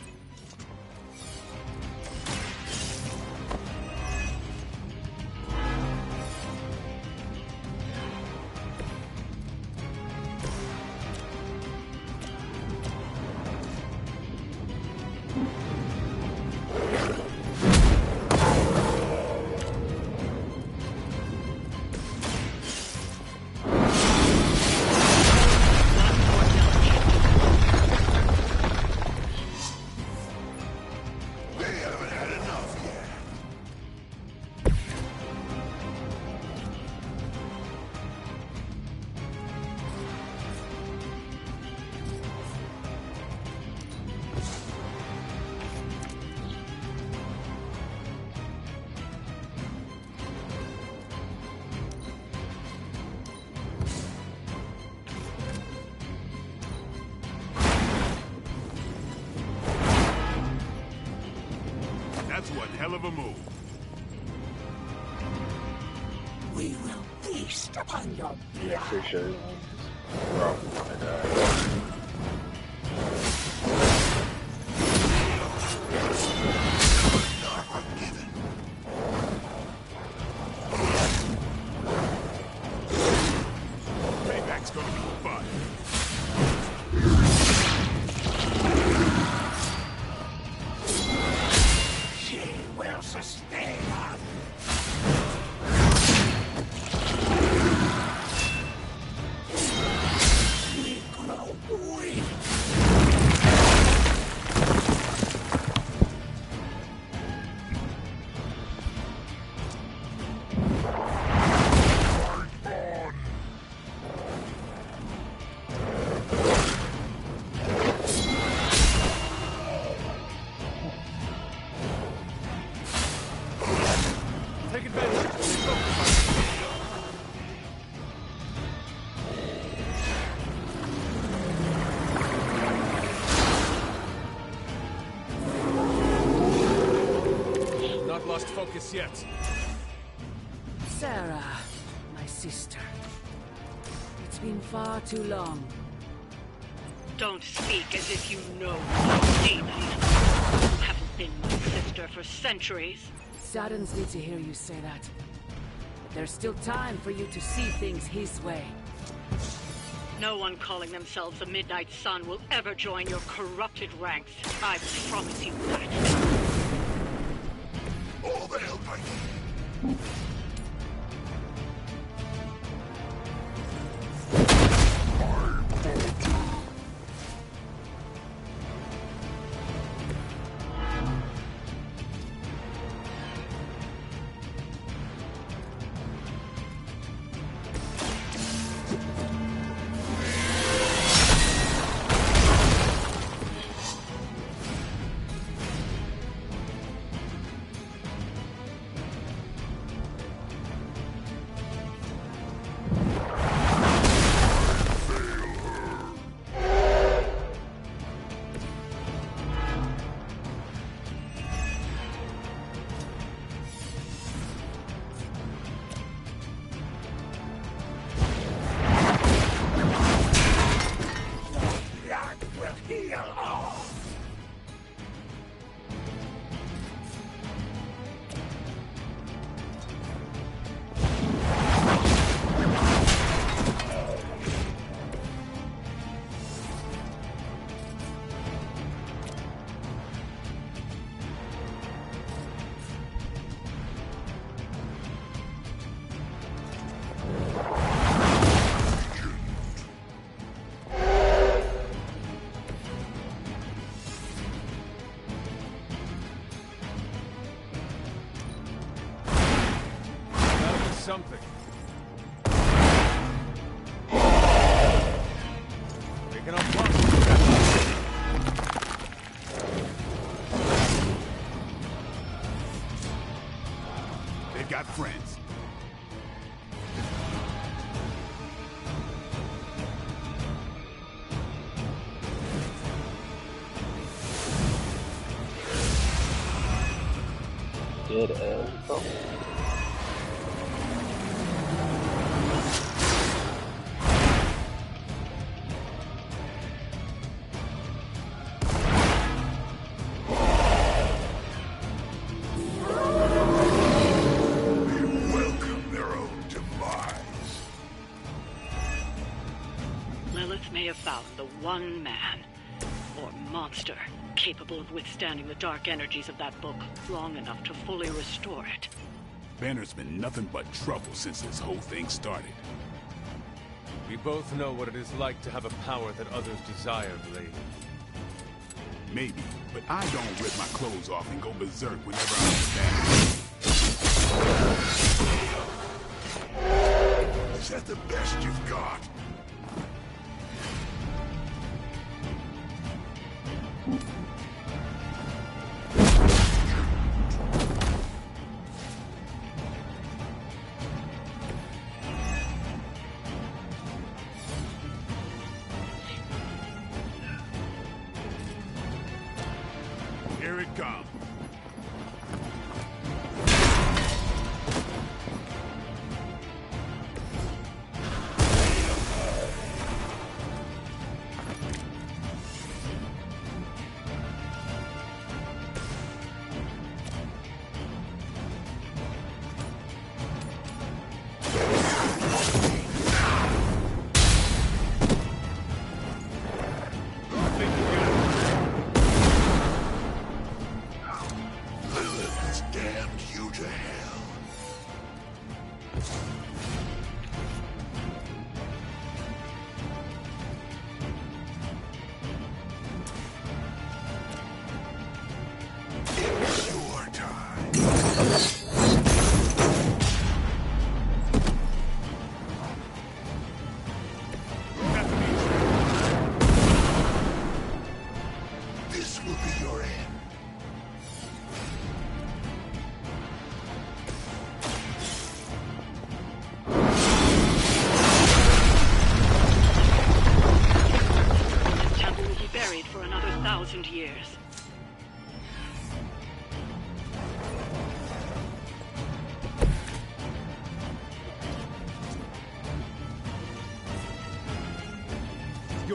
That's one hell of a move. We will feast upon your blood. Yeah, for sure. Bro, Payback's gonna be fun. She will sustain us. We grow focus yet. Sarah, my sister. It's been far too long. Don't speak as if you know me, demon. You haven't been my sister for centuries. Saddens me to hear you say that. But there's still time for you to see things his way. No one calling themselves the Midnight Sun will ever join your corrupted ranks. I promise you that. All the help I need. Something. Picking up one. They've got friends. Dead ass. Oh. The one man, or monster, capable of withstanding the dark energies of that book long enough to fully restore it. Banner's been nothing but trouble since this whole thing started. We both know what it is like to have a power that others desire, Blade. Maybe, but I don't rip my clothes off and go berserk whenever I'm in. Is that the best you've got? Here it comes.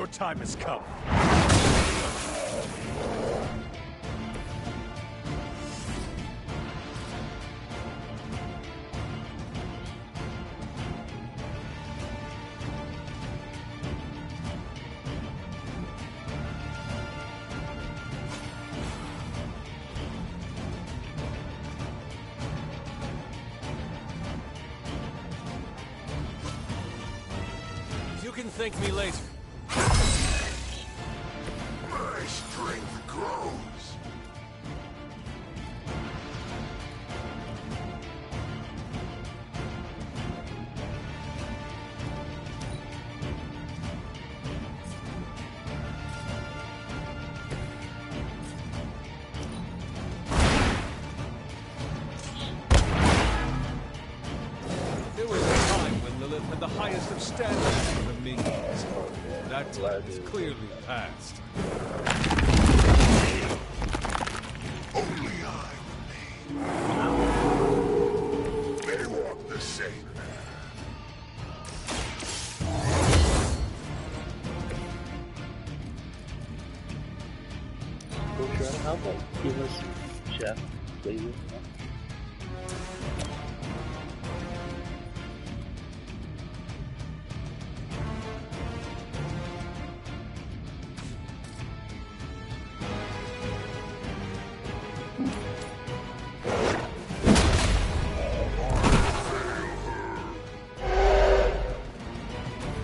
Your time has come. You can thank me later. My strength grows. There was a time when Lilith had the highest of standards for her minions. That time is clearly past. Only I remain. They walk the same Go try to help us. Give us chef, baby.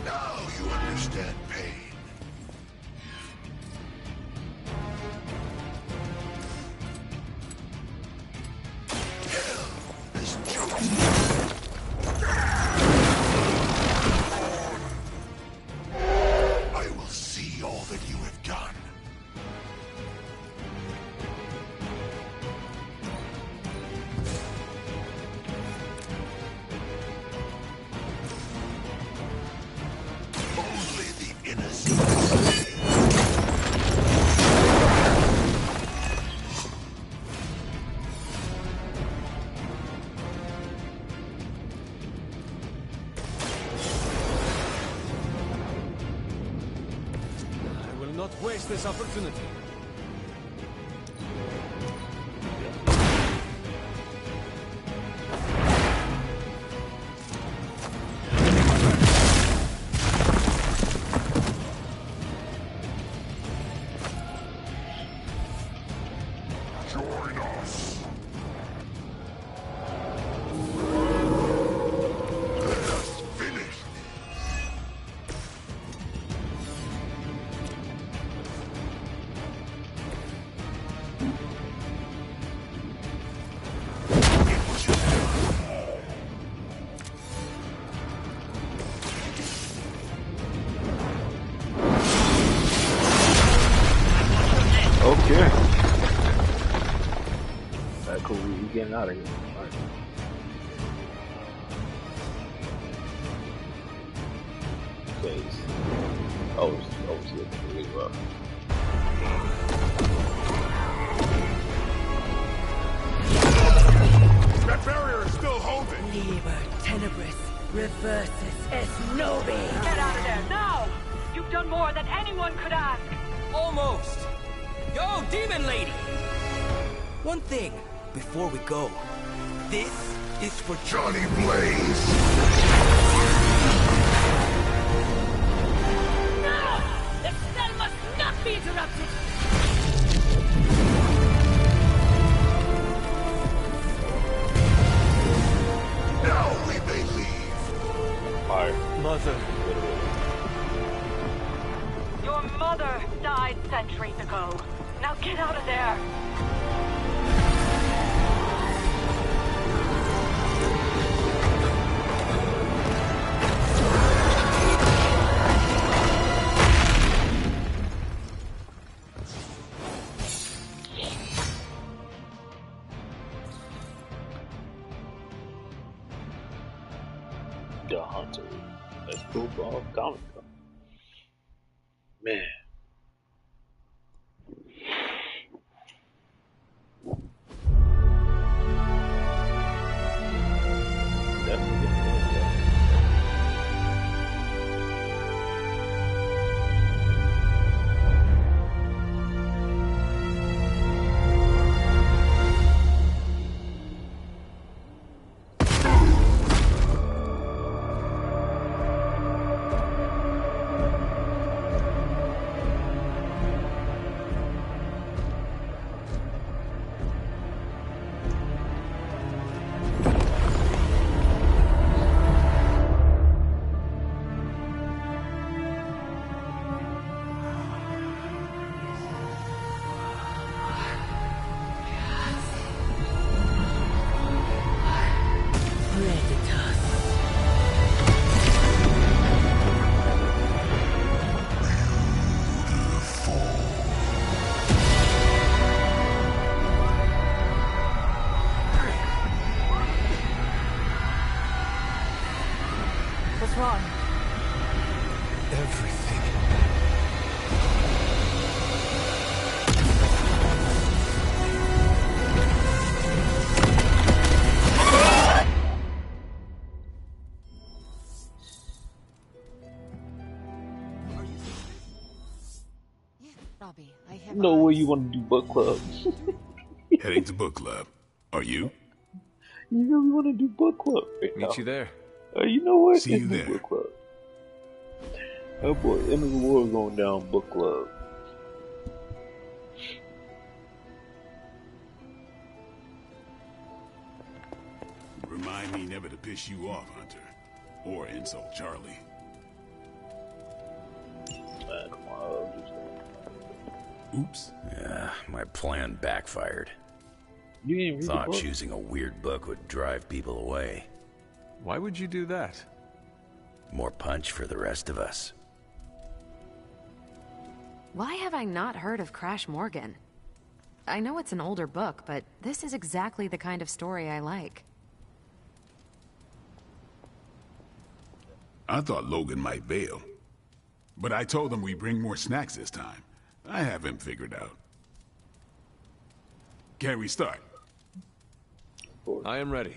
Now you understand pain. Hell is chosen. I will see all that you have done. Only the innocent. I will not waste this opportunity. Join us. Let us finish this. Okay. Alright, cool. We getting out of here. Alright. Okay. Shit. Really rough. That barrier is still holding. Liber tenebris reversus es nobi. Get out of there, now! You've done more than anyone could ask. Almost. Yo, demon lady! One thing, before we go. This is for Johnny Blaze. No! The spell must not be interrupted! Now we may leave. Alright. Mother. Your mother died centuries ago. Now get out of there. The Hunter. That's cool for all comic book. Man. Definitely getting really was wrong? Everything. Robbie, I have You know where you want to do book club. Heading to book club. Are you? You really want to do book club right now. Meet you there. You know what? See you there. Book club. Oh boy, end of the world going down book club. Remind me never to piss you off, Hunter. Or insult Charlie. Come on, Oops. Yeah, my plan backfired. You didn't read Thought the book? choosing a weird book would drive people away. Why would you do that? More punch for the rest of us. Why have I not heard of Crash Morgan? I know it's an older book, but this is exactly the kind of story I like. I thought Logan might bail. But I told him we bring more snacks this time. I have him figured out. Can we start? I am ready.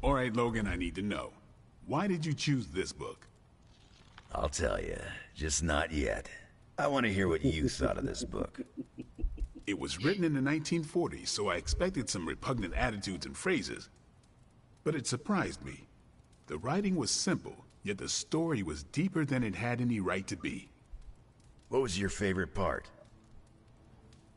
All right, Logan, I need to know. Why did you choose this book? I'll tell you, just not yet. I want to hear what you thought of this book. It was written in the 1940s, so I expected some repugnant attitudes and phrases. But it surprised me. The writing was simple, yet the story was deeper than it had any right to be. What was your favorite part?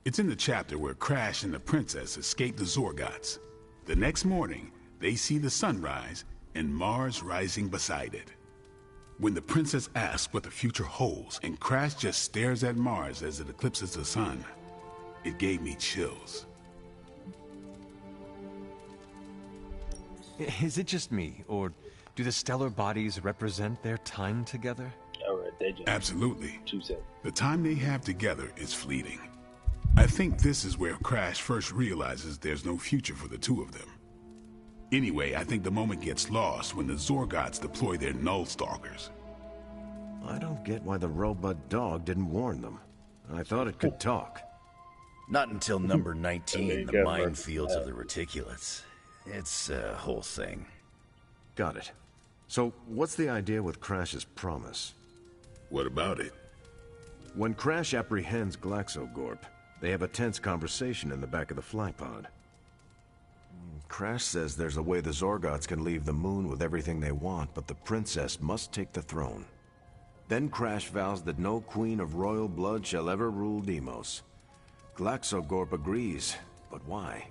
It's in the chapter where Crash and the princess escape the Zorgots. The next morning, they see the sun rise and Mars rising beside it. When the princess asks what the future holds and Crash just stares at Mars as it eclipses the sun, it gave me chills. Is it just me, or do the stellar bodies represent their time together? Absolutely. 2 seconds. The time they have together is fleeting. I think this is where Crash first realizes there's no future for the two of them. Anyway, I think the moment gets lost when the Zorgots deploy their Null Stalkers. I don't get why the robot dog didn't warn them. I thought it could talk. Not until number 19, the minefields of the reticulates. It's a whole thing. Got it. So, what's the idea with Crash's promise? What about it? When Crash apprehends Glaxogorp, they have a tense conversation in the back of the flypod. Crash says there's a way the Zorgots can leave the moon with everything they want, but the princess must take the throne. Then Crash vows that no queen of royal blood shall ever rule Deimos. Glaxogorp agrees, but why?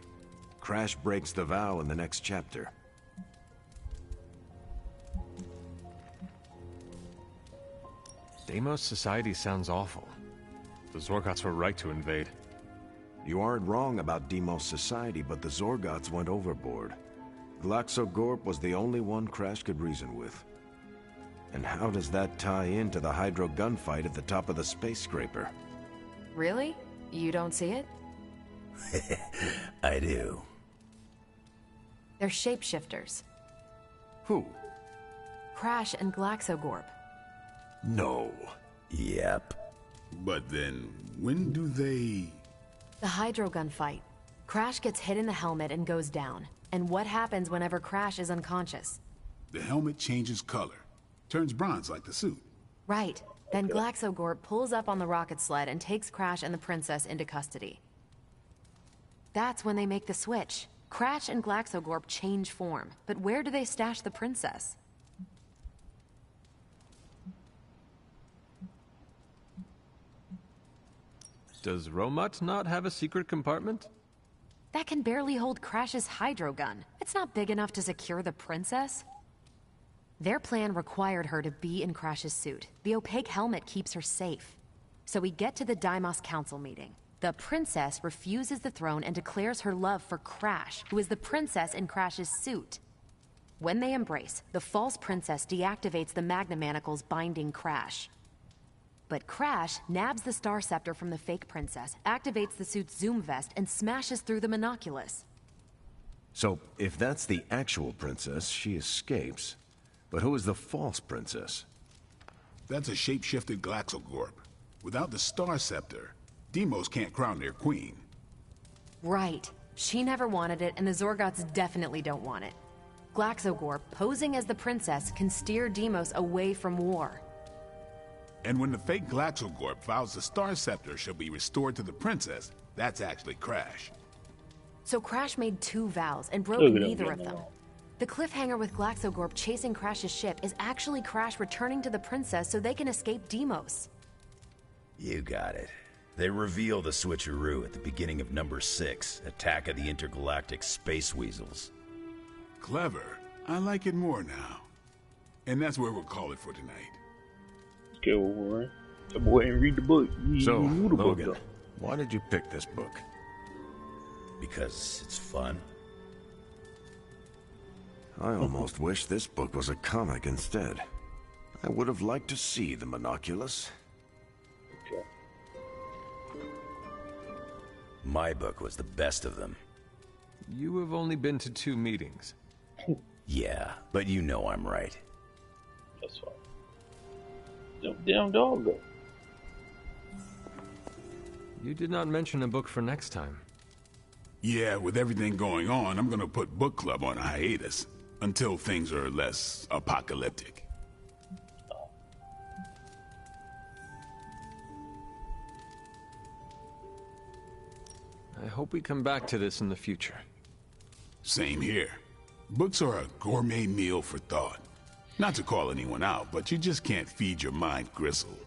Crash breaks the vow in the next chapter. Deimos society sounds awful. The Zorgots were right to invade. You aren't wrong about Deimos society, but the Zorgots went overboard. Glaxogorp was the only one Crash could reason with. And how does that tie into the Hydro gunfight at the top of the space scraper? Really? You don't see it? I do. They're shapeshifters. Who? Crash and Glaxogorp. No. Yep. But then, when do they... The Hydro gunfight. Crash gets hit in the helmet and goes down. And what happens whenever Crash is unconscious? The helmet changes color. Turns bronze like the suit. Right. Then Glaxogorp pulls up on the rocket sled and takes Crash and the princess into custody. That's when they make the switch. Crash and Glaxogorp change form. But where do they stash the princess? Does Romut not have a secret compartment? That can barely hold Crash's hydro gun. It's not big enough to secure the princess. Their plan required her to be in Crash's suit. The opaque helmet keeps her safe. So we get to the Deimos Council meeting. The princess refuses the throne and declares her love for Crash, who is the princess in Crash's suit. When they embrace, the false princess deactivates the Magna Manacles binding Crash. But Crash nabs the Star Scepter from the fake princess, activates the suit's zoom vest, and smashes through the monoculus. So, if that's the actual princess, she escapes. But who is the false princess? That's a shape-shifted Glaxogorp. Without the Star Scepter, Deimos can't crown their queen. Right. She never wanted it, and the Zorgots definitely don't want it. Glaxogorp, posing as the princess, can steer Deimos away from war. And when the fake Glaxogorp vows the Star Scepter shall be restored to the princess, that's actually Crash. So Crash made 2 vows and broke Look at neither him of them. now. The cliffhanger with Glaxogorp chasing Crash's ship is actually Crash returning to the princess so they can escape Deimos. You got it. They reveal the switcheroo at the beginning of number 6, Attack of the Intergalactic Space Weasels. Clever. I like it more now. And that's where we'll call it for tonight. Okay, well, Warren. Go ahead and read the book. So, You knew the book, Logan, though. why did you pick this book? Because it's fun. I almost wish this book was a comic instead. I would have liked to see the Monoculus. Okay. My book was the best of them. You have only been to 2 meetings. Yeah, but you know I'm right. That's fine. Damn dog, though. You did not mention a book for next time. Yeah, with everything going on, I'm gonna put book club on a hiatus until things are less apocalyptic. I hope we come back to this in the future. Same here. Books are a gourmet meal for thought. Not to call anyone out, but you just can't feed your mind gristle.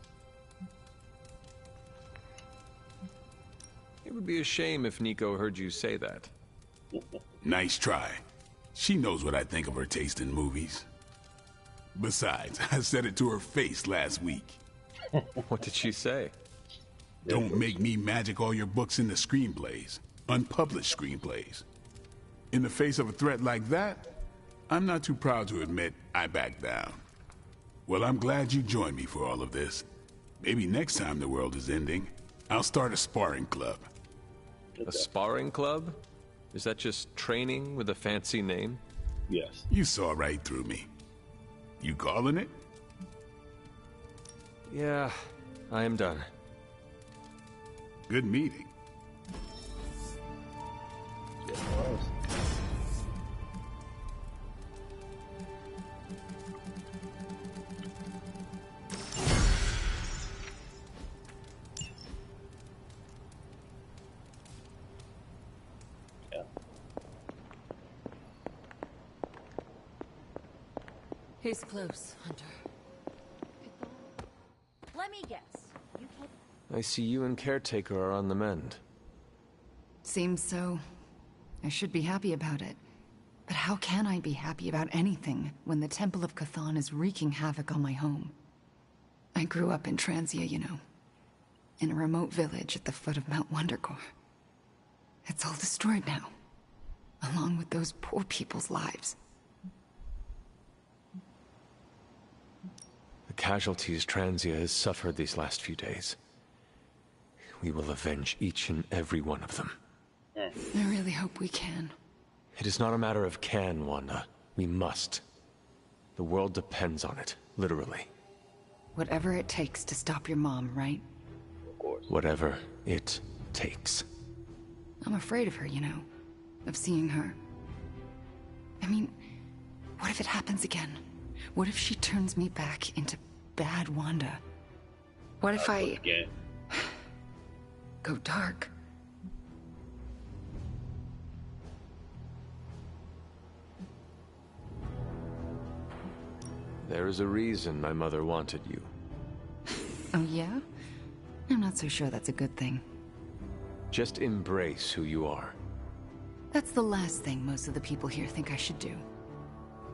It would be a shame if Nico heard you say that. Nice try. She knows what I think of her taste in movies. Besides, I said it to her face last week. What did she say? Don't make me magic all your books into screenplays. Unpublished screenplays. In the face of a threat like that, I'm not too proud to admit I backed down. Well, I'm glad you joined me for all of this. Maybe next time the world is ending, I'll start a sparring club. A sparring club? Is that just training with a fancy name? Yes. You saw right through me. You calling it? Yeah, I am done. Good meeting. Yeah, well, He's close, Hunter. Let me guess. You can't. I see you and Caretaker are on the mend. Seems so. I should be happy about it. But how can I be happy about anything when the Temple of Cthon is wreaking havoc on my home? I grew up in Transia, you know. In a remote village at the foot of Mount Wondergore. It's all destroyed now. Along with those poor people's lives. The casualties Transia has suffered these last few days. We will avenge each and every one of them. I really hope we can. It is not a matter of can, Wanda. We must. The world depends on it, literally. Whatever it takes to stop your mom, right? of course. Whatever it takes. I'm afraid of her, you know. Of seeing her. I mean, what if it happens again? What if she turns me back into bad Wanda? What if I... go dark? There is a reason my mother wanted you. Oh yeah? I'm not so sure that's a good thing. Just embrace who you are. That's the last thing most of the people here think I should do.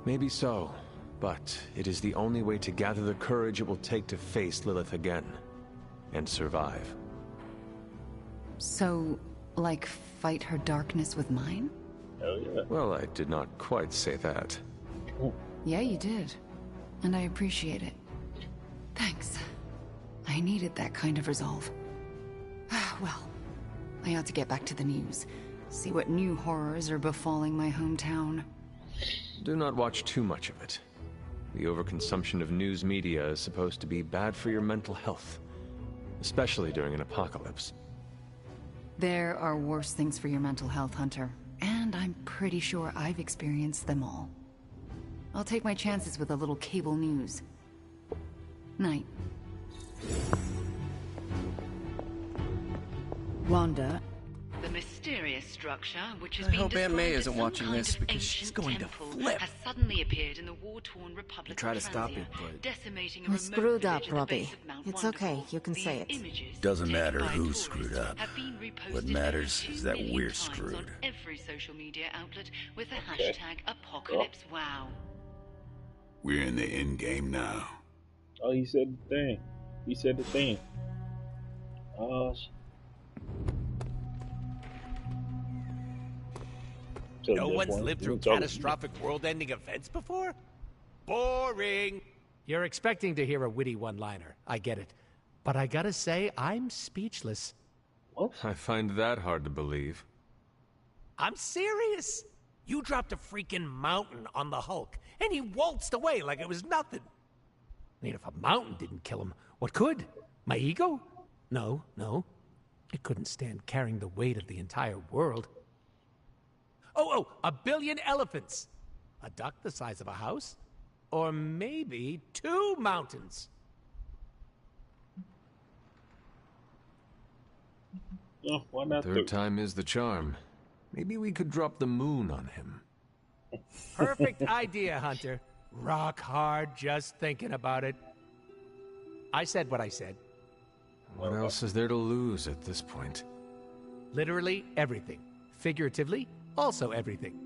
Maybe so, but it is the only way to gather the courage it will take to face Lilith again. And survive. So, like, fight her darkness with mine? Hell yeah. Well, I did not quite say that. Yeah, you did. And I appreciate it. Thanks. I needed that kind of resolve. Well, I ought to get back to the news. See what new horrors are befalling my hometown. Do not watch too much of it. The overconsumption of news media is supposed to be bad for your mental health, especially during an apocalypse. There are worse things for your mental health, Hunter, and I'm pretty sure I've experienced them all. I'll take my chances with a little cable news. Night. Wanda. The mysterious structure, which has I been hope Aunt described May as isn't some watching kind this of because she's ancient going to temple, flip. has suddenly appeared in the war-torn Republic I try to of stop Transia, it, but decimating a We remote screwed up, village at the Robbie. base of Mount It's Wonderful. okay, you can say These it. images, Doesn't taken matter by who tourists, screwed up. have been reposted What over matters 2 is that million we're times screwed. on every social media outlet with the hashtag #ApocalypseWow. We're in the end game now. Oh, he said the thing. He said the thing. Oh, so no this one's one, lived we through talking- catastrophic world-ending events before? Boring! You're expecting to hear a witty one-liner. I get it. But I gotta say, I'm speechless. What? I find that hard to believe. I'm serious! You dropped a freaking mountain on the Hulk, and he waltzed away like it was nothing. I mean, if a mountain didn't kill him, what could? My ego? No, no. It couldn't stand carrying the weight of the entire world. Oh, 1 billion elephants! A duck the size of a house? Or maybe 2 mountains? Oh, why not Third time is the charm. Maybe we could drop the moon on him. Perfect idea, Hunter. Rock hard just thinking about it. I said what I said. What else is there to lose at this point? Literally everything. Figuratively, also everything.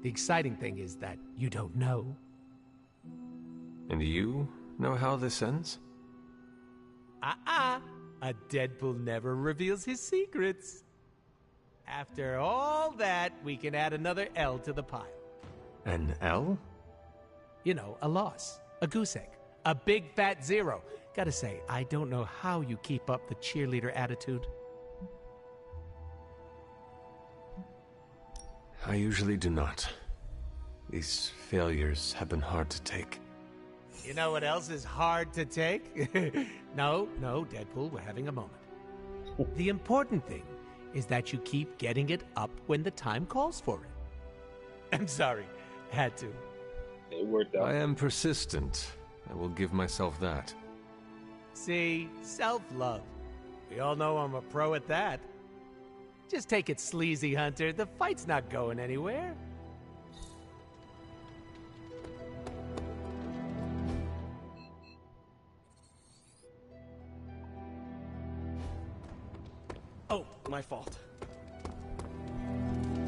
The exciting thing is that you don't know. And you know how this ends? A Deadpool never reveals his secrets. After all that, we can add another L to the pile. An L? You know, a loss, a goose egg, a big fat 0. Gotta say, I don't know how you keep up the cheerleader attitude. I usually do not. These failures have been hard to take. You know what else is hard to take? No, Deadpool, we're having a moment. The important thing is that you keep getting it up when the time calls for it. I'm sorry, had to. It worked out. I am persistent. I will give myself that. See, self-love. We all know I'm a pro at that. Just take it sleazy, Hunter. The fight's not going anywhere. Oh, my fault.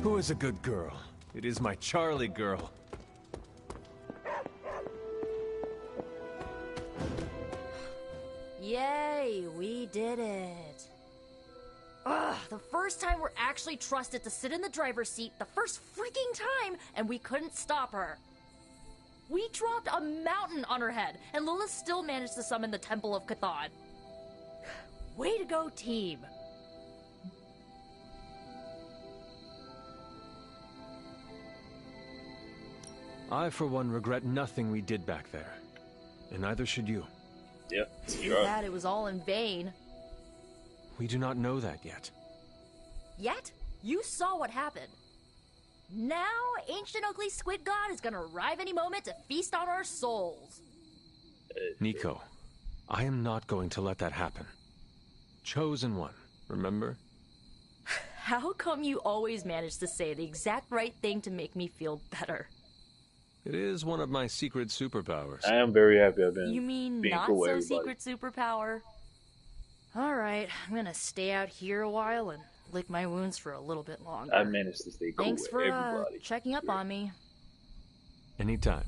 Who is a good girl? It is my Charlie girl. Yay, we did it. Ugh, the first time we're actually trusted to sit in the driver's seat, the first freaking time, and we couldn't stop her. We dropped a mountain on her head, and Lilith still managed to summon the Temple of Cthon. Way to go, team. I, for one, regret nothing we did back there. And neither should you. Yep. Too bad it was all in vain. We do not know that yet. Yet, you saw what happened. Now, ancient ugly squid god is gonna arrive any moment to feast on our souls. Nico, I am not going to let that happen. Chosen one, remember? How come you always manage to say the exact right thing to make me feel better? It is one of my secret superpowers. I am very happy I've been. You mean being not cool so with everybody. secret superpower? Alright, I'm gonna stay out here a while and lick my wounds for a little bit longer. I managed to stay cool Thanks with for everybody. checking up on me. Anytime.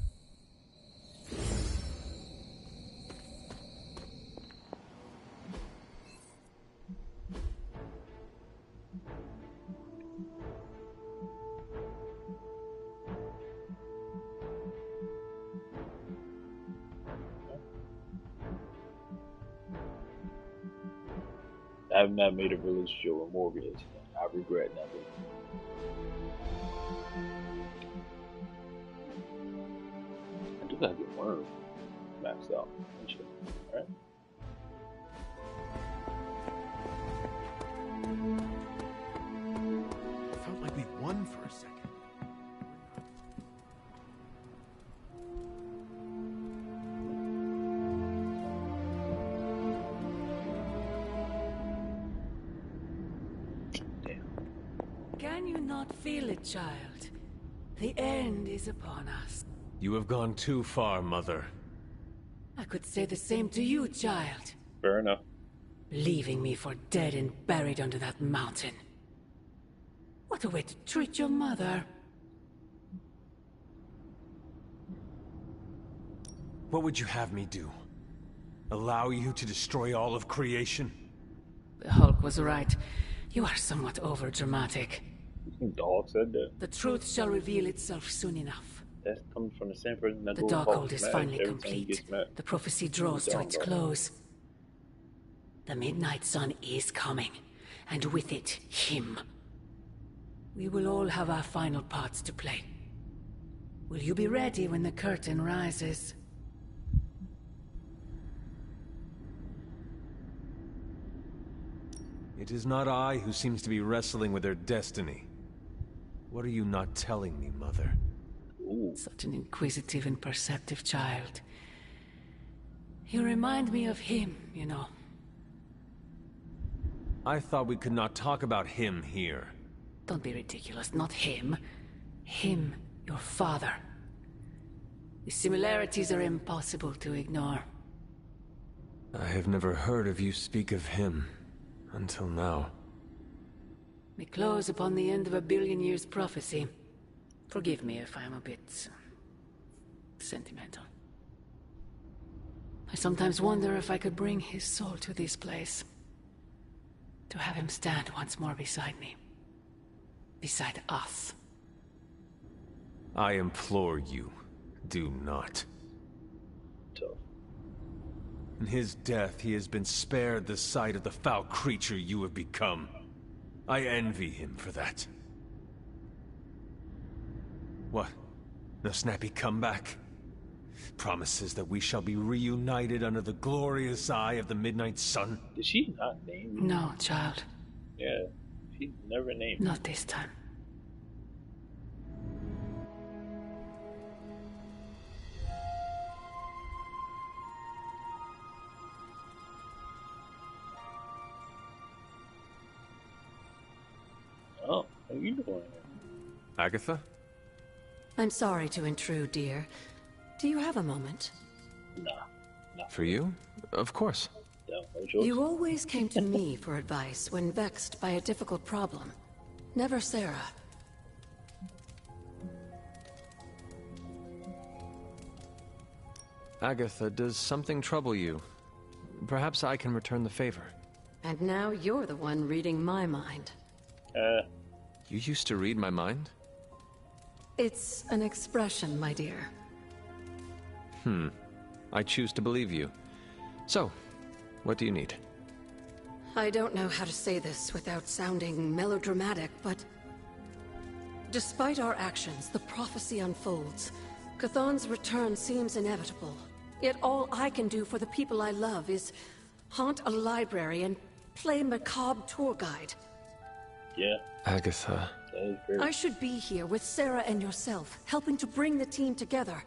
I have not made a release show or Morbius. I regret nothing. I do gotta get worm maxed out. Alright. Felt like we won for a second. Can you not feel it, child? The end is upon us. You have gone too far, Mother. I could say the same to you, child. Fair enough. Leaving me for dead and buried under that mountain. What a way to treat your mother. What would you have me do? Allow you to destroy all of creation? The Hulk was right. You are somewhat overdramatic. Dog said that. The truth shall reveal itself soon enough. That comes from the same person that The goes Darkhold is mad finally every time he complete. gets mad. The prophecy draws to its close. The Midnight Sun is coming, and with it, him. We will all have our final parts to play. Will you be ready when the curtain rises? It is not I who seems to be wrestling with their destiny. What are you not telling me, Mother? Ooh. Such an inquisitive and perceptive child. You remind me of him, you know. I thought we could not talk about him here. Don't be ridiculous, not him. Him, your father. The similarities are impossible to ignore. I have never heard of you speak of him, until now. We close upon the end of a billion years prophecy. Forgive me if I'm a bit sentimental. I sometimes wonder if I could bring his soul to this place. To have him stand once more beside me. Beside us. I implore you, do not. Tough. In his death, he has been spared the sight of the foul creature you have become. I envy him for that. What? No snappy comeback? Promises that we shall be reunited under the glorious eye of the Midnight Sun? Did she not name you? No, child. Yeah, she never named Not this time. Oh, how you doing? Agatha? I'm sorry to intrude, dear. Do you have a moment? Nah. For you? Of course. You always came to me for advice when vexed by a difficult problem. Never Sarah. Agatha, does something trouble you? Perhaps I can return the favor. And now you're the one reading my mind. You used to read my mind? It's an expression, my dear. I choose to believe you. So, what do you need? I don't know how to say this without sounding melodramatic, but... Despite our actions, the prophecy unfolds. Chthon's return seems inevitable. Yet all I can do for the people I love is haunt a library and play macabre tour guide. Yeah. Agatha. I should be here with Sarah and yourself, helping to bring the team together.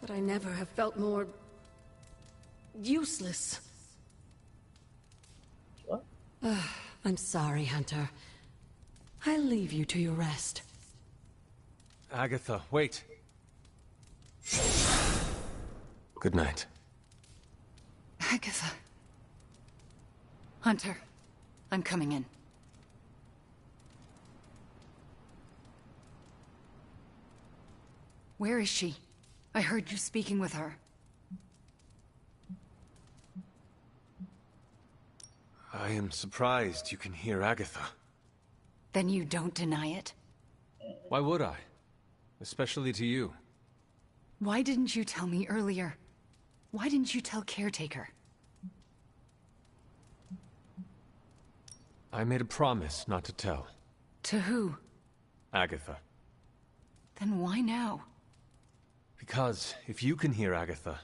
But I never have felt more... useless. What? I'm sorry, Hunter. I'll leave you to your rest. Agatha, wait. Good night. Agatha. Hunter, I'm coming in. Where is she? I heard you speaking with her. I am surprised you can hear Agatha. Then you don't deny it? Why would I? Especially to you. Why didn't you tell me earlier? Why didn't you tell Caretaker? I made a promise not to tell. To who? Agatha. Then why now? Because if you can hear Agatha,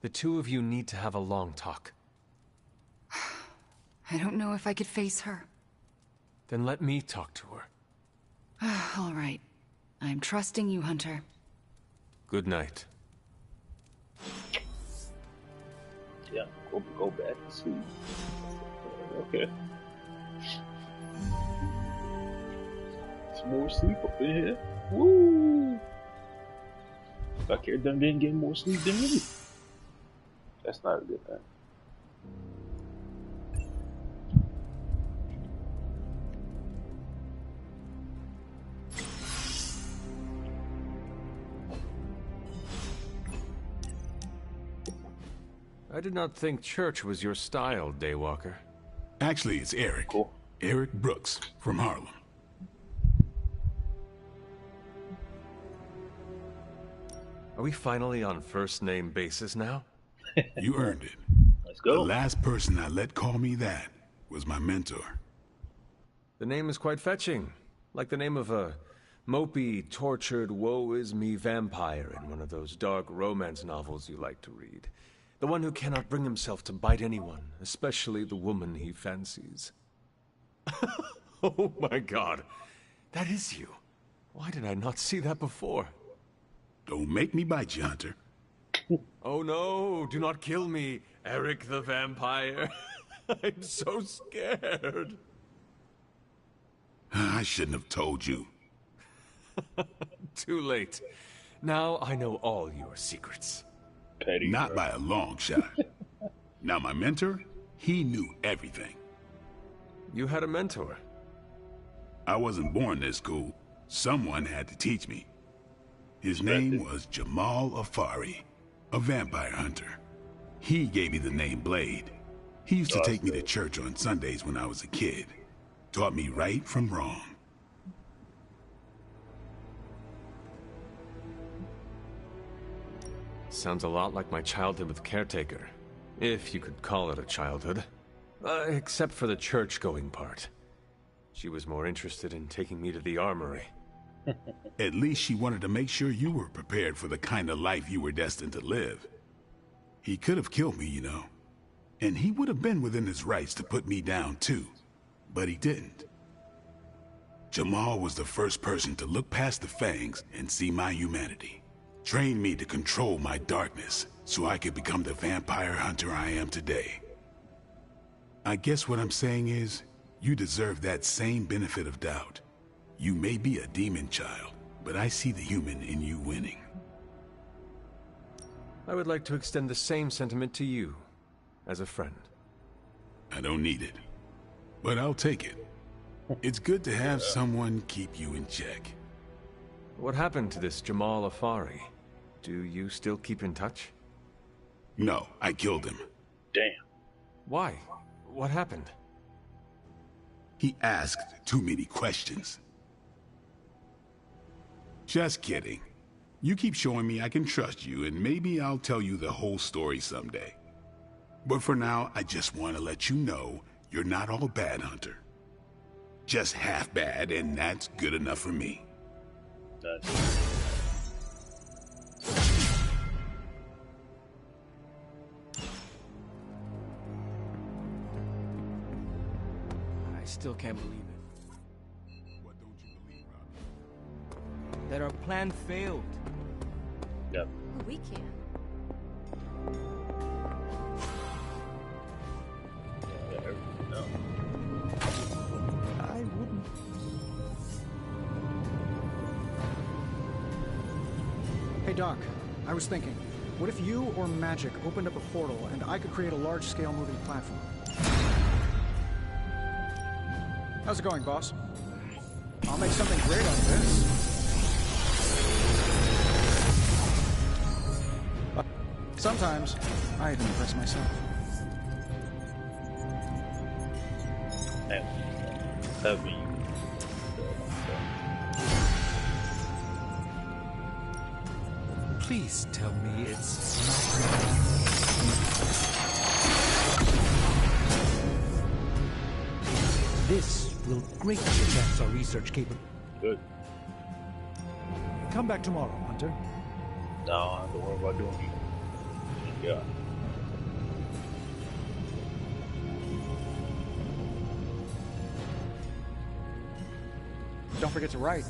the two of you need to have a long talk. I don't know if I could face her. Then let me talk to her. All right. I'm trusting you, Hunter. Good night. Yeah, go back to sleep. Okay. Some more sleep up in here. Woo! Like everyone didn't get more sleep than me. That's not a good thing. I did not think church was your style, Daywalker. Actually, it's Eric. Cool. Eric Brooks from Harlem. Are we finally on first-name basis now? You earned it. Let's go. The last person I let call me that was my mentor. The name is quite fetching. Like the name of a mopey, tortured, woe-is-me vampire in one of those dark romance novels you like to read. The one who cannot bring himself to bite anyone, especially the woman he fancies. Oh my god. That is you. Why did I not see that before? Don't make me bite you, Hunter. Oh no, do not kill me, Eric the vampire. I'm so scared. I shouldn't have told you. Too late. Now I know all your secrets. Petty, Not by a long shot. Now my mentor, he knew everything. You had a mentor? I wasn't born this cool. Someone had to teach me. His name was Jamal Afari, a vampire hunter. He gave me the name Blade. He used to take me to church on Sundays when I was a kid. Taught me right from wrong. Sounds a lot like my childhood with Caretaker. If you could call it a childhood. Except for the church-going part. She was more interested in taking me to the armory. At least she wanted to make sure you were prepared for the kind of life you were destined to live. He could have killed me, you know. And he would have been within his rights to put me down too. But he didn't. Jamal was the first person to look past the fangs and see my humanity. Trained me to control my darkness so I could become the vampire hunter I am today. I guess what I'm saying is, you deserve that same benefit of doubt. You may be a demon child, but I see the human in you winning. I would like to extend the same sentiment to you, as a friend. I don't need it, but I'll take it. It's good to have someone keep you in check. What happened to this Jamal Afari? Do you still keep in touch? No, I killed him. Damn. Why? What happened? He asked too many questions. Just kidding. You keep showing me I can trust you, and maybe I'll tell you the whole story someday. But for now, I just want to let you know you're not all bad, Hunter. Just half bad, and that's good enough for me. I still can't believe it. What don't you believe, Robbie? That our plan failed. Yep. We can. No. I wouldn't. Hey Doc, I was thinking, what if you or magic opened up a portal and I could create a large-scale moving platform? How's it going, boss? I'll make something great out of this. But sometimes, I even impress myself. That'd be Please tell me it's not. This will greatly advance our research capability. Good. Come back tomorrow, Hunter. No, don't worry about doing it. Yeah. Don't forget to write.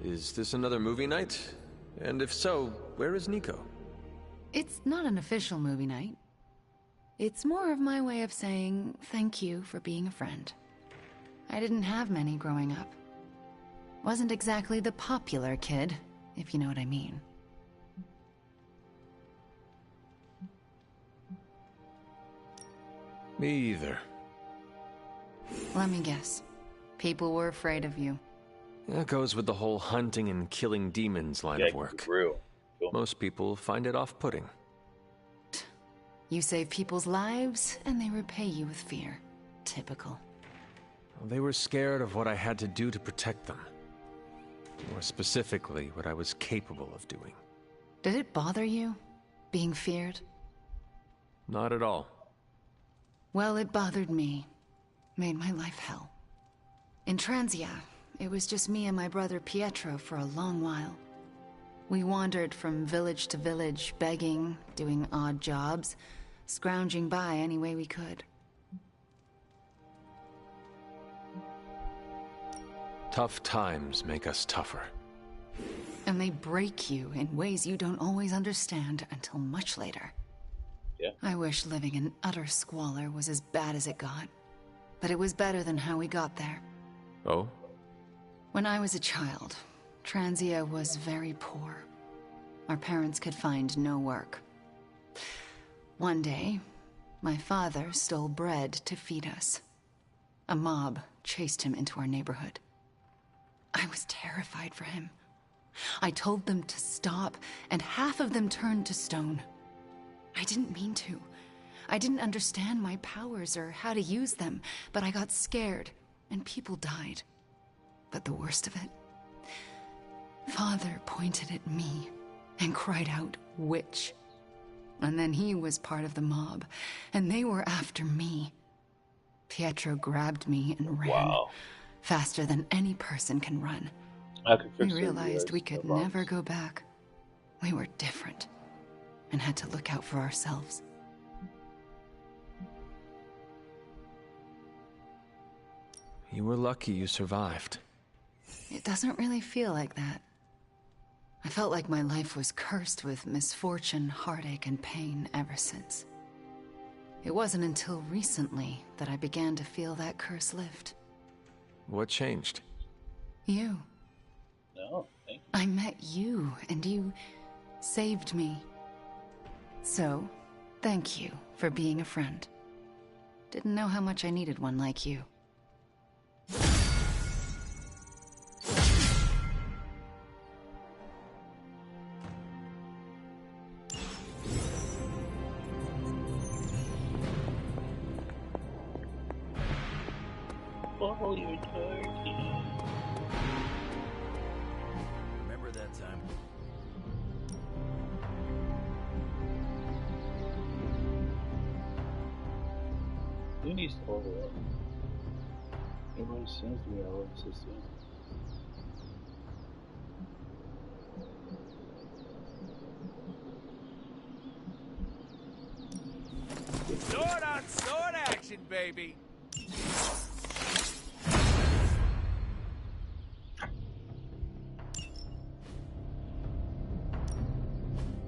Is this another movie night? And if so, where is Nico? It's not an official movie night. It's more of my way of saying thank you for being a friend. I didn't have many growing up. Wasn't exactly the popular kid, if you know what I mean. Me either. Let me guess. People were afraid of you. That goes with the whole hunting and killing demons line of work. Real. Most people find it off-putting. You save people's lives, and they repay you with fear. Typical. They were scared of what I had to do to protect them. More specifically, what I was capable of doing. Did it bother you, being feared? Not at all. Well, it bothered me. Made my life hell. In Transia, it was just me and my brother Pietro for a long while. We wandered from village to village, begging, doing odd jobs, scrounging by any way we could. Tough times make us tougher. And they break you in ways you don't always understand until much later. Yeah. I wish living in utter squalor was as bad as it got. But it was better than how we got there. Oh? When I was a child, Transia was very poor. Our parents could find no work. One day, my father stole bread to feed us. A mob chased him into our neighborhood. I was terrified for him. I told them to stop, and half of them turned to stone. I didn't mean to. I didn't understand my powers or how to use them, but I got scared, and people died. But the worst of it, Father pointed at me and cried out, "Witch." And then he was part of the mob, and they were after me. Pietro grabbed me and ran, faster than any person can run. We realized we could never go back. We were different, and had to look out for ourselves. You were lucky you survived. It doesn't really feel like that. I felt like my life was cursed with misfortune, heartache, and pain ever since. It wasn't until recently that I began to feel that curse lift. What changed? You. No, thank you. I met you, and you saved me. So, thank you for being a friend. Didn't know how much I needed one like you. Oh, you're turkey. Remember that time? Who needs to hold it up? Everybody seems to be our own system. Sword on sword action, baby!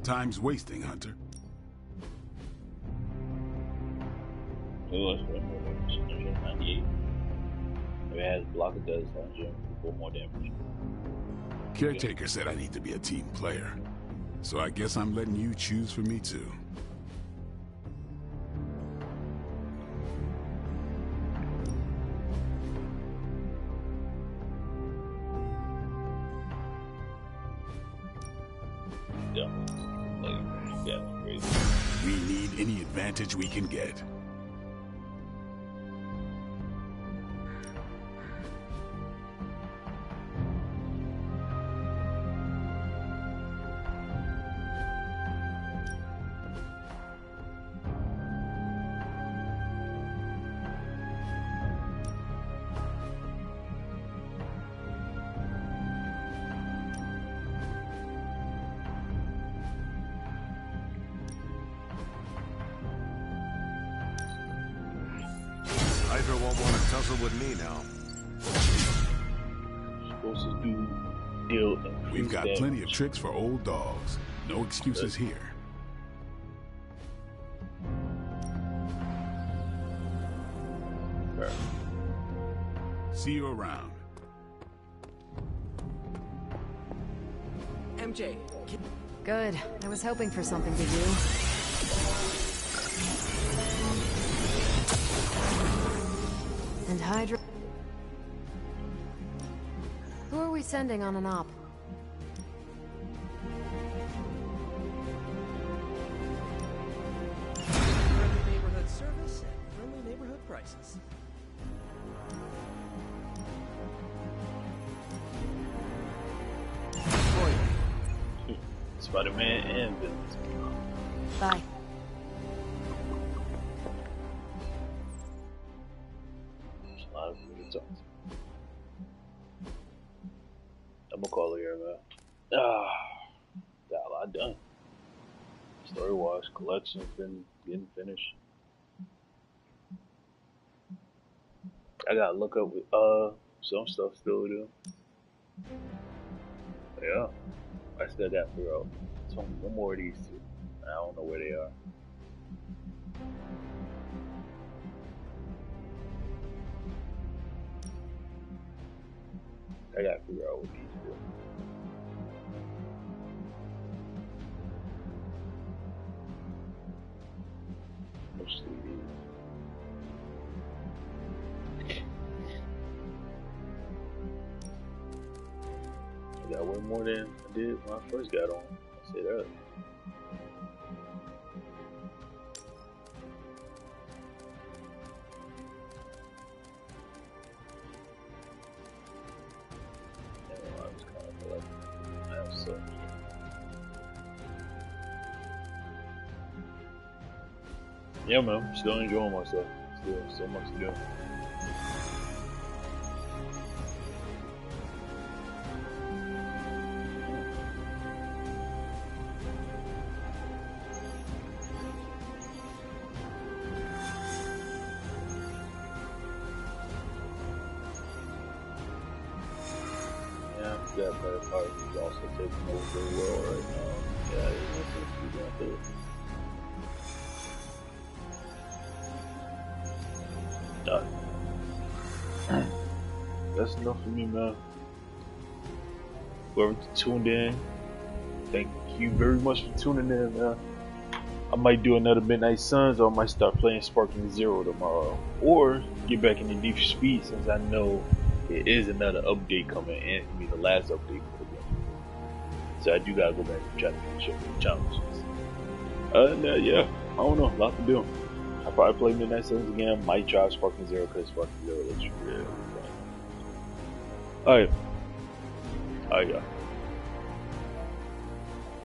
Time's wasting, Hunter. Oh, that's right. 98. If it has a block of does do 4 more damage. Caretaker said I need to be a team player. So I guess I'm letting you choose for me too. Yeah. Like, yeah, crazy. We need any advantage we can get. Hydra won't want to tussle with me now. Supposed to do deal. We've got plenty of tricks for old dogs. No excuses here. See you around. MJ. Good. I was hoping for something to do. And Hydra... Who are we sending on an op? Friendly neighborhood service and friendly neighborhood prices. Spider-Man and Villains. Bye. There's a lot of really talk. I'm gonna call it here, man. Got a lot done. Story wise, collection's been getting finished. I gotta look up with some stuff still to do. Yeah. I still got to figure out one more of these two. I don't know where they are. I got to figure out what these do. Mostly these. I got way more than I did when I first got on. I'll say that. I was kind of like, I have so much. Yeah, man, still enjoying myself. Still so much to do. That better part is also taking over the world right now. Yeah, it's going through. That's enough for me, man. Whoever tuned in, thank you very much for tuning in, man. I might do another Midnight Suns, or I might start playing Sparking Zero tomorrow, or get back into Deep Speed since I know there is another update coming in. I mean, the last update for the game. So I do gotta go back and try to finish up the challenges. Yeah, I don't know, a lot to do. I'll probably play Midnight Suns again. Might try Sparking Zero because Sparking Zero looks real fun. Alright, yeah.